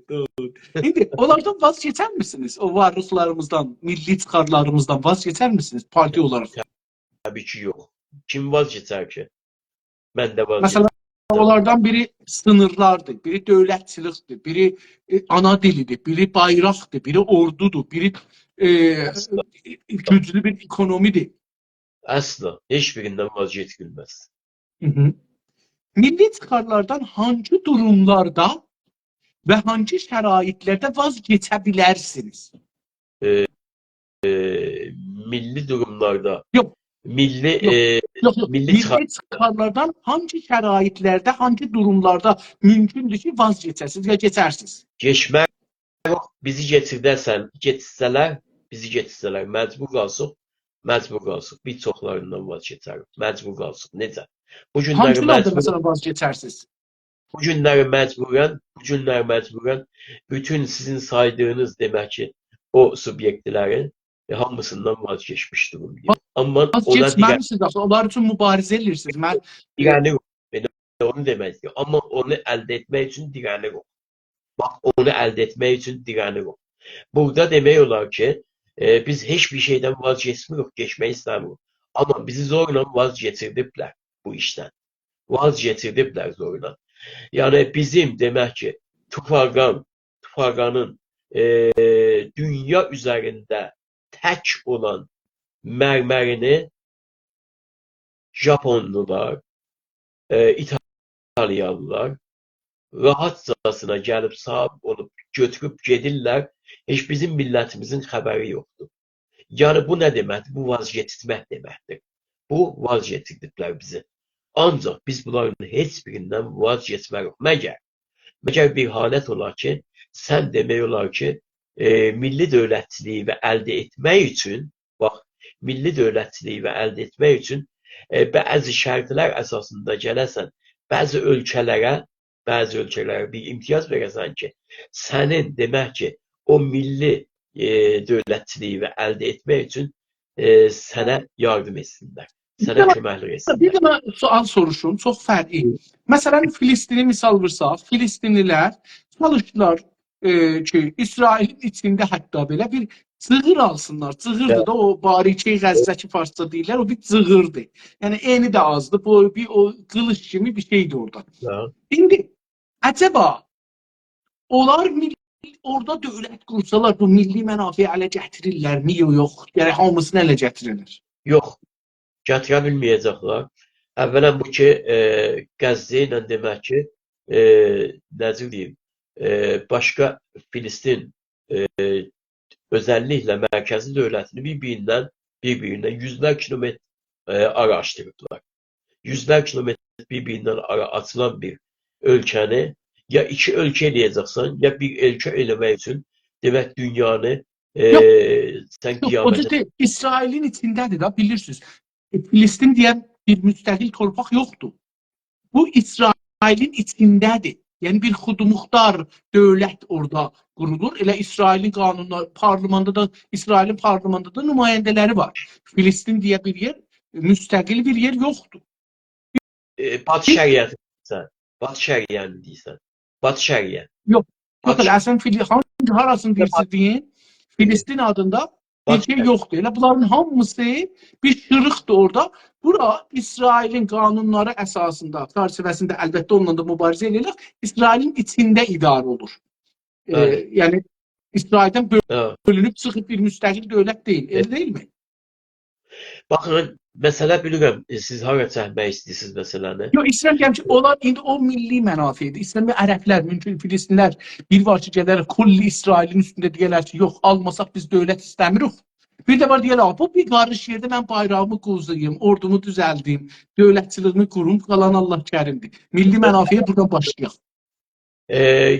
İndi onlardan vazgeçər misiniz? O varlıqlarımızdan, milli çıxarlarımızdan vazgeçər misiniz parti olaraq? Təbii ki, yox. Kim vazgeçər ki? Mən də vazgeçər. Məsələn, onlardan biri sınırlardır, biri dövlətçilikdir, biri ana dilidir, biri bayraqdır, biri ordudur, biri güclü bir ekonomidir. Əsla, heç birindən vazgeçilməz. Milli çıxarlardan hangi durumlarda və hangi şəraitlərdə vazgeçə bilərsiniz? Milli durumlarda. Yox. Milli çıxarlardan hangi şəraitlərdə, hangi durumlarda mümkündür ki, vazgeçəsiniz ya geçərsiniz? Geçmək yox, bizi geçsələr, məcbur qalsıq, bir çoxlarından vazgeçərik, məcbur qalsıq. Necə? Hansılarda məsələn vazgeçərsiniz? Bu günləri məcburən bütün sizin saydığınız demək ki, o subyektlərin hamısından vazgeçmiş durumdayım. Amma vazgeçməlisiniz, onlar üçün mübarizə edirsiniz. Dirənirik. Onu demək istəyirəm. Amma onu əldə etmək üçün dirənirik. Bax, onu əldə etmək üçün dirənirik. Burada demək olar ki, biz heç bir şeydən vazgeçmirik, geçmək istəmirik. Amma bizi zorla vazgeçirdiblər bu işdən. Vazgeçirdiblər zorla. Yəni bizim demək ki, Tufarqanın dünya üzərində tək olan mərmərini Japonlular, İtalyalılar rahatcasına gəlib sahib olub götürüb gedirlər. Heç bizim millətimizin xəbəri yoxdur. Yəni bu nə deməkdir? Bu vazgeçirmək deməkdir. Bu vazgeçirdiblər bizi. Ancaq biz bunların heç birindən vazgeçmərik. Məgər bir halət olar ki, sən demək olar ki, milli dövlətçiliyi və əldə etmək üçün, bax, milli dövlətçiliyi və əldə etmək üçün bəzi şərtlər əsasında gələsən, bəzi ölkələrə bir imtiyaz verəsən ki, sənin demək ki, o milli dövlətçiliyi və əldə etmək üçün sənə yardım etsinlər. sənə köməklik etsinlər. Bir de sual soruşum, çok fərqli. Məsələn, Filistini misal vursaq, Filistinlilər çalışdılar ki, İsrailin içində hətta belə bir cığır alsınlar. Cığırdı da o bariki Qəzzəki farsça deyirlər, o bir cığırdı. Yəni eni də azdı, bu bir o qılış kimi bir şeydi orada. Ha. İndi acaba onlar orada dövlət qursalar bu milli mənafeyi ələ gətirirlərmi yox? Yəni hamısını ələ gətirirlər. Yox, gətirə bilməyəcəklər. Əvvələn bu ki, Qəzzi ilə demək ki, necə deyim, başqa Filistin özəlliklə mərkəzi dövlətini bir-birindən yüzlər kilometr araşdırıblar. Yüzlər kilometr bir-birindən ara açılan bir ölkəni ya iki ölkə eləyəcəksən, ya bir ölkə eləmək üçün demək dünyanı sən O qiyamətə... da İsrailin içindədir da, bilirsiniz. Filistin deyən bir müstəqil torpaq yoxdur. Bu İsrailin içindədir. Yəni bir xudmuxtar dövlət orada qurulur. Elə İsrailin qanunları, İsrailin parlamentında da nümayəndələri var. Filistin deyə bir yer, müstəqil bir yer yoxdur. Batı şəriəti deyirsən. Batı şəriəni deyirsən. Batı şəriət. Yox. Yox, əslən harasını deyirsiniz, Filistin adında bir şey yoxdur. Elə bunların hamısı bir şırıqdır orada. Bura İsrailin qanunları əsasında, çərçivəsində əlbəttə onunla da mübarizə edirlər. İsrailin içində idarə olur. Yəni İsraildən bölünüb çıxıb bir müstəqil dövlət deyil. Elə deyilmi? Baxın, məsələ bilirəm, siz hara çəkmək istəyirsiniz məsələni? Yox, İsrail deyəm ki, onlar indi o milli mənafedir. İsrail ərəblər, mümkün Filistinlər bir var ki, gələr kulli İsrailin üstündə deyərlər ki, yox, almasaq biz dövlət istəmirik. Bir də var deyərlər, bu bir qarış yerdə mən bayrağımı qozlayım, ordumu düzəldim, dövlətçiliyimi qurum, qalan Allah kərimdir. Milli mənafeyə buradan başlayaq.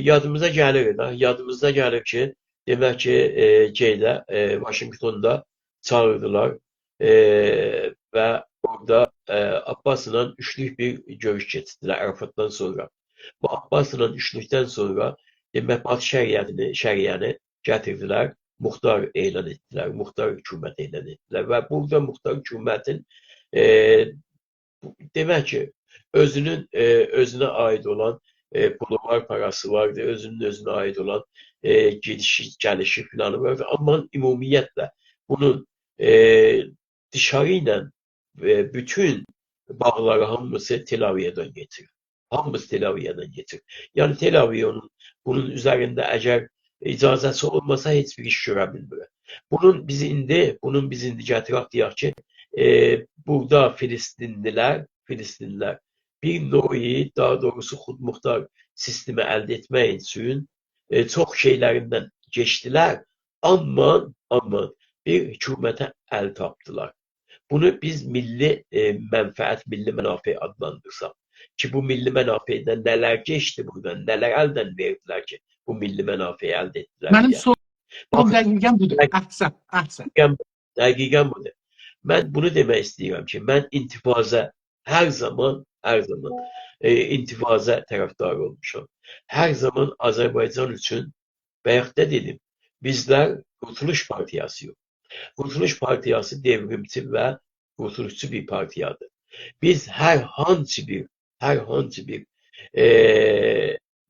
Yadımıza gəlir ki, demək ki, Washingtonda çağırdılar və orada Abbasla üçlük bir görüş keçirdilər Ərafatdan sonra. Bu Abbasla üçlükdən sonra demək Batı şəriəni gətirdilər, muxtar elan etdilər, muxtar hökumət elan etdilər və burada muxtar hökumətin demək ki, özünə aid olan pulu var, parası vardı, özünə aid olan gedişi, gəlişi filanı vardı. Amma ümumiyyətlə bunun dışarı ilə bütün bağları hamısı Tel Avivdən getirir. Hamısı Tel Avivdən getirir. Yəni Tel Aviv bunun üzərində əgər icazəsi olmasa heç bir iş görə bilmir. Bunun biz indi gətirək deyək ki, burada Filistinlilər bir növ, daha doğrusu xudmuxtar sistemi əldə etmək üçün çox şeylərindən geçdilər, amma bir hökumətə əl tapdılar. Bunu biz milli mənfəət, milli mənafə adlandırsaq ki, bu milli mənafədən nələr geçdi buradan, nələr əldən verdilər ki, bu milli mənafəyi əldə etdilər. Mənim sorum dəqiqən budur. Əhsən. Dəqiqən budur. Mən bunu demək istəyirəm ki, mən intifazə hər zaman intifazə tərəfdarı olmuşam. Hər zaman Azərbaycan üçün bayaq da dedim, bizlər Qurtuluş Partiyası yox. Qurtuluş Partiyası devrimçi və qurtuluşçu bir partiyadır. Biz hər hansı bir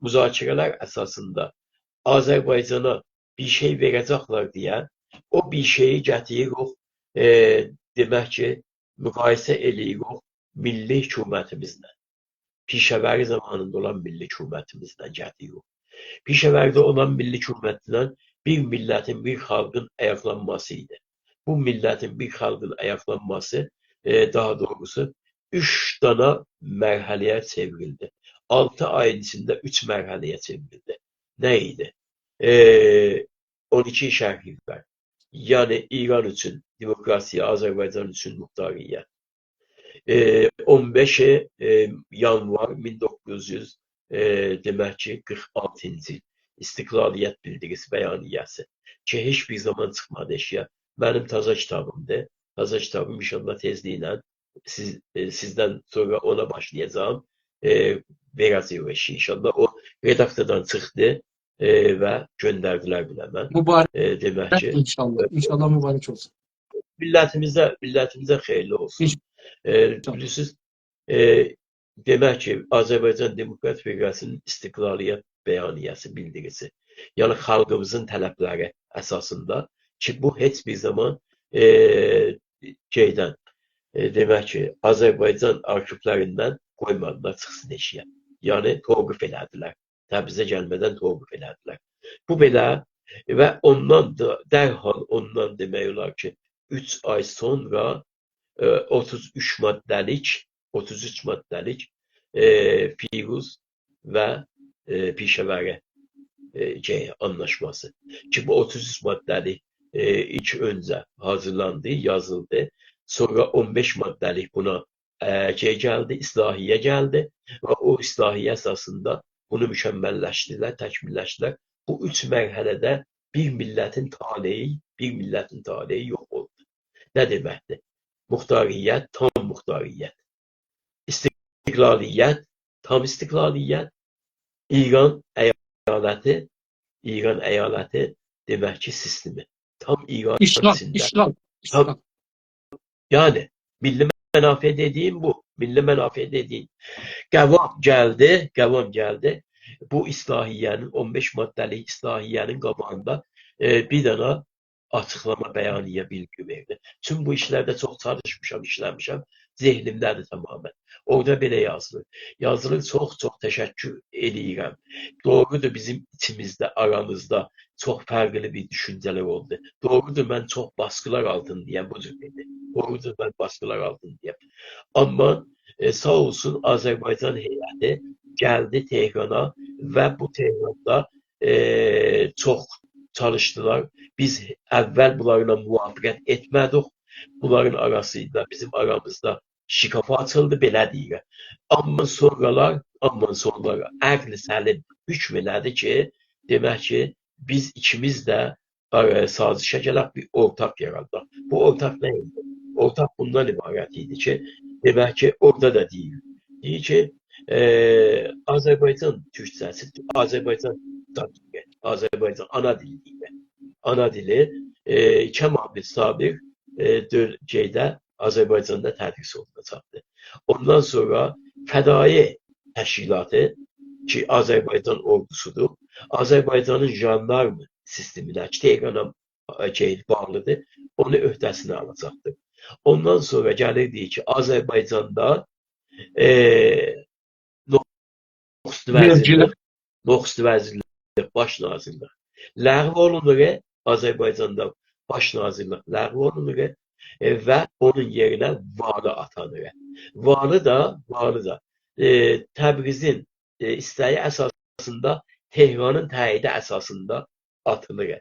müzakirələr əsasında Azərbaycana bir şey verəcəklər deyə o bir şeyi gətiririk, demək ki, müqayisə eləyirik milli hökumətimizlə. Pişəvəri zamanında olan milli hökumətimizlə gətiririk. Pişəvərdə olan milli hökumətlə bir millətin, bir xalqın ayaqlanması idi. Bu millətin, bir xalqın ayaqlanması, daha doğrusu 3 dana mərhələyə çevrildi. 6 ayın içində 3 mərhələyə çevrildi. Nə idi? 12 şərhliklər. Yəni İran üçün demokrasiya, Azərbaycan üçün muxtariyyət. 15 yanvar 1900 demək ki 46-cı il İstiqlaliyyət bildirisi bəyaniyyəsi ki, heç bir zaman çıxmadı eşiyə. Mənim taza kitabımdır. Taza kitabım inşallah tezliklə sizdən sonra ona başlayacağım. Verəcəyim eşi inşallah. O redaktordan çıxdı və göndərdilər biləmən. Mübarək inşallah. İnşallah mübarək olsun. Millətimizə xeyirli olsun. Bilirsiniz, e, demək ki, Azərbaycan Demokrat Federasiyasının istiqlaliyyət bəyaniyəsi, bildirisi, yəni xalqımızın tələbləri əsasında ki, bu heç bir zaman şeydən, demək ki, Azərbaycan arxivlərindən qoymadılar çıxsın eşiyə. Yəni, toquf elədilər. Təbrizə gəlmədən toquf elədilər. Bu belə və ondan da, dərhal ondan demək olar ki, 3 ay sonra 33 maddəlik Firuz və Pişəvərə anlaşması. Ki, bu 33 maddəlik ilk öncə hazırlandı, yazıldı. Sonra 15 maddəlik buna gəldi, islahiyyə gəldi və o islahiyyə əsasında bunu mükəmməlləşdirilər, təkmilləşdirilər. Bu 3 mərhələdə bir millətin taleyi yox oldu. Nə deməkdir? Muxtariyyət, tam muxtariyyət. İstiqlaliyyət, tam istiqlaliyyət. İran əyaləti demək ki, sistemi. Tam İran içində. İslam. Yani milli mənafe dediğim bu. Milli mənafe dediğim. Qəvam gəldi. Bu islahiyyənin, 15 maddəlik islahiyyənin qabağında bir dənə açıqlama bəyaniyyə bilgi verdi. Tüm bu işlərdə çox çalışmışam, işləmişəm. Zehnimdədir tamamən. Orada belə yazılır. Yazılır, çox təşəkkür eləyirəm. Doğrudur, bizim içimizdə, aramızda çox fərqli bir düşüncələr oldu. Doğrudur, mən çox baskılar altındayım bu cümlədə. Doğrudur, mən baskılar altındayım. Amma sağ olsun Azərbaycan heyəti gəldi Tehrana və bu Tehranda çox çalışdılar. Biz əvvəl bunlarla müvafiqət etmədik. Bunların arasında, bizim aramızda şikafa açıldı, belə deyirəm. Amma sonralar əql səlim hükm elədi ki, demək ki, biz ikimiz də sazişə gələk bir ortaq yaradaq. Bu ortaq nə idi? Ortaq bundan ibarət idi ki, demək ki, orada da deyir. Deyir ki, Azərbaycan türkçəsi, Azərbaycan ana dili deyir. Ana dili Kəmal Sabir Azərbaycanda tədris olunacaqdır. Ondan sonra Fədai Təşkilatı ki, Azərbaycan ordusudur, Azərbaycanın jandarmı sisteminə ki, Tehrana bağlıdır, onu öhdəsinə alacaqdır. Ondan sonra gəlir deyir ki, Azərbaycanda Noxust vəzirlik, baş nazirlik ləğv olunur, Azərbaycanda baş nazirlik ləğv olunur və onun yerinə vali atanır. Vali da Təbrizin istəyi əsasında, Tehranın təyidi əsasında atılır.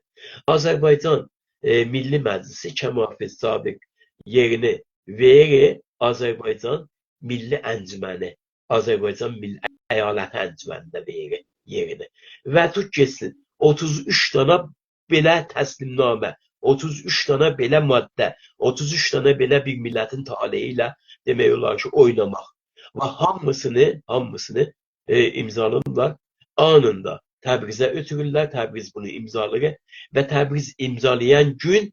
Azərbaycan Milli Məclisi Kəmal Sabir yerini verir, Azərbaycan Milli Əncüməni, Azərbaycan Milli Əyaləti Əncümənində verir yerini. Və tut geçsin, 33 dana belə təslimnamə, 33 dana belə maddə, 33 dana belə bir millətin taleyi ilə demək olar ki, oynamaq. Və hamısını imzalanırlar. Anında Təbrizə ötürürlər, Təbriz bunu imzalayır və Təbriz imzalayan gün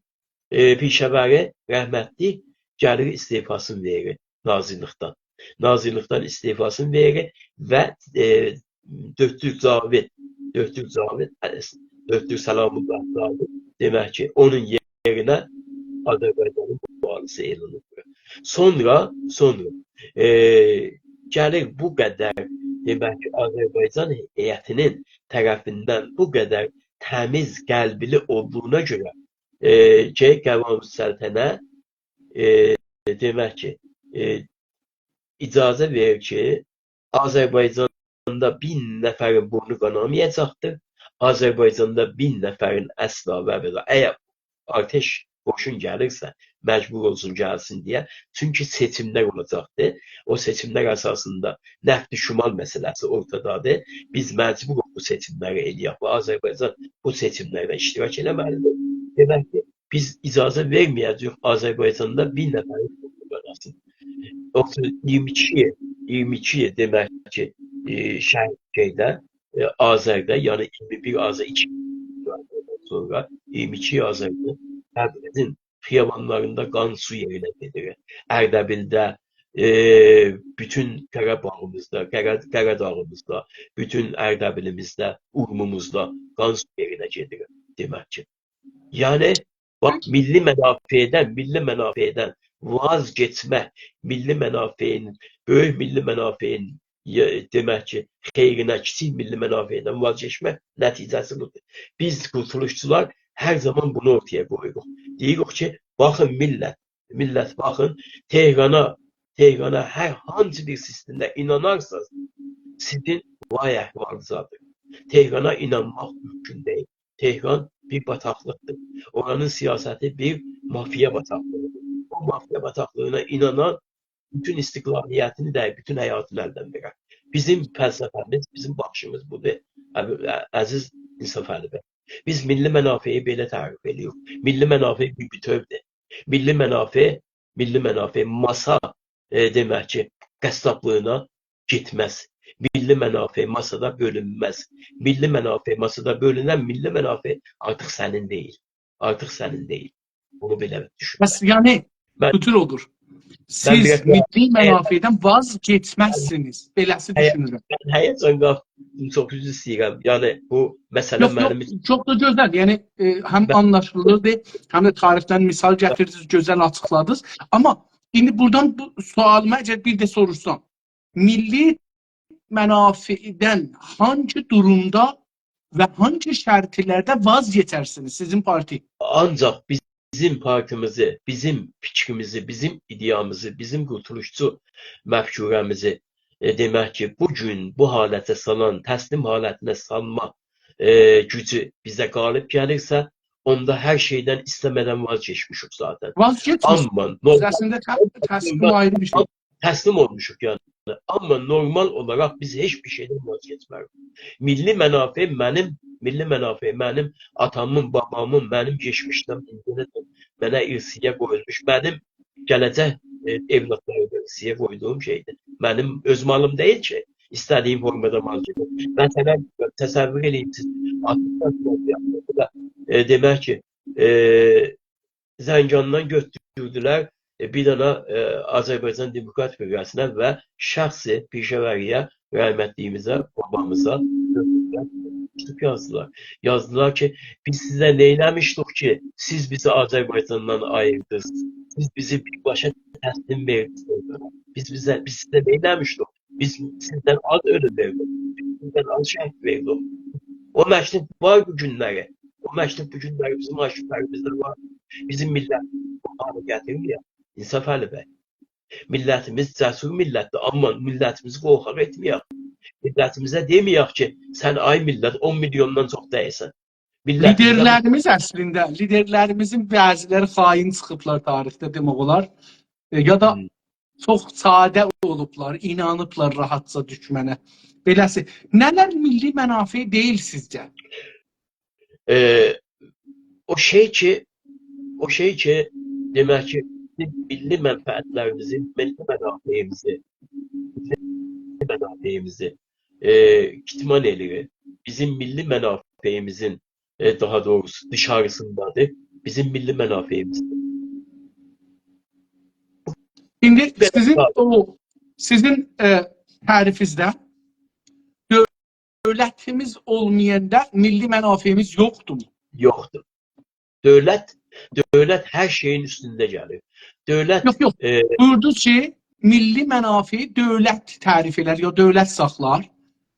Pişəvəri rəhmətli gəlir istifasını verir nazirlikdən. Nazirlikdən istifasını verir və Döktürk Cavid, Döktürk Səlamullah Cavid demək ki, onun yerinə Azərbaycanın valisi elan edilir. Sonra gəlir bu qədər, demək ki, Azərbaycan heyətinin tərəfindən bu qədər təmiz qəlbli olduğuna görə ki, Qəvam-ı Səltənə demək ki, icazə verir ki, Azərbaycanda 1000 nəfərin burnu qanamayacaqdır. Azərbaycanda 1000 nəfərin əsla və belə, əgər ateş qoşun gəlirsə, məcbur olsun gəlsin deyə. Çünki seçimlər olacaqdır. O seçimlər əsasında nəfti şimal məsələsi ortadadır. Biz məcburuq bu seçimləri eləyək. Azərbaycan bu seçimlərdə iştirak eləməlidir. Demək ki, biz icazə verməyəcəyik Azərbaycanda 1000 nəfərin burnu qanasın. 22 demək ki, şəhərdə, Azərdə, yəni 21 Azər 2 sonra 22 Azərdə Təbrizin xiyabanlarında qan su yerinə gedir. Ərdəbildə, bütün Qarabağımızda, Qaradağımızda, bütün Ərdəbilimizdə, Urmumuzda qan su yerinə gedir demək ki. Yəni, bax, milli mənafedən vazgeçmək, böyük milli mənafeyin demək ki, xeyrinə, kiçik milli mənafedən vazgeçmək nəticəsi budur. Biz qurtuluşçular hər zaman bunu ortaya qoyuruq. Deyirik ki, baxın millət baxın, Tehrana hər hansı bir sistemdə inanarsanız, sizin vay əhvalınızadır. Tehrana inanmaq mümkün deyil. Tehran bir bataqlıqdır. Oranın siyasəti bir mafiya bataqlığıdır. O mafiya bataqlığına inanan bütün istiqlaliyyətini də, bütün həyatını əldən verər. Bizim fəlsəfəmiz, bizim baxışımız budur, əziz İnsaf Əli bəy. Biz milli mənafeyi belə tərif edirik. Milli mənafe bir bütövdür. Milli mənafe masa demək ki, qəssablığına getməz. Milli mənafe masada bölünməz. Milli mənafe masada bölünən milli mənafe artıq sənin deyil. Artıq sənin deyil. Bunu belə düşün. Bəs yəni bütün odur. Siz milli mənafedən vazgeçməzsiniz. Beləsi düşünürəm. Mən həyəcan qalxdım, çox üzr istəyirəm. Yəni bu məsələ mənim üçün çox da gözəl. Yəni həm anlaşılırdı, həm də tarixdən misal gətirdiniz, gözəl açıqladınız. Amma indi buradan bu sualıma bir də sorursam, milli mənafedən hangi durumda və hangi şərtlərdə vazgeçərsiniz sizin parti? Ancaq bizim partimizi, bizim fikrimizi, bizim ideyamızı, bizim qurtuluşçu məfkurəmizi demək ki, bugün bu halətə salan, təslim halətinə salma gücü bizə qalib gəlirsə, onda hər şeydən istəmədən vazgeçmişik zaten. Vazgeçmişik. Əslində təslim ayrı bir şey. Təslim olmuşuq yəni. Amma normal olaraq biz heç bir şeydən vazgeçmərik. Milli mənafe mənim atamın, babamın, mənim geçmişdən mənə irsiyə qoyulmuş, mənim gələcək evlatlarıma irsiyə qoyduğum şeydir. Mənim öz malım deyil ki, istədiyim formada mal gedir. Məsələn, təsəvvür edin siz, demək ki, Zəncandan götürdülər bir dənə Azərbaycan Demokrat Bürəsinə və şəxsi Pişəvəriyə, rəhmətliyimizə, babamıza yazdılar. Yazdılar ki, biz sizə neyləmişdik ki, siz bizi Azərbaycandan ayırdınız. Siz bizi birbaşa təslim verdiniz. Biz sizə neyləmişdik? Biz sizdən az ölüm verdik. Sizdən az şəhid verdik. O məktub var bu günləri. O məktub bu günləri bizim arşivlərimizdə var. Bizim millət bu halı gətirməyək. İnsaf Əli bəy. Millətimiz cəsur millətdir, amma millətimizi qorxaq etməyək. Millətimizə deməyək ki, sən ay millət 10 milyondan çox dəyilsən. Liderlərimiz əslində, liderlərimizin bəziləri xain çıxıblar tarixdə demək olar. Ya da çox sadə olublar, inanıblar rahatca düşmənə. Beləsi. Nələr milli mənafe deyil sizcə? O şey ki, demək ki, milli mənfəətlərimizi, milli mənafeyimizi kitman edilir. Bizim milli mənafeyimizin daha doğrusu dışarısındadır. Bizim milli mənafeyimizdir. İndi sizin tərifinizdə dövlətimiz olmayanda milli mənafeyimiz yoxdur mu? Yoxdur. Dövlət hər şeyin üstündə gəlir. Dövlət... Yox. Buyurdunuz ki, milli mənafeyi dövlət tərif elər, ya dövlət saxlar.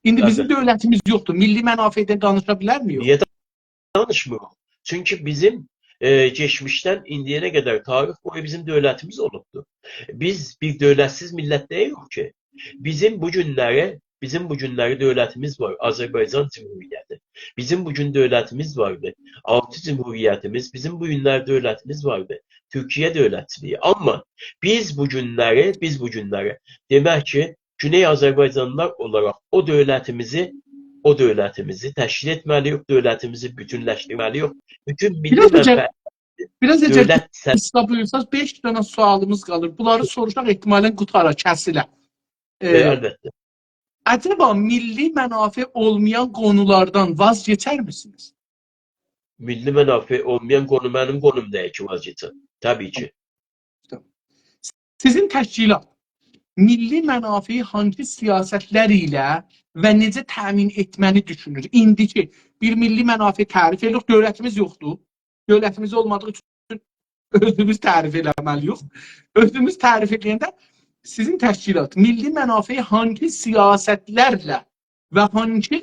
İndi bizim dövlətimiz yoxdur. Milli mənafeydən danışa bilər mi? Niyə danışmırıq? Çünki bizim geçmişdən indiyənə qədər tarix boyu bizim dövlətimiz olubdur. Biz bir dövlətsiz millət deyirik ki, bizim bu günləri dövlətimiz var, Azərbaycan Cümhuriyyəti. Bizim bu gün dövlətimiz vardı, 6 Cümhuriyyətimiz, bizim bu günlər dövlətimiz vardı, Türkiyə dövlətçiliyi. Amma biz bu günləri demək ki, Güney Azərbaycanlılar olaraq o dövlətimizi təşkil etməliyik, dövlətimizi bütünləşdirməliyik. Bütün milli mənfəət Biraz necə buyursaq 5 dənə sualımız qalır. Bunları soruşaq ehtimalən qutara, kəsilə. Əlbəttə. Acaba milli mənafe olmayan qonulardan vazgeçər misiniz? Milli mənafe olmayan qonu mənim qonum deyil ki, vazgeçəm. Tabii ki. Sizin təşkilat milli mənafeyi hangi siyasətlər ilə və necə təmin etməni düşünür? İndiki bir milli mənafe tərif edirik, dövlətimiz yoxdur. Dövlətimiz olmadığı üçün özümüz tərif eləməliyik. Özümüz tərif edəndə sizin təşkilat milli mənafeyi hangi siyasətlərlə və hangi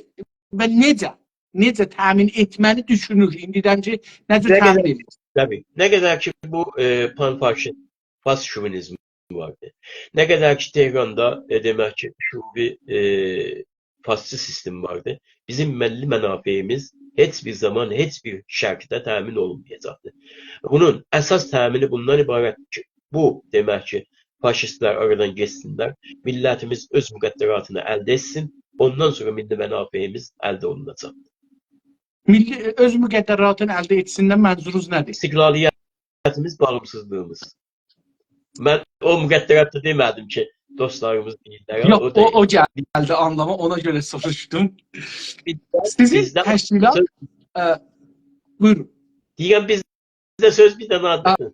və necə təmin etməni düşünür? İndidənci necə təmin edir? Tabii. Ne kadar ki bu pan şovinizm vardı. Ne kadar ki Tehran'da demek ki şubi fasçı sistem vardı. Bizim milli menafeimiz hiçbir zaman hiçbir şekilde temin olmayacaktı. Bunun esas temini bundan ibaret ki bu demek ki faşistler aradan geçsinler. Milletimiz öz mukadderatını elde etsin. Ondan sonra milli menafeimiz elde olunacak. Milli öz müqəddəratını əldə etsinlər mənzurunuz nədir? İstiqlaliyyətimiz, bağımsızlığımız. Mən o müqəddəratda demədim ki, dostlarımız deyirlər. Yox, o gəldi anlama, ona görə soruşdum. Sizin təşkilat... Buyurun. Deyən bizdə söz bir dənə adı.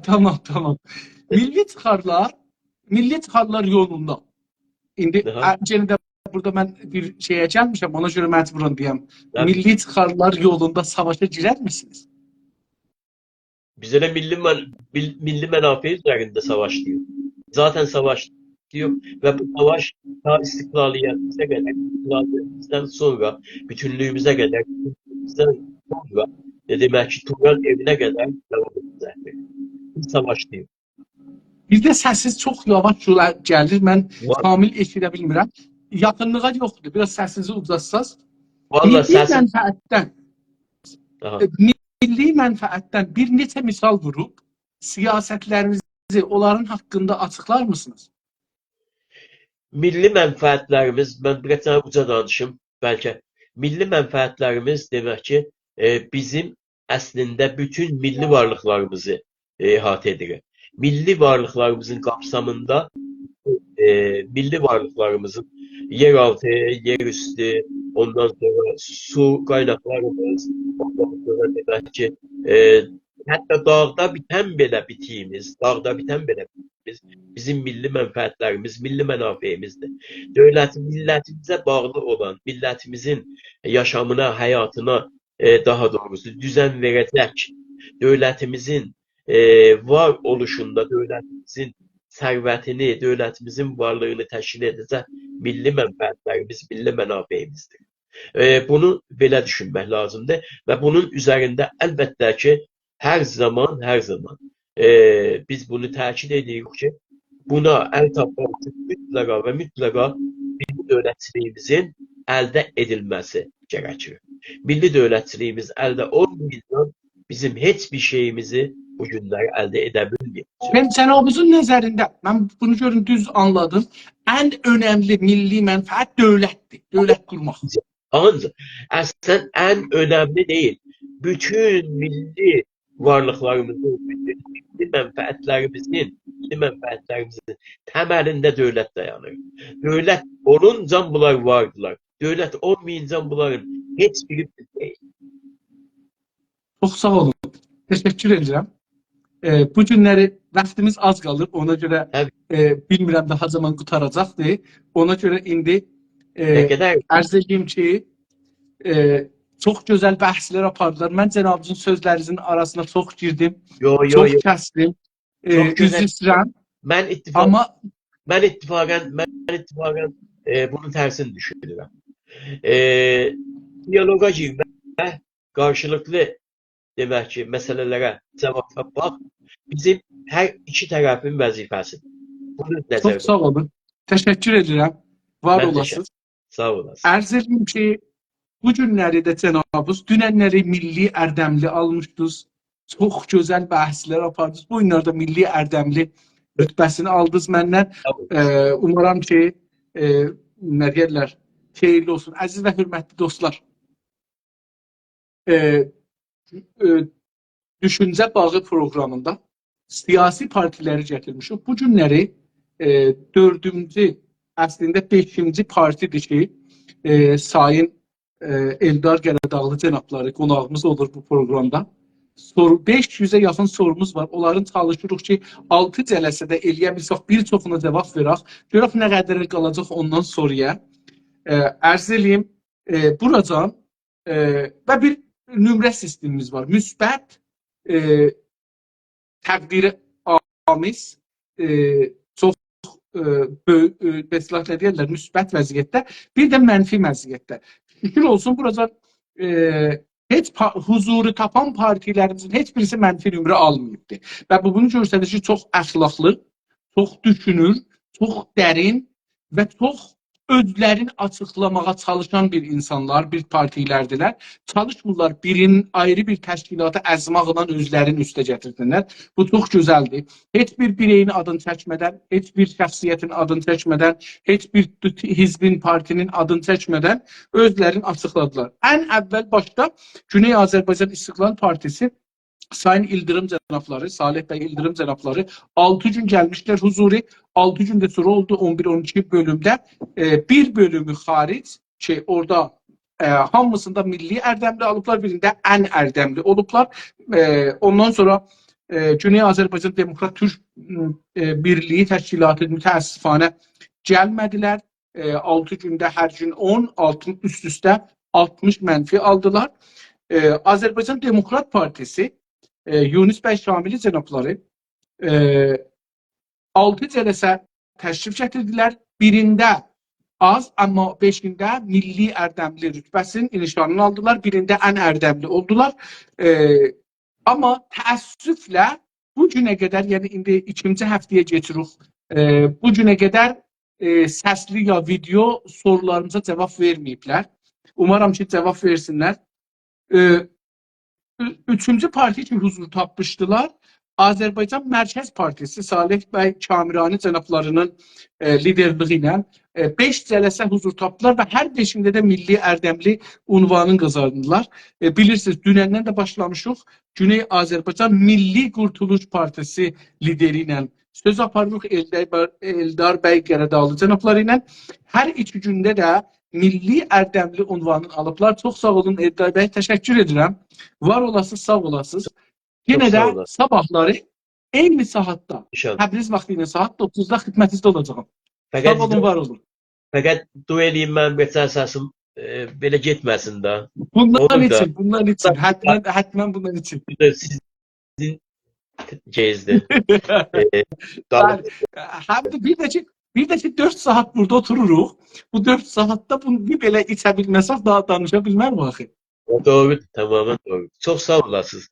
Tamam. Milli çıxarlar yolunda. İndi Cənidə burada mən bir şeyə gəlmişəm, ona görə məcburum deyəm. Milli çıxarlar yolunda savaşa girər misiniz? Bizə də milli mənafə üzərində savaş diyor. Zaten savaş diyor və bu savaş ta istiqlaliyyətimizə qədər, istiqlaliyyətimizdən sonra, bütünlüyümüzə qədər, bütünlüyümüzdən sonra, demək ki, Turan evinə qədər devam edəcəkdir. Bu savaş diyor. Bizdə səssiz çox yavaş gəlir, mən kamil eşidə bilmirəm. Yaxınlığa yoxdur, biraz səsinizi uzatsaz. Milli mənfəətdən bir neçə misal vurub, siyasətlərinizi onların haqqında açıqlar mısınız? Milli mənfəətlərimiz, mən bir qədər uca danışım, bəlkə. Milli mənfəətlərimiz demək ki, bizim əslində bütün milli varlıqlarımızı əhatə edir. Milli varlıqlarımızın qapsamında milli varlıqlarımızın yeraltı, yerüstü, ondan sonra su qaynaqlarımız, ondan sonra demək ki, hətta dağda bitən belə bitiyimiz, bizim milli mənfəətlərimiz, milli mənafeyimizdir. Millətimizə bağlı olan, millətimizin yaşamına, həyatına daha doğrusu düzən verəcək, dövlətimizin var oluşunda, dövlətimizin sərvətini, dövlətimizin varlığını təşkil edəcək milli mənfəətlərimiz, milli mənafeyimizdir. Bunu belə düşünmək lazımdır və bunun üzərində əlbəttə ki, hər zaman biz bunu təkid edirik ki, buna əl tapmaq üçün mütləqa milli dövlətçiliyimizin əldə edilməsi gərəkir. Milli dövlətçiliyimiz əldə olmayınca bizim heç bir şeyimizi bu günləri əldə edə bilməyəcək. Ben cənabınızın nəzərində, mən bunu görün düz anladım, ən önəmli milli mənfəət dövlətdir, dövlət qurmaq. Ancaq əslən ən önəmli deyil. Bütün milli varlıqlarımızın, bütün milli mənfəətlərimizin təməlində dövlət dayanır. Dövlət olunca bunlar vardılar. Dövlət olmayınca bunların heç biri deyil. Çox sağ olun. Təşəkkür edirəm. Bu günləri vaxtımız az qalır. Ona görə bilmirəm daha zaman qutaracaqdır. Ona görə indi ərz edeyim ki, çox gözəl bəhslər apardılar. Mən cənabınızın sözlərinizin arasına çox girdim. Çox kəsdim. Üzr istəyirəm. Mən ittifaqən bunun tərsini düşünürəm. Diyaloqa girmək, qarşılıqlı demək ki, məsələlərə cavab tapmaq bizim hər iki tərəfin vəzifəsidir. Çox sağ olun. Təşəkkür edirəm. Var olasınız. Sağ olasınız. Ərz edeyim ki, bu günləri də cənabınız dünənləri milli ərdəmli almışdınız. Çox gözəl bəhslər apardınız. Bu günlərdə milli ərdəmli rütbəsini aldınız məndən. Umaram ki, nə deyirlər, xeyirli olsun. Əziz və hörmətli dostlar, Düşüncə Bağı proqramında siyasi partiləri gətirmişik. Bu günləri 4-cü, əslində 5-ci partidir ki, Sayın Eldar Gələdağlı cənabları qonağımız olur bu proqramda. soru 500-ə yaxın sorumuz var. Onların çalışırıq ki, 6 cələsədə eləyə bilsək, bir çoxuna cavab verək. Görək nə qədər qalacaq ondan sonraya. Ərz eləyim, buracan və bir nömrə sistemimiz var. Müsbət, təqdiri amiz, çox bəsləhlə deyirlər, müsbət vəziyyətdə, bir də mənfi vəziyyətdə. Şükür olsun, buracan heç huzuru tapan partilərimizin heç birisi mənfi nömrə almayıbdır. Və bu bunu göstərir ki, çox əxlaqlı, çox düşünür, çox dərin və çox özlərini açıqlamağa çalışan bir insanlar, bir partilərdilər. Çalışmırlar birinin ayrı bir təşkilata əzmaqla özlərini üstə gətirsinlər. Bu çox gözəldir. Heç bir bireyin adını çəkmədən, heç bir şəxsiyyətin adını çəkmədən, heç bir hizbin, partinin adını çəkmədən özlərini açıqladılar. Ən əvvəl başda Güney Azərbaycan İstiqlal Partisi Sayın İldırım cənabları, Salih bəy İldırım cənabları 6 gün gəlmişlər huzuri, 6 gündə sonra oldu 11-12 bölümdə bir bölümü xaric ki, orada hamısında milli ərdəmli alıblar, birində ən ərdəmli olublar. Ondan sonra Güney Azərbaycan Demokrat Türk Birliyi Təşkilatı mütəəssifanə gəlmədilər. 6 gündə hər gün 10, üst-üstə 60 mənfi aldılar. Azərbaycan Demokrat Partisi Yunus bəy Şamili cənabları 6 cələsə təşrif gətirdilər. Birində az, amma 5-də milli ərdəmli rütbəsinin nişanını aldılar. Birində ən ərdəmli oldular. Amma təəssüflə bu günə qədər, yəni indi 2-ci həftəyə keçirik, bu günə qədər səsli ya video sorularımıza cavab verməyiblər. Umarım ki, cavab versinlər. Üçüncü parti ki, huzur tapmışdılar. Azərbaycan Mərkəz Partisi Salih bəy Kamirani cənablarının liderliyi ilə 5 cələsə huzur tapdılar və hər 5-də də milli ərdəmli unvanını qazandılar. Bilirsiniz, dünəndən də başlamışıq. Güney Azərbaycan Milli Qurtuluş Partisi lideri ilə söz aparırıq Eldar bəy Qəradağlı cənabları ilə. Hər 2 gündə də milli ərdəmli unvanını alıblar. Çox sağ olun Eldar bəy, təşəkkür edirəm. Var olasınız, sağ olasınız. Yenə də sabahları eyni saatda, Təbriz vaxtı ilə saat 9-da xidmətinizdə olacağım. Sağ olun, var olun. Fəqət dua eləyim mən beçər səsim belə getməsin də. Bundan üçün, hətmən bundan üçün. Sizin cezdir. Həm də bir də ki 4 saat burada otururuq. Bu 4 saatda bunu bir belə içə bilməsək daha danışa bilmərəm axı. Doğru, tamamen doğru. Çox sağ olasınız.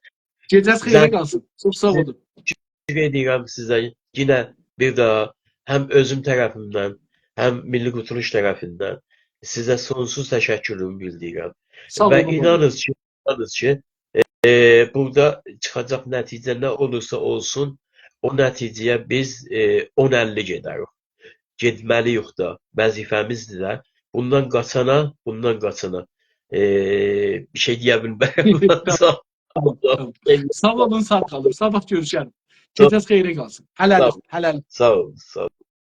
Gecəniz xeyrə qalsın. Çox sağ olun. Təşəkkür edirəm sizə. Yenə bir daha həm özüm tərəfimdən, həm Milli Qurtuluş tərəfindən sizə sonsuz təşəkkürümü bildirirəm. Və inanın ki, burada çıxacaq nəticə nə olursa olsun, o nəticəyə biz 10-50 gedərik. Getməliyik da, vəzifəmizdir də. Bundan qaçana. Bir şey deyə bilmərəm. Sağ olun, sağ qalın. Sabah görüşərik. Gecəniz xeyrə qalsın. Hələlik. Sağ olun.